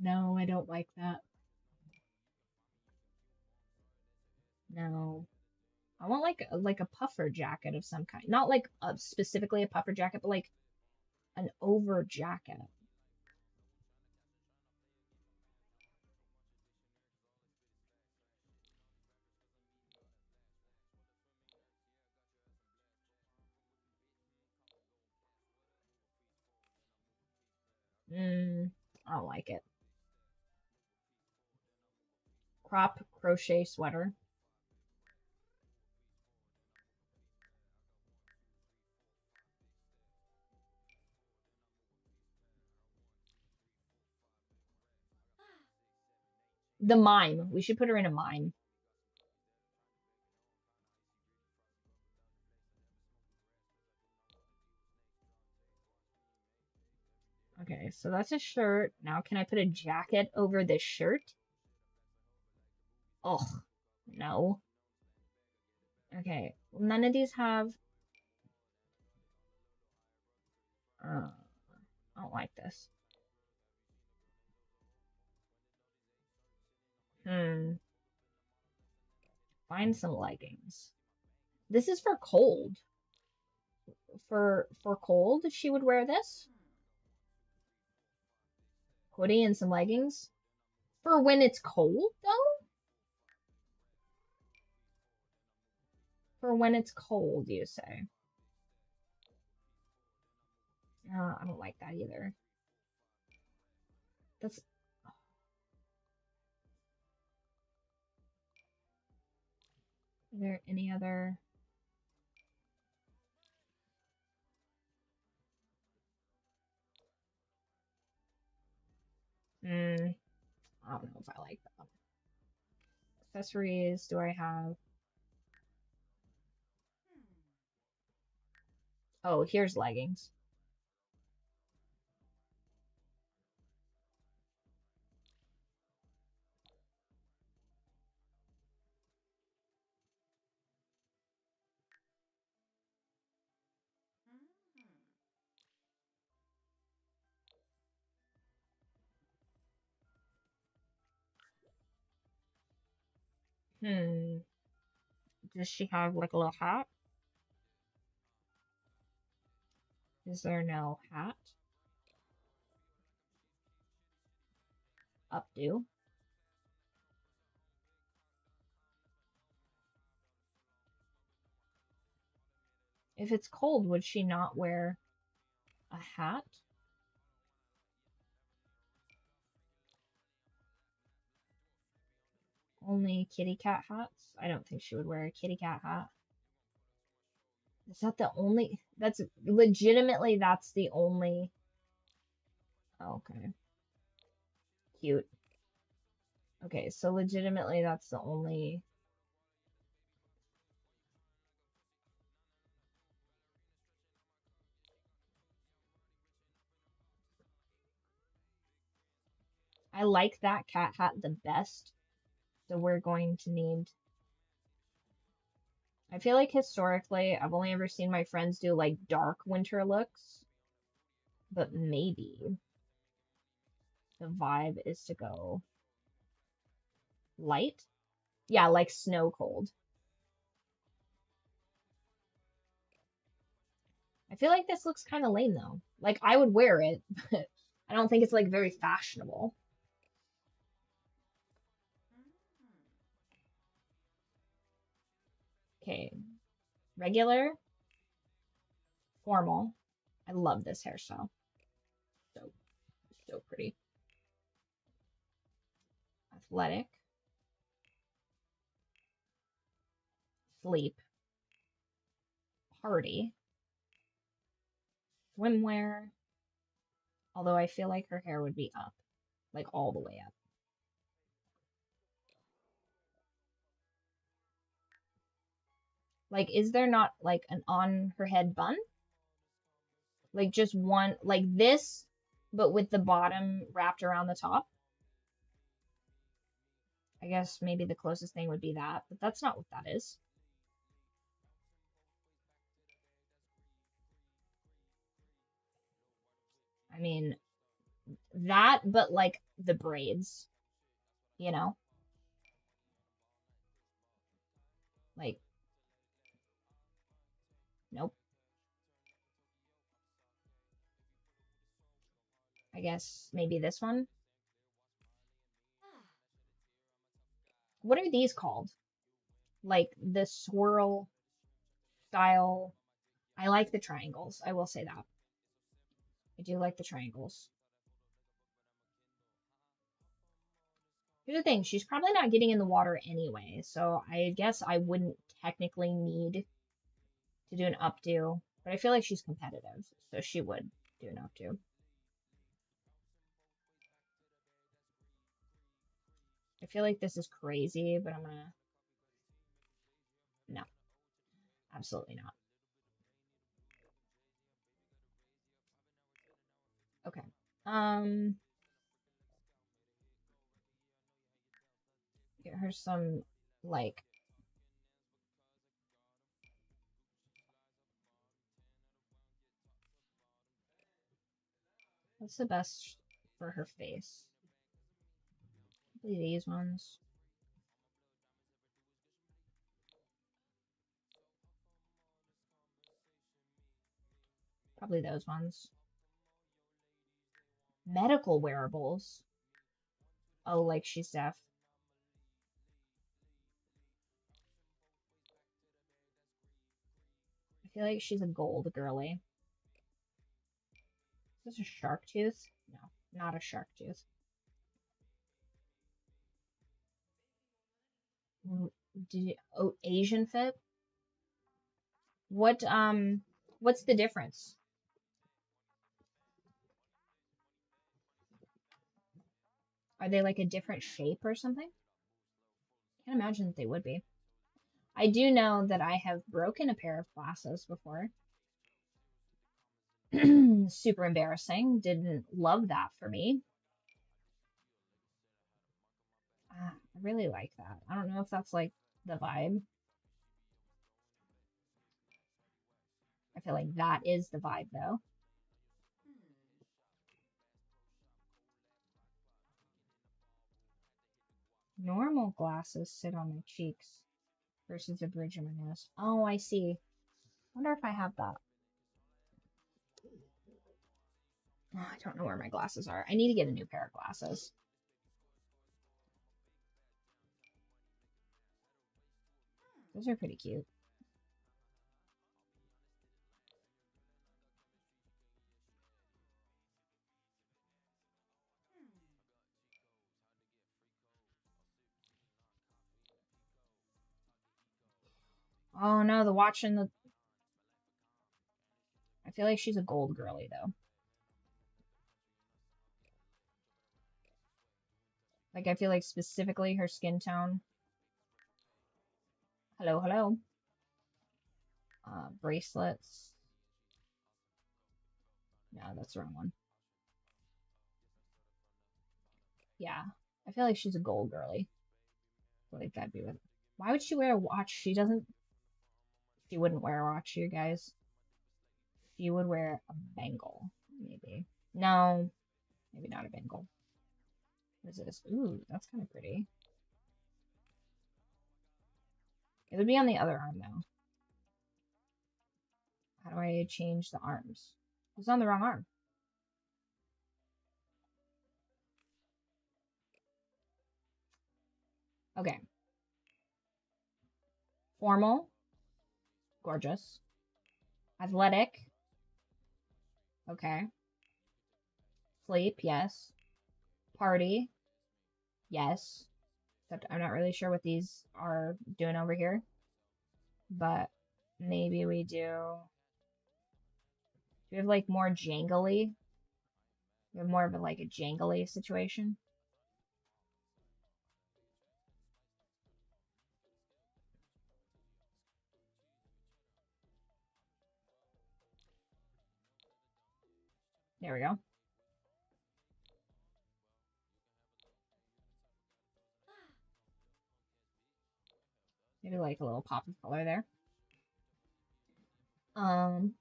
No, I don't like that. No. I want like a puffer jacket of some kind. Not like specifically a puffer jacket, but like an over jacket. I don't like it. Crop crochet sweater. The mime. We should put her in a mime. Okay, so that's a shirt. Now can I put a jacket over this shirt? Oh, no. Okay, none of these have... I don't like this. Find some leggings. This is for cold. For cold, she would wear this. Hoodie and some leggings. For when it's cold, though? For when it's cold, you say? I don't like that either. That's... Is there any other... I don't know if I like that. Accessories, do I have? Oh, here's leggings. Does she have like a little hat? Is there no hat? Updo. If it's cold, would she not wear a hat? Only kitty cat hats? I don't think she would wear a kitty cat hat. Is that the only? That's legitimately, that's the only. Oh, okay. Cute. Okay, so legitimately, that's the only. I like that cat hat the best. So we're going to need. I feel like historically, I've only ever seen my friends do like dark winter looks, but maybe the vibe is to go light. Yeah, like snow cold. I feel like this looks kind of lame though. Like I would wear it, but I don't think it's like very fashionable. Okay, regular, formal. I love this hairstyle. So, so pretty. Athletic, sleep, party, swimwear. Although I feel like her hair would be up, like all the way up. Like, is there not like an on her head bun? Like just one, like this but with the bottom wrapped around the top. I guess maybe the closest thing would be that, but that's not what that is. I mean, that, but like the braids, you know? Like, nope. I guess maybe this one. What are these called? Like the swirl style. I like the triangles. I will say that. I do like the triangles. Here's the thing, she's probably not getting in the water anyway, so I guess I wouldn't technically need to do an updo, but I feel like she's competitive, so she would do an updo. I feel like this is crazy, but I'm gonna, no, absolutely not. Okay. Get her some, like, what's the best for her face? Probably these ones. Probably those ones. Medical wearables. Oh, like she's deaf. I feel like she's a gold girly. Is this a shark tooth? No, not a shark tooth. Oh, Asian fit? What's the difference? Are they like a different shape or something? Can't imagine that they would be. I do know that I have broken a pair of glasses before. Super embarrassing. Didn't love that for me. I really like that. I don't know if that's like the vibe. I feel like that is the vibe though. Normal glasses sit on my cheeks versus a bridge on my nose. Oh, I see. Wonder if I have that. Oh, I don't know where my glasses are. I need to get a new pair of glasses. Those are pretty cute. Oh no, the watch and the... I feel like she's a gold girly though. Like I feel like specifically her skin tone. Hello, hello. Bracelets. No, that's the wrong one. Yeah, I feel like she's a gold girly. I feel like that'd be with. Why would she wear a watch? She doesn't. She wouldn't wear a watch, you guys. She would wear a bangle, maybe. No, maybe not a bangle. What is this? Ooh, that's kind of pretty. It would be on the other arm though. How do I change the arms? It's on the wrong arm. Okay. Formal, gorgeous. Athletic, okay. Sleep, yes. Party, yes. Except I'm not really sure what these are doing over here. But maybe we do. Do we have like more jangly? We have more of a like a jangly situation. There we go. Maybe like a little pop of color there. Um,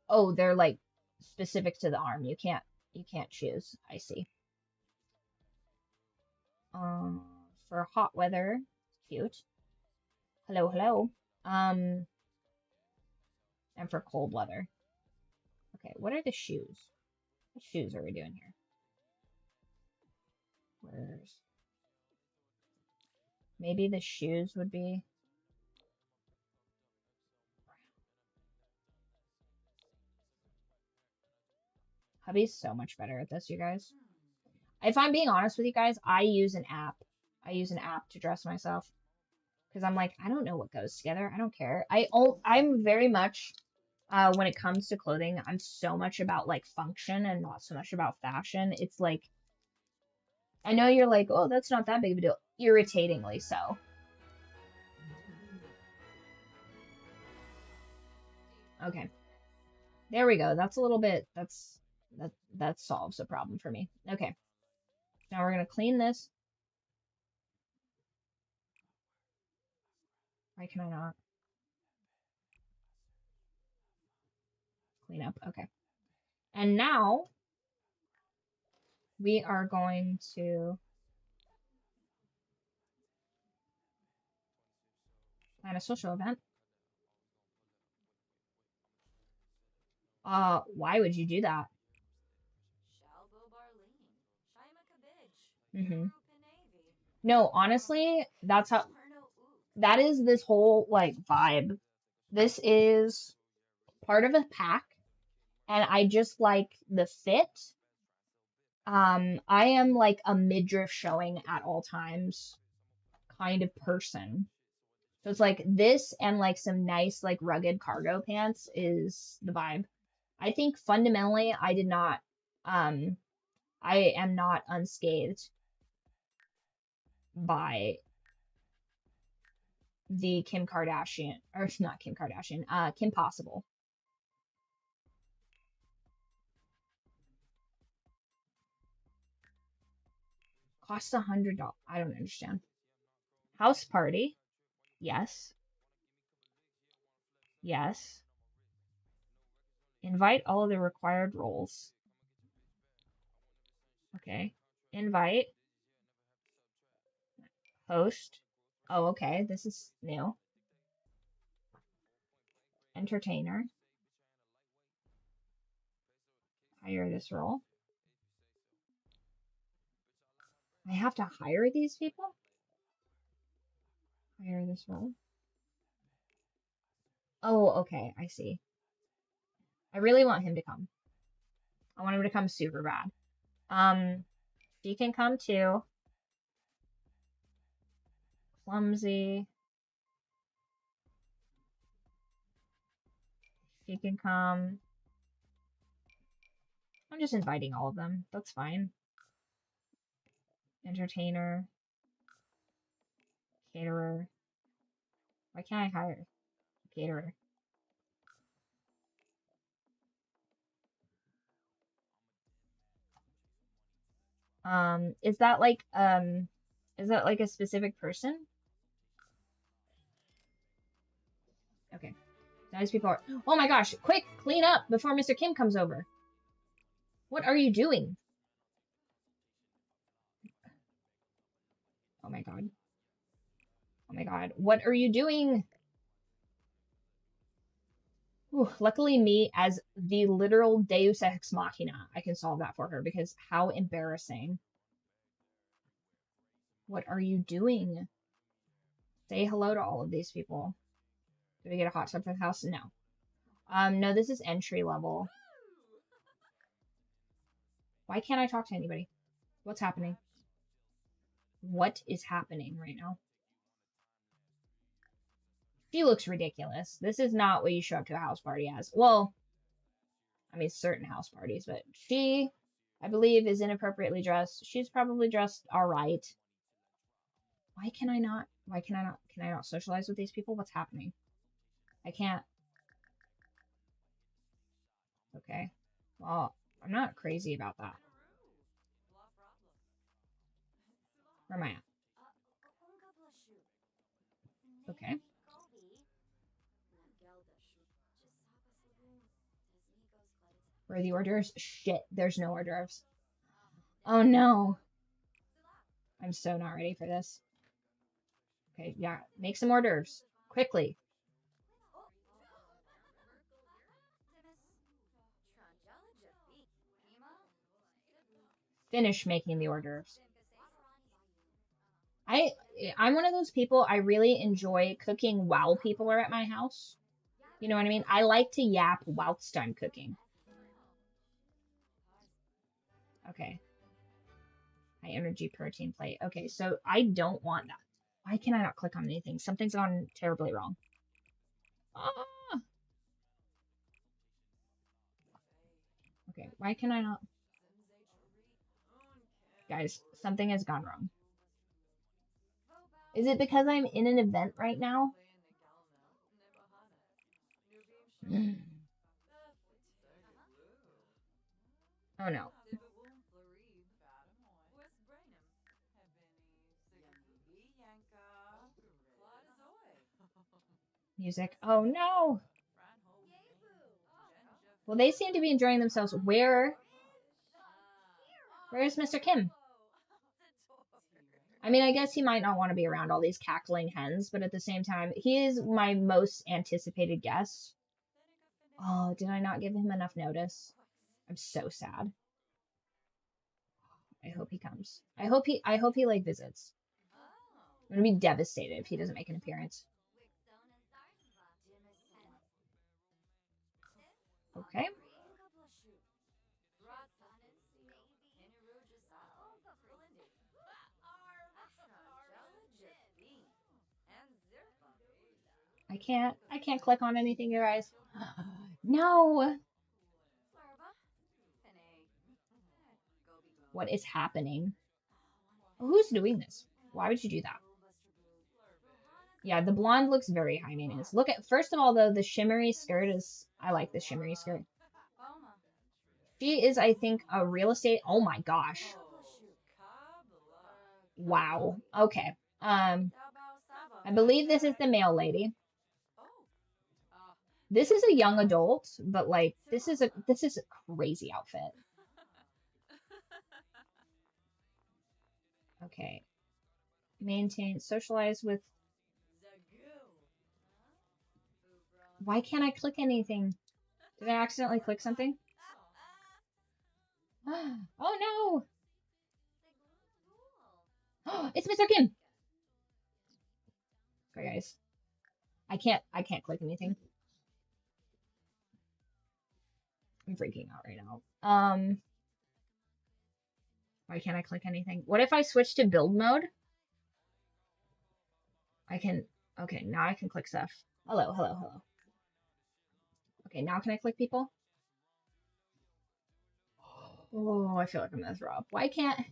oh, they're like specific to the arm. You can't choose. I see. Um, for hot weather, cute. Hello, hello. Um, and for cold weather. Okay, what are the shoes? What shoes are we doing here? Where's maybe the shoes would be hubby's so much better at this, you guys. If I'm being honest with you guys, I use an app. I use an app to dress myself because I'm like, I don't know what goes together. I don't care. I'm very much when it comes to clothing, I'm so much about like function and not so much about fashion. It's like I know you're like, oh, that's not that big of a deal. Irritatingly so. Okay. There we go. That's a little bit that solves a problem for me. Okay. Now we're gonna clean this. Why can I not clean up? Okay. And now we are going to plan a social event. Why would you do that? Hmm. No, honestly, that is this whole like vibe. This is part of a pack, and I just like the fit. I am like a midriff showing at all times kind of person. So it's like this and like some nice like rugged cargo pants is the vibe. I think fundamentally um I am not unscathed by the Kim Kardashian or not Kim Kardashian, Kim Possible. Costs $100. I don't understand. House party. Yes. Yes. Invite all of the required roles. Okay. Invite. Host. Oh, okay. This is new. Entertainer. Hire this role. I have to hire these people? Hire this role. Oh, okay. I see. I really want him to come. I want him to come super bad. She can come too. Clumsy. She can come. I'm just inviting all of them. That's fine. Entertainer. Caterer. Why can't I hire a caterer? Is that like a specific person? Okay. Now these people are, oh my gosh, quick, clean up before Mr. Kim comes over. What are you doing? Oh my god. Oh my god. What are you doing? Ooh, luckily me, as the literal deus ex machina, I can solve that for her because how embarrassing. What are you doing? Say hello to all of these people. Do we get a hot tub for the house? No. No, this is entry level. Why can't I talk to anybody? What's happening? What is happening right now? She looks ridiculous. This is not what you show up to a house party as. Well, I mean, certain house parties, but she, I believe, is inappropriately dressed. She's probably dressed all right. Why can I not? Can I not socialize with these people? What's happening? I can't. Okay. Well, I'm not crazy about that. Where am I at? Okay. Where are the hors d'oeuvres? Shit, there's no hors d'oeuvres. Oh no. I'm so not ready for this. Okay, yeah, make some hors d'oeuvres. Quickly. Finish making the hors d'oeuvres. I I'm one of those people, I really enjoy cooking while people are at my house. You know what I mean? I like to yap whilst I'm cooking. Okay. High energy protein plate. Okay, so I don't want that. Why can I not click on anything? Something's gone terribly wrong. Ah! Okay, why can I not? Guys, something has gone wrong. Is it because I'm in an event right now? Oh no. Music. Oh no. Well, they seem to be enjoying themselves. Where's Mr. Kim? I mean, I guess he might not want to be around all these cackling hens, but at the same time, he is my most anticipated guest. Oh, did I not give him enough notice? I'm so sad. I hope he comes. I hope he like visits. I'm gonna be devastated if he doesn't make an appearance. Okay. I can't click on anything, you guys. No. What is happening? Who's doing this? Why would you do that? Yeah, the blonde looks very high maintenance. Look at, first of all, though, the shimmery skirt is, I like the shimmery skirt. She is, I think, a real estate, oh my gosh. Wow. Okay. I believe this is the male lady. This is a young adult, but like, this is a crazy outfit. Okay. Maintain, socialize with, why can't I click anything? Did I accidentally click something? Oh no! It's Mr. Kim! Sorry guys. I can't click anything. I'm freaking out right now. Why can't I click anything? What if I switch to build mode? I can, okay, now I can click stuff. Hello, hello, hello. Okay, now can I click people? Oh, I feel like I'm gonna throw up. Why can't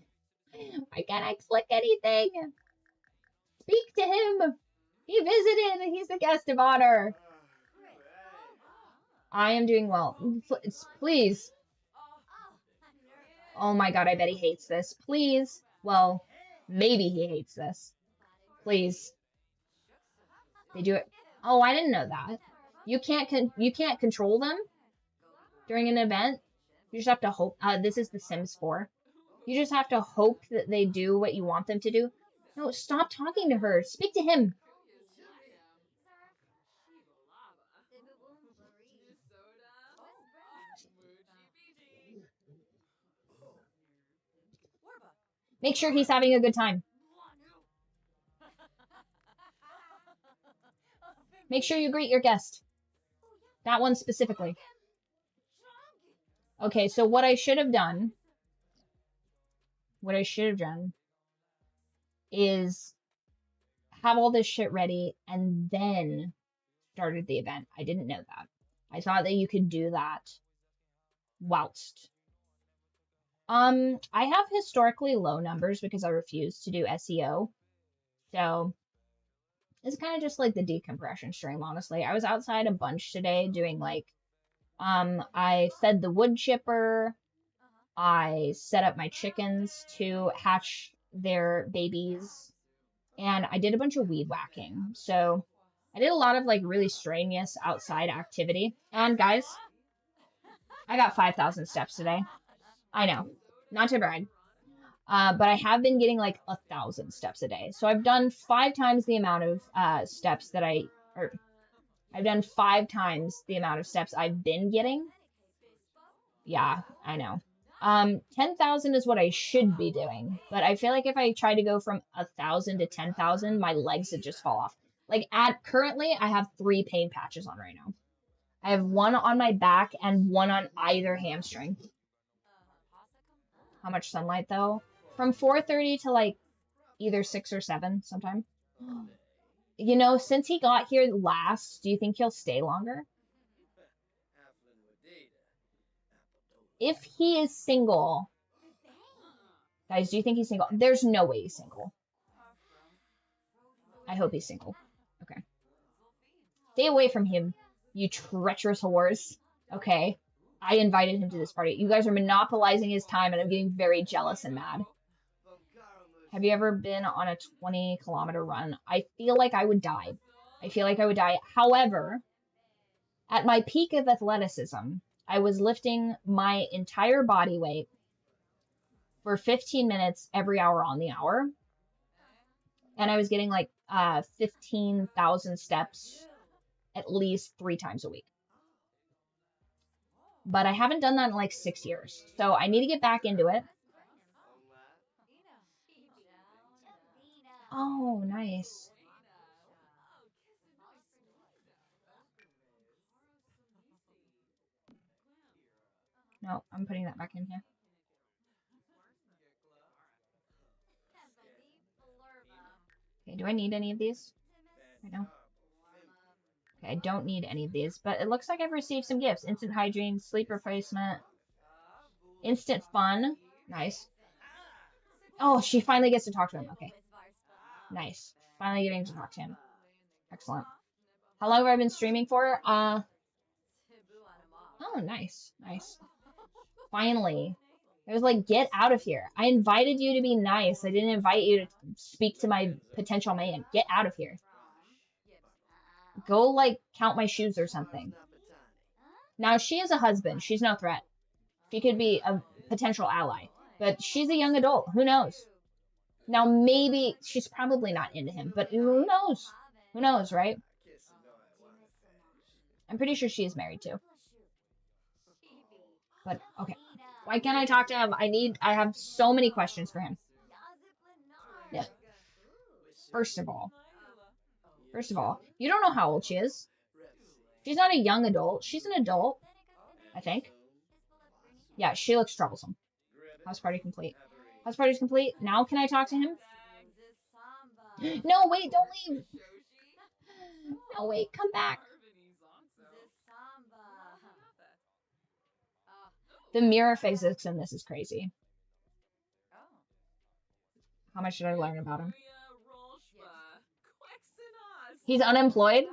I click anything? Speak to him. He visited. He's the guest of honor. I am doing well. Please. Oh my god, I bet he hates this. Please. Well, maybe he hates this. Please. They do it. Oh, I didn't know that. You can't control them during an event. You just have to hope. This is The Sims 4. You just have to hope that they do what you want them to do. No, stop talking to her. Speak to him. Make sure he's having a good time. Make sure you greet your guest. That one specifically. Okay, so what I should have done is have all this shit ready and then started the event. I didn't know that. I thought that you could do that whilst. I have historically low numbers because I refuse to do SEO. So it's kind of just like the decompression stream, honestly. I was outside a bunch today doing like, I fed the wood chipper. I set up my chickens to hatch their babies. and I did a bunch of weed whacking. So I did a lot of like really strenuous outside activity. And guys, I got 5,000 steps today. I know, not to brag. But I have been getting like 1,000 steps a day. So I've done 5 times the amount of steps that or I've done 5 times the amount of steps I've been getting. Yeah, I know. 10,000 is what I should be doing, but I feel like if I try to go from 1,000 to 10,000, my legs would just fall off. Like currently, I have 3 pain patches on right now. I have one on my back and one on either hamstring. How much sunlight though? From 4:30 to like either 6 or 7 sometime. You know, since he got here last, do you think he'll stay longer? If he is single, guys, do you think he's single? There's no way he's single. I hope he's single. Okay. Stay away from him, you treacherous whores. Okay. I invited him to this party. You guys are monopolizing his time, and I'm getting very jealous and mad. Have you ever been on a 20-kilometer run? I feel like I would die. I feel like I would die. However, at my peak of athleticism, I was lifting my entire body weight for 15 minutes every hour on the hour. And I was getting like 15,000 steps at least 3 times a week. But I haven't done that in like 6 years. So I need to get back into it. Oh, nice. No, I'm putting that back in here. Okay, do I need any of these? I don't. Okay, I don't need any of these, but it looks like I've received some gifts. Instant hygiene, sleep replacement, instant fun. Nice. Oh, she finally gets to talk to him. Okay. Nice. Finally getting to talk to him. Excellent. How long have I been streaming for? Oh, nice. Nice. Finally. I was like, get out of here. I invited you to be nice. I didn't invite you to speak to my potential man. Get out of here. Go, like, count my shoes or something. Now, she is a husband. She's no threat. She could be a potential ally. But she's a young adult. Who knows? Now, maybe she's probably not into him, but who knows? Who knows, right? I'm pretty sure she is married too. But okay. Why can't I talk to him? I have so many questions for him. Yeah. First of all, you don't know how old she is. She's not a young adult. She's an adult, I think. Yeah, she looks troublesome. House party complete. House party's complete. Now can I talk to him? No, wait, don't leave. No, wait, come back. The mirror physics in this is crazy. How much did I learn about him? He's unemployed?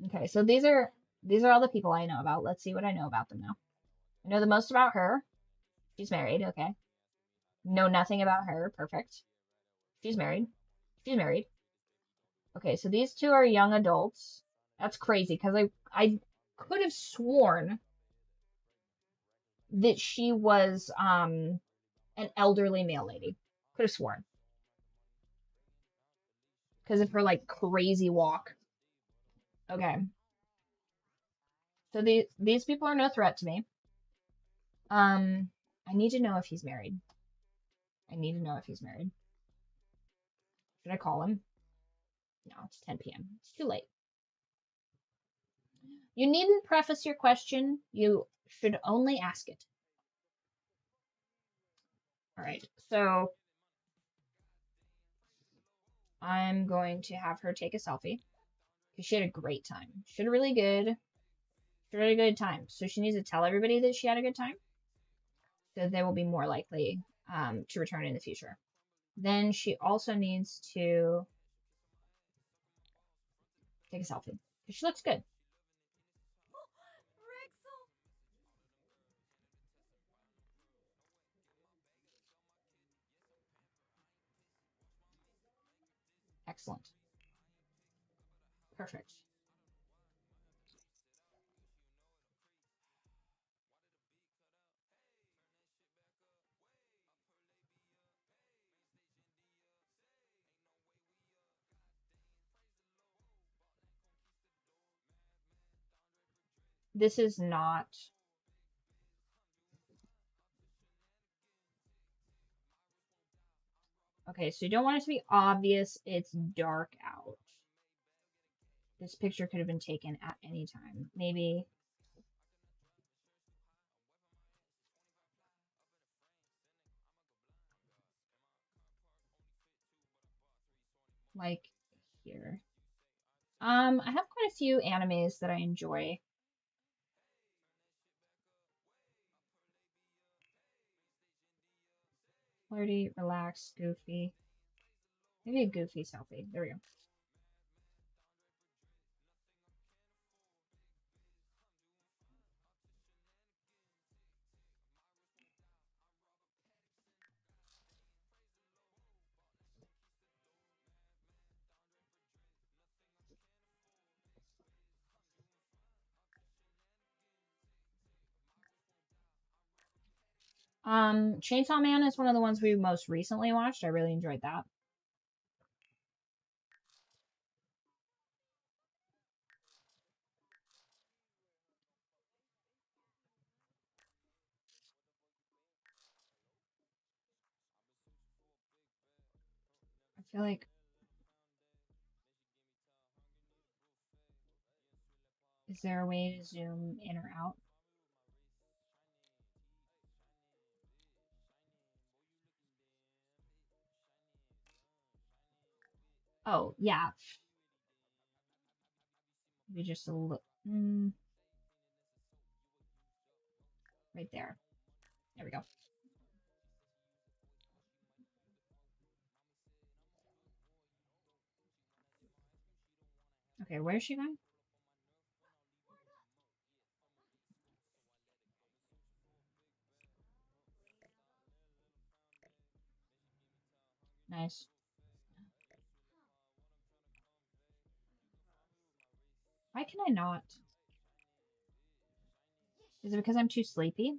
Okay, so these are all the people I know about. Let's see what I know about them now. I know the most about her. She's married, okay. Know nothing about her. Perfect. She's married. She's married. Okay, so these two are young adults. That's crazy because I could have sworn that she was an elderly male lady. Could have sworn. Because of her like crazy walk. Okay. So these people are no threat to me. I need to know if he's married. I need to know if he's married. Should I call him? No, it's 10 p.m. It's too late. You needn't preface your question. You should only ask it. All right, so I'm going to have her take a selfie because she had a great time. She had a really good time. So she needs to tell everybody that she had a good time, so they will be more likely to return in the future. Then she also needs to take a selfie because she looks good. Excellent. Perfect. This is not. Okay, so you don't want it to be obvious it's dark out. This picture could have been taken at any time. Maybe like here. I have quite a few animes that I enjoy. Flirty, relaxed, goofy. Maybe a goofy selfie. There we go. Chainsaw Man is one of the ones we most recently watched. I really enjoyed that. I feel like, is there a way to zoom in or out? Oh, yeah. Maybe just a little, right there. There we go. Okay, where's she going? Nice. Why can I not? Is it because I'm too sleepy?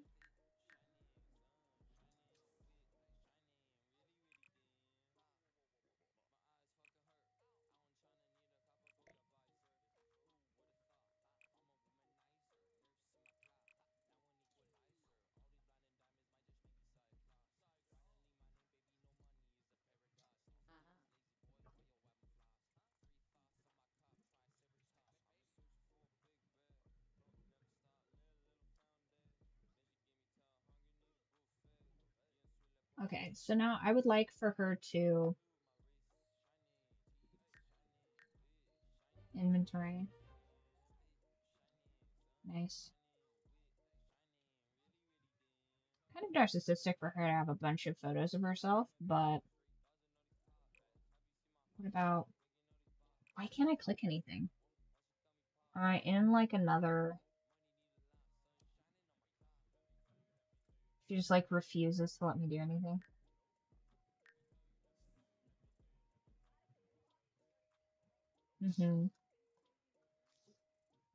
Okay, so now I would like for her to inventory. Nice. Kind of narcissistic for her to have a bunch of photos of herself, but what about, why can't I click anything? Alright, in like another, she just like refuses to let me do anything.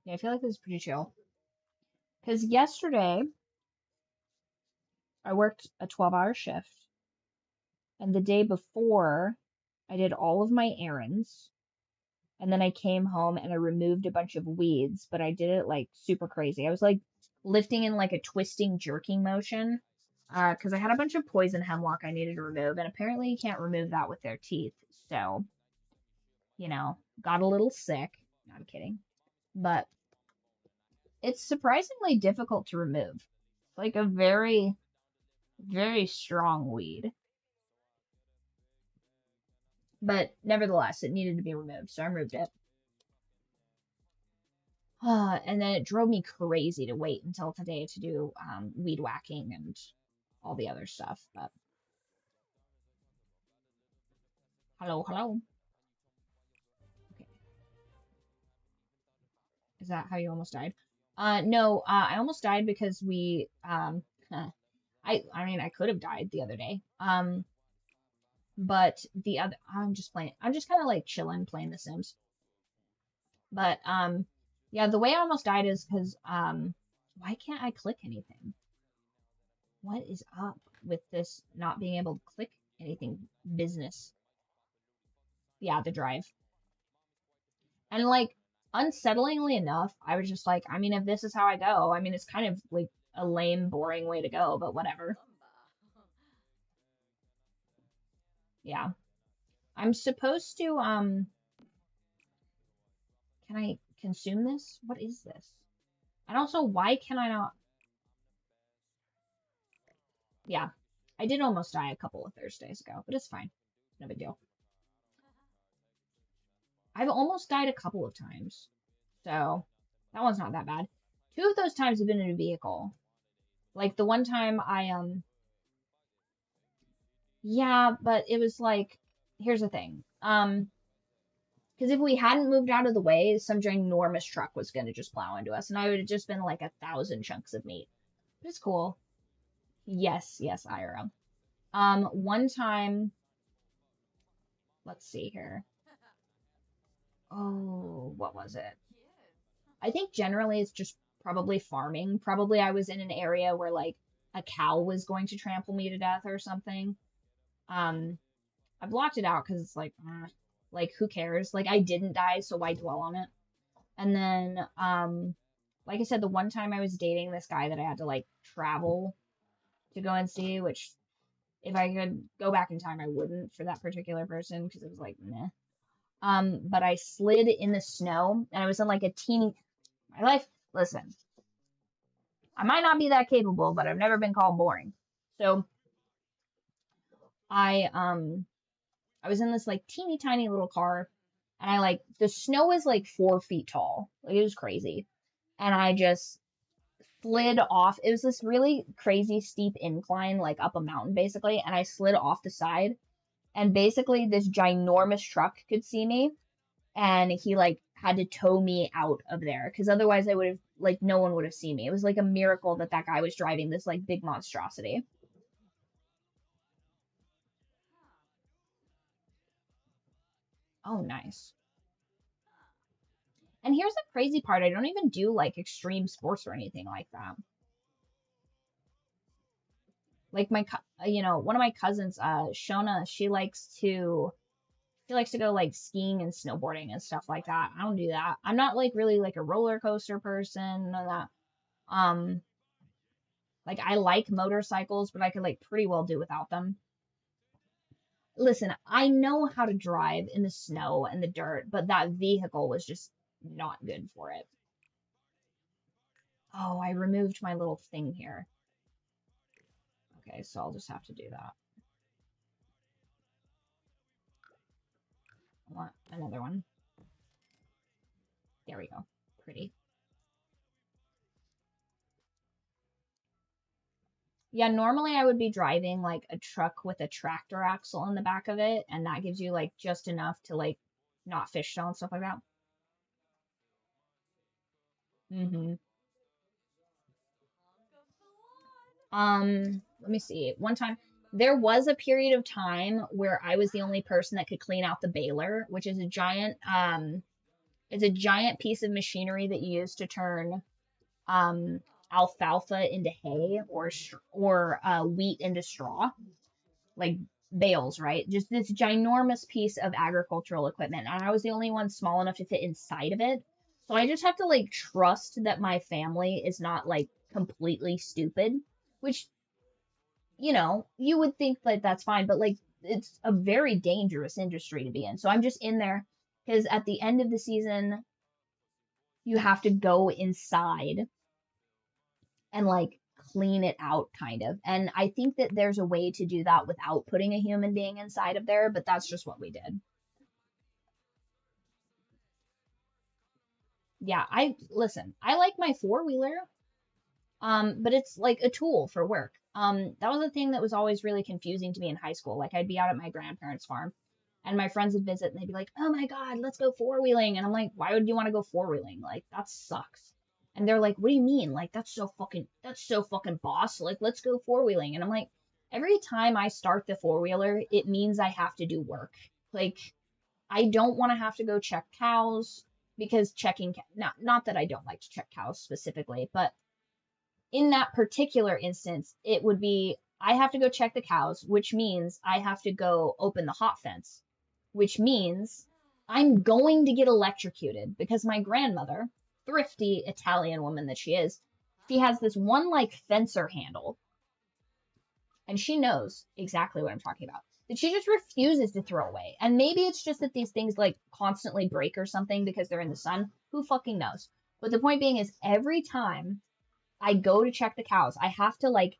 Yeah, I feel like this is pretty chill. Because yesterday, I worked a 12-hour shift, and the day before, I did all of my errands, and then I came home and I removed a bunch of weeds, but I did it like super crazy. I was like lifting in like a twisting, jerking motion, because I had a bunch of poison hemlock I needed to remove, and apparently you can't remove that with their teeth. So, got a little sick. No, I'm kidding. But it's surprisingly difficult to remove. It's like a very, very strong weed. But nevertheless, it needed to be removed, so I removed it. And then it drove me crazy to wait until today to do weed whacking and all the other stuff. But hello, hello. Okay, is that how you almost died? No, I almost died because I mean, I could have died the other day. But I'm just kind of like chilling, playing The Sims. But yeah, the way I almost died is because why can't I click anything? What is up with this not being able to click anything business? Yeah, the drive. And like unsettlingly enough, I was just like, I mean, if this is how I go, I mean, it's kind of like a lame, boring way to go, but whatever. Yeah. I'm supposed to can I consume this? What is this? And also, why can I not? Yeah. I did almost die a couple of Thursdays ago, but it's fine. No big deal. I've almost died a couple of times. So that one's not that bad. Two of those times have been in a vehicle. Like the one time yeah, but it was like here's the thing. Because if we hadn't moved out of the way, some ginormous truck was gonna just plow into us, and I would have just been like 1,000 chunks of meat. But it's cool. Yes, yes, IRL. One time, let's see here. Oh, what was it? I think generally it's just probably farming. Probably I was in an area where like a cow was going to trample me to death or something. Um, I blocked it out because it's like who cares? Like I didn't die, so why dwell on it? And then, like I said, the one time I was dating this guy that I had to like travel to go and see, which if I could go back in time, I wouldn't for that particular person because it was like, meh. But I slid in the snow and I was in like a teeny, my life, listen, I might not be that capable, but I've never been called boring. So I, um, I was in this like teeny tiny little car and I like, the snow was like 4 feet tall. Like it was crazy. And I just slid off. It was this really crazy steep incline, like up a mountain basically. And I slid off the side and basically this ginormous truck could see me and he like had to tow me out of there because otherwise I would have like no one would have seen me. It was like a miracle that that guy was driving this like big monstrosity. Oh, nice. And here's the crazy part. I don't even do like extreme sports or anything like that. Like one of my cousins, Shona, she likes to go like skiing and snowboarding and stuff like that. I don't do that. I'm not like really like a roller coaster person, none of that. Like I like motorcycles, but I could like pretty well do without them. Listen, I know how to drive in the snow and the dirt, but that vehicle was just not good for it. Oh, I removed my little thing here. Okay, so I'll just have to do that. I want another one. There we go. Pretty. Yeah, normally I would be driving like a truck with a tractor axle in the back of it, and that gives you like just enough to like not fish tail and stuff like that. hmm Let me see. One time there was a period of time where I was the only person that could clean out the baler, which is a giant it's a giant piece of machinery that you use to turn um alfalfa into hay or wheat into straw, like bales, right? Just this ginormous piece of agricultural equipment. And I was the only one small enough to fit inside of it. So I just have to like trust that my family is not like completely stupid, which, you would think like that's fine, but like it's a very dangerous industry to be in. So I'm just in there because at the end of the season, you have to go inside and like clean it out kind of. And I think that there's a way to do that without putting a human being inside of there, but that's just what we did. Yeah, I listen, I like my four-wheeler, but it's like a tool for work. That was a thing that was always really confusing to me in high school. Like I'd be out at my grandparents' farm and my friends would visit and they'd be like, "Oh my God, let's go four-wheeling." And I'm like, "Why would you want to go four-wheeling? Like that sucks." And they're like, "What do you mean? Like that's so fucking boss. Like let's go four-wheeling." And I'm like, Every time I start the four-wheeler, it means I have to do work. Like, I don't want to have to go check cows because checking, not that I don't like to check cows specifically, but in that particular instance, it would be I have to go check the cows, which means I have to go open the hot fence, which means I'm going to get electrocuted because my grandmother, thrifty Italian woman that she is, she has this one like fencer handle, and she knows exactly what I'm talking about, that she just refuses to throw away. And maybe it's just that these things like constantly break or something because they're in the sun. Who fucking knows? But the point being is every time I go to check the cows, I have to like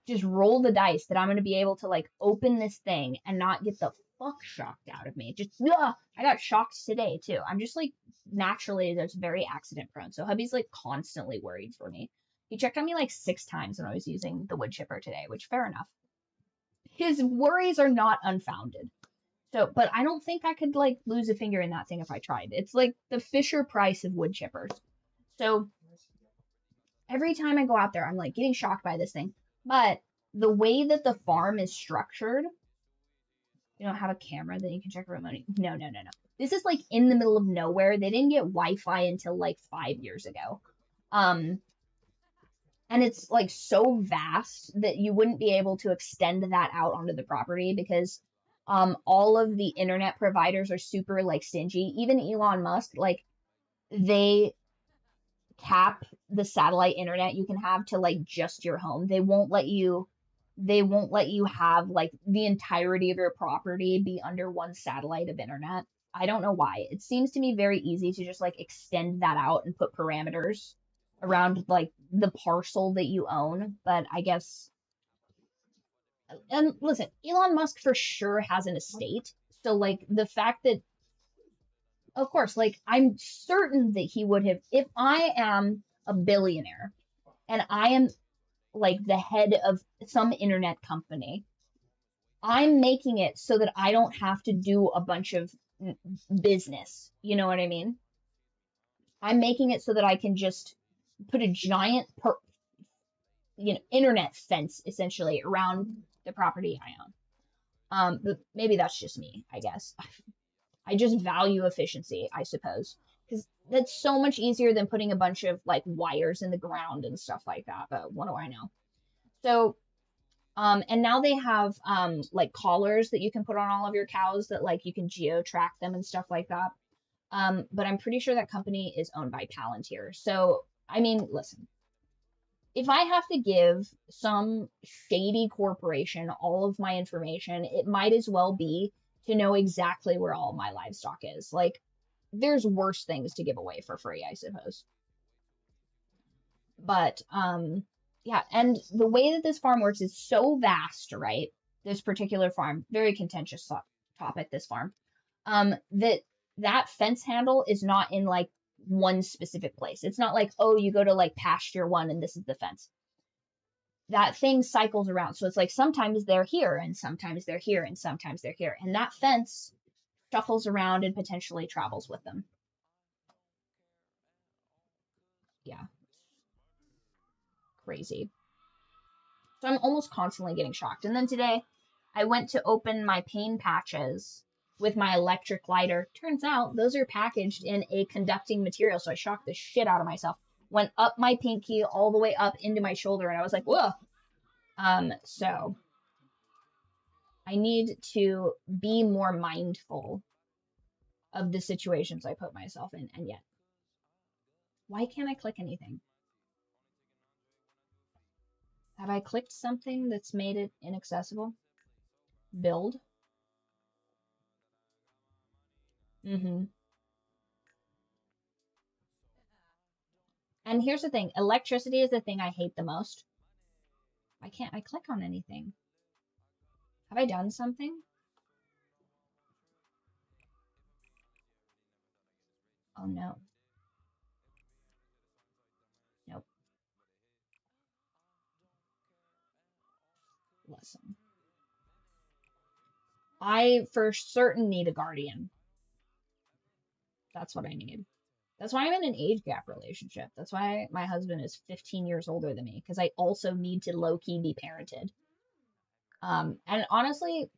just roll the dice that I'm going to be able to like open this thing and not get the fuck shocked out of me. Just, ugh, I got shocked today too. I'm just like naturally that's very accident prone. So hubby's like constantly worried for me. He checked on me like 6 times when I was using the wood chipper today, which fair enough. His worries are not unfounded. So, but I don't think I could like lose a finger in that thing if I tried. It's like the Fisher Price of wood chippers. So every time I go out there, I'm like getting shocked by this thing. But the way that the farm is structured, you don't have a camera that you can check remote. No, no, no, no. This is like in the middle of nowhere. They didn't get Wi-Fi until like 5 years ago. And it's like so vast that you wouldn't be able to extend that out onto the property because all of the internet providers are super like stingy. Even Elon Musk, like they cap the satellite internet you can have to like just your home. They won't let you have like the entirety of your property be under one satellite of internet. I don't know why. It seems to me very easy to just like extend that out and put parameters around like the parcel that you own, but I guess and listen, Elon Musk for sure has an estate. So like the fact that of course, like I'm certain that he would have if I am a billionaire and I am like the head of some internet company, I'm making it so that I don't have to do a bunch of business. You know what I mean? I'm making it so that I can just put a giant, internet fence essentially around the property I own. But maybe that's just me, I guess. I just value efficiency, I suppose, because that's so much easier than putting a bunch of like wires in the ground and stuff like that. But what do I know? So and now they have like collars that you can put on all of your cows that like you can geo track them and stuff like that. But I'm pretty sure that company is owned by Palantir. So I mean, listen, if I have to give some shady corporation all of my information, it might as well be to know exactly where all my livestock is. Like, there's worse things to give away for free, I suppose. But yeah, and the way that this farm works is so vast, right? This particular farm, very contentious topic, this farm. That fence handle is not in like one specific place. It's not like, oh, you go to like pasture one and this is the fence. That thing cycles around. So it's like sometimes they're here and sometimes they're here and sometimes they're here. And that fence shuffles around and potentially travels with them. Yeah, crazy. So I'm almost constantly getting shocked. And then today I went to open my pain patches with my electric lighter. Turns out those are packaged in a conducting material. So I shocked the shit out of myself. Went up my pinky all the way up into my shoulder. And I was like, whoa. So I need to be more mindful of the situations I put myself in. And yet, why can't I click anything? Have I clicked something that's made it inaccessible? Build. Mm-hmm. And here's the thing, electricity is the thing I hate the most. Why can't I click on anything? Have I done something? Oh no. Nope. Listen. I for certain need a guardian. That's what I need. That's why I'm in an age gap relationship. That's why my husband is 15 years older than me, because I also need to low key be parented. And honestly,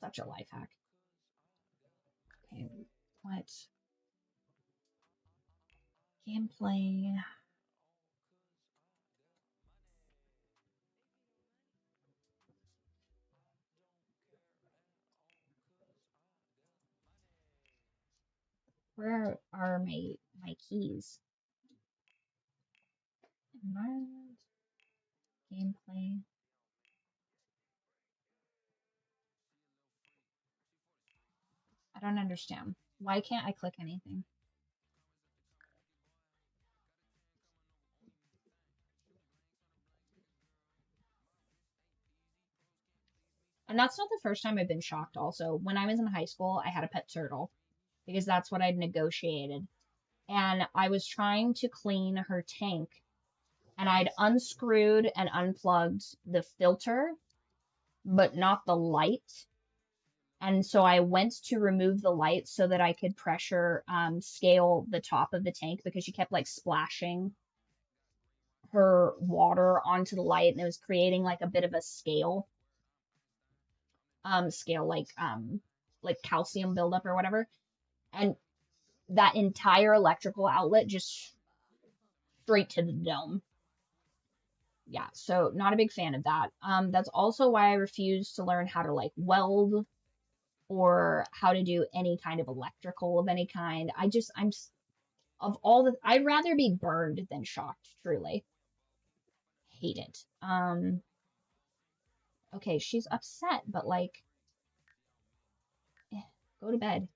such a life hack. Okay, what? Gameplay. Where are my keys? Environment, gameplay. I don't understand. Why can't I click anything? And that's not the first time I've been shocked also. When I was in high school, I had a pet turtle because that's what I'd negotiated. And I was trying to clean her tank and I'd unscrewed and unplugged the filter, but not the light. And so I went to remove the light so that I could pressure scale the top of the tank because she kept like splashing her water onto the light and it was creating like a bit of a scale like calcium buildup or whatever. And that entire electrical outlet just straight to the dome. Yeah, so not a big fan of that. That's also why I refuse to learn how to like weld or how to do any kind of electrical of any kind. I'm of all the, I'd rather be burned than shocked, truly. Hate it. Okay, she's upset, but like, go to bed.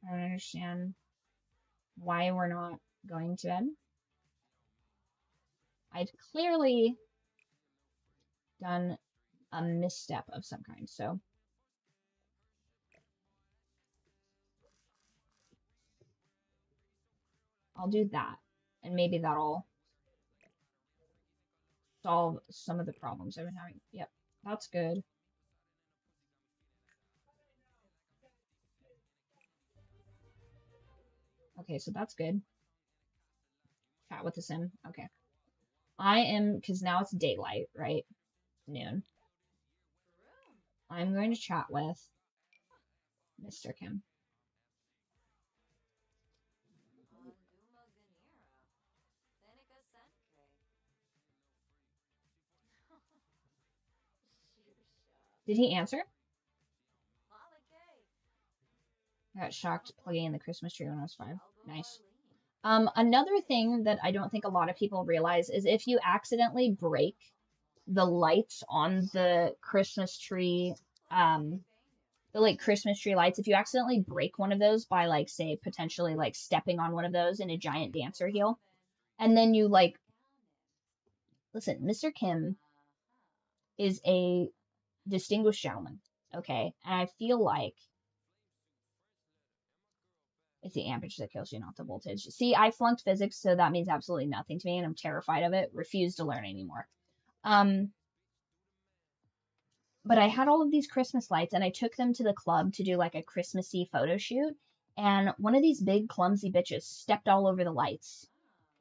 I don't understand why we're not going to bed. I'd clearly done a misstep of some kind, so I'll do that. And maybe that'll solve some of the problems I've been having. Yep, that's good. Okay, so that's good. Chat with the sim. Okay. I am, because now it's daylight, right? Noon. I'm going to chat with Mr. Kim. Did he answer? I got shocked plugging in the Christmas tree when I was 5. Nice. Another thing that I don't think a lot of people realize is if you accidentally break the lights on the Christmas tree, the like Christmas tree lights, if you accidentally break one of those by like say potentially like stepping on one of those in a giant dancer heel, and then you like listen, Mr. Kim is a distinguished gentleman, okay? And I feel like it's the amperage that kills you, not the voltage. See, I flunked physics, so that means absolutely nothing to me, and I'm terrified of it. Refuse to learn anymore. Um, but I had all of these Christmas lights, and I took them to the club to do like a Christmassy photo shoot. And one of these big clumsy bitches stepped all over the lights,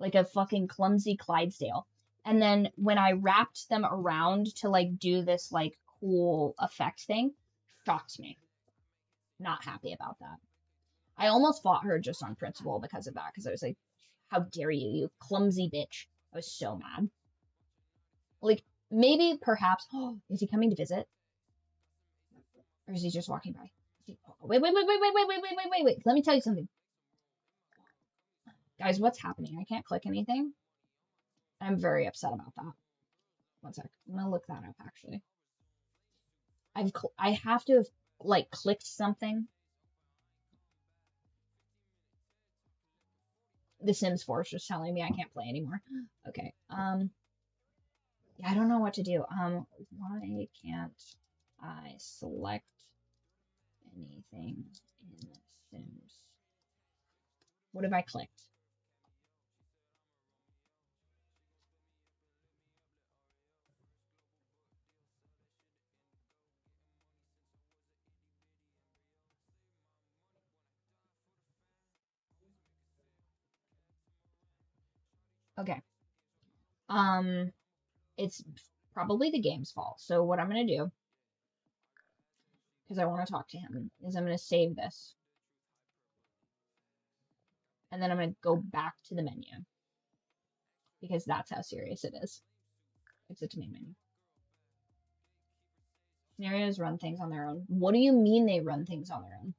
like a fucking clumsy Clydesdale. And then when I wrapped them around to like do this like cool effect thing, shocked me. Not happy about that. I almost fought her just on principle because of that, because I was like, how dare you, you clumsy bitch. I was so mad. Like, maybe, perhaps, oh, is he coming to visit? Or is he just walking by? Wait, wait, wait, wait, wait, wait, wait, wait, wait, wait, wait. Let me tell you something. Guys, what's happening? I can't click anything. I'm very upset about that. One sec. I'm gonna look that up, actually. I have to have, like, clicked something. The Sims 4 is just telling me I can't play anymore. Okay. Yeah, I don't know what to do. Why can't I select anything in Sims? What have I clicked? Okay. Um, it's probably the game's fault. So what I'm going to do, because I want to talk to him, is I'm going to save this. And then I'm going to go back to the menu. Because that's how serious it is. Exit to main menu. Scenarios run things on their own. What do you mean they run things on their own?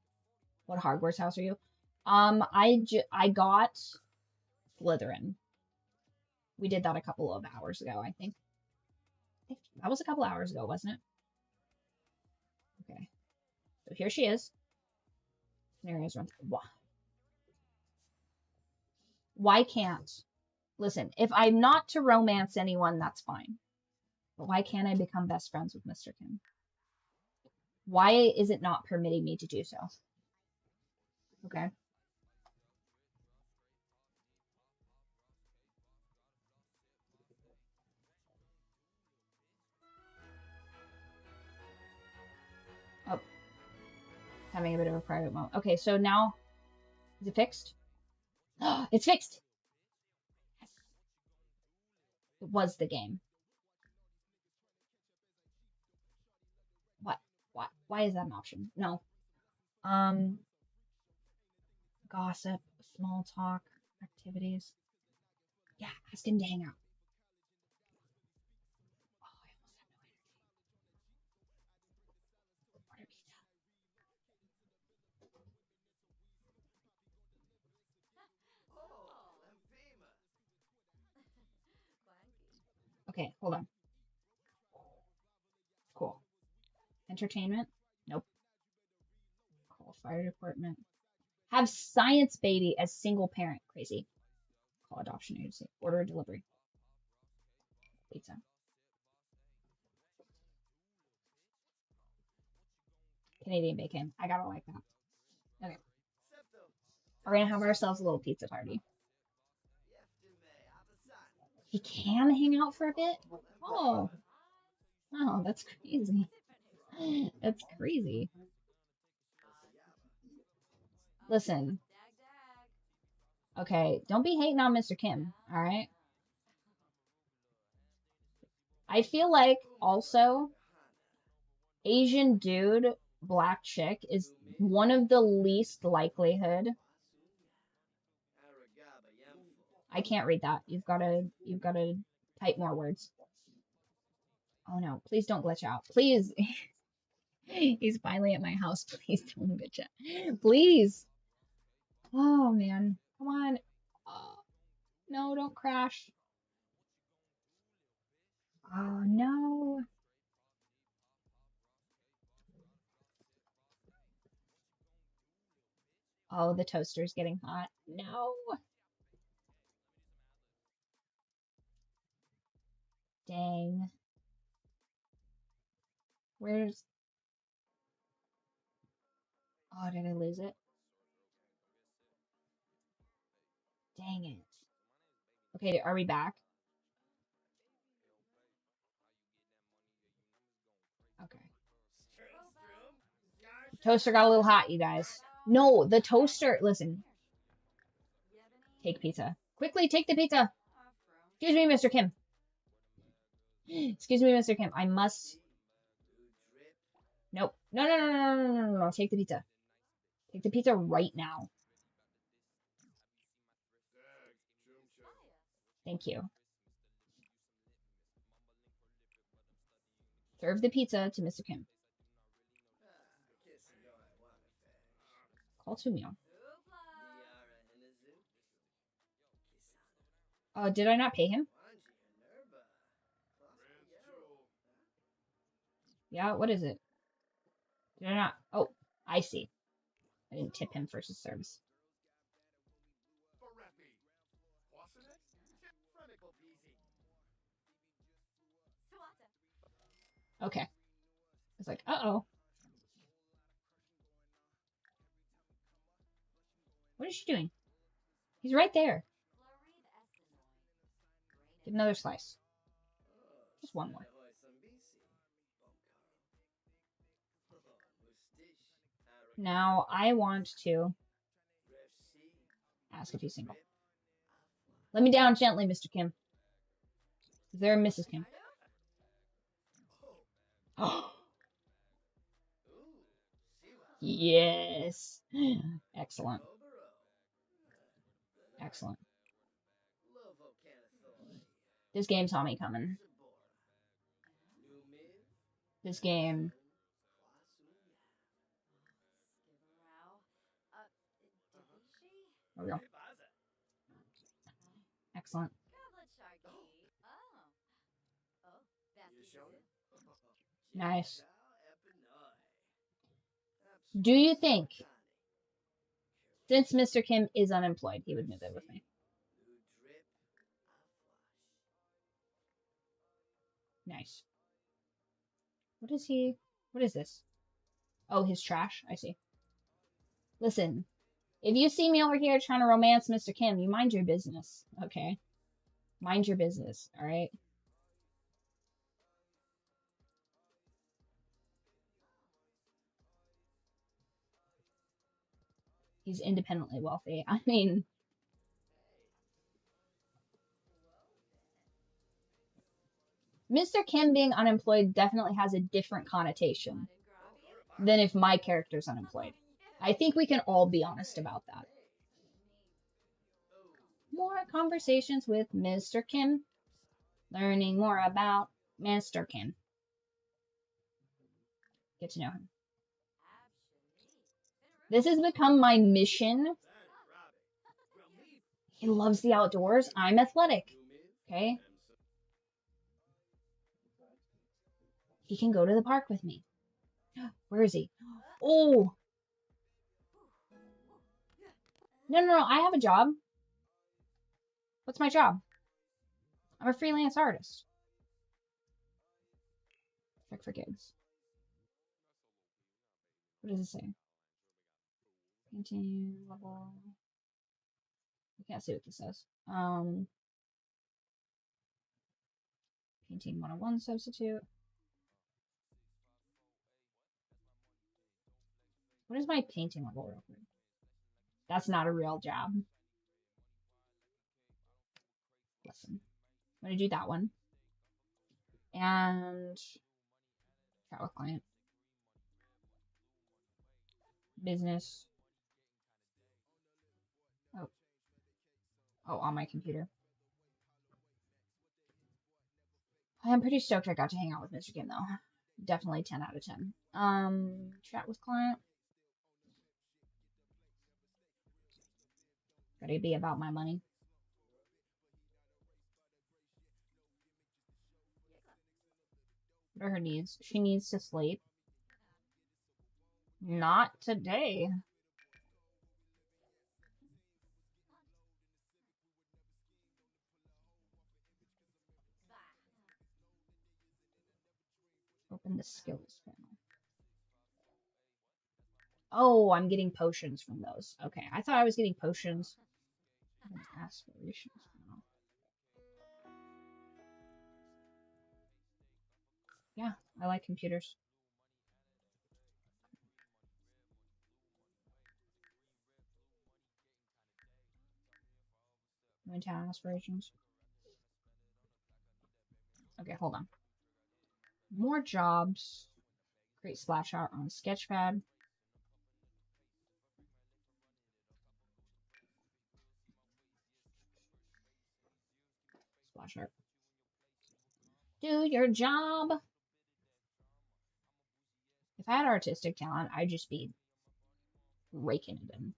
What Hogwarts house are you? I got Slytherin. We did that a couple of hours ago, I think. That was a couple hours ago, wasn't it? Okay. So here she is. Scenarios run. Why can't? Listen, if I'm not to romance anyone, that's fine. But why can't I become best friends with Mr. Kim? Why is it not permitting me to do so? Okay. Oh, having a bit of a private moment. Okay, so now, is it fixed? It's fixed! Yes. It was the game. What? What? Why is that an option? No. Gossip, small talk, activities. Yeah, ask him to hang out. Oh, I almost have no energy. Order pizza. Okay, hold on. Cool. Entertainment? Nope. Call fire department. Have science baby as single parent. Crazy. Call adoption agency. Order a delivery. Pizza. Canadian bacon. I gotta like that. Okay. We're gonna have ourselves a little pizza party. He can hang out for a bit? Oh. Oh, that's crazy. That's crazy. Listen. Okay, don't be hating on Mr. Kim, alright? I feel like also Asian dude, black chick is one of the least likelihood. I can't read that. You've gotta type more words. Oh no, please don't glitch out. Please. He's finally at my house. Please don't glitch out. Please. Oh man. Come on. No, don't crash. Oh no. Oh, the toaster's getting hot. No. Dang. Where's... Oh, did I lose it? Dang it. Okay, are we back? Okay. Toaster got a little hot, you guys. No, the toaster... Listen. Take pizza. Quickly, take the pizza. Excuse me, Mr. Kim. Excuse me, Mr. Kim. I must... Nope. No, no, no, no, no, no, no, no. Take the pizza. Take the pizza right now. Thank you. Serve the pizza to Mr. Kim. Call to meal. Did I not pay him? Yeah, what is it? Did I not? Oh, I see. I didn't tip him for his service. Okay. I was like, uh-oh. What is she doing? He's right there. Get another slice. Just one more. Now, I want to ask if he's single. Let me down gently, Mr. Kim. Is there a Mrs. Kim? Yes. Excellent. Excellent. This game saw me coming. This game. There we go. Excellent. Nice. Do you think, since Mr. Kim is unemployed, he would move in with me? Nice. What is he? What is this? Oh, his trash. I see. Listen, if you see me over here trying to romance Mr. Kim, you mind your business, okay? Mind your business, alright? He's independently wealthy. I mean, Mr. Kim being unemployed definitely has a different connotation than if my character's unemployed. I think we can all be honest about that. More conversations with Mr. Kim. Learning more about Mr. Kim. Get to know him. This has become my mission. He loves the outdoors. I'm athletic. Okay? He can go to the park with me. Where is he? Oh! No. I have a job. What's my job? I'm a freelance artist. Check for gigs. What does it say? Painting level. I can't see what this says. Painting 101 substitute. What is my painting level real quick? That's not a real job. Listen. I'm going to do that one. And chat with client. Business. Oh, on my computer. I'm pretty stoked I got to hang out with Mr. Kim, though. Definitely 10 out of 10. Chat with client. Gotta be about my money. What are her needs? She needs to sleep. Not today. Open the skills panel. Oh, I'm getting potions from those. Okay, I thought I was getting potions. Aspirations panel. Yeah, I like computers. Town aspirations. Okay, hold on. More jobs. Create splash art on Sketchpad. Splash art. Do your job. If I had artistic talent, I'd just be raking it in.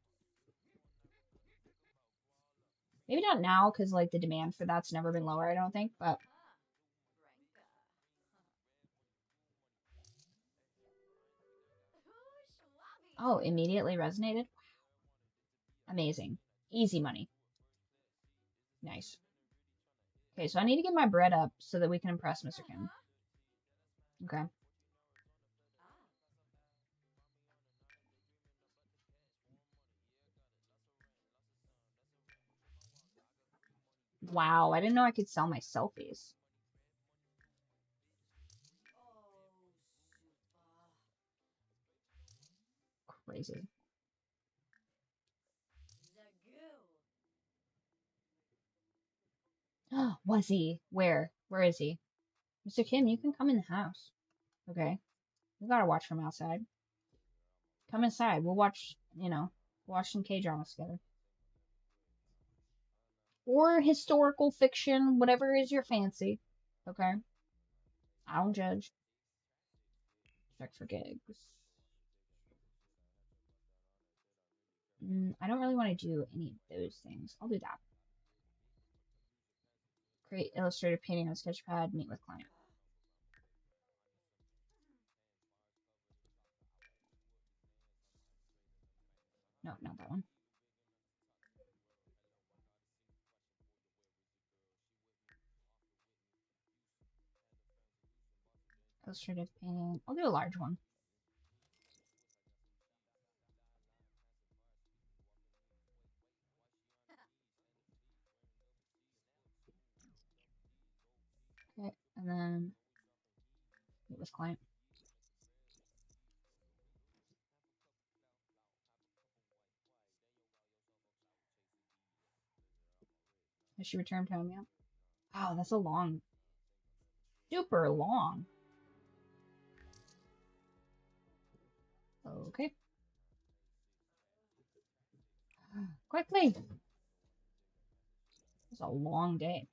Maybe not now, because like the demand for that's never been lower, I don't think, but oh, immediately resonated. Amazing. Easy money. Nice. Okay, so I need to get my bread up so that we can impress Mr. Kim. Okay. Wow, I didn't know I could sell my selfies. Crazy. Was he? Where? Where is he? Mr. Kim, you can come in the house. Okay. We gotta watch from outside. Come inside. We'll watch, watch some K-dramas together. Or historical fiction, whatever is your fancy. Okay? I don't judge. Check for gigs. I don't really want to do any of those things. I'll do that. Create illustrative painting on Sketchpad, meet with client. No, not that one. Illustrative painting. I'll do a large one. Okay, and then meet with client. Has she returned home yet? Wow, that's a long, super long. Okay. Quickly. It's a long day.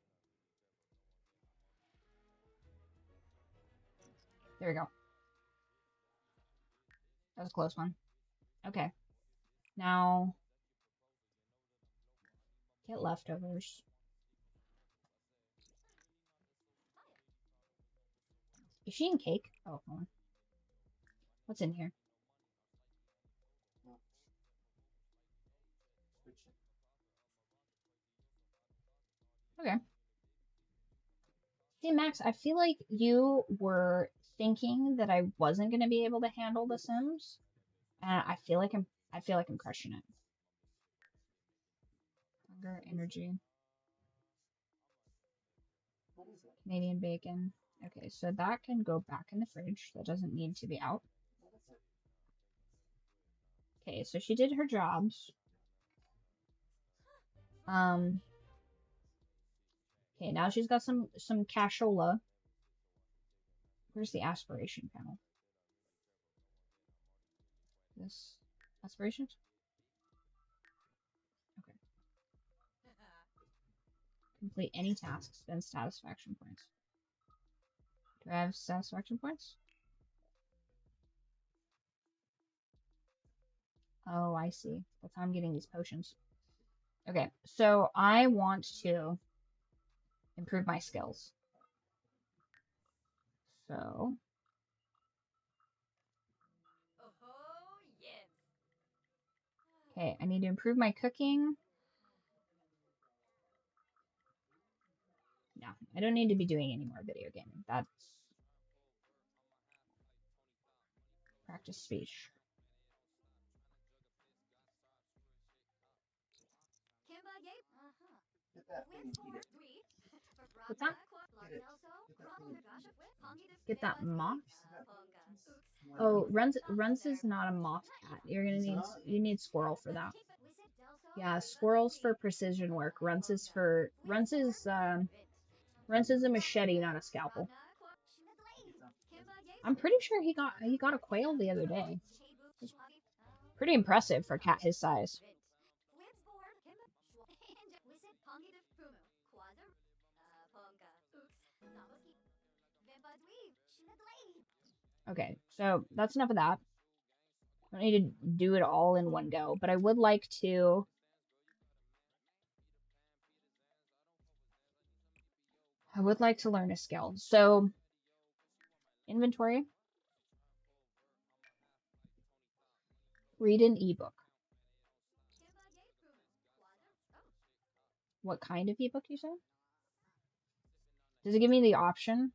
There we go. That was a close one. Okay. Now, get leftovers. Is she in cake? Oh, hold on. What's in here? No. Switch it. Okay. See, Max, I feel like you were thinking that I wasn't going to be able to handle The Sims, and I feel like I'm crushing it. Hunger, energy, What is it? Canadian bacon. Okay, so that can go back in the fridge. That doesn't need to be out. What is it? Okay, so she did her jobs. Um, okay, now she's got some cashola. Where's the aspiration panel? This aspirations? Okay. Complete any task, spend satisfaction points. Do I have satisfaction points? Oh, I see. That's how I'm getting these potions. Okay, so I want to improve my skills. So, okay, I need to improve my cooking. No, I don't need to be doing any more video gaming. That's practice speech. Get that thing and eat it. What's that? Get it. Get that thing and eat it. Get that moth? You see that little piece? You wanna Oh, eat it? Runs is not a moth cat. You're gonna It's need not? you need squirrel for that. Yeah, squirrels for precision work. Runs is a machete, not a scalpel. Eat them. I'm pretty sure he got a quail the other day. It's pretty impressive for a cat his size. Okay, so that's enough of that. I don't need to do it all in one go, but I would like to learn a skill. So inventory, read an ebook. What kind of ebook you said? Does it give me the option?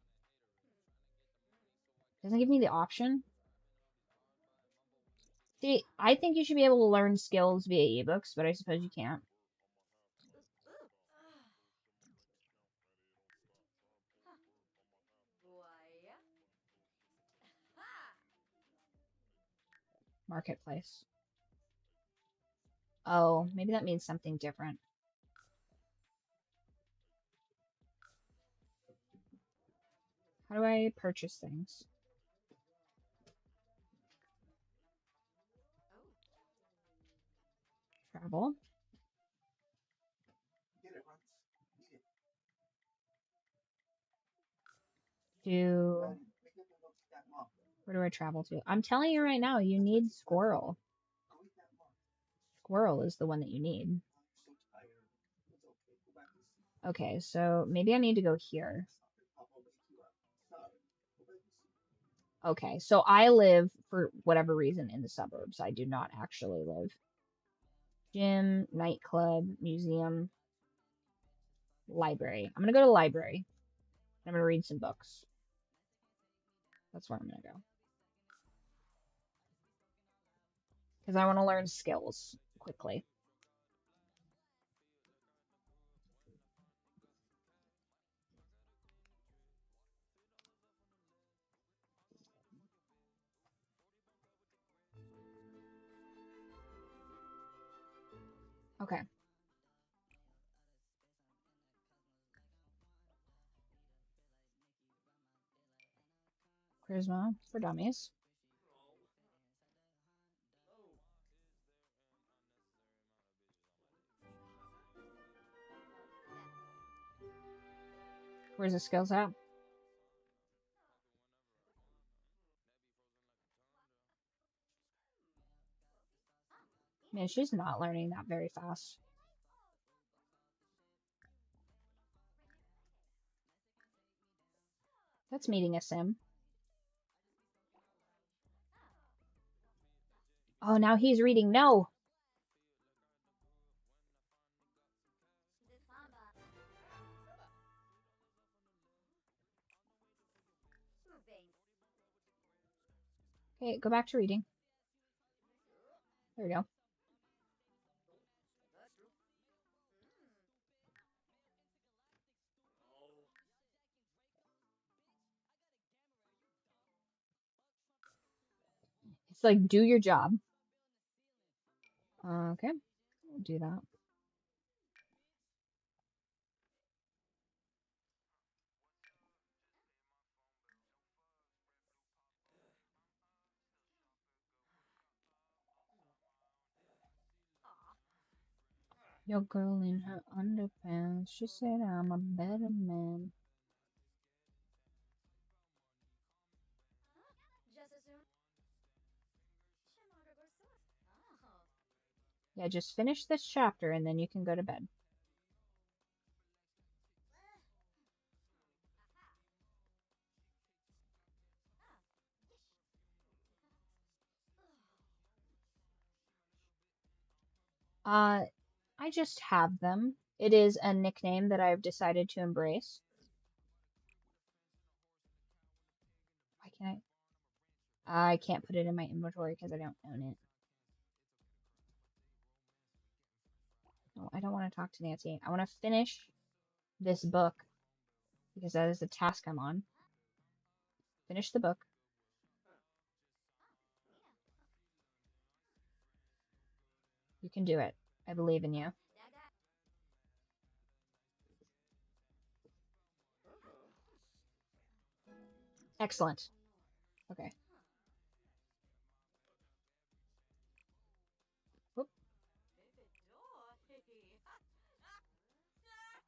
Doesn't give me the option. See, I think you should be able to learn skills via ebooks, but I suppose you can't. Marketplace. Oh, maybe that means something different. How do I purchase things? marble. To where do I travel to? I'm telling you right now, you need squirrel. Squirrel is the one that you need. Okay, so maybe I need to go here. Okay, so I live, for whatever reason, in the suburbs. I do not actually live. Gym, nightclub, museum, library. I'm gonna go to the library. I'm gonna read some books. That's where I'm gonna go. Because I want to learn skills quickly. Okay. Charisma for dummies. Where's the skills at? Man, she's not learning that very fast. That's meeting a sim. Oh, now he's reading. No. Okay, go back to reading. There we go. It's like, do your job. Okay, we'll do that. Your girl in her underpants. She said I'm a better man. Yeah, just finish this chapter and then you can go to bed. I just have them. It is a nickname that I've decided to embrace. Why can't I can't put it in my inventory because I don't own it. No, I don't want to talk to Nancy. I want to finish this book because that is the task I'm on. Finish the book. You can do it. I believe in you. Excellent. Okay. Whoop.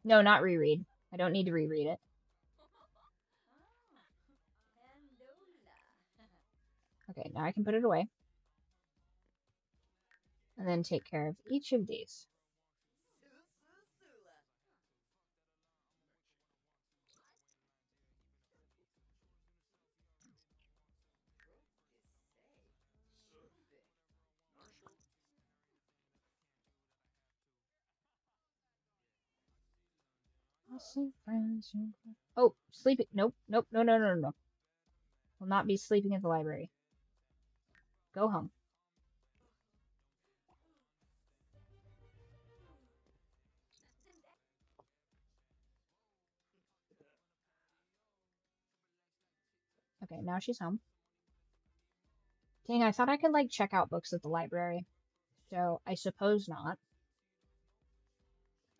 No, not reread. I don't need to reread it. Okay, now I can put it away. And then take care of each of these. I'll see friends. Oh, sleeping. Nope, nope, no, no, no, no. Will not be sleeping at the library. Go home. Okay, now she's home. Dang, I thought I could like check out books at the library. So I suppose not.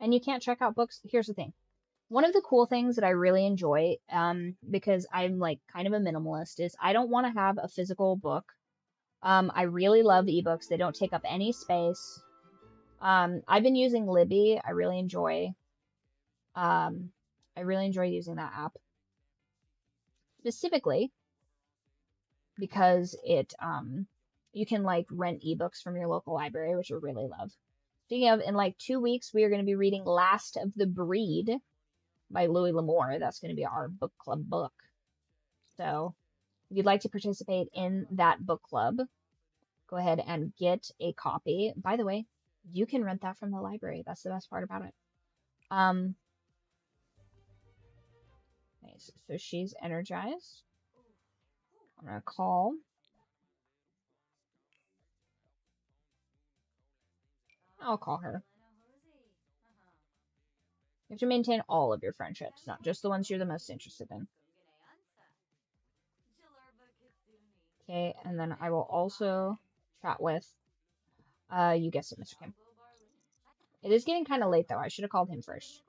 And you can't check out books. Here's the thing. One of the cool things that I really enjoy, because I'm like kind of a minimalist, is I don't want to have a physical book. I really love ebooks. They don't take up any space. I've been using Libby. Um, I really enjoy using that app specifically because you can like rent ebooks from your local library, which I really love. Speaking of, in like 2 weeks, we are going to be reading Last of the Breed by Louis L'Amour. That's going to be our book club book. So if you'd like to participate in that book club, go ahead and get a copy. By the way, you can rent that from the library. That's the best part about it. Nice. So she's energized. I'm gonna call. I'll call her. You have to maintain all of your friendships, not just the ones you're the most interested in. Okay, and then I will also chat with, you guessed it, Mr. Kim. It is getting kind of late though. I should have called him first.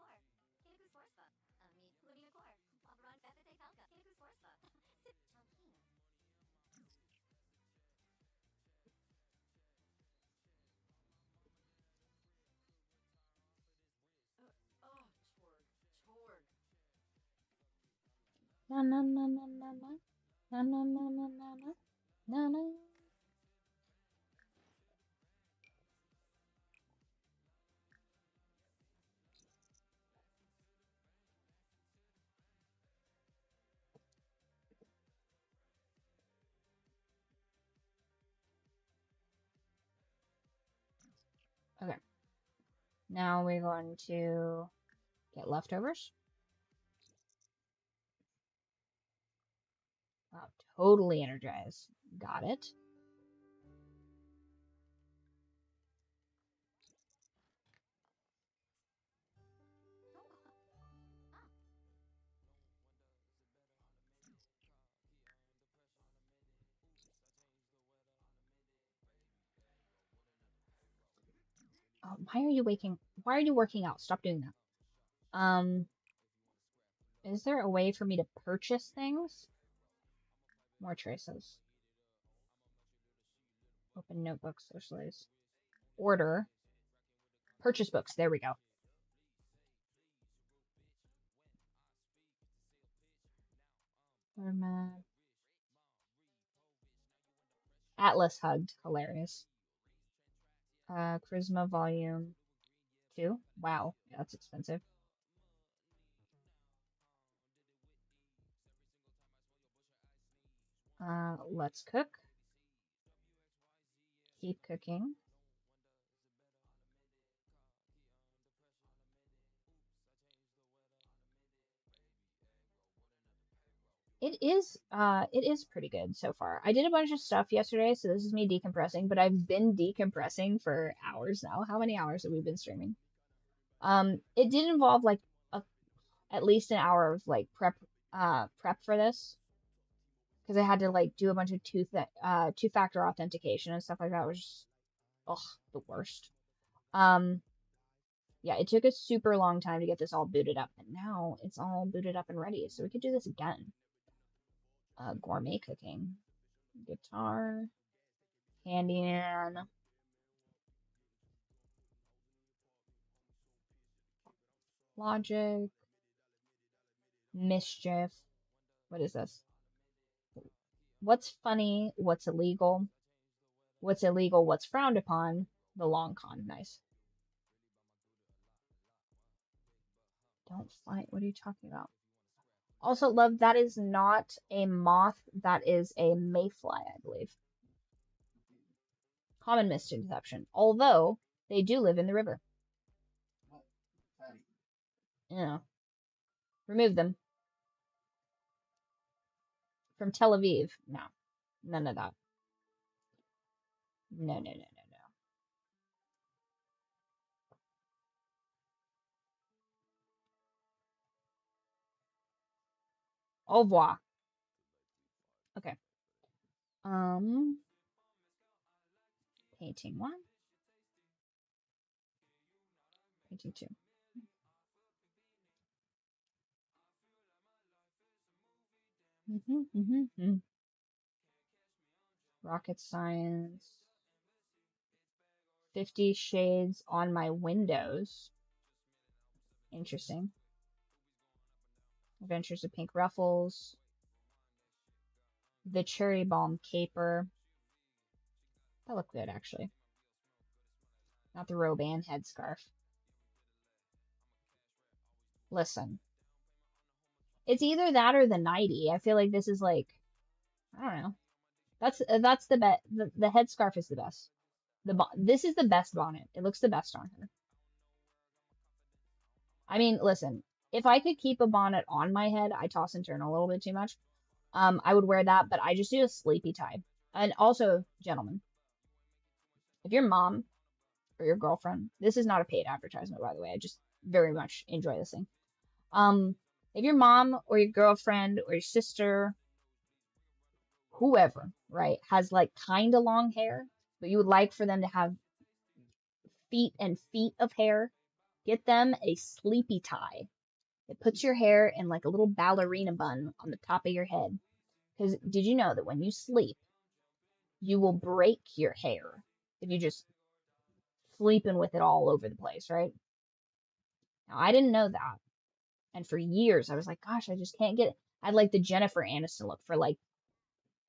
Na na na na na na na na na na na na na. Okay. Now we're going to get leftovers. Wow, totally energized. Got it. Oh, why are you working out? Stop doing that. Is there a way for me to purchase things? More traces. Open notebook, socialize. Order. Purchase books. There we go. Atlas hugged. Hilarious. Charisma volume 2. Wow. Yeah, that's expensive. Let's cook. Keep cooking. It is pretty good so far. I did a bunch of stuff yesterday, so this is me decompressing, but I've been decompressing for hours now. How many hours have we been streaming? It did involve like at least an hour of like prep for this because I had to like do a bunch of two-factor authentication and stuff like that, which is ugh, the worst. Yeah, it took a super long time to get this all booted up, and now it's all booted up and ready, so we could do this again. Gourmet cooking, guitar, handyman, logic, mischief. What is this? What's funny? What's illegal? What's illegal? What's frowned upon? The long con. Nice. Don't fight. What are you talking about? Also, love, that is not a moth. That is a mayfly, I believe. Common misconception. Although they do live in the river. Yeah. Remove them. From Tel Aviv. No. None of that. No, no, no, no, no. Au revoir. Okay. Painting 1. Painting 2. Rocket science. 50 shades on my windows. Interesting. Adventures of Pink Ruffles. The Cherry Balm Caper. That looked good, actually. Not the Roban headscarf. Listen. It's either that or the nightie. I feel like this is like, I don't know. That's the best. The headscarf is the best. This is the best bonnet. It looks the best on her. I mean, listen, if I could keep a bonnet on my head, I toss and turn a little bit too much. I would wear that, but I just do a sleepy tie. And also, gentlemen, if your mom or your girlfriend, this is not a paid advertisement, by the way. I just very much enjoy this thing. If your mom or your girlfriend or your sister, whoever, right, has like kind of long hair, but you would like for them to have feet and feet of hair, get them a sleepy tie. It puts your hair in like a little ballerina bun on the top of your head. Because did you know that when you sleep, you will break your hair if you just sleeping with it all over the place, right? Now, I didn't know that. And for years, I was like, gosh, I just can't get it. I had like the Jennifer Aniston look for like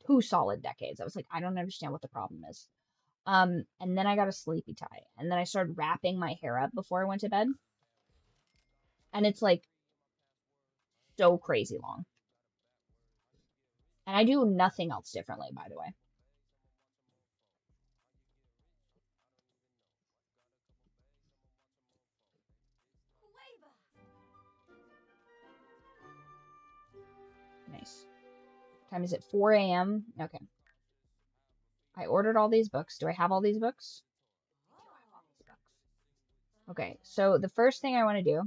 2 solid decades. I was like, I don't understand what the problem is. And then I got a sleepy tie. And then I started wrapping my hair up before I went to bed. And it's like so crazy long. And I do nothing else differently, by the way. Nice. Time is it? 4 a.m. Okay. I ordered all these books. Do I have all these books? Okay, so the first thing I want to do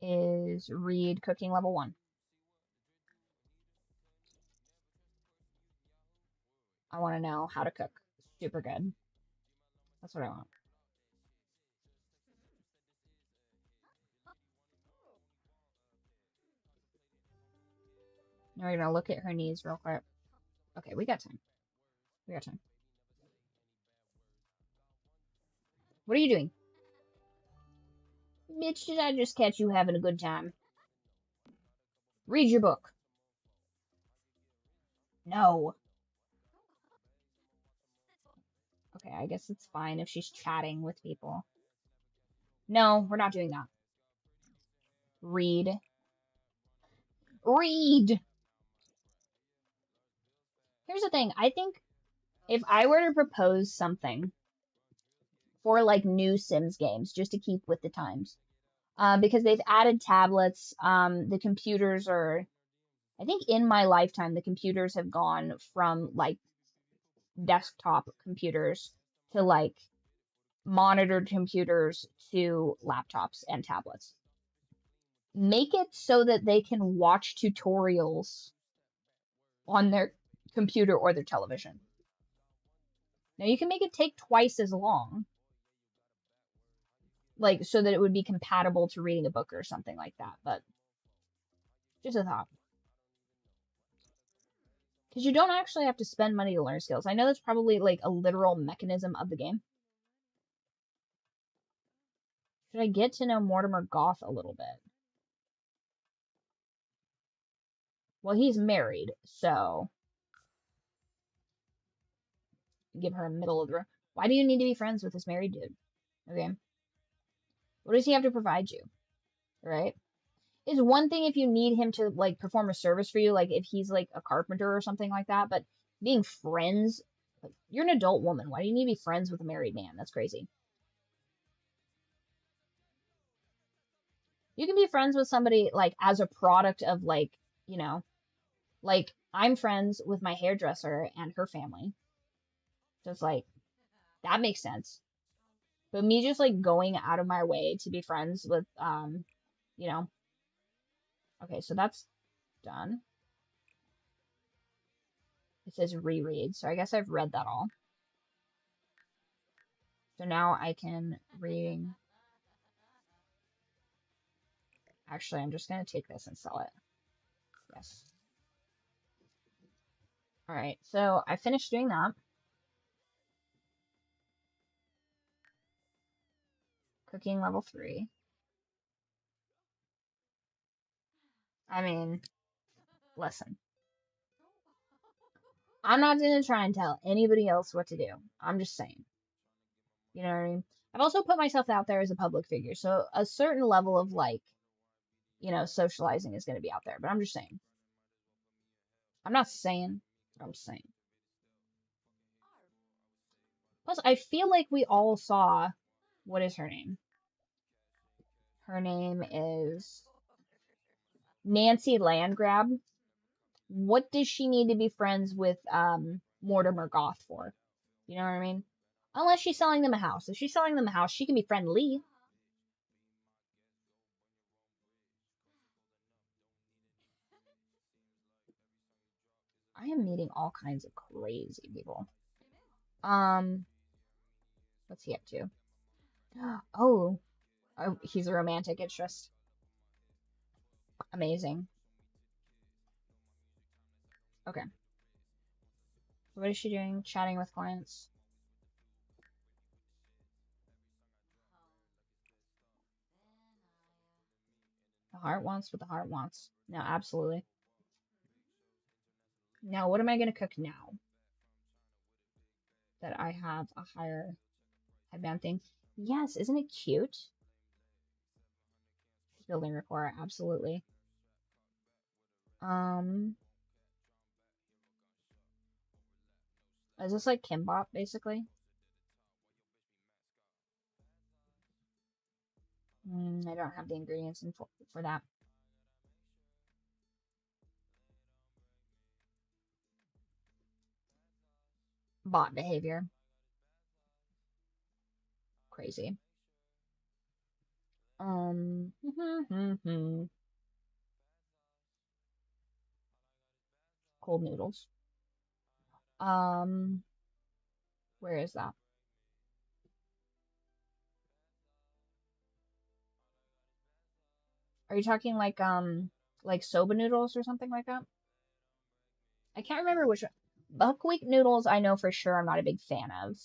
is read Cooking Level 1. I want to know how to cook. Super good. That's what I want. Now we're going to look at her needs real quick. Okay, we got time. We got time. What are you doing? Bitch, did I just catch you having a good time? Read your book. No. Okay, I guess it's fine if she's chatting with people. No, we're not doing that. Read. Read! Here's the thing. I think if I were to propose something for like new Sims games, just to keep with the times, because they've added tablets, the computers are, I think in my lifetime, the computers have gone from like desktop computers to like monitored computers to laptops and tablets. Make it so that they can watch tutorials on their computer or their television. Now you can make it take twice as long, like so that it would be compatible to reading a book or something like that, but just a thought. Because you don't actually have to spend money to learn skills. I know that's probably like a literal mechanism of the game. Should I get to know Mortimer Goth a little bit? Well, he's married, so give her a middle of the road. Why do you need to be friends with this married dude? Okay. What does he have to provide you? Right? It's one thing if you need him to like perform a service for you, like if he's like a carpenter or something like that, but being friends, like, you're an adult woman. Why do you need to be friends with a married man? That's crazy. You can be friends with somebody like as a product of like, you know, like I'm friends with my hairdresser and her family. So it's like that makes sense. But me just like going out of my way to be friends with you know. Okay, so that's done. It says reread, so I guess I've read that all. So now I can read. Actually, I'm just gonna take this and sell it. Yes. All right, so I finished doing that. Cooking level 3. I mean, listen. I'm not gonna try and tell anybody else what to do. I'm just saying. You know what I mean? I've also put myself out there as a public figure, so a certain level of like, socializing is gonna be out there. But I'm just saying. I'm not saying, but I'm saying. Plus, I feel like we all saw, what is her name? Her name is Nancy Landgrab. What does she need to be friends with Mortimer Goth for? You know what I mean? Unless she's selling them a house. If she's selling them a house, she can be friendly. I am meeting all kinds of crazy people. What's he up to? Oh, oh, he's a romantic interest. Amazing. Okay. What is she doing? Chatting with clients. The heart wants what the heart wants. No, absolutely. Now, what am I gonna cook now that I have a higher headband thing? Yes, isn't it cute? Building rapport, absolutely. Um, is this like kimbap, basically? I don't have the ingredients for that. Bot behavior. Crazy. Um, cold noodles. Um, where is that? Are you talking like soba noodles or something like that? I can't remember which one. Buckwheat noodles, I know for sure I'm not a big fan of.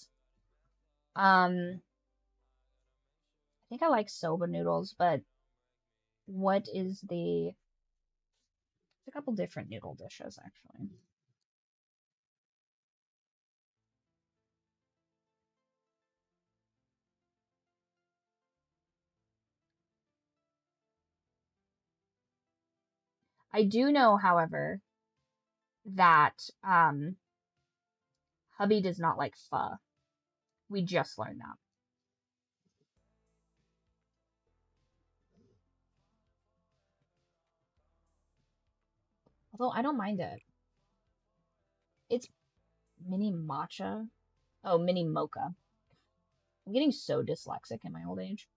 I think I like soba noodles, but what is the, it's a couple different noodle dishes actually. I do know, however, that hubby does not like pho. We just learned that. Although I don't mind it. It's mini matcha. Oh, mini mocha. I'm getting so dyslexic in my old age.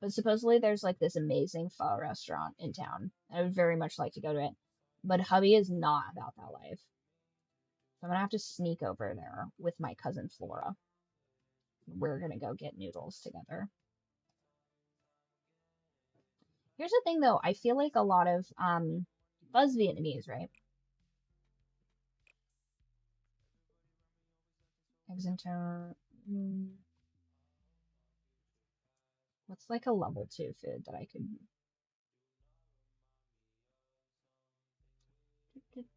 But supposedly there's like this amazing pho restaurant in town. I would very much like to go to it. But hubby is not about that life. So I'm gonna have to sneak over there with my cousin Flora. We're gonna go get noodles together. Here's the thing though, I feel like a lot of Buzz Vietnamese, right? Eggs and toast. What's like a level 2 food that I could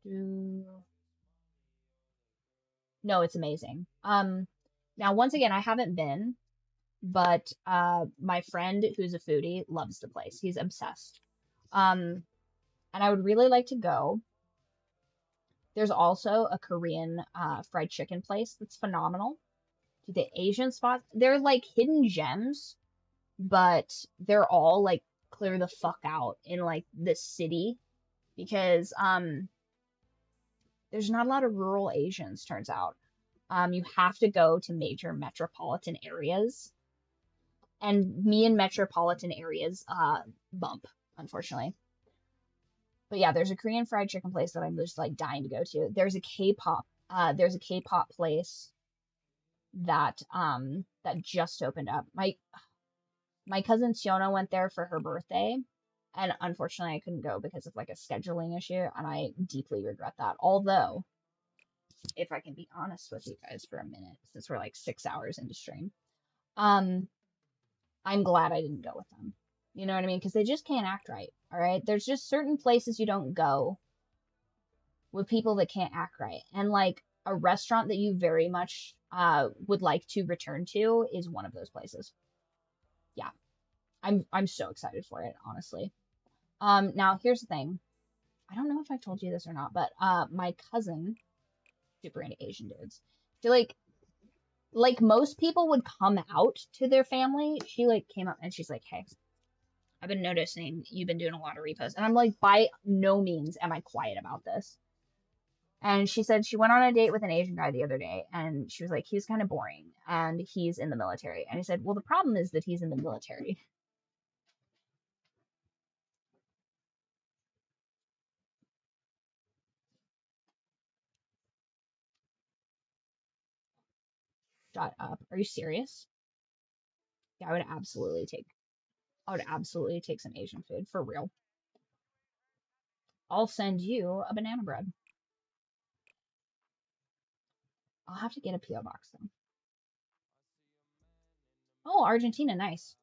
do? No, it's amazing. Now once again, I haven't been, but my friend who's a foodie loves the place. He's obsessed. Um, and I would really like to go. There's also a Korean fried chicken place that's phenomenal. The Asian spots, they're like hidden gems, but they're all like clear the fuck out in like the city because there's not a lot of rural Asians, turns out. You have to go to major metropolitan areas, and me and metropolitan areas bump, unfortunately. But yeah, there's a Korean fried chicken place that I'm just like dying to go to. There's a K-pop place that just opened up. My cousin Siona went there for her birthday, and unfortunately I couldn't go because of like a scheduling issue, and I deeply regret that. Although if I can be honest with you guys for a minute, since we're like 6 hours into stream. Um, I'm glad I didn't go with them. You know what I mean? Because they just can't act right. All right. There's just certain places you don't go with people that can't act right. And like a restaurant that you very much would like to return to is one of those places. Yeah. I'm so excited for it, honestly. Now here's the thing. I don't know if I've told you this or not, but my cousin, super into Asian dudes. I feel like most people would come out to their family. She like came up and she's like, "Hey, I've been noticing you've been doing a lot of reposts." And I'm like, by no means am I quiet about this. And she said she went on a date with an Asian guy the other day, and she was like, he was kind of boring, and he's in the military. And he said, well, the problem is that he's in the military. Shut up. Are you serious? Yeah, I would absolutely take some Asian food for real. I'll send you a banana bread. I'll have to get a PO box though. Oh, Argentina, nice.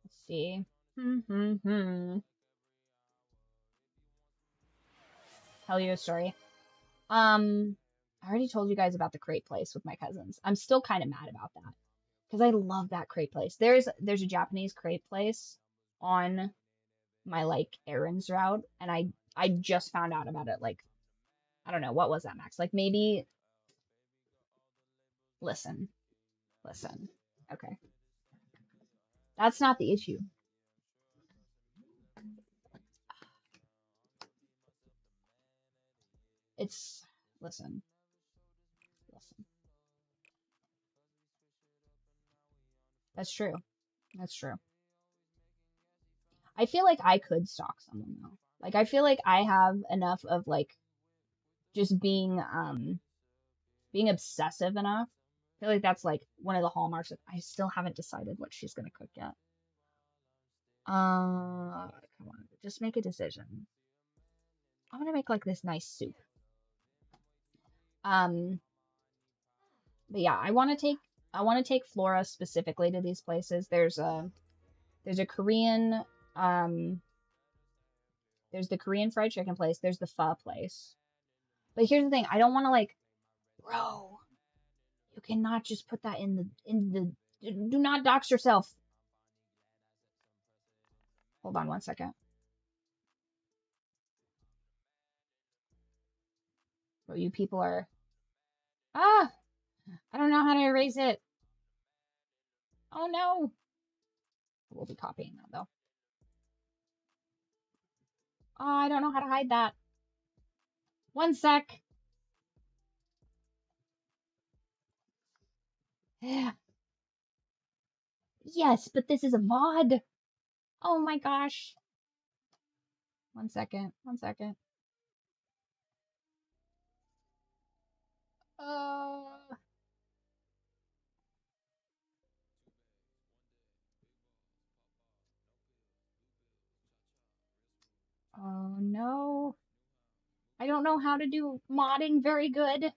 Let's see. Tell you a story. I already told you guys about the crepe place with my cousins. I'm still kind of mad about that because I love that crepe place. There's a Japanese crepe place on my like errands route, and I just found out about it. Like, I don't know, what was that, Max? Like maybe listen, listen. Okay. That's not the issue. It's listen, listen. That's true. That's true. I feel like I could stalk someone though. Like I feel like I have enough of like just being obsessive enough. I feel like that's like one of the hallmarks of I still haven't decided what she's gonna cook yet. Come on, just make a decision. I'm gonna make like this nice soup. Um, but yeah, I want to take Flora specifically to these places. There's a Korean um there's the Korean fried chicken place, there's the pho place. But here's the thing, I don't want to like, bro, you cannot just put that in the do not dox yourself. Hold on one second. Bro, you people are ah, I don't know how to erase it. Oh no. We'll be copying that though. Oh, I don't know how to hide that. One sec. Yes, but this is a mod. Oh my gosh. One second. One second. Uh, oh no. I don't know how to do modding very good.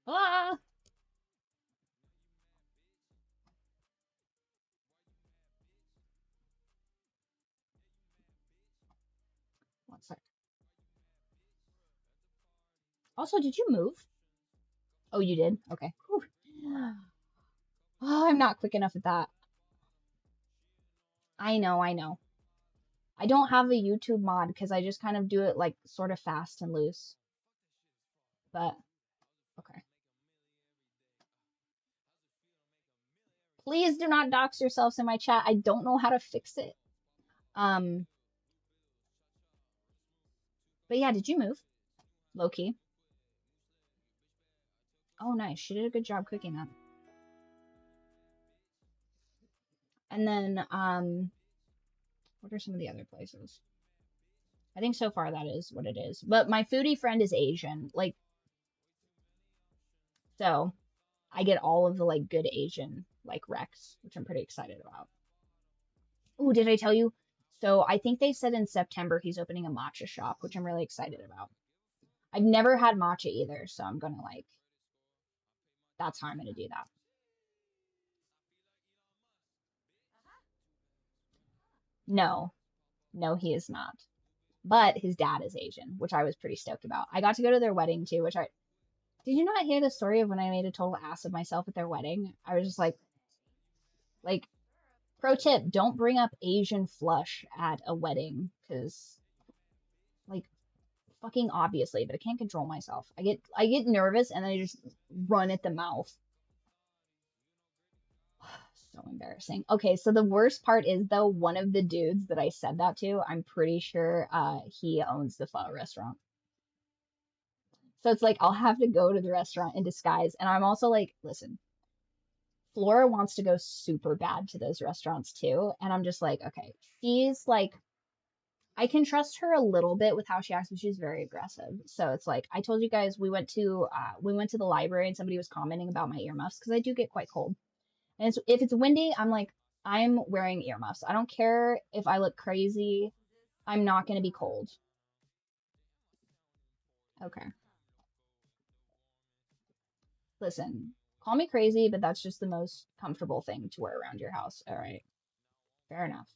Ah. One sec. Also, did you move? Oh, you did? Okay. Whew. Oh, I'm not quick enough at that. I know, I know. I don't have a YouTube mod because I just kind of do it like sort of fast and loose. But okay. Please do not dox yourselves in my chat. I don't know how to fix it. Um, but yeah, did you move? Low key. Oh, nice. She did a good job cooking that. And then, what are some of the other places? I think so far that is what it is. But my foodie friend is Asian, like, so I get all of the like good Asian like recs, which I'm pretty excited about. Oh, did I tell you? So I think they said in September he's opening a matcha shop, which I'm really excited about. I've never had matcha either, so I'm gonna like, that's how I'm gonna do that. No, no, he is not. But his dad is Asian, which I was pretty stoked about. I got to go to their wedding too, which I did you not hear the story of when I made a total ass of myself at their wedding? I was just like, pro tip, don't bring up Asian flush at a wedding, because like fucking obviously, but I can't control myself. I get nervous and then I just run at the mouth. So embarrassing. Okay, so the worst part is though, one of the dudes that I said that to, I'm pretty sure he owns the pho restaurant. So it's like I'll have to go to the restaurant in disguise. And I'm also like, listen, Flora wants to go super bad to those restaurants too. And I'm just like, okay, she's like, I can trust her a little bit with how she acts, but she's very aggressive. So it's like I told you guys, we went to the library and somebody was commenting about my earmuffs because I do get quite cold. And if it's windy, I'm like, I'm wearing earmuffs. I don't care if I look crazy. I'm not going to be cold. Okay. Listen, call me crazy, but that's just the most comfortable thing to wear around your house. All right. Fair enough.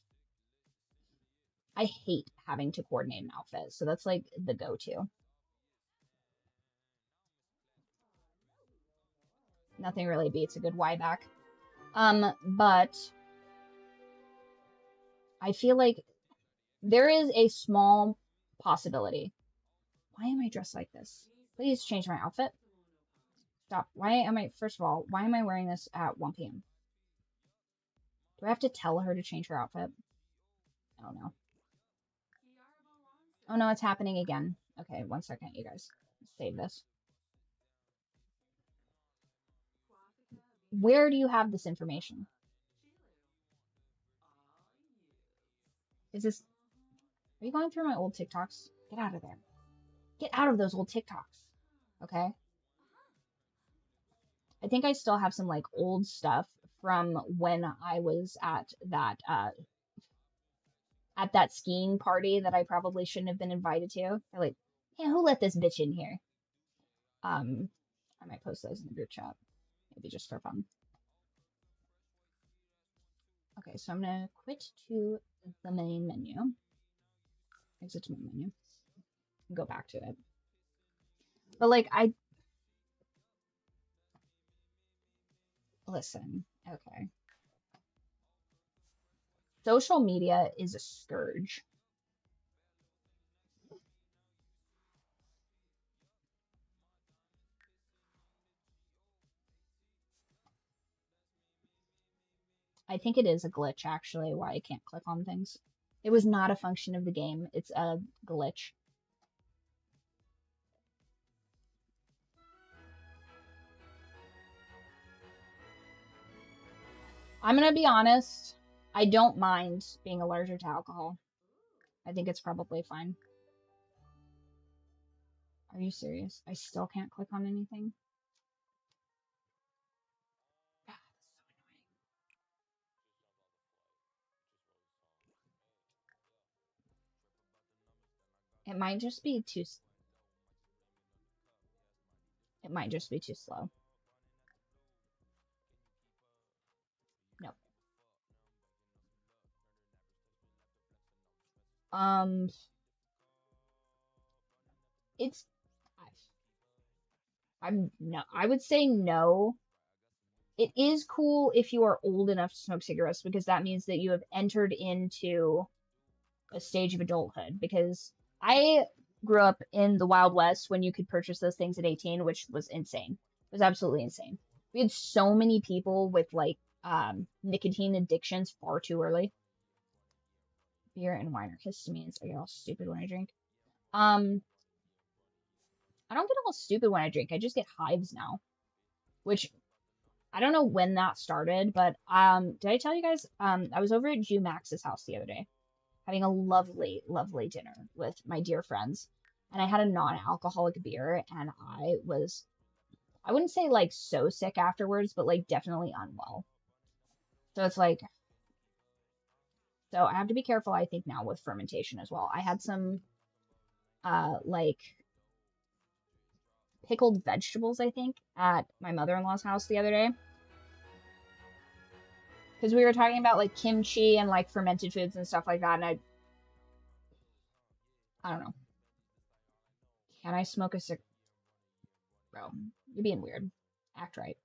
I hate having to coordinate an outfit. So that's like the go-to. Nothing really beats a good Y back. But I feel like there is a small possibility. Why am I dressed like this? Please change my outfit. Stop. First of all, why am I wearing this at 1 p.m.? Do I have to tell her to change her outfit? I don't know. Oh no, it's happening again. Okay, 1 second, you guys. Save this. Where do you have this information? Is this, are you going through my old TikToks? Get out of there. Get out of those old TikToks. Okay? I think I still have some like old stuff from when I was at that skiing party that I probably shouldn't have been invited to. They're like, hey, who let this bitch in here? Um, I might post those in the group chat, maybe just for fun. Okay, so I'm gonna quit to the main menu, exit to main menu, and go back to it. But like, listen, okay. Social media is a scourge. I think it is a glitch actually, why I can't click on things. It was not a function of the game, it's a glitch. I'm gonna be honest, I don't mind being allergic to alcohol. I think it's probably fine. Are you serious? I still can't click on anything? God, that's so annoying. It might just be too slow. No. Um, it's I'm no, I would say no. It is cool if you are old enough to smoke cigarettes because that means that you have entered into a stage of adulthood. Because I grew up in the Wild West when you could purchase those things at 18, which was insane. It was absolutely insane. We had so many people with like nicotine addictions far too early. Beer and wine are histamines. I get all stupid when I drink. Um, I don't get all stupid when I drink. I just get hives now, which I don't know when that started, but did I tell you guys? I was over at Jew Max's house the other day, having a lovely, lovely dinner with my dear friends, and I had a non-alcoholic beer, and I wouldn't say like so sick afterwards, but like definitely unwell. So it's like, so I have to be careful, I think, now with fermentation as well. I had some like pickled vegetables, I think, at my mother-in-law's house the other day. Because we were talking about like kimchi and like fermented foods and stuff like that, and I don't know. Can I smoke a cigarette? Bro, you're being weird. Act right.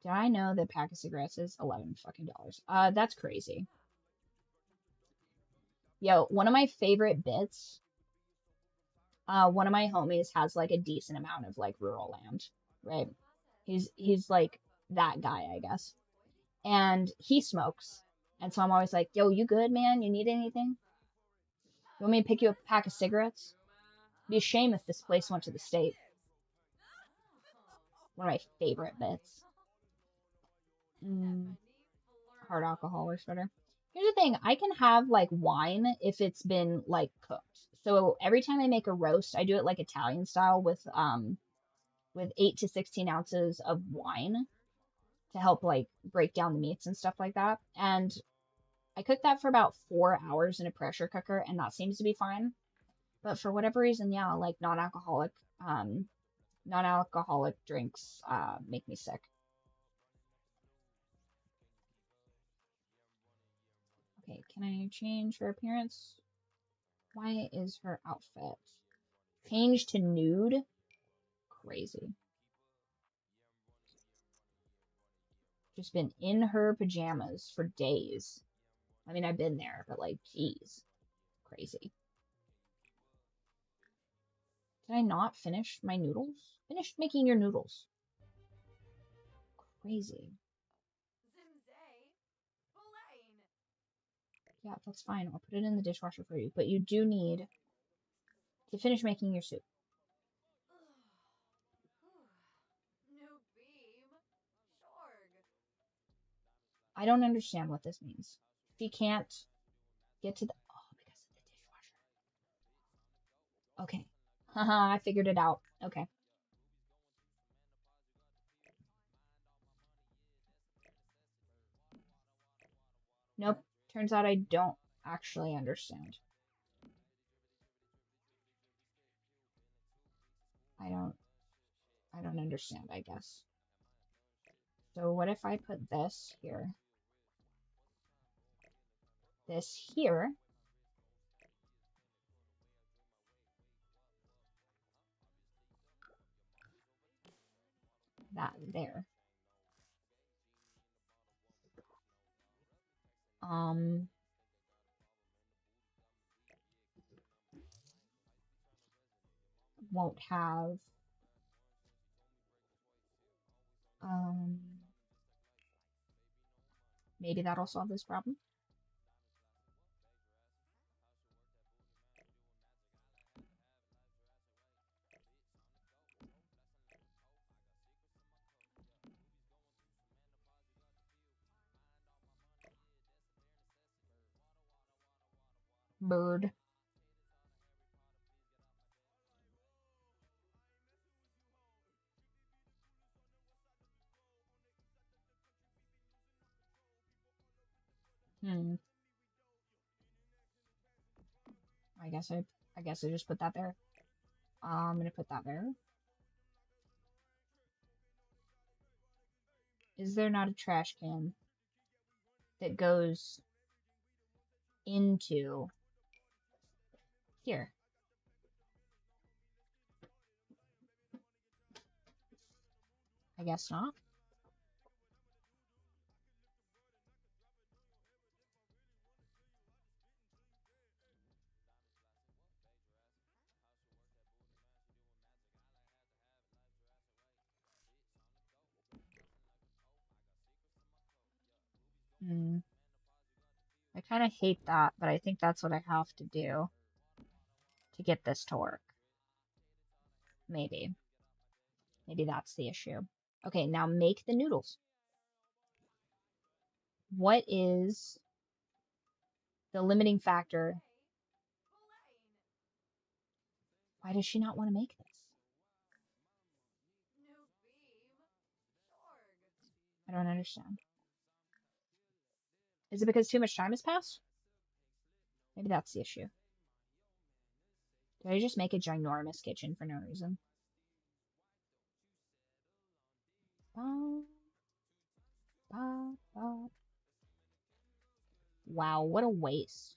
Did I know that pack of cigarettes is 11 fucking dollars? That's crazy. Yo, one of my favorite bits, one of my homies has like a decent amount of like rural land, right? He's like that guy, I guess. And he smokes. And so I'm always like, yo, you good, man? You need anything? You want me to pick you up a pack of cigarettes? It'd be a shame if this place went to the state. One of my favorite bits. Hard alcohol or better. Here's the thing, I can have like wine if it's been like cooked. So every time I make a roast, I do it like Italian style with 8 to 16 ounces of wine to help like break down the meats and stuff like that. And I cook that for about 4 hours in a pressure cooker, and that seems to be fine. But for whatever reason, yeah, like um, non-alcoholic drinks make me sick. Okay, can I change her appearance? Why is her outfit changed to nude? Crazy. Just been in her pajamas for days. I mean, I've been there, but like, geez, crazy. Did I not finish my noodles? Finish making your noodles. Crazy. Yeah, that's fine. I'll put it in the dishwasher for you. But you do need to finish making your soup. I don't understand what this means. She can't get to the... Oh, because of the dishwasher. Okay. Haha, I figured it out. Okay. Nope. Turns out I don't actually understand. I don't I don't understand, I guess. So what if I put this here? This here. That there. Um, won't have, um, maybe that'll solve this problem. Byrd. Hmm. I guess I just put that there. I'm gonna put that there. Is there not a trash can that goes into here? I guess not. Hmm. I kind of hate that, but I think that's what I have to do to get this to work. Maybe. Maybe that's the issue. Okay, now make the noodles. What is the limiting factor? Why does she not want to make this? I don't understand. Is it because too much time has passed? Maybe that's the issue. Did I just make a ginormous kitchen for no reason? Ba, ba, ba. Wow, what a waste.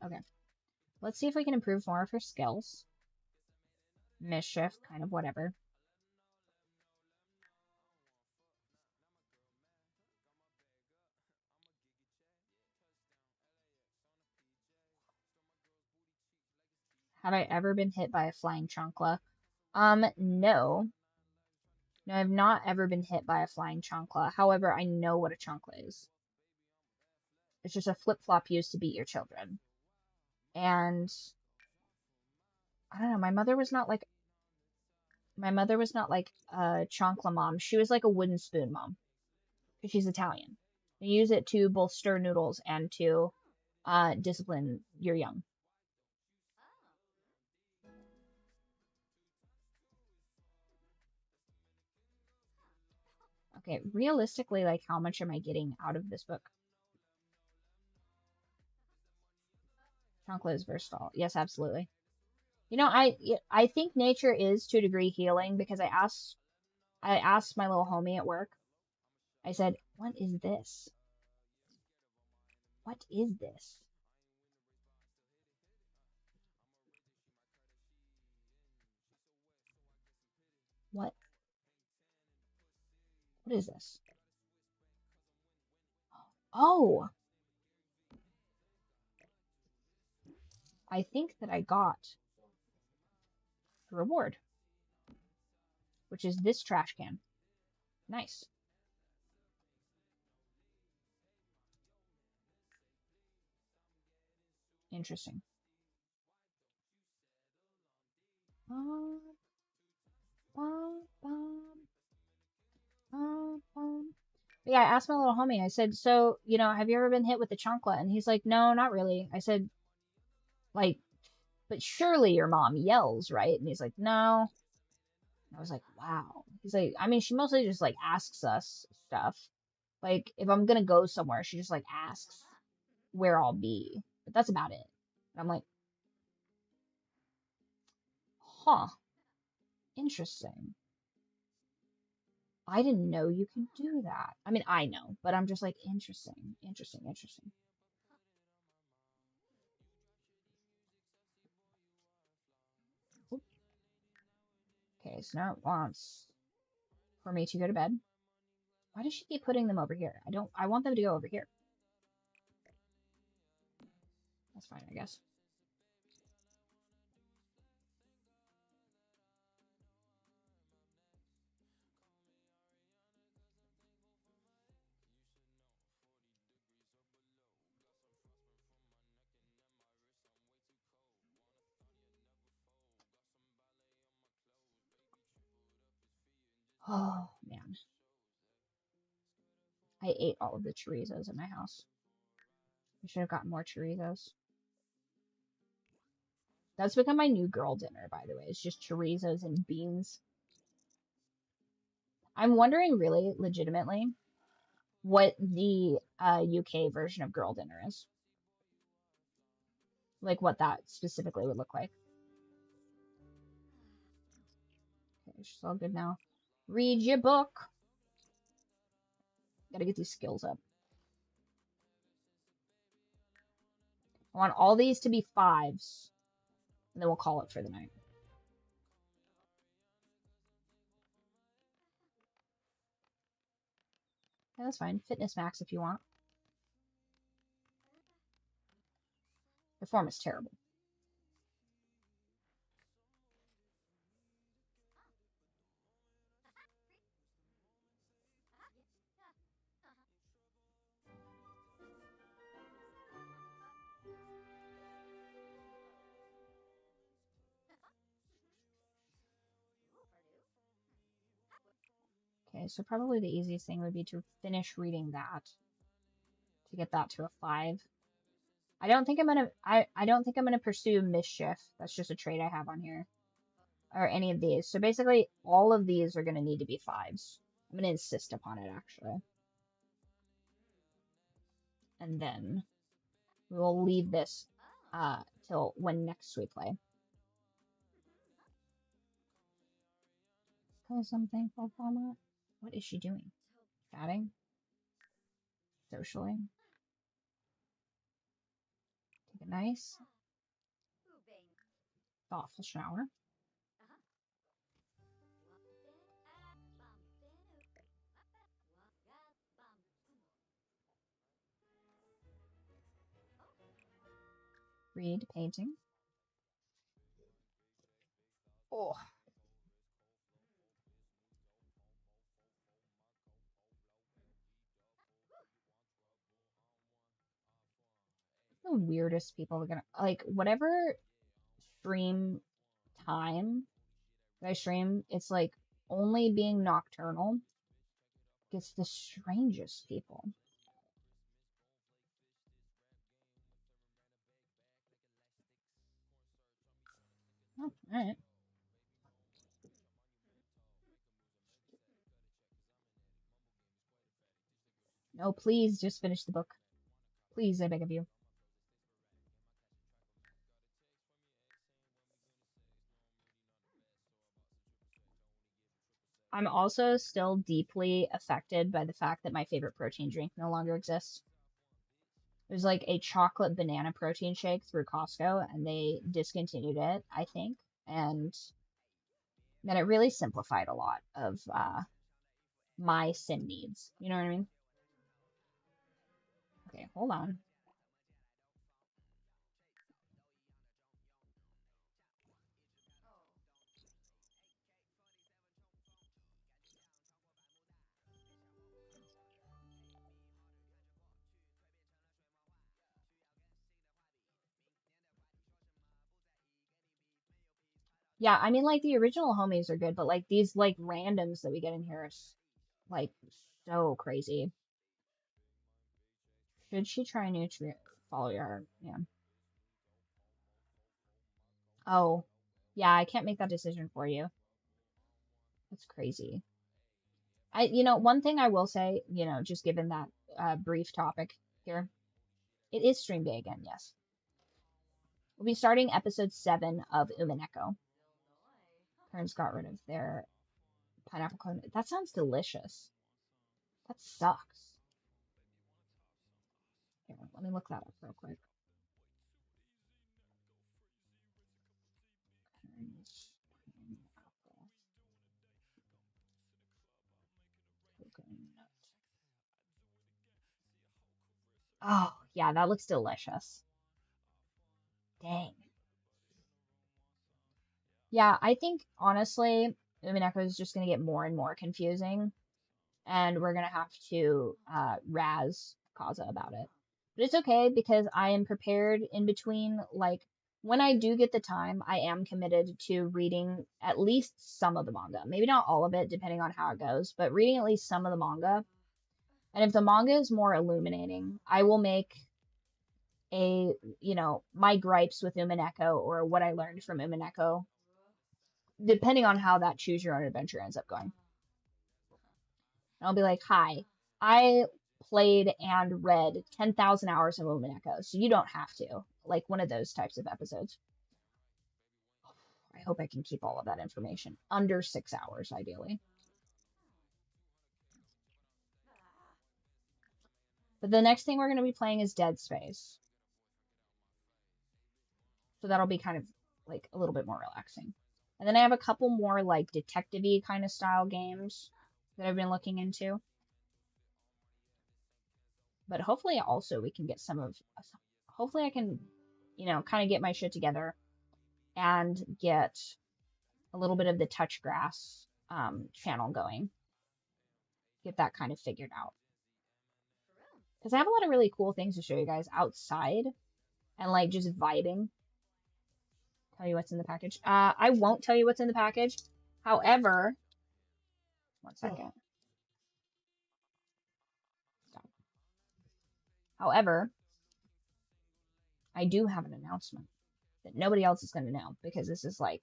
Okay, let's see if we can improve more of her skills. Mischief, kind of whatever. Have I ever been hit by a flying chancla? No. No, I've not ever been hit by a flying chancla. However, I know what a chancla is. It's just a flip-flop used to beat your children. And I don't know, my mother was not like a chancla mom. She was like a wooden spoon mom because she's Italian. They use it to both stir noodles and to discipline your young. Okay, realistically, like how much am I getting out of this book? Chancla is versatile. Yes, absolutely. You know, I think nature is to a degree healing because I asked my little homie at work. I said, "What is this? What is this? What what is this?" Oh, I think that I got a reward, which is this trash can. Nice. Interesting. Bum, bum, bum, bum, bum. But yeah, I asked my little homie, I said, so, have you ever been hit with the chancla? And he's like, no, not really. I said, like, but surely your mom yells, right? And he's like, no. And I was like, wow. He's like, I mean, she mostly just like asks us stuff. Like, if I'm gonna go somewhere, she just like asks where I'll be. But that's about it. And I'm like, huh, interesting. I didn't know you could do that. I mean, I know, but I'm just like, interesting, interesting, interesting. Oop. Okay, so now it wants for me to go to bed. Why does she keep putting them over here? I want them to go over here. That's fine, I guess. Oh, man. I ate all of the chorizos in my house. I should have gotten more chorizos. That's become my new girl dinner, by the way. It's just chorizos and beans. I'm wondering, really, legitimately, what the UK version of girl dinner is. Like, what that specifically would look like. Okay, she's all good now. Read your book. Gotta get these skills up. I want all these to be 5s, and then we'll call it for the night. Yeah, that's fine. Fitness max if you want. Your form is terrible. Okay, so probably the easiest thing would be to finish reading that to get that to a 5. I don't think I'm gonna pursue mischief. That's just a trait I have on here. Or any of these. So basically all of these are gonna need to be 5s. I'm gonna insist upon it actually. And then we will leave this till when next we play. Something for format. What is she doing? Chatting? Socially? Take a nice, thoughtful shower. Read painting. Oh, the weirdest people are gonna like whatever stream time that I stream. It's like only being nocturnal gets the strangest people. Oh, all right. No, please just finish the book. Please, I beg of you. I'm also still deeply affected by the fact that my favorite protein drink no longer exists. It was like a chocolate banana protein shake through Costco, and they discontinued it, I think. And then it really simplified a lot of my sin needs. You know what I mean? Okay, hold on. Yeah, I mean, like the original homies are good, but like these like randoms that we get in here is like so crazy. Should she try nutrient follow your heart? Yeah. Oh, yeah, I can't make that decision for you. That's crazy. One thing I will say, just given that brief topic here, it is stream day again, yes. We'll be starting episode 7 of Umineko. Parents got rid of their pineapple cone. That sounds delicious. That sucks. Here, let me look that up real quick. Oh, yeah, that looks delicious. Dang. Yeah, I think honestly, Umineko is just going to get more and more confusing, and we're going to have to razz Kaza about it. But it's okay because I am prepared in between. Like, when I do get the time, I am committed to reading at least some of the manga. Maybe not all of it, depending on how it goes, but reading at least some of the manga. And if the manga is more illuminating, I will make my gripes with Umineko or what I learned from Umineko, depending on how that choose your own adventure ends up going. And I'll be like, hi, I played and read 10,000 hours of Umineko, so you don't have to. Like one of those types of episodes. I hope I can keep all of that information under 6 hours, ideally. But the next thing we're going to be playing is Dead Space. So that'll be kind of like a little bit more relaxing. And then I have a couple more like detective-y kind of style games that I've been looking into. But hopefully also we can get hopefully I can, kind of get my shit together and get a little bit of the touch grass channel going. Get that kind of figured out. Because I have a lot of really cool things to show you guys outside and like just vibing. Tell you what's in the package. I won't tell you what's in the package. However, one second. Stop. However, I do have an announcement that nobody else is going to know because this is like,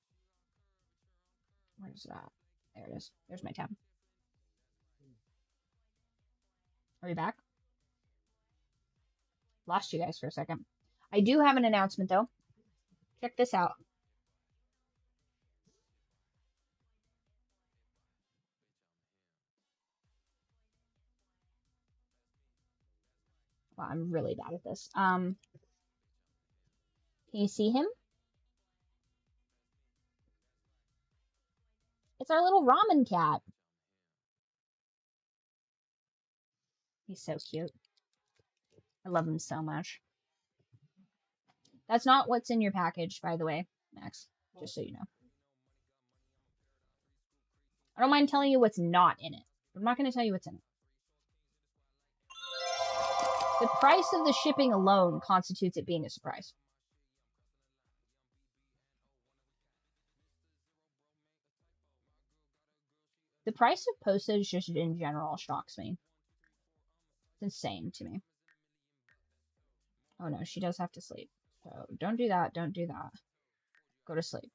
where's that? There it is. There's my tab. Are we back? Lost you guys for a second. I do have an announcement though. Check this out. Wow, I'm really bad at this. Can you see him? It's our little ramen cat. He's so cute. I love him so much. That's not what's in your package, by the way, Max, just so you know. I don't mind telling you what's not in it. I'm not going to tell you what's in it. The price of the shipping alone constitutes it being a surprise. The price of postage just in general shocks me. It's insane to me. Oh no, she does have to sleep. So don't do that. Don't do that. Go to sleep.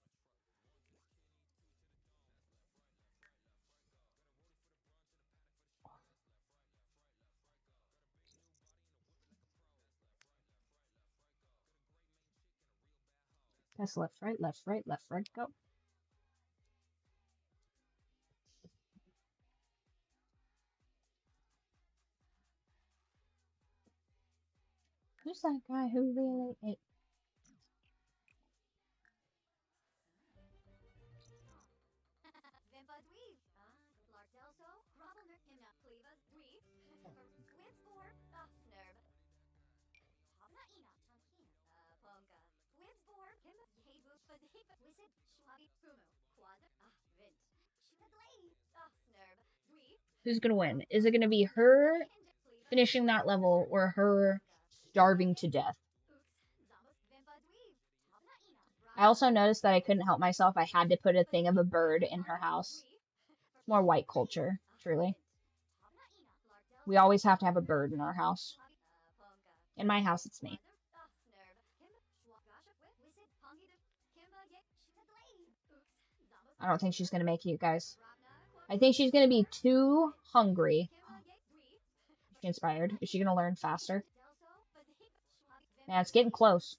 Press left, right, left, right, left, right, go. Who's that guy who really ate? Who's gonna win? Is it gonna be her finishing that level or her starving to death? I also noticed that I couldn't help myself. I had to put a thing of a bird in her house. It's more white culture, truly. We always have to have a bird in our house. In my house, it's me. I don't think she's going to make it, guys. I think she's going to be too hungry. Is she inspired? Is she going to learn faster? Man, it's getting close.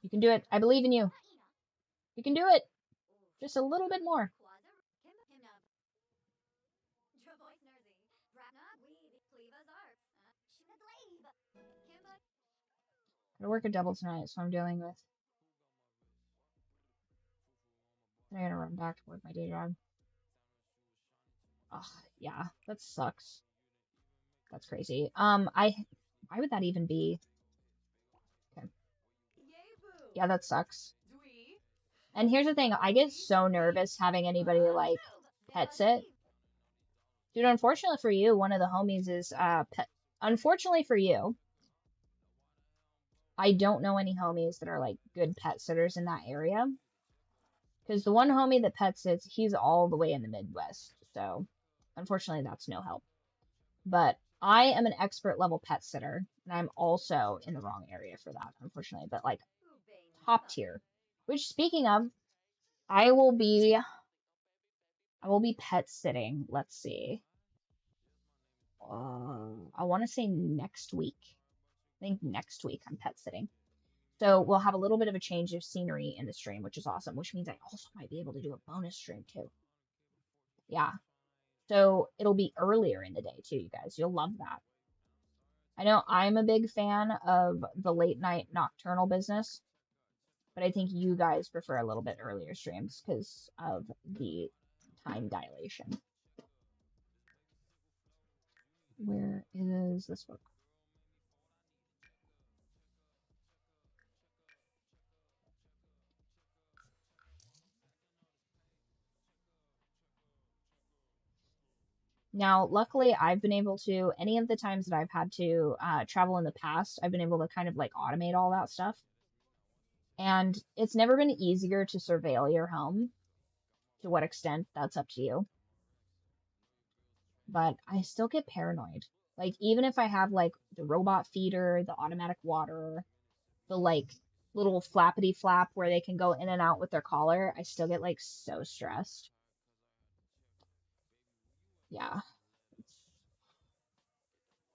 You can do it. I believe in you. You can do it. Just a little bit more. I work a double tonight, so I'm dealing with. I gotta run back toward my day job. Ugh, yeah, that sucks. That's crazy. Why would that even be? Okay. Yeah, that sucks. And here's the thing, I get so nervous having anybody like pet sit. Dude, unfortunately for you, one of the homies is pet. Unfortunately for you, I don't know any homies that are like good pet sitters in that area. Because the one homie that pet sits, he's all the way in the Midwest. So unfortunately, that's no help. But I am an expert level pet sitter, and I'm also in the wrong area for that, unfortunately. But like top tier. Which speaking of, I will be pet sitting. Let's see. I want to say next week. I think next week I'm pet sitting. So we'll have a little bit of a change of scenery in the stream, which is awesome, which means I also might be able to do a bonus stream too. Yeah. So it'll be earlier in the day too, you guys. You'll love that. I know I'm a big fan of the late night nocturnal business, but I think you guys prefer a little bit earlier streams because of the time dilation. Where is this book? Now, luckily, I've been able to, any of the times that I've had to travel in the past, I've been able to kind of like automate all that stuff. And it's never been easier to surveil your home. To what extent, that's up to you. But I still get paranoid. Like, even if I have like the robot feeder, the automatic water, the like little flappity flap where they can go in and out with their collar, I still get like so stressed. Yeah.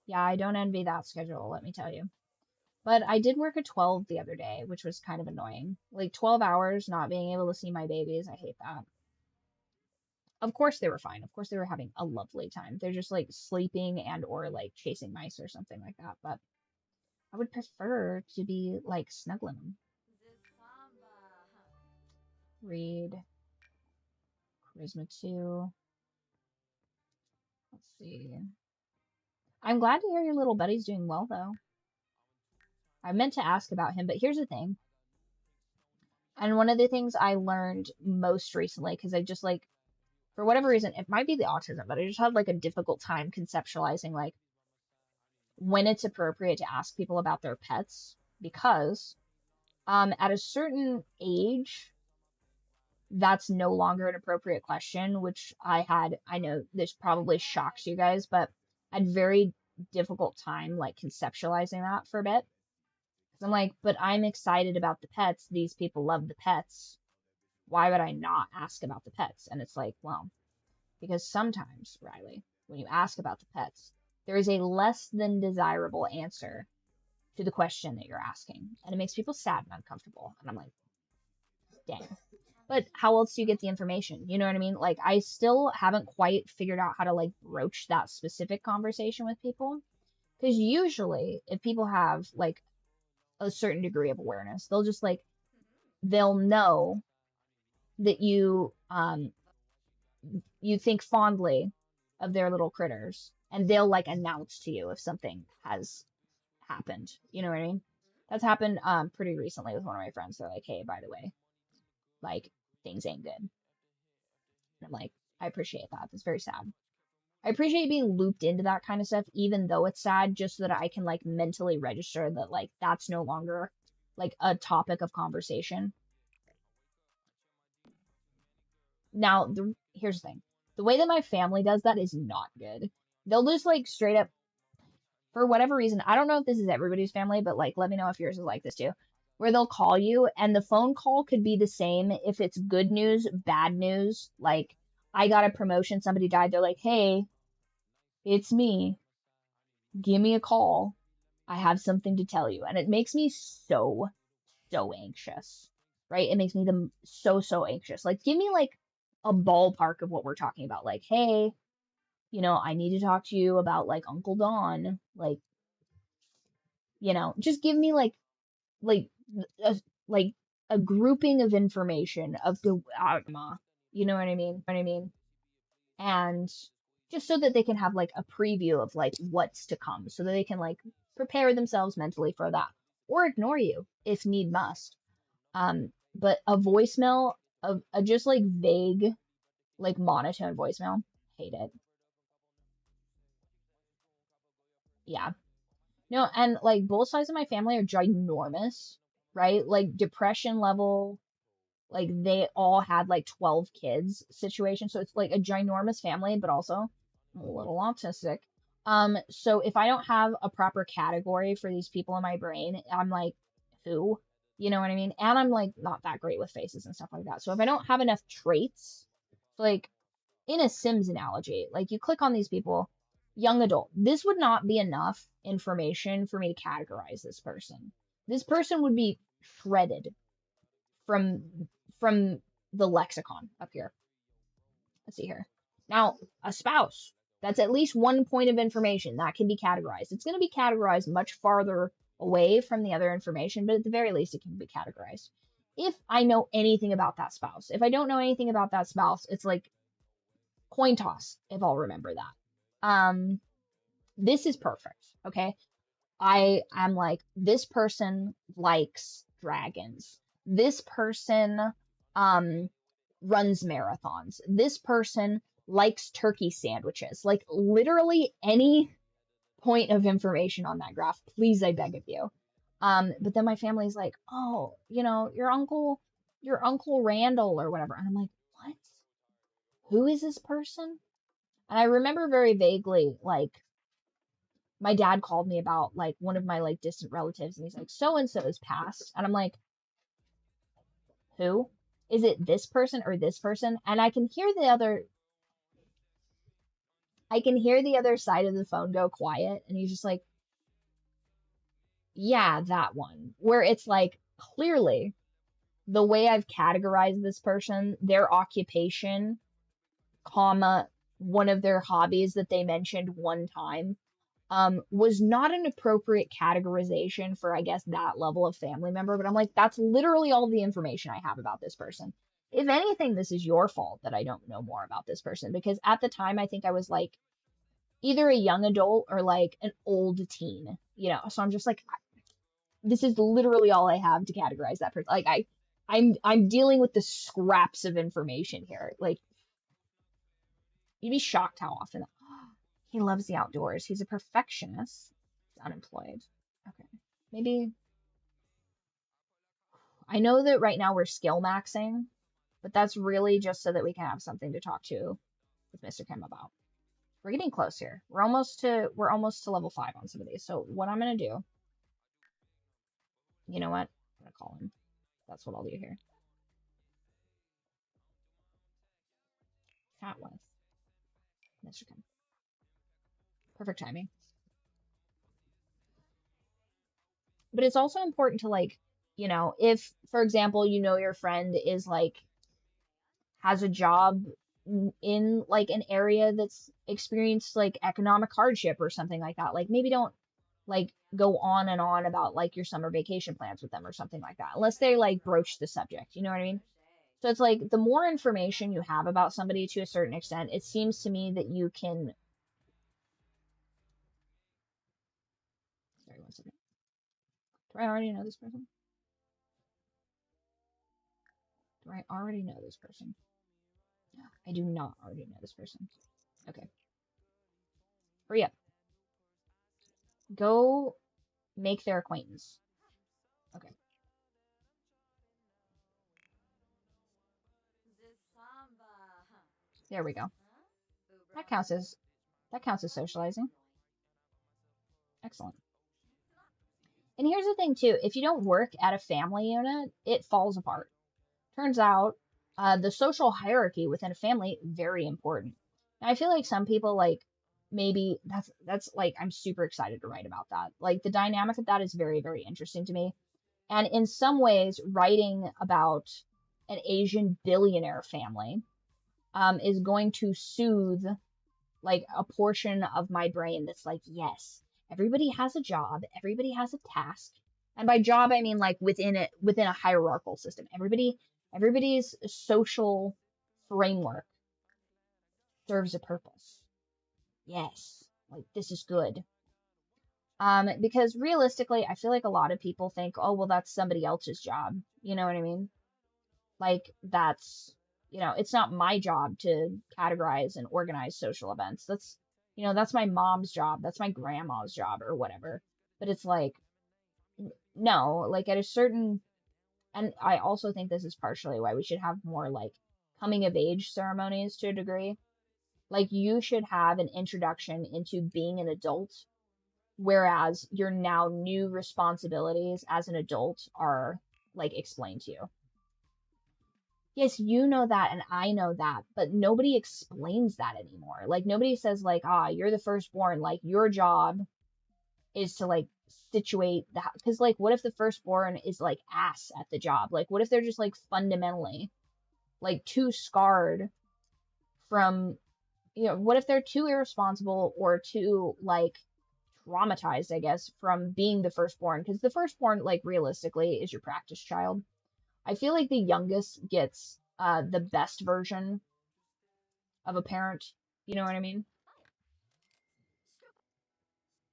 Yeah, I don't envy that schedule, let me tell you. But I did work a 12 the other day, which was kind of annoying. Like 12 hours not being able to see my babies. I hate that. Of course they were fine. Of course they were having a lovely time. They're just like sleeping and or like chasing mice or something like that. But I would prefer to be like snuggling them. The samba. Read Charisma 2. Let's see. I'm glad to hear your little buddy's doing well though. I meant to ask about him, but here's the thing. And one of the things I learned most recently, because I just like, for whatever reason, it might be the autism, but I just had like a difficult time conceptualizing like when it's appropriate to ask people about their pets because at a certain age, that's no longer an appropriate question, which I know this probably shocks you guys, but I had very difficult time like conceptualizing that for a bit. Because I'm like, but I'm excited about the pets. These people love the pets. Why would I not ask about the pets? And it's like, well, because sometimes, Riley, when you ask about the pets, there is a less than desirable answer to the question that you're asking. And it makes people sad and uncomfortable. And I'm like, dang. But how else do you get the information? You know what I mean? Like, I still haven't quite figured out how to like broach that specific conversation with people. Because usually, if people have like a certain degree of awareness, they'll just like, they'll know that you think fondly of their little critters and they'll like announce to you if something has happened. You know what I mean? That's happened pretty recently with one of my friends. They're like, hey, by the way, like things ain't good. And I'm like, I appreciate that. That's very sad. I appreciate being looped into that kind of stuff, even though it's sad, just so that I can like mentally register that like that's no longer like a topic of conversation. Now, here's the thing. The way that my family does that is not good. They'll just like straight up, for whatever reason, I don't know if this is everybody's family, but like let me know if yours is like this too, where they'll call you and the phone call could be the same if it's good news, bad news, like I got a promotion, somebody died, they're like, "Hey, it's me. Give me a call. I have something to tell you." And it makes me so anxious. Right? It makes me so anxious. Like give me like a ballpark of what we're talking about. Like, "Hey, I need to talk to you about like Uncle Don." Like, just give me like a, like a grouping of information of the you know what I mean? And just so that they can have like a preview of like what's to come, so that they can like prepare themselves mentally for that, or ignore you if need must. But a voicemail of a just like vague, like monotone voicemail, hate it. Yeah. No, and like both sides of my family are ginormous, right? Like depression level, like they all had like 12 kids situation. So it's like a ginormous family, but also a little autistic. So if I don't have a proper category for these people in my brain, I'm like, who? You know what I mean? And I'm like not that great with faces and stuff like that. So if I don't have enough traits, like in a Sims analogy, like you click on these people, young adult, this would not be enough information for me to categorize this person. This person would be shredded from from the lexicon up here. Let's see here. Now, a spouse. That's at least one point of information that can be categorized. It's going to be categorized much farther away from the other information, but at the very least, it can be categorized. If I know anything about that spouse, if I don't know anything about that spouse, it's like coin toss if I'll remember that. This is perfect. Okay. I am like, this person likes dragons. This person um runs marathons. This person likes turkey sandwiches. Like literally any point of information on that graph, please, I beg of you. But then my family's like, oh, your uncle Randall or whatever. And I'm like, what? Who is this person? And I remember very vaguely, like, my dad called me about like one of my like distant relatives and he's like, so and so is passed. And I'm like, who? Is it this person or this person? And I can hear the other I can hear the other side of the phone go quiet, and he's just like, yeah, that one. Where it's like, clearly, the way I've categorized this person, their occupation, comma, one of their hobbies that they mentioned one time, was not an appropriate categorization for, I guess, that level of family member. But I'm like, that's literally all the information I have about this person. If anything, this is your fault that I don't know more about this person because at the time, I think I was like either a young adult or like an old teen, you know? So I'm just like, this is literally all I have to categorize that person. Like I'm dealing with the scraps of information here. Like you'd be shocked how often he loves the outdoors. He's a perfectionist. He's unemployed. Okay. Maybe I know that right now we're skill maxing, but that's really just so that we can have something to talk to with Mr. Kim about. We're getting close here. We're almost to level 5 on some of these. So what I'm gonna do, you know what? I'm gonna call him. That's what I'll do here. Chat with Mr. Kim. Perfect timing. But it's also important to like, if for example, your friend is like has a job in like an area that's experienced like economic hardship or something like that, like maybe don't like go on and on about like your summer vacation plans with them or something like that, unless they like broach the subject, you know what I mean? So it's like the more information you have about somebody to a certain extent, it seems to me that you can. Sorry, one second. Do I already know this person? Do I already know this person? I do not already know this person. Okay. Hurry up. Go make their acquaintance. Okay. There we go. That counts as socializing. Excellent. And here's the thing too, if you don't work at a family unit, it falls apart. Turns out, the social hierarchy within a family, very important. And I feel like some people like maybe that's like I'm super excited to write about that. Like the dynamic of that is very, very interesting to me. And in some ways, writing about an Asian billionaire family is going to soothe like a portion of my brain that's like, yes, everybody has a job, everybody has a task. And by job, I mean like within a hierarchical system. Everybody's social framework serves a purpose. Yes, like this is good. Because realistically, I feel like a lot of people think, oh, well, that's somebody else's job. You know what I mean? Like it's not my job to categorize and organize social events. That's my mom's job. That's my grandma's job or whatever. But it's like, no, like at a certain, and I also think this is partially why we should have more like coming of age ceremonies to a degree. Like you should have an introduction into being an adult, whereas your now new responsibilities as an adult are like explained to you. Yes, you know that and I know that, but nobody explains that anymore. Like nobody says like, ah, you're the firstborn, like your job is to like situate the because like what if the firstborn is like ass at the job? Like what if they're just like fundamentally like too scarred from what if they're too irresponsible or too like traumatized, I guess, from being the firstborn? Because the firstborn, like realistically, is your practice child. I feel like the youngest gets the best version of a parent. You know what I mean?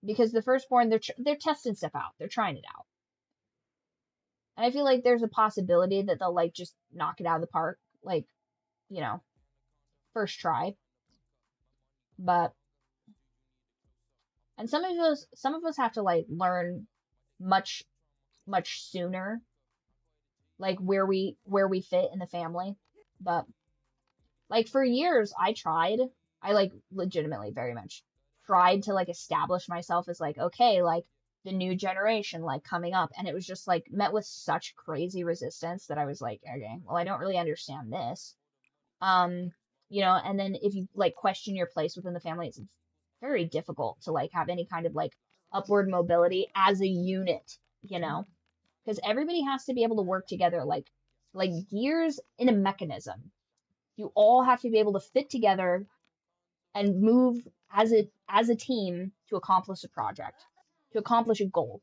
Because the firstborn, they're testing stuff out. They're trying it out. And I feel like there's a possibility that they'll like just knock it out of the park, like, you know, first try. But and some of us have to like learn much much sooner like where we fit in the family. But like for years I like legitimately very much tried to like establish myself as like, okay, like the new generation like coming up. And it was just like met with such crazy resistance that I was like, okay, well, I don't really understand this. Um, and then if you like question your place within the family, it's very difficult to like have any kind of like upward mobility as a unit, you know, because everybody has to be able to work together like gears in a mechanism. You all have to be able to fit together and move as a team to accomplish a project, to accomplish a goal.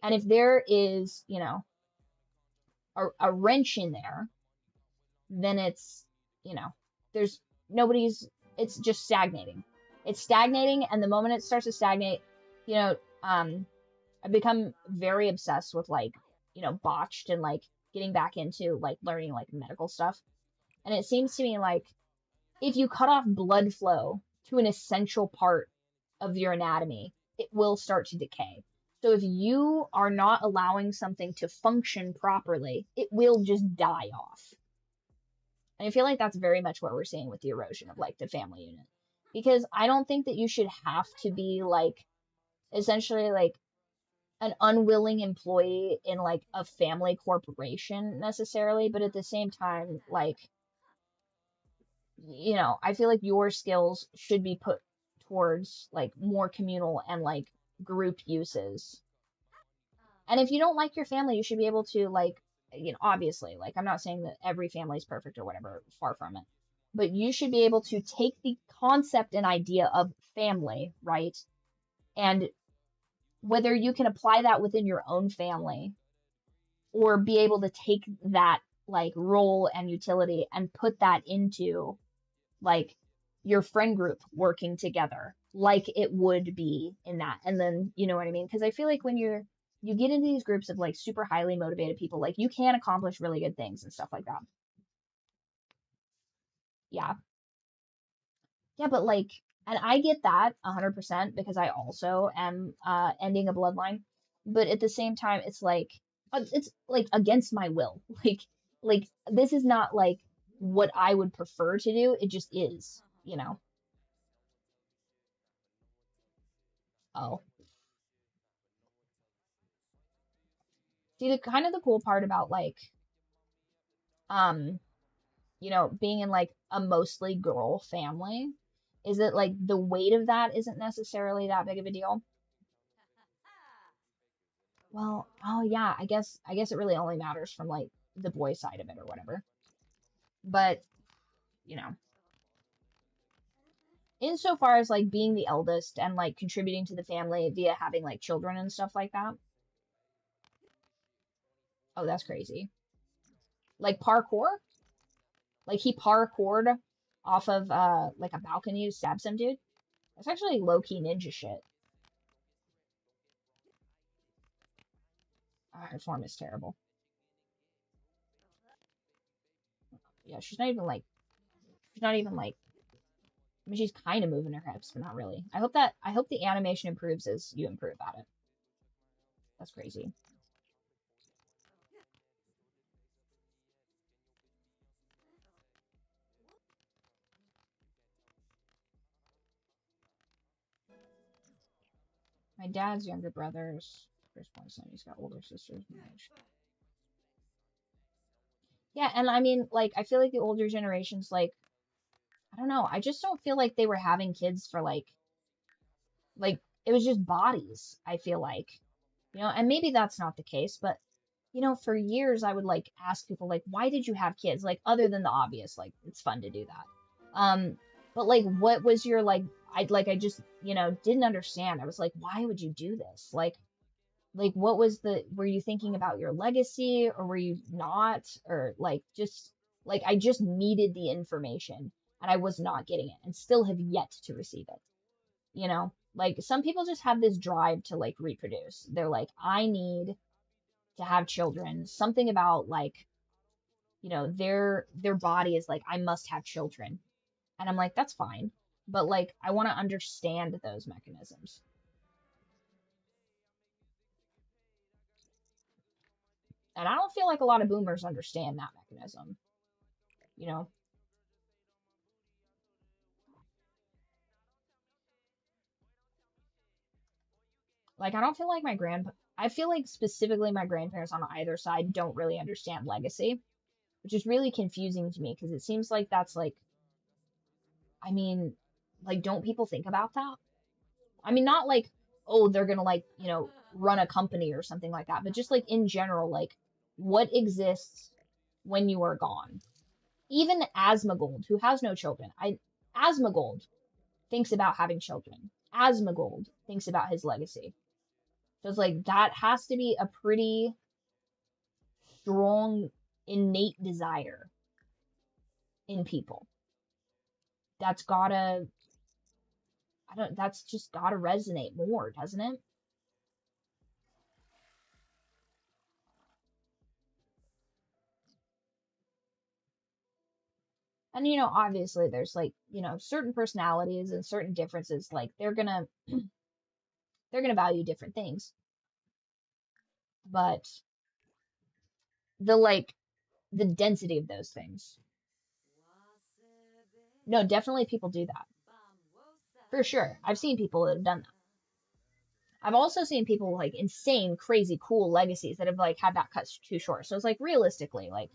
And if there is, a wrench in there, then you know, there's nobody's, it's just stagnating. It's stagnating, and the moment it starts to stagnate, you know, I've become very obsessed with like, botched and like getting back into like learning like medical stuff. And it seems to me like if you cut off blood flow to an essential part of your anatomy, it will start to decay. So if you are not allowing something to function properly, it will just die off. And I feel like that's very much what we're seeing with the erosion of like the family unit. Because I don't think that you should have to be like essentially like an unwilling employee in like a family corporation necessarily, but at the same time, like, I feel like your skills should be put towards like more communal and like group uses. And if you don't like your family, you should be able to like, obviously, like I'm not saying that every family is perfect or whatever, far from it. But you should be able to take the concept and idea of family, right? And whether you can apply that within your own family or be able to take that like role and utility and put that into like your friend group working together like it would be in that. And then, you know what I mean? Because I feel like when you get into these groups of like super highly motivated people, like you can accomplish really good things and stuff like that. Yeah. Yeah, but like, and I get that 100% because I also am ending a bloodline. But at the same time, it's like against my will. Like this is not like what I would prefer to do. It just is, you know. Oh, see, the kind of the cool part about like um being in like a mostly girl family is that like the weight of that isn't necessarily that big of a deal. Well, oh yeah, I guess it really only matters from like the boy side of it or whatever. But, you know, insofar as like being the eldest and like contributing to the family via having like children and stuff like that. Oh, that's crazy. Like parkour? Like he parkoured off of like a balcony to stab some dude? That's actually low-key ninja shit. Her form is terrible. Yeah, she's not even like I mean, she's kind of moving her hips, but not really. I hope the animation improves as you improve at it. That's crazy. My dad's younger brothers, firstborn son, he's got older sisters my age. Yeah, and I mean, like, I feel like the older generations, like, I don't know, I just don't feel like they were having kids for like it was just bodies, I feel like. And maybe that's not the case, but for years I would like ask people like, why did you have kids? Like other than the obvious, like it's fun to do that. But like what was your I just, didn't understand. I was like, why would you do this? Like what was were you thinking about your legacy or were you not? Or like just like I just needed the information and I was not getting it and still have yet to receive it. Like some people just have this drive to like reproduce. They're like, I need to have children. Something about like, their body is like, I must have children. And I'm like, that's fine. But like I want to understand those mechanisms. And I don't feel like a lot of boomers understand that mechanism, you know? Like I don't feel like I feel like specifically my grandparents on either side don't really understand legacy, which is really confusing to me because it seems like that's like I mean, like, don't people think about that? I mean, not like, oh, they're gonna like, run a company or something like that, but just like in general, like what exists when you are gone? Even Asmongold, who has no children, Asmongold thinks about having children. Asmongold thinks about his legacy. So it's like that has to be a pretty strong innate desire in people. That's gotta, I don't, that's just gotta resonate more, doesn't it? And obviously there's like, certain personalities and certain differences, like they're gonna value different things. But the like the density of those things. No, definitely people do that. For sure. I've seen people that have done that. I've also seen people with like insane, crazy, cool legacies that have like had that cut too short. So it's like realistically, like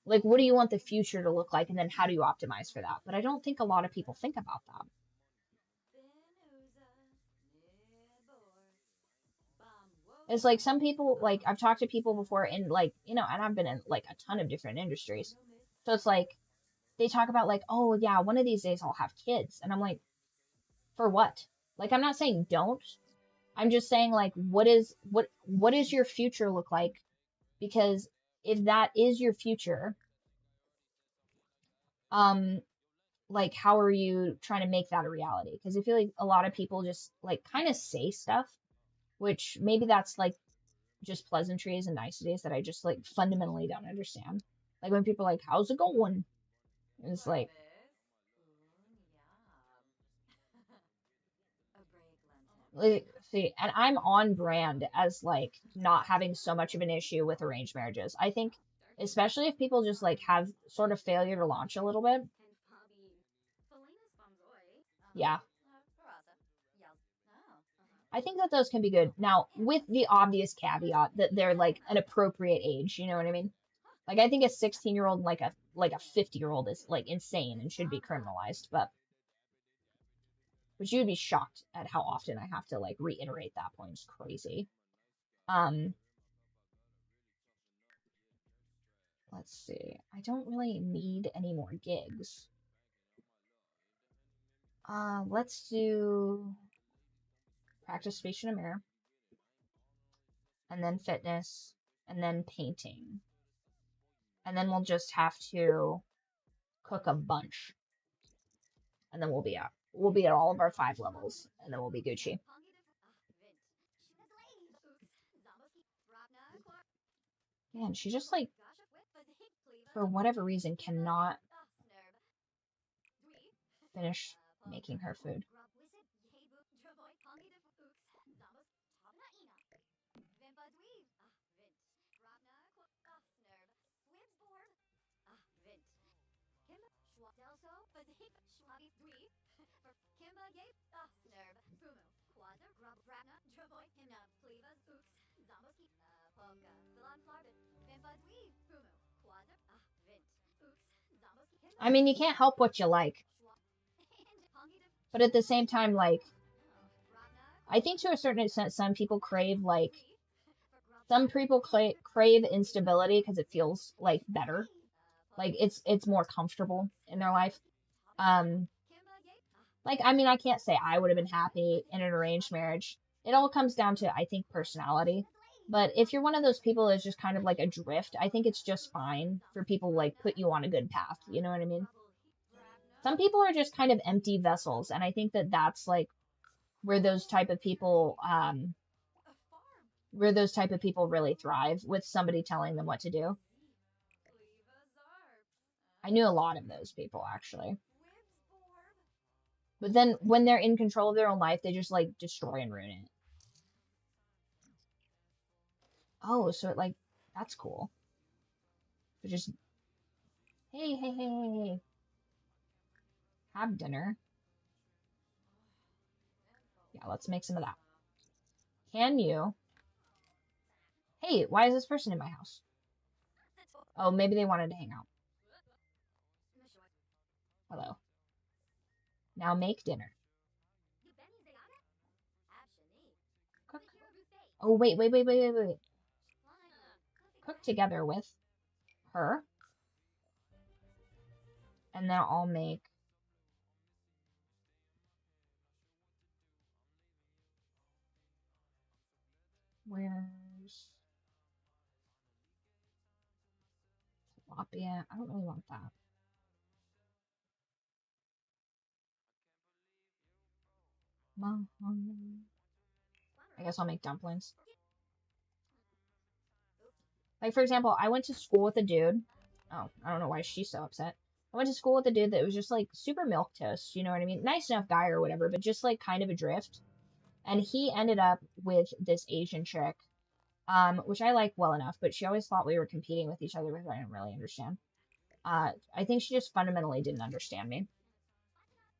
what do you want the future to look like and then how do you optimize for that? But I don't think a lot of people think about that. It's like some people, like I've talked to people before in like, and I've been in like a ton of different industries. So it's like they talk about like, oh yeah, one of these days I'll have kids. And I'm like, for what? Like I'm not saying don't. I'm just saying like what is your future look like? Because if that is your future, um like how are you trying to make that a reality? Because I feel like a lot of people just like kind of say stuff, which maybe that's like just pleasantries and niceties that I just like fundamentally don't understand. Like when people are like, how's it going? And it's like, see, and I'm on brand as like not having so much of an issue with arranged marriages. I think, especially if people just like have sort of failure to launch a little bit. Yeah, I think that those can be good. Now, with the obvious caveat that they're like an appropriate age, you know what I mean? Like I think a 16-year-old and like a 50-year-old is like insane and should be criminalized, but you'd be shocked at how often I have to like reiterate that point. It's crazy. Um, let's see. I don't really need any more gigs. Let's do practice speech in a mirror, and then fitness, and then painting. And then we'll just have to cook a bunch, and then we'll be at all of our 5 levels, and then we'll be Gucci. Man, she just like for whatever reason cannot finish making her food. I mean, you can't help what you like, but at the same time, like I think to a certain extent, some people crave like some people crave instability because it feels like better, like it's more comfortable in their life. Um, like I mean, I can't say I would have been happy in an arranged marriage. It all comes down to I think personality. But if you're one of those people that's just kind of like adrift, I think it's just fine for people like put you on a good path. You know what I mean? Some people are just kind of empty vessels, and I think that that's like where those type of people really thrive with somebody telling them what to do. I knew a lot of those people actually. But then when they're in control of their own life, they just like destroy and ruin it. Oh, so it like that's cool. So just hey, hey, hey, hey, hey, have dinner. Yeah, let's make some of that. Can you? Hey, why is this person in my house? Oh, maybe they wanted to hang out. Hello. Now make dinner. Cook. Oh, wait. Cook together with her, and then I'll make. Where's tilapia? I don't really want that. I guess I'll make dumplings. Like, for example, I went to school with a dude. Oh, I don't know why she's so upset. I went to school with a dude that was just like super milquetoast, you know what I mean? Nice enough guy or whatever, but just like kind of adrift. And he ended up with this Asian chick, which I like well enough, but she always thought we were competing with each other, which I didn't really understand. I think she just fundamentally didn't understand me.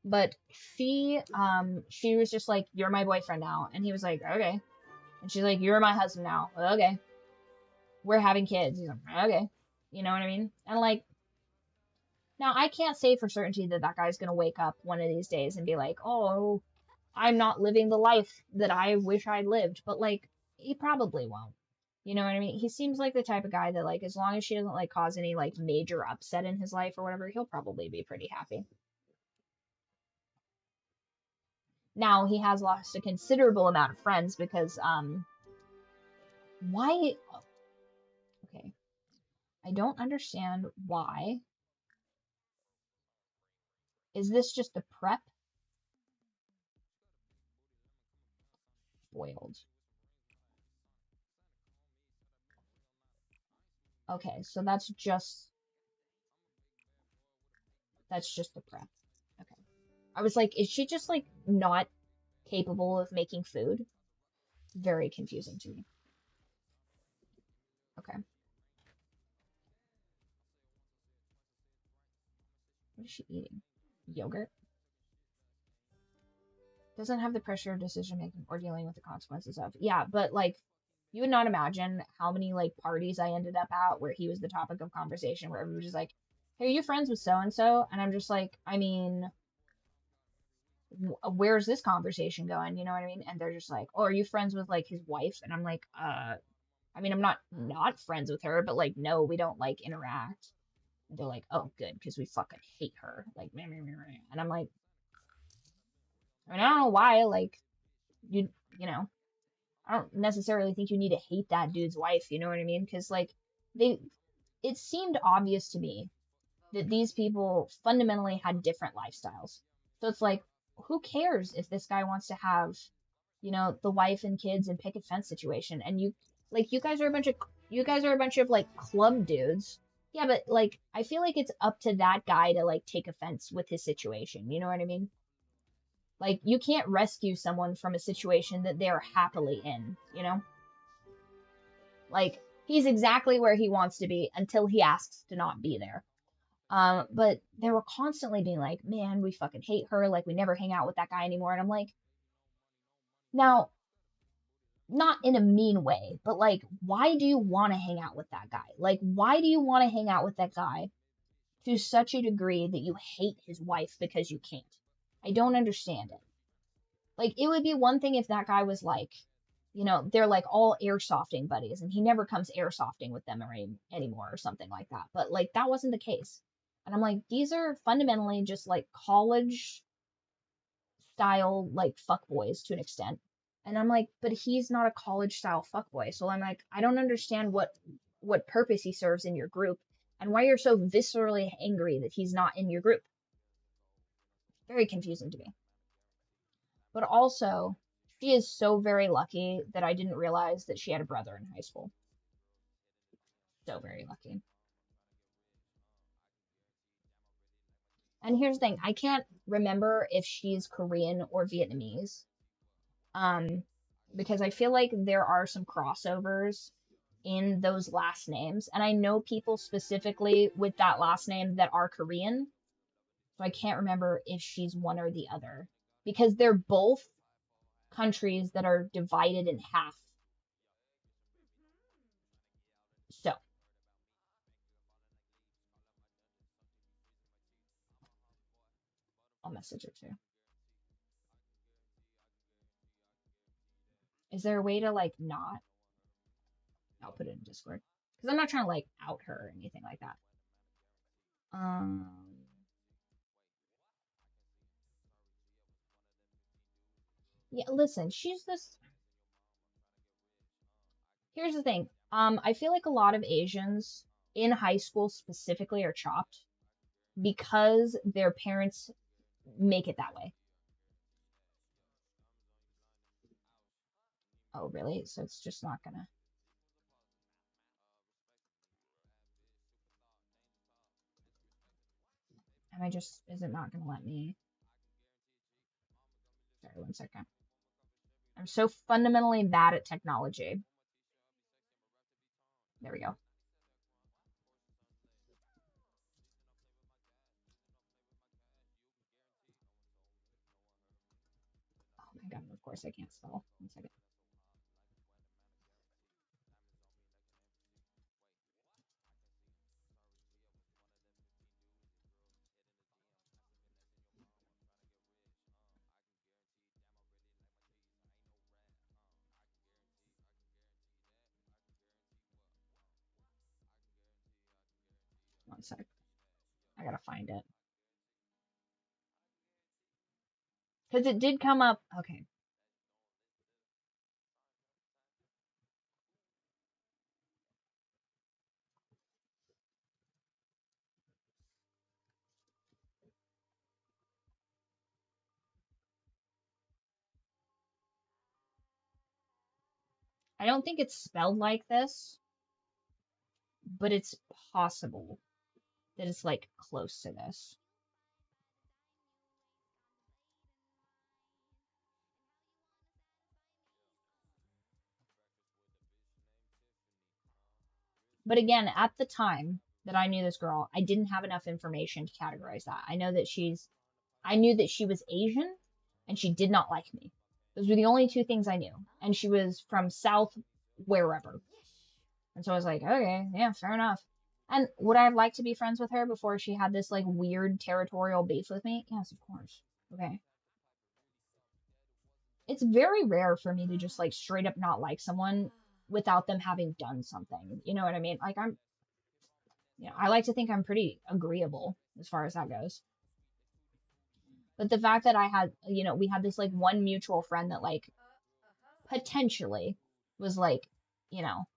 But she was just like, "You're my boyfriend now," and he was like, "Okay," and she's like, "You're my husband now." Okay, we're having kids. He's like, "Okay," you know what I mean? And like, now I can't say for certainty that that guy's gonna wake up one of these days and be like, "Oh, I'm not living the life that I wish I lived," but like, he probably won't. You know what I mean? He seems like the type of guy that like, as long as she doesn't like cause any like major upset in his life or whatever, he'll probably be pretty happy. Now he has lost a considerable amount of friends because why okay. I don't understand why. Is this just the prep foiled? Okay, so that's just the prep. Okay. I was like, is she just like not capable of making food? Very confusing to me. Okay. What is she eating? Yogurt? Doesn't have the pressure of decision making or dealing with the consequences of. Yeah, but like you would not imagine how many like parties I ended up at where he was the topic of conversation where everybody was just like, "Hey, are you friends with so and so?" And I'm just like, I mean, where's this conversation going? You know what I mean? And they're just like, "Oh, are you friends with like his wife?" And I'm like, I mean, I'm not friends with her, but like, no, we don't like interact. And they're like, "Oh, good, because we fucking hate her." Like, meh, meh, meh, meh. And I'm like, I mean, I don't know why. Like, you, you know, I don't necessarily think you need to hate that dude's wife. You know what I mean? Because like, they, it seemed obvious to me that these people fundamentally had different lifestyles. So it's like, who cares if this guy wants to have, the wife and kids and picket fence situation, and you guys are a bunch of like club dudes. Yeah, but like I feel like it's up to that guy to like take offense with his situation. You know what I mean? Like you can't rescue someone from a situation that they're happily in, you know? Like he's exactly where he wants to be until he asks to not be there. But they were constantly being like, "Man, we fucking hate her. Like we never hang out with that guy anymore." And I'm like, now not in a mean way, but like, why do you want to hang out with that guy? Like, why do you want to hang out with that guy to such a degree that you hate his wife because you can't? I don't understand it. Like, it would be one thing if that guy was like, they're like all airsofting buddies and he never comes airsofting with them anymore or something like that. But like, that wasn't the case. And I'm like, these are fundamentally just like college style like fuckboys to an extent. And I'm like, but he's not a college style fuckboy. So I'm like, I don't understand what purpose he serves in your group and why you're so viscerally angry that he's not in your group. Very confusing to me. But also, she is so very lucky that I didn't realize that she had a brother in high school. So very lucky. And here's the thing, I can't remember if she's Korean or Vietnamese. Um, because I feel like there are some crossovers in those last names. And I know people specifically with that last name that are Korean. So I can't remember if she's one or the other because they're both countries that are divided in half. So, I'll message her too. Is there a way to like not? I'll put it in Discord because I'm not trying to like out her or anything like that. Um, yeah, listen, she's this. Here's the thing. I feel like a lot of Asians in high school specifically are chopped because their parents make it that way. Oh, really? So it's just not gonna. Am I just? Is it not gonna let me? Sorry, one second. I'm so fundamentally bad at technology. There we go. Oh my god, of course I can't spell. One second. One sec. I gotta find it. Because it did come up. Okay. I don't think it's spelled like this, but it's possible that it's like close to this. But again, at the time that I knew this girl, I didn't have enough information to categorize that. I knew that she was Asian and she did not like me. Those were the only two things I knew. And she was from South wherever. And so I was like, okay, yeah, fair enough. And would I have liked to be friends with her before she had this like weird territorial beef with me? Yes, of course. Okay. It's very rare for me to just like straight up not like someone without them having done something. You know what I mean? Like I like to think I'm pretty agreeable as far as that goes. But the fact that we had this like one mutual friend that like potentially was like, you know,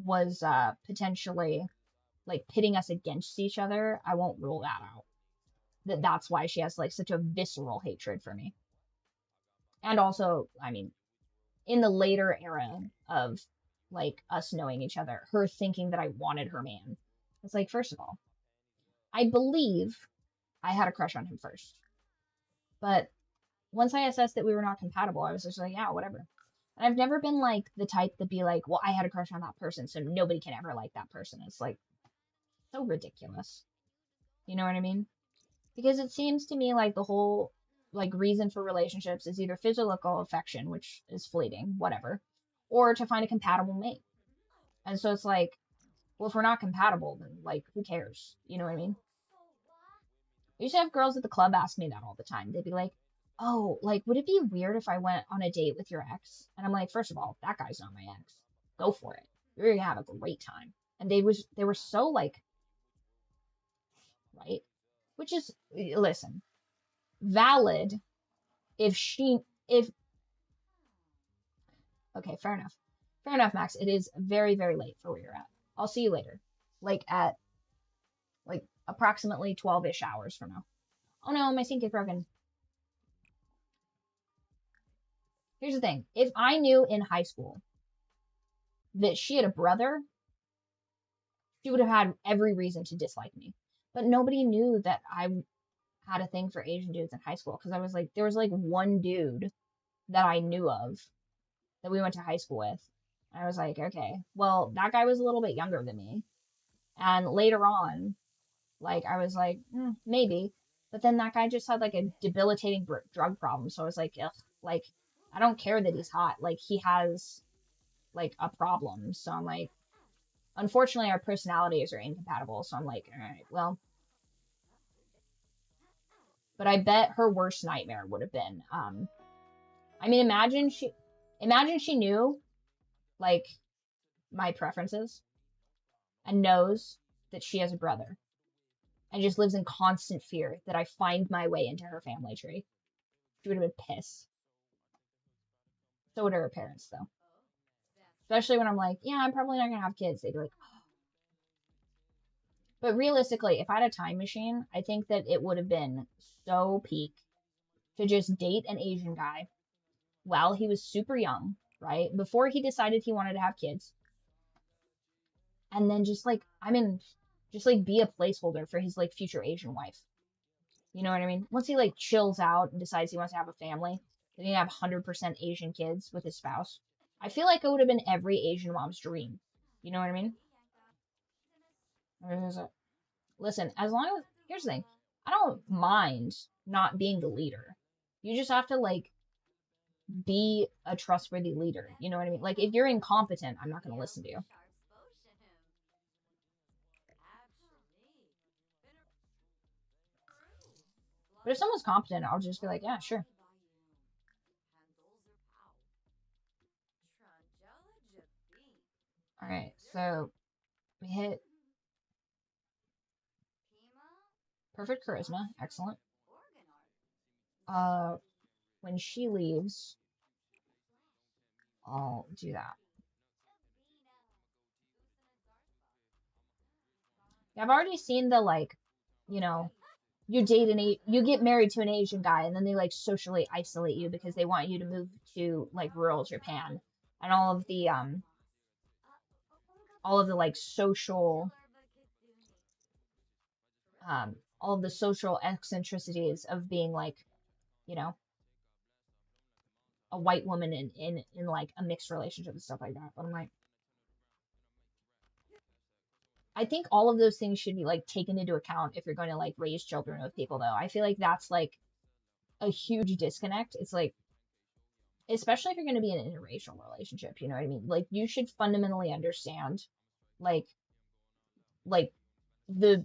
was potentially like pitting us against each other, I won't rule that out. That's why she has like such a visceral hatred for me. And also, I mean, in the later era of like us knowing each other, her thinking that I wanted her man. It's like, first of all, I believe I had a crush on him first. But once I assessed that we were not compatible, I was just like, yeah, whatever. And I've never been like the type to be like, well, I had a crush on that person, so nobody can ever like that person. It's like so ridiculous. You know what I mean? Because it seems to me like the whole like reason for relationships is either physical affection, which is fleeting, whatever, or to find a compatible mate. And so it's like, well, if we're not compatible, then like who cares? You know what I mean? I used to have girls at the club ask me that all the time. They'd be like, "Oh, like would it be weird if I went on a date with your ex?" And I'm like, "First of all, that guy's not my ex. Go for it. You're gonna have a great time." And they were so like, right? Which is listen, valid if she if okay, fair enough. Fair enough, Max. It is very, very late for where you're at. I'll see you later. Like at like approximately 12-ish hours from now. Oh no, my sink is broken. Here's the thing. If I knew in high school that she had a brother, she would have had every reason to dislike me. But nobody knew that I had a thing for Asian dudes in high school because I was like, there was like one dude that I knew of that we went to high school with. And I was like, okay, well, that guy was a little bit younger than me. And later on, like, I was like, maybe. But then that guy just had like a debilitating drug problem. So I was like, ugh, like, I don't care that he's hot. Like, he has like a problem. So I'm like, unfortunately, our personalities are incompatible. So I'm like, all right, well, But I bet her worst nightmare would have been, I mean, imagine she knew, like, my preferences and knows that she has a brother and just lives in constant fear that I find my way into her family tree. She would have been pissed. So would her parents, though. Especially when I'm like, yeah, I'm probably not gonna have kids. They'd be like, oh. But realistically, if I had a time machine, I think that it would have been so peak to just date an Asian guy while he was super young, right? Before he decided he wanted to have kids. And then just like, I mean, just like be a placeholder for his like future Asian wife. You know what I mean? Once he like chills out and decides he wants to have a family, then he have 100% Asian kids with his spouse. I feel like it would have been every Asian mom's dream. You know what I mean? Listen, as long as, here's the thing, I don't mind not being the leader. You just have to like be a trustworthy leader. You know what I mean? Like if you're incompetent, I'm not going to listen to you. But if someone's competent, I'll just be like, yeah, sure. All right, so we hit perfect charisma, excellent. Uh, when she leaves, I'll do that. I've already seen the like, you know, you get married to an Asian guy and then they like socially isolate you because they want you to move to like rural Japan and all of the like social all of the social eccentricities of being like, you know, a white woman in like a mixed relationship and stuff like that. But I'm like, I think all of those things should be like taken into account if you're going to like raise children with people though. I feel like that's like a huge disconnect. It's like, especially if you're going to be in an interracial relationship, you know what I mean? Like you should fundamentally understand like like the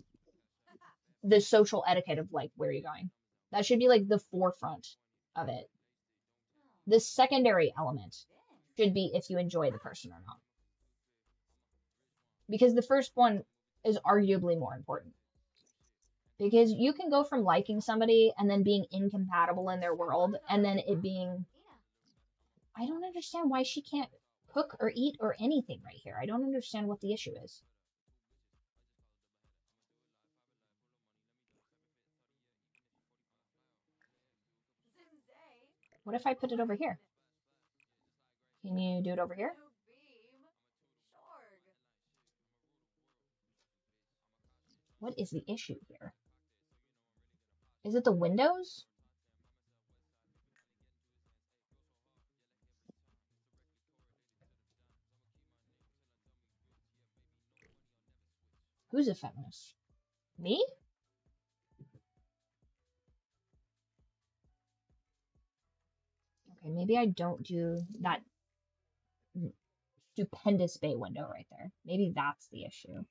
the social etiquette of like where you're going. That should be like the forefront of it. The secondary element should be if you enjoy the person or not. Because the first one is arguably more important. Because you can go from liking somebody and then being incompatible in their world and then it being, I don't understand why she can't cook or eat or anything right here. I don't understand what the issue is. What if I put it over here? Can you do it over here? What is the issue here? Is it the windows? Who's a feminist? Me? Okay, maybe I don't do that stupendous bay window right there. Maybe that's the issue.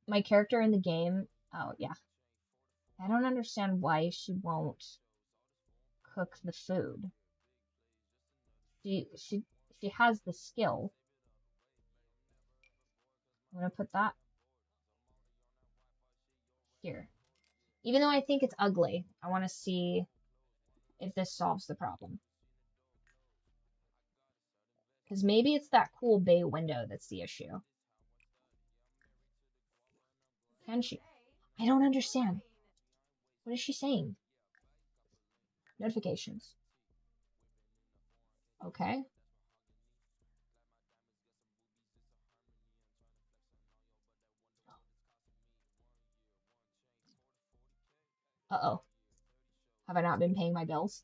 My character in the game, oh yeah, I don't understand why she won't cook the food. She she she has the skill. I'm gonna put that here. Even though I think it's ugly, I want to see if this solves the problem. Because maybe it's that cool bay window that's the issue. Can she? I don't understand. What is she saying? Notifications. Okay. Uh-oh. Have I not been paying my bills?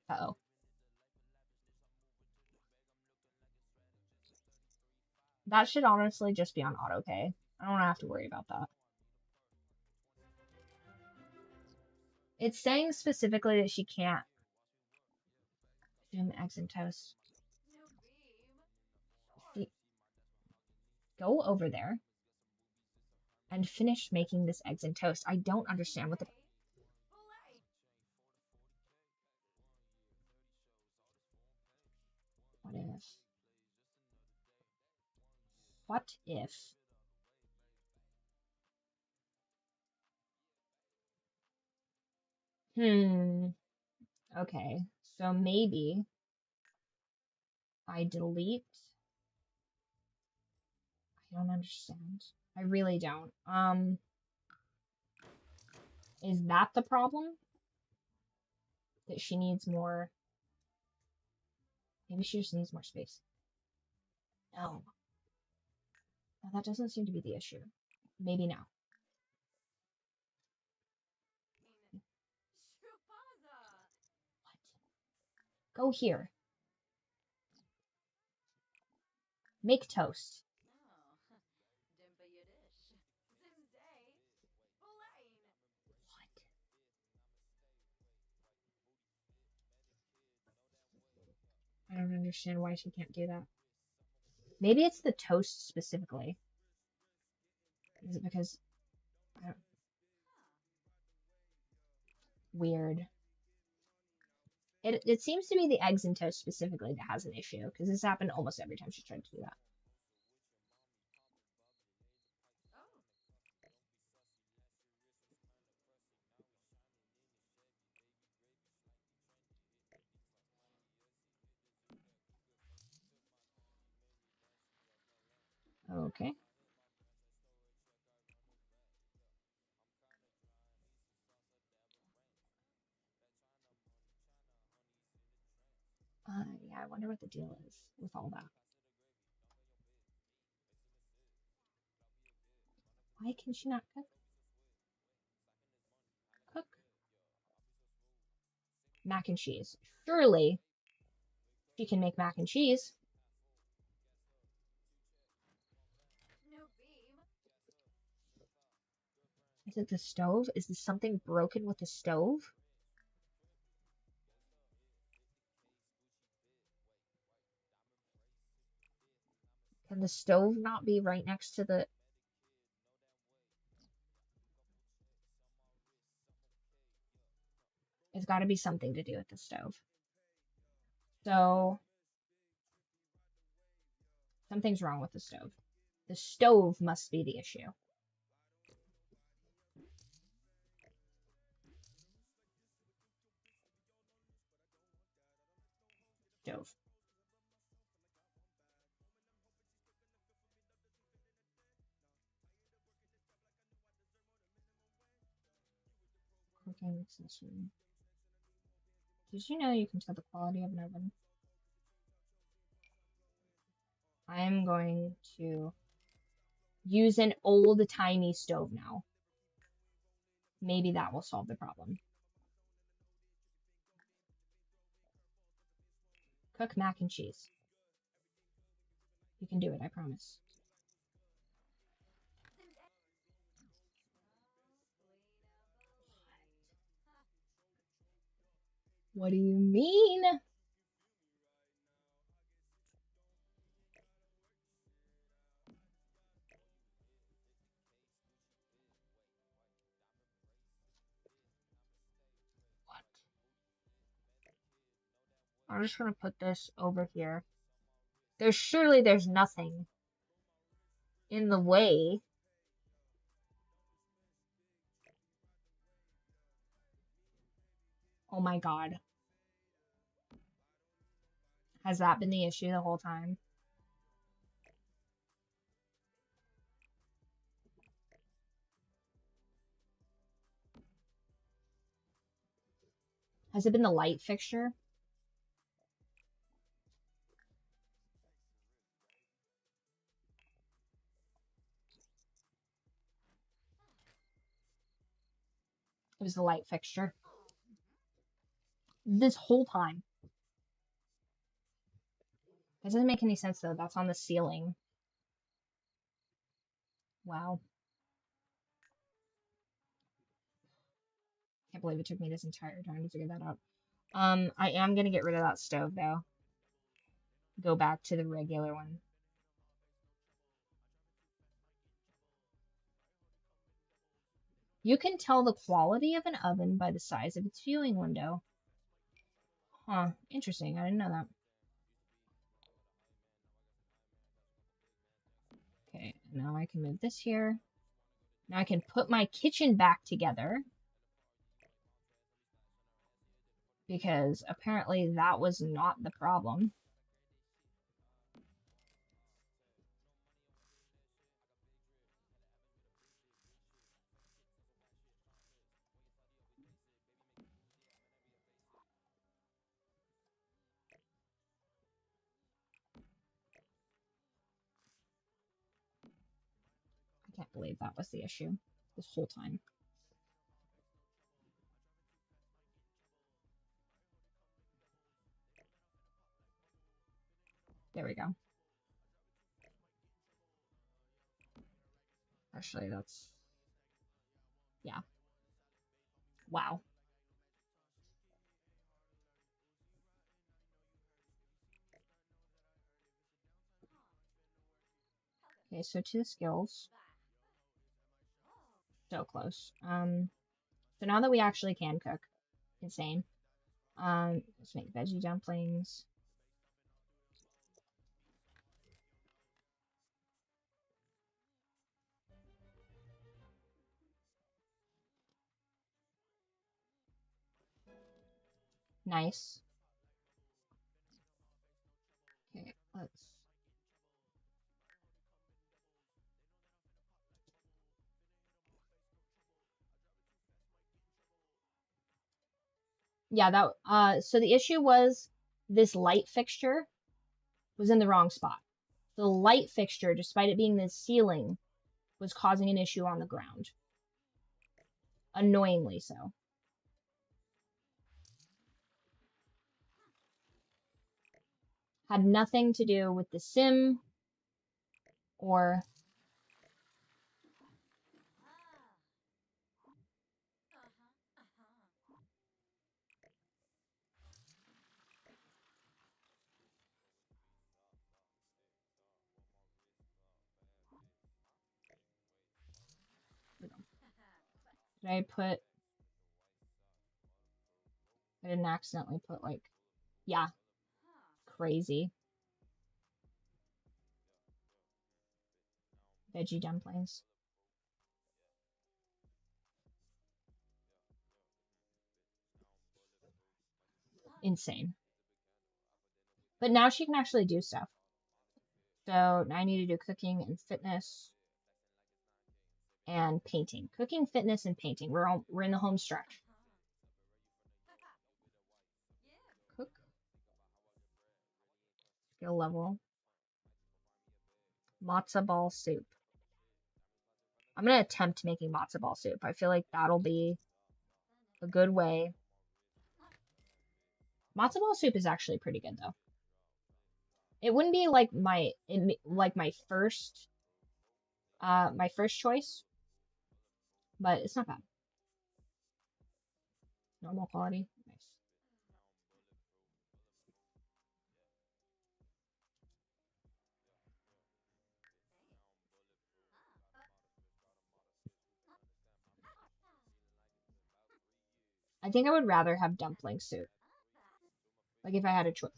Uh-oh. That should honestly just be on auto pay. I don't have to worry about that. It's saying specifically that she can't do eggs and toast. New beam. Short. She, go over there and finish making this eggs and toast. I don't understand what the... Sensei. Filet. What if? What if? Okay. So maybe I delete... I don't understand. I really don't. Is that the problem? That she needs more... Maybe she just needs more space. No. No, that doesn't seem to be the issue. Maybe now. In. Shupaza. What? Go here. Make toast. Oh. Dimpa Yiddish. Sensei. Filet. What? I don't understand why she can't do that. Maybe it's the toast specifically. Is it because... I don't... Weird. It seems to be the eggs and toast specifically that has an issue, because this happened almost every time she tried to do that. Okay. Yeah, I wonder what the deal is with all that. Why can she not cook? Cook. Mac and cheese. Surely she can make mac and cheese. New beam. Is it the stove? Is there something broken with the stove? Can the stove not be right next to the... It's got to be something to do with the stove. So, something's wrong with the stove. The stove must be the issue. Stove. Cooking accessory. Did you know you can tell the quality of an oven? I am going to use an old-timey stove now. Maybe that will solve the problem. Cook mac and cheese. You can do it, I promise. What do you mean? What? I'm just gonna put this over here. Surely there's nothing in the way. Oh my god. Has that been the issue the whole time? Has it been the light fixture? It was the light fixture. This whole time. That doesn't make any sense though. That's on the ceiling. Wow. Can't believe it took me this entire time to figure that out. I am gonna get rid of that stove though. Go back to the regular one. You can tell the quality of an oven by the size of its viewing window. Huh, interesting. I didn't know that. Okay, now I can move this here. Now I can put my kitchen back together because apparently that was not the problem. I can't believe that was the issue this whole time. There we go. Actually, that's, yeah. Wow. Okay, so to the skills. So close. So now that we actually can cook, insane. Let's make veggie dumplings. Nice. Okay, let's. Yeah, that, so the issue was this light fixture was in the wrong spot. The light fixture, despite it being the ceiling, was causing an issue on the ground. Annoyingly so. Had nothing to do with the sim or did I put, I didn't accidentally put like, yeah, crazy. Veggie dumplings. Insane. But now she can actually do stuff. So now I need to do cooking and fitness and painting. Cooking, fitness, and painting. We're in the home stretch. Cook, skill level, matzo ball soup. I'm gonna attempt making matzo ball soup. I feel like that'll be a good way. Matzo ball soup is actually pretty good though. It wouldn't be like my first choice, but it's not bad. Normal quality, nice. I think I would rather have dumpling soup. Like if I had a choice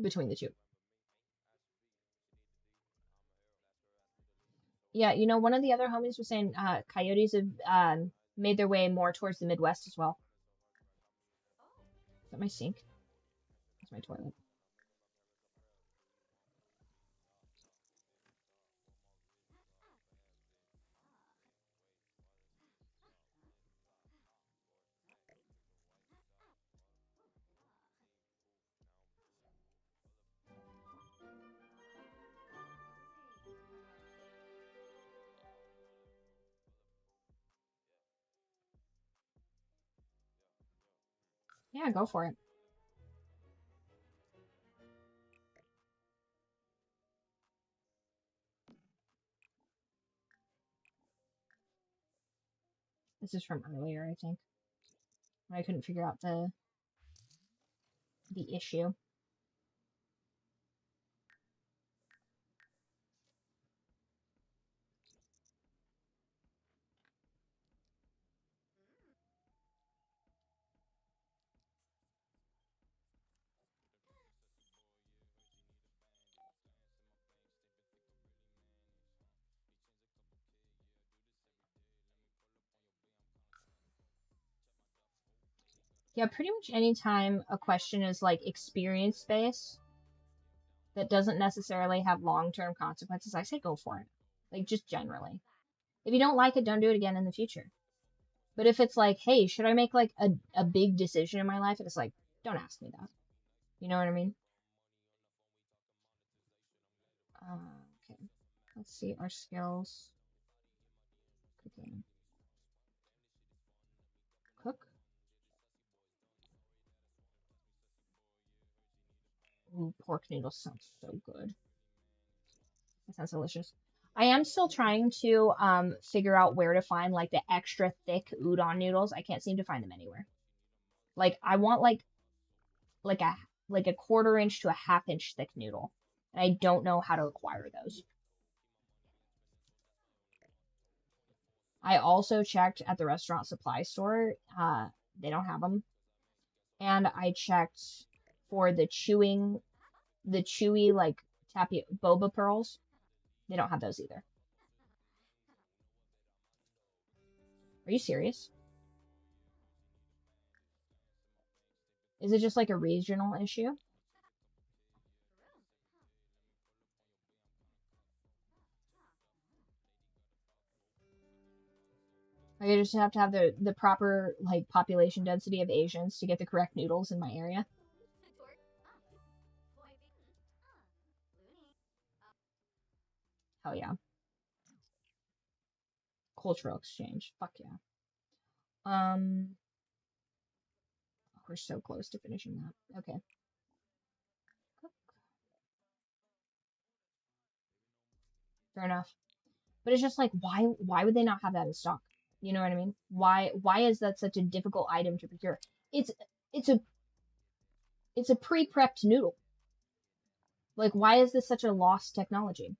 between the two. Yeah, one of the other homies was saying coyotes have made their way more towards the Midwest as well. Is that my sink? That's my toilet. Yeah, go for it. This is from earlier, I think. I couldn't figure out the issue. Yeah, pretty much anytime a question is like experience based that doesn't necessarily have long-term consequences, I say go for it. Like just generally. If you don't like it, don't do it again in the future. But if it's like, hey, should I make like a big decision in my life? And it's like, don't ask me that. You know what I mean? Okay. Let's see our skills. Cooking. Cook. Ooh, pork noodles sounds so good. That sounds delicious. I am still trying to figure out where to find like the extra thick udon noodles. I can't seem to find them anywhere. Like I want like a like a quarter-inch to a half-inch thick noodle. And I don't know how to acquire those. I also checked at the restaurant supply store. They don't have them. And I checked for the chewy like boba pearls. They don't have those either. Are you serious? Is it just like a regional issue? Like I just have to have the proper like population density of Asians to get the correct noodles in my area. Hell yeah. Cultural exchange. Fuck yeah. Um, we're so close to finishing that. Okay. Fair enough. But it's just like why would they not have that in stock? You know what I mean? Why is that such a difficult item to procure? It's it's a it's a pre-prepped noodle. Like why is this such a lost technology?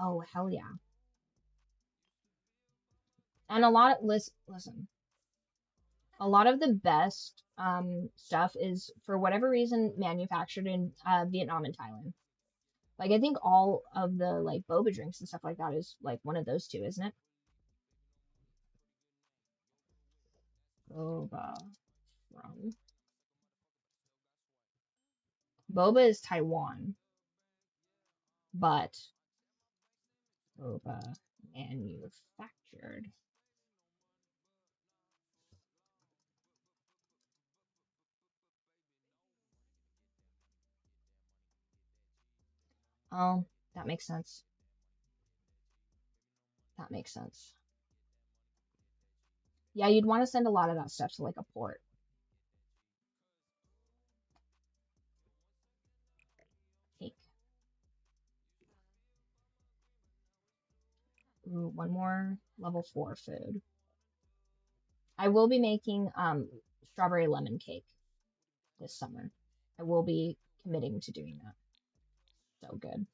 Oh hell yeah. And a lot of listen, a lot of the best stuff is for whatever reason manufactured in Vietnam and Thailand. Like I think all of the like boba drinks and stuff like that is like one of those two, isn't it? Boba from Boba is Taiwan, but boba manufactured. Oh, that makes sense. That makes sense. Yeah, you'd want to send a lot of that stuff to like a port. Cake. Ooh, one more level 4 food. I will be making strawberry lemon cake this summer. I will be committing to doing that. So good.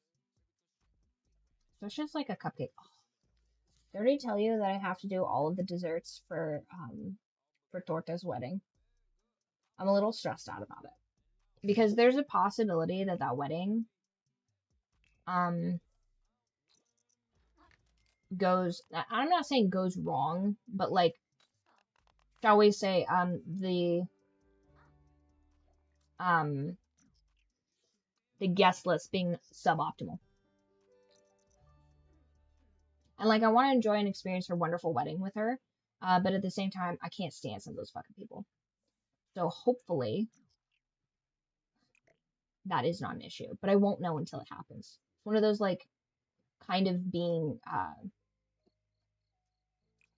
So it's just like a cupcake. Oh, did I already tell you that I have to do all of the desserts for Torta's wedding? I'm a little stressed out about it because there's a possibility that that wedding um goes. I'm not saying goes wrong, but like shall we say um the guest list being suboptimal. And like I want to enjoy and experience her wonderful wedding with her, but at the same time I can't stand some of those fucking people. So hopefully that is not an issue, but I won't know until it happens. It's one of those like kind of being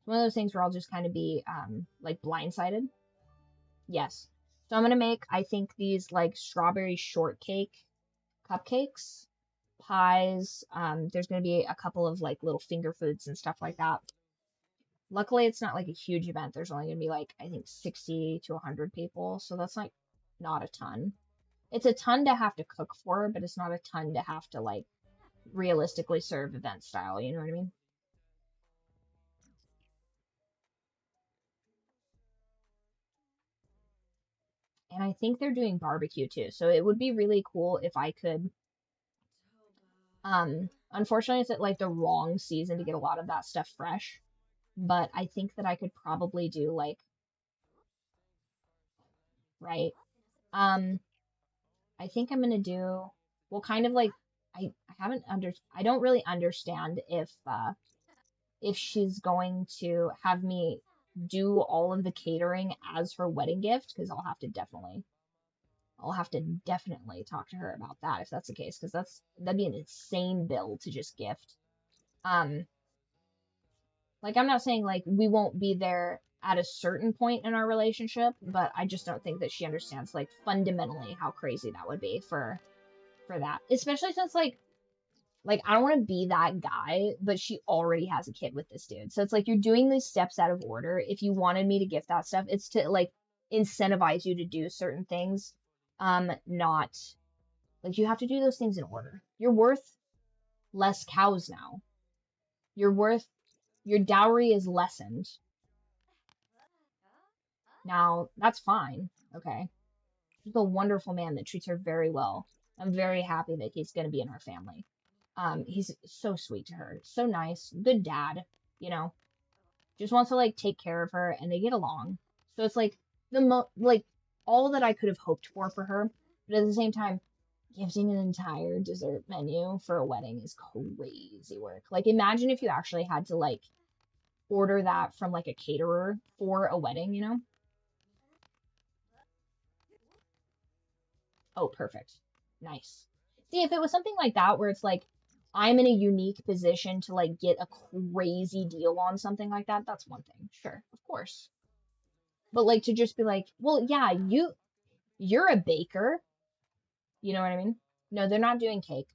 one of those things where I'll just kind of be like blindsided. Yes. So I'm gonna make I think these like strawberry shortcake cupcakes, pies. There's gonna be a couple of like little finger foods and stuff like that. Luckily, it's not like a huge event. There's only gonna be like I think 60 to 100 people, so that's like not a ton. It's a ton to have to cook for, but it's not a ton to have to like realistically serve event style. You know what I mean? And I think they're doing barbecue too, so it would be really cool if I could. Unfortunately, it's at like the wrong season to get a lot of that stuff fresh, but I think that I could probably do like right. Um, I think I'm gonna do well, kind of like I haven't under I don't really understand if she's going to have me do all of the catering as her wedding gift because I'll have to definitely talk to her about that if that's the case because that'd be an insane bill to just gift. Um, like I'm not saying like we won't be there at a certain point in our relationship, but I just don't think that she understands like fundamentally how crazy that would be for that. Especially since like I don't want to be that guy, but she already has a kid with this dude. So it's like you're doing these steps out of order. If you wanted me to gift that stuff, it's to like incentivize you to do certain things. Not like you have to do those things in order. You're worth less cows now. You're worth your dowry is lessened. Now, that's fine. Okay. She's a wonderful man that treats her very well. I'm very happy that he's going to be in our family. He's so sweet to her, so nice, good dad, you know, just wants to like take care of her and they get along. So it's like like all that I could have hoped for her, but at the same time, gifting an entire dessert menu for a wedding is crazy work. Like imagine if you actually had to like order that from like a caterer for a wedding, you know? Oh, perfect. Nice. See, if it was something like that where it's like I'm in a unique position to like get a crazy deal on something like that, that's one thing. Sure, of course. But like to just be like, well, yeah, you're a baker, you know what I mean? No, they're not doing cake.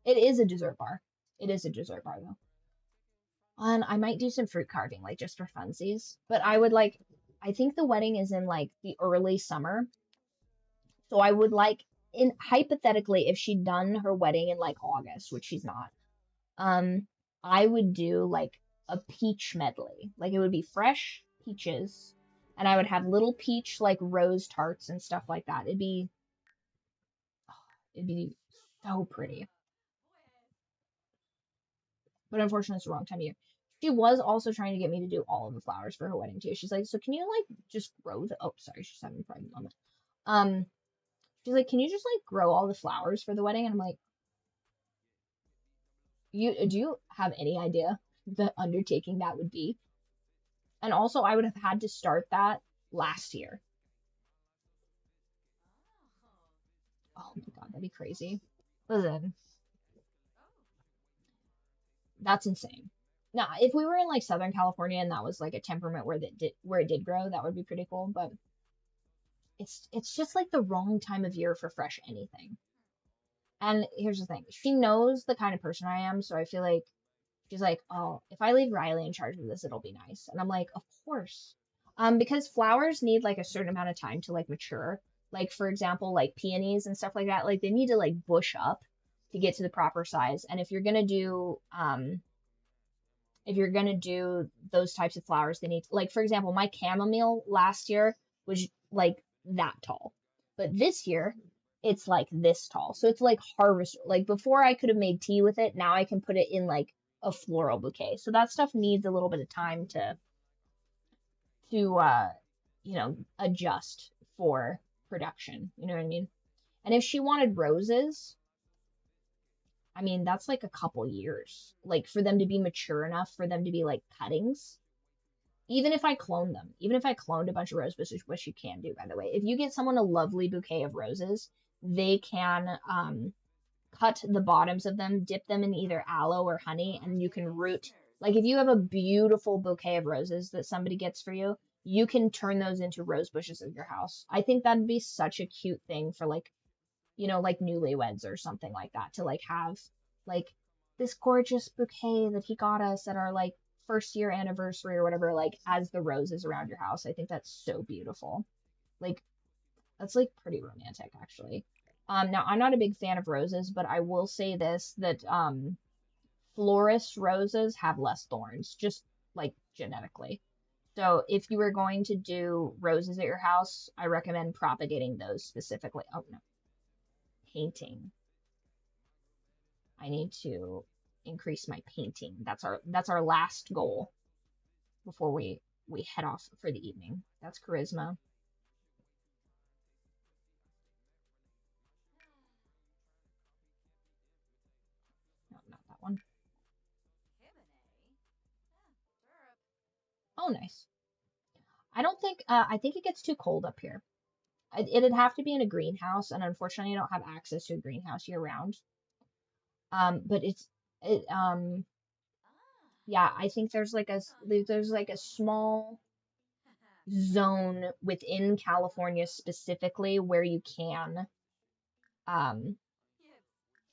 It is a dessert bar. It is a dessert bar though. And I might do some fruit carving, like just for funsies. But I think the wedding is in like the early summer. So I would like, in hypothetically, if she'd done her wedding in like August, which she's not, um, I would do like a peach medley. Like it would be fresh peaches, and I would have little peach like rose tarts and stuff like that. It'd be so pretty. But unfortunately, it's the wrong time of year. She was also trying to get me to do all of the flowers for her wedding too. She's like, so can you like just grow the? Oh, sorry, she's having a private moment. Um, she's like, can you just like grow all the flowers for the wedding? And I'm like, you do you have any idea the undertaking that would be? And also, I would have had to start that last year. Oh my God, that'd be crazy. Listen, that's insane. Now, if we were in like Southern California and that was like a temperament where it did grow, that would be pretty cool. But it's just like the wrong time of year for fresh anything. And here's the thing, she knows the kind of person I am, so I feel like she's like, oh, if I leave Riley in charge of this, it'll be nice. And I'm like, of course. Because flowers need like a certain amount of time to like mature. Like for example, like peonies and stuff like that, like they need to like bush up to get to the proper size. And if you're gonna do those types of flowers, they need like for example, my chamomile last year was like that tall. But this year it's like this tall. So it's like harvest like before I could have made tea with it, now I can put it in like a floral bouquet. So that stuff needs a little bit of time to adjust for production. You know what I mean? And if she wanted roses, I mean, that's like a couple years, like for them to be mature enough for them to be like cuttings. Even if I clone them, even if I cloned a bunch of rose bushes, which you can do, by the way, if you get someone a lovely bouquet of roses, they can cut the bottoms of them, dip them in either aloe or honey, and you can root. Like if you have a beautiful bouquet of roses that somebody gets for you, you can turn those into rose bushes at your house. I think that'd be such a cute thing for like, like newlyweds or something like that to like have like this gorgeous bouquet that he got us at our like first year anniversary or whatever, like as the roses around your house. I think that's so beautiful. Like that's like pretty romantic actually. Now I'm not a big fan of roses, but I will say this that florist roses have less thorns, just like genetically. So if you were going to do roses at your house, I recommend propagating those specifically. Oh no, painting. I need to increase my painting. That's our last goal before we head off for the evening. That's charisma. No, not that one. Oh, nice. I don't think I think it gets too cold up here. It'd have to be in a greenhouse, and unfortunately, I don't have access to a greenhouse year round. But it yeah, I think there's like a small zone within California specifically um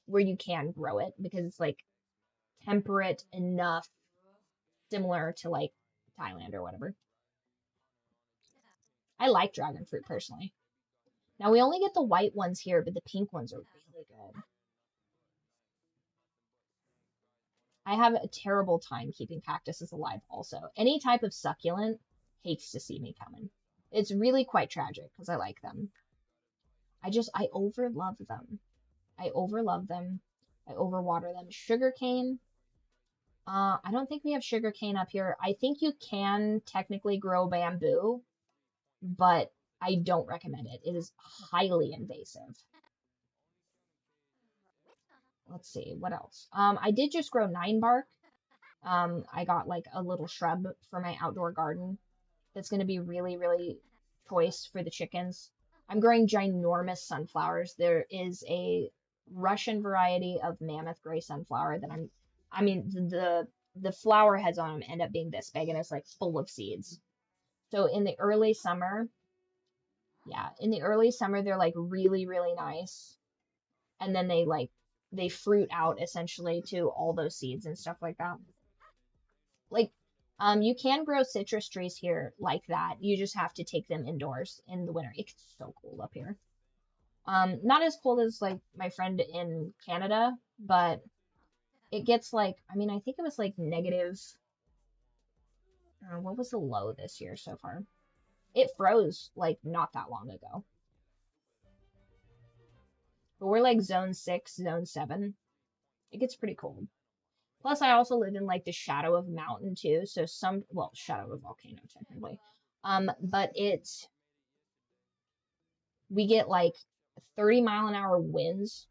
where you can grow it because it's like temperate enough, similar to like Thailand or whatever. I like dragon fruit personally. Now we only get the white ones here, but the pink ones are really good. I have a terrible time keeping cactuses alive also. Any type of succulent hates to see me coming. It's really quite tragic because I like them. I overlove them. I overlove them. I overwater them. Sugarcane. I don't think we have sugarcane up here. I think you can technically grow bamboo, but I don't recommend it. It is highly invasive. Let's see, what else? I did just grow nine bark. I got like a little shrub for my outdoor garden that's going to be really, really choice for the chickens. I'm growing ginormous sunflowers. There is a Russian variety of mammoth gray sunflower that I mean, the flower heads on them end up being this big and it's like full of seeds. So in the early summer, yeah, in the early summer, they're like really, really nice. And then they fruit out essentially to all those seeds and stuff like that. Like, you can grow citrus trees here like that. You just have to take them indoors in the winter. It gets so cold up here. Not as cold as like my friend in Canada, but it gets like, I mean, I think it was like negative, what was the low this year so far? It froze like not that long ago. But we're like zone 6, zone 7. It gets pretty cold. Plus, I also live in like the shadow of a mountain too, so well, shadow of a volcano technically. But we get like 30-mile-an-hour winds.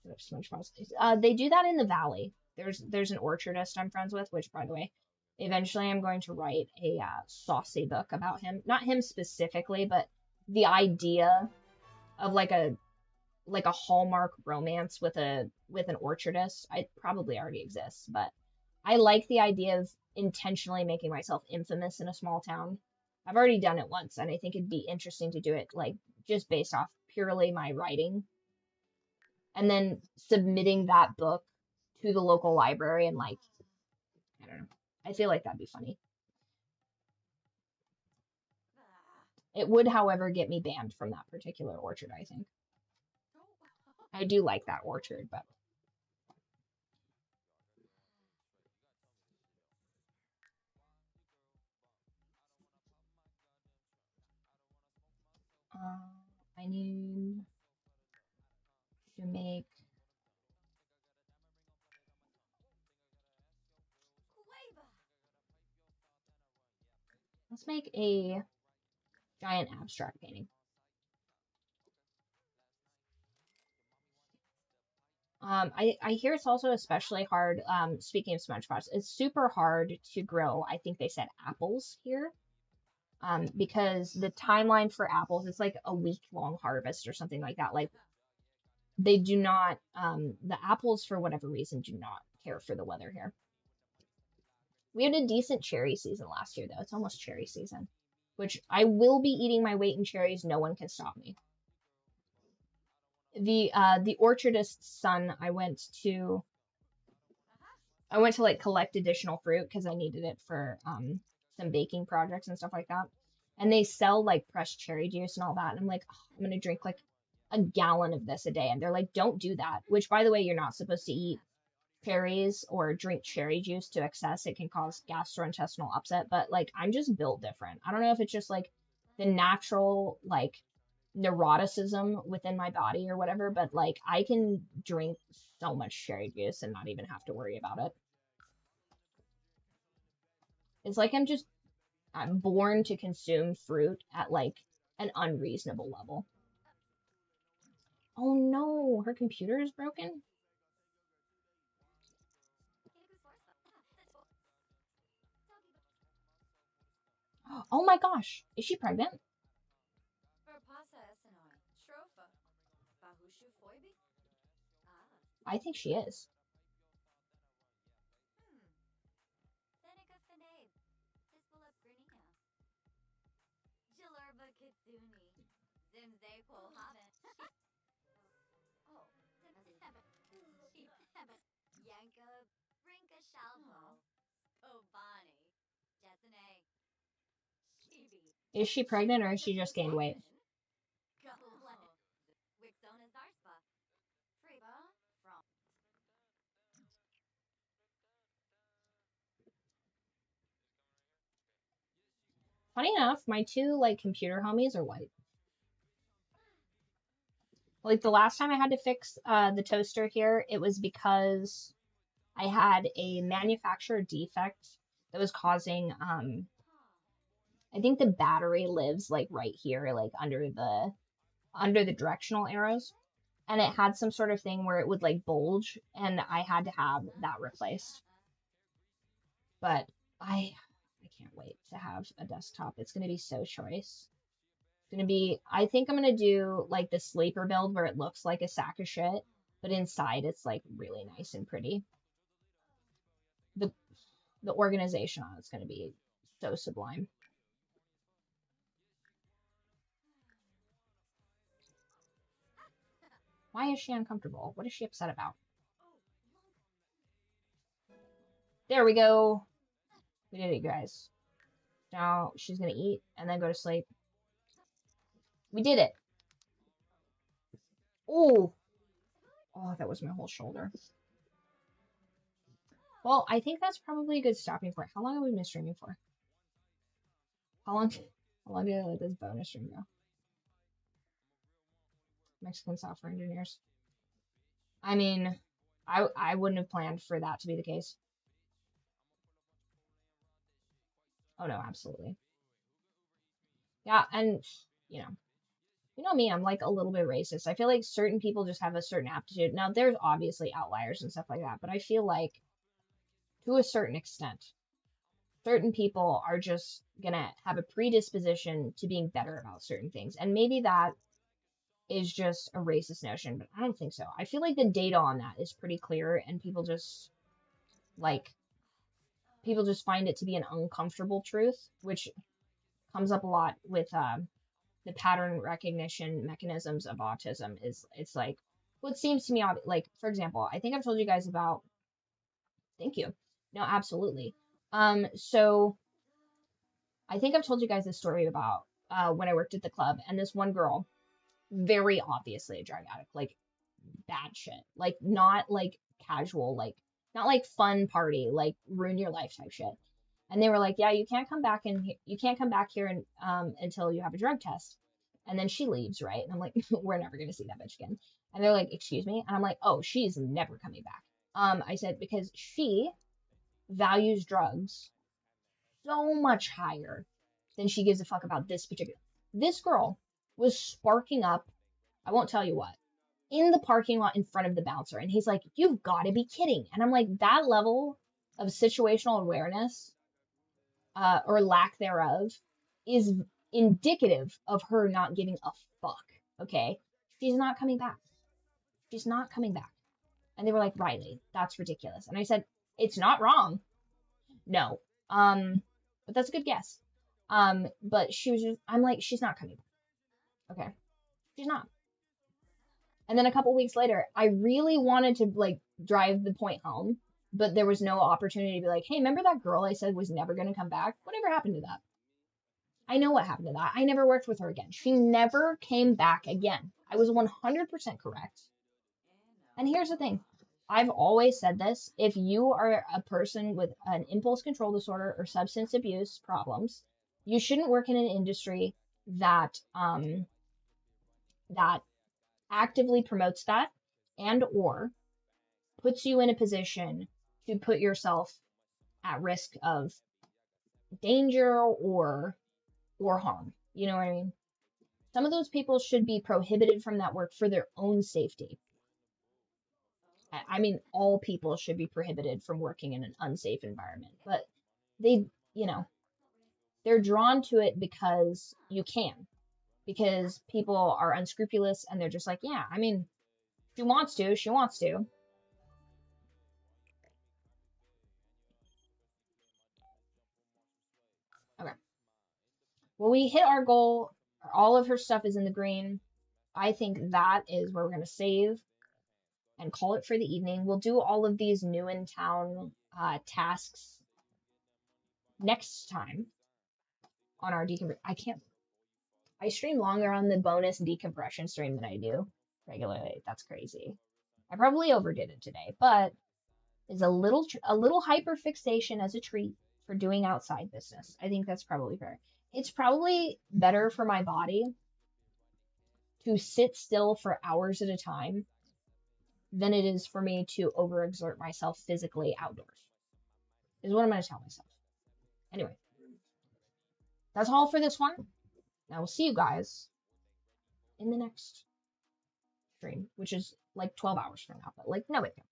They do that in the valley. There's an orchardist I'm friends with, which by the way, eventually I'm going to write a saucy book about him. Not him specifically, but the idea of like a Hallmark romance with an orchardist. It probably already exists, but I like the idea of intentionally making myself infamous in a small town. I've already done it once, and I think it'd be interesting to do it like just based off purely my writing, and then submitting that book to the local library and like I don't know. I feel like that'd be funny. It would, however, get me banned from that particular orchard, I think. I do like that orchard, but I need to make. Let's make a giant abstract painting. I hear it's also especially hard. Speaking of sponge pots, it's super hard to grow. I think they said apples here. Because the timeline for apples is like a week long harvest or something like that. Like they do not, the apples for whatever reason do not care for the weather here. We had a decent cherry season last year though. It's almost cherry season, which I will be eating my weight in cherries. No one can stop me. The orchardist's son I went to I went to like collect additional fruit because I needed it for some baking projects and stuff like that. And they sell like pressed cherry juice and all that. And I'm like, oh, I'm gonna drink like a gallon of this a day. And they're like, don't do that. Which, by the way, you're not supposed to eat cherries or drink cherry juice to excess. It can cause gastrointestinal upset. But like, I'm just built different. I don't know if it's just like the natural like neuroticism within my body or whatever, but like I can drink so much cherry juice and not even have to worry about it. It's like I'm born to consume fruit at like an unreasonable level. Oh no, her computer is broken. Oh my gosh, is she pregnant? Verpasa esenoi. Shrofa. Bahushu foibi? Ah. I think she is. Hmm. Seneca Finade. Hispalep Grinia. Jilurba Kitsuni. Zimze Polhaven. Oh, Zimhebet. Sheephemet. Yanka Brinka Shalpo. Obani. Jessene. Shibi. Is she pregnant or has she just gained weight? Goblet. Wixona Zarspa. Freba. From. Funny enough, my two like computer homies are white. Like the last time I had to fix the toaster here, it was because I had a manufacturer defect that was causing I think the battery lives like right here, like under the directional arrows. And it had some sort of thing where it would like bulge and I had to have that replaced. But I can't wait to have a desktop. It's gonna be so choice. It's gonna be I think I'm gonna do like the sleeper build where it looks like a sack of shit, but inside it's like really nice and pretty. The the organization on it's gonna be so sublime. Why is she uncomfortable? What is she upset about? There we go. We did it, guys. Now she's gonna eat and then go to sleep. We did it. Oh, oh, that was my whole shoulder. Well, I think that's probably a good stopping point. How long have we been streaming for? How long? How long did I let this bonus stream go? Mexican software engineers. I mean, I wouldn't have planned for that to be the case. Oh no, absolutely. Yeah, and you know me, I'm like a little bit racist. I feel like certain people just have a certain aptitude. Now, there's obviously outliers and stuff like that, but I feel like to a certain extent, certain people are just gonna have a predisposition to being better about certain things. And maybe that is just a racist notion, but I don't think so. I feel like the data on that is pretty clear and like people just find it to be an uncomfortable truth, which comes up a lot with the pattern recognition mechanisms of autism is it's like what seems to me like for example, I think I've told you guys about thank you. No, absolutely. So I think I've told you guys this story about when I worked at the club and this one girl, very obviously a drug addict, like bad shit. Like not like casual, like not like fun party, like ruin your life type shit. And they were like, yeah, you can't come back here and until you have a drug test. And then she leaves, right? And I'm like, we're never gonna see that bitch again. And they're like, excuse me? And I'm like, oh, she's never coming back. I said, because she values drugs so much higher than she gives a fuck about this particular. This girl was sparking up, I won't tell you what, in the parking lot in front of the bouncer. And he's like, you've got to be kidding. And I'm like, that level of situational awareness or lack thereof is indicative of her not giving a fuck. Okay. She's not coming back. She's not coming back. And they were like, Riley, that's ridiculous. And I said, it's not wrong. No. But that's a good guess. But she was just, I'm like, she's not coming back. Okay. She's not. And then a couple weeks later, I really wanted to like drive the point home but there was no opportunity to be like, hey, remember that girl I said was never going to come back? Whatever happened to that? I know what happened to that. I never worked with her again. She never came back again. I was 100% correct. And here's the thing. I've always said this. If you are a person with an impulse control disorder or substance abuse problems, you shouldn't work in an industry that actively promotes that and or puts you in a position to put yourself at risk of danger or harm. You know what I mean? Some of those people should be prohibited from that work for their own safety. I mean, all people should be prohibited from working in an unsafe environment, but they, you know, they're drawn to it because you can, because people are unscrupulous and they're just like, yeah, I mean, she wants to, she wants to. Okay. Well, we hit our goal. All of her stuff is in the green. I think that is where we're going to save and call it for the evening. We'll do all of these new in town tasks next time on our decompress. I stream longer on the bonus decompression stream than I do regularly. That's crazy. I probably overdid it today, but it's a little hyper fixation as a treat for doing outside business. I think that's probably fair. It's probably better for my body to sit still for hours at a time than it is for me to overexert myself physically outdoors, is what I'm going to tell myself. Anyway, that's all for this one. I will see you guys in the next stream, which is like 12 hours from now, but like, no big deal.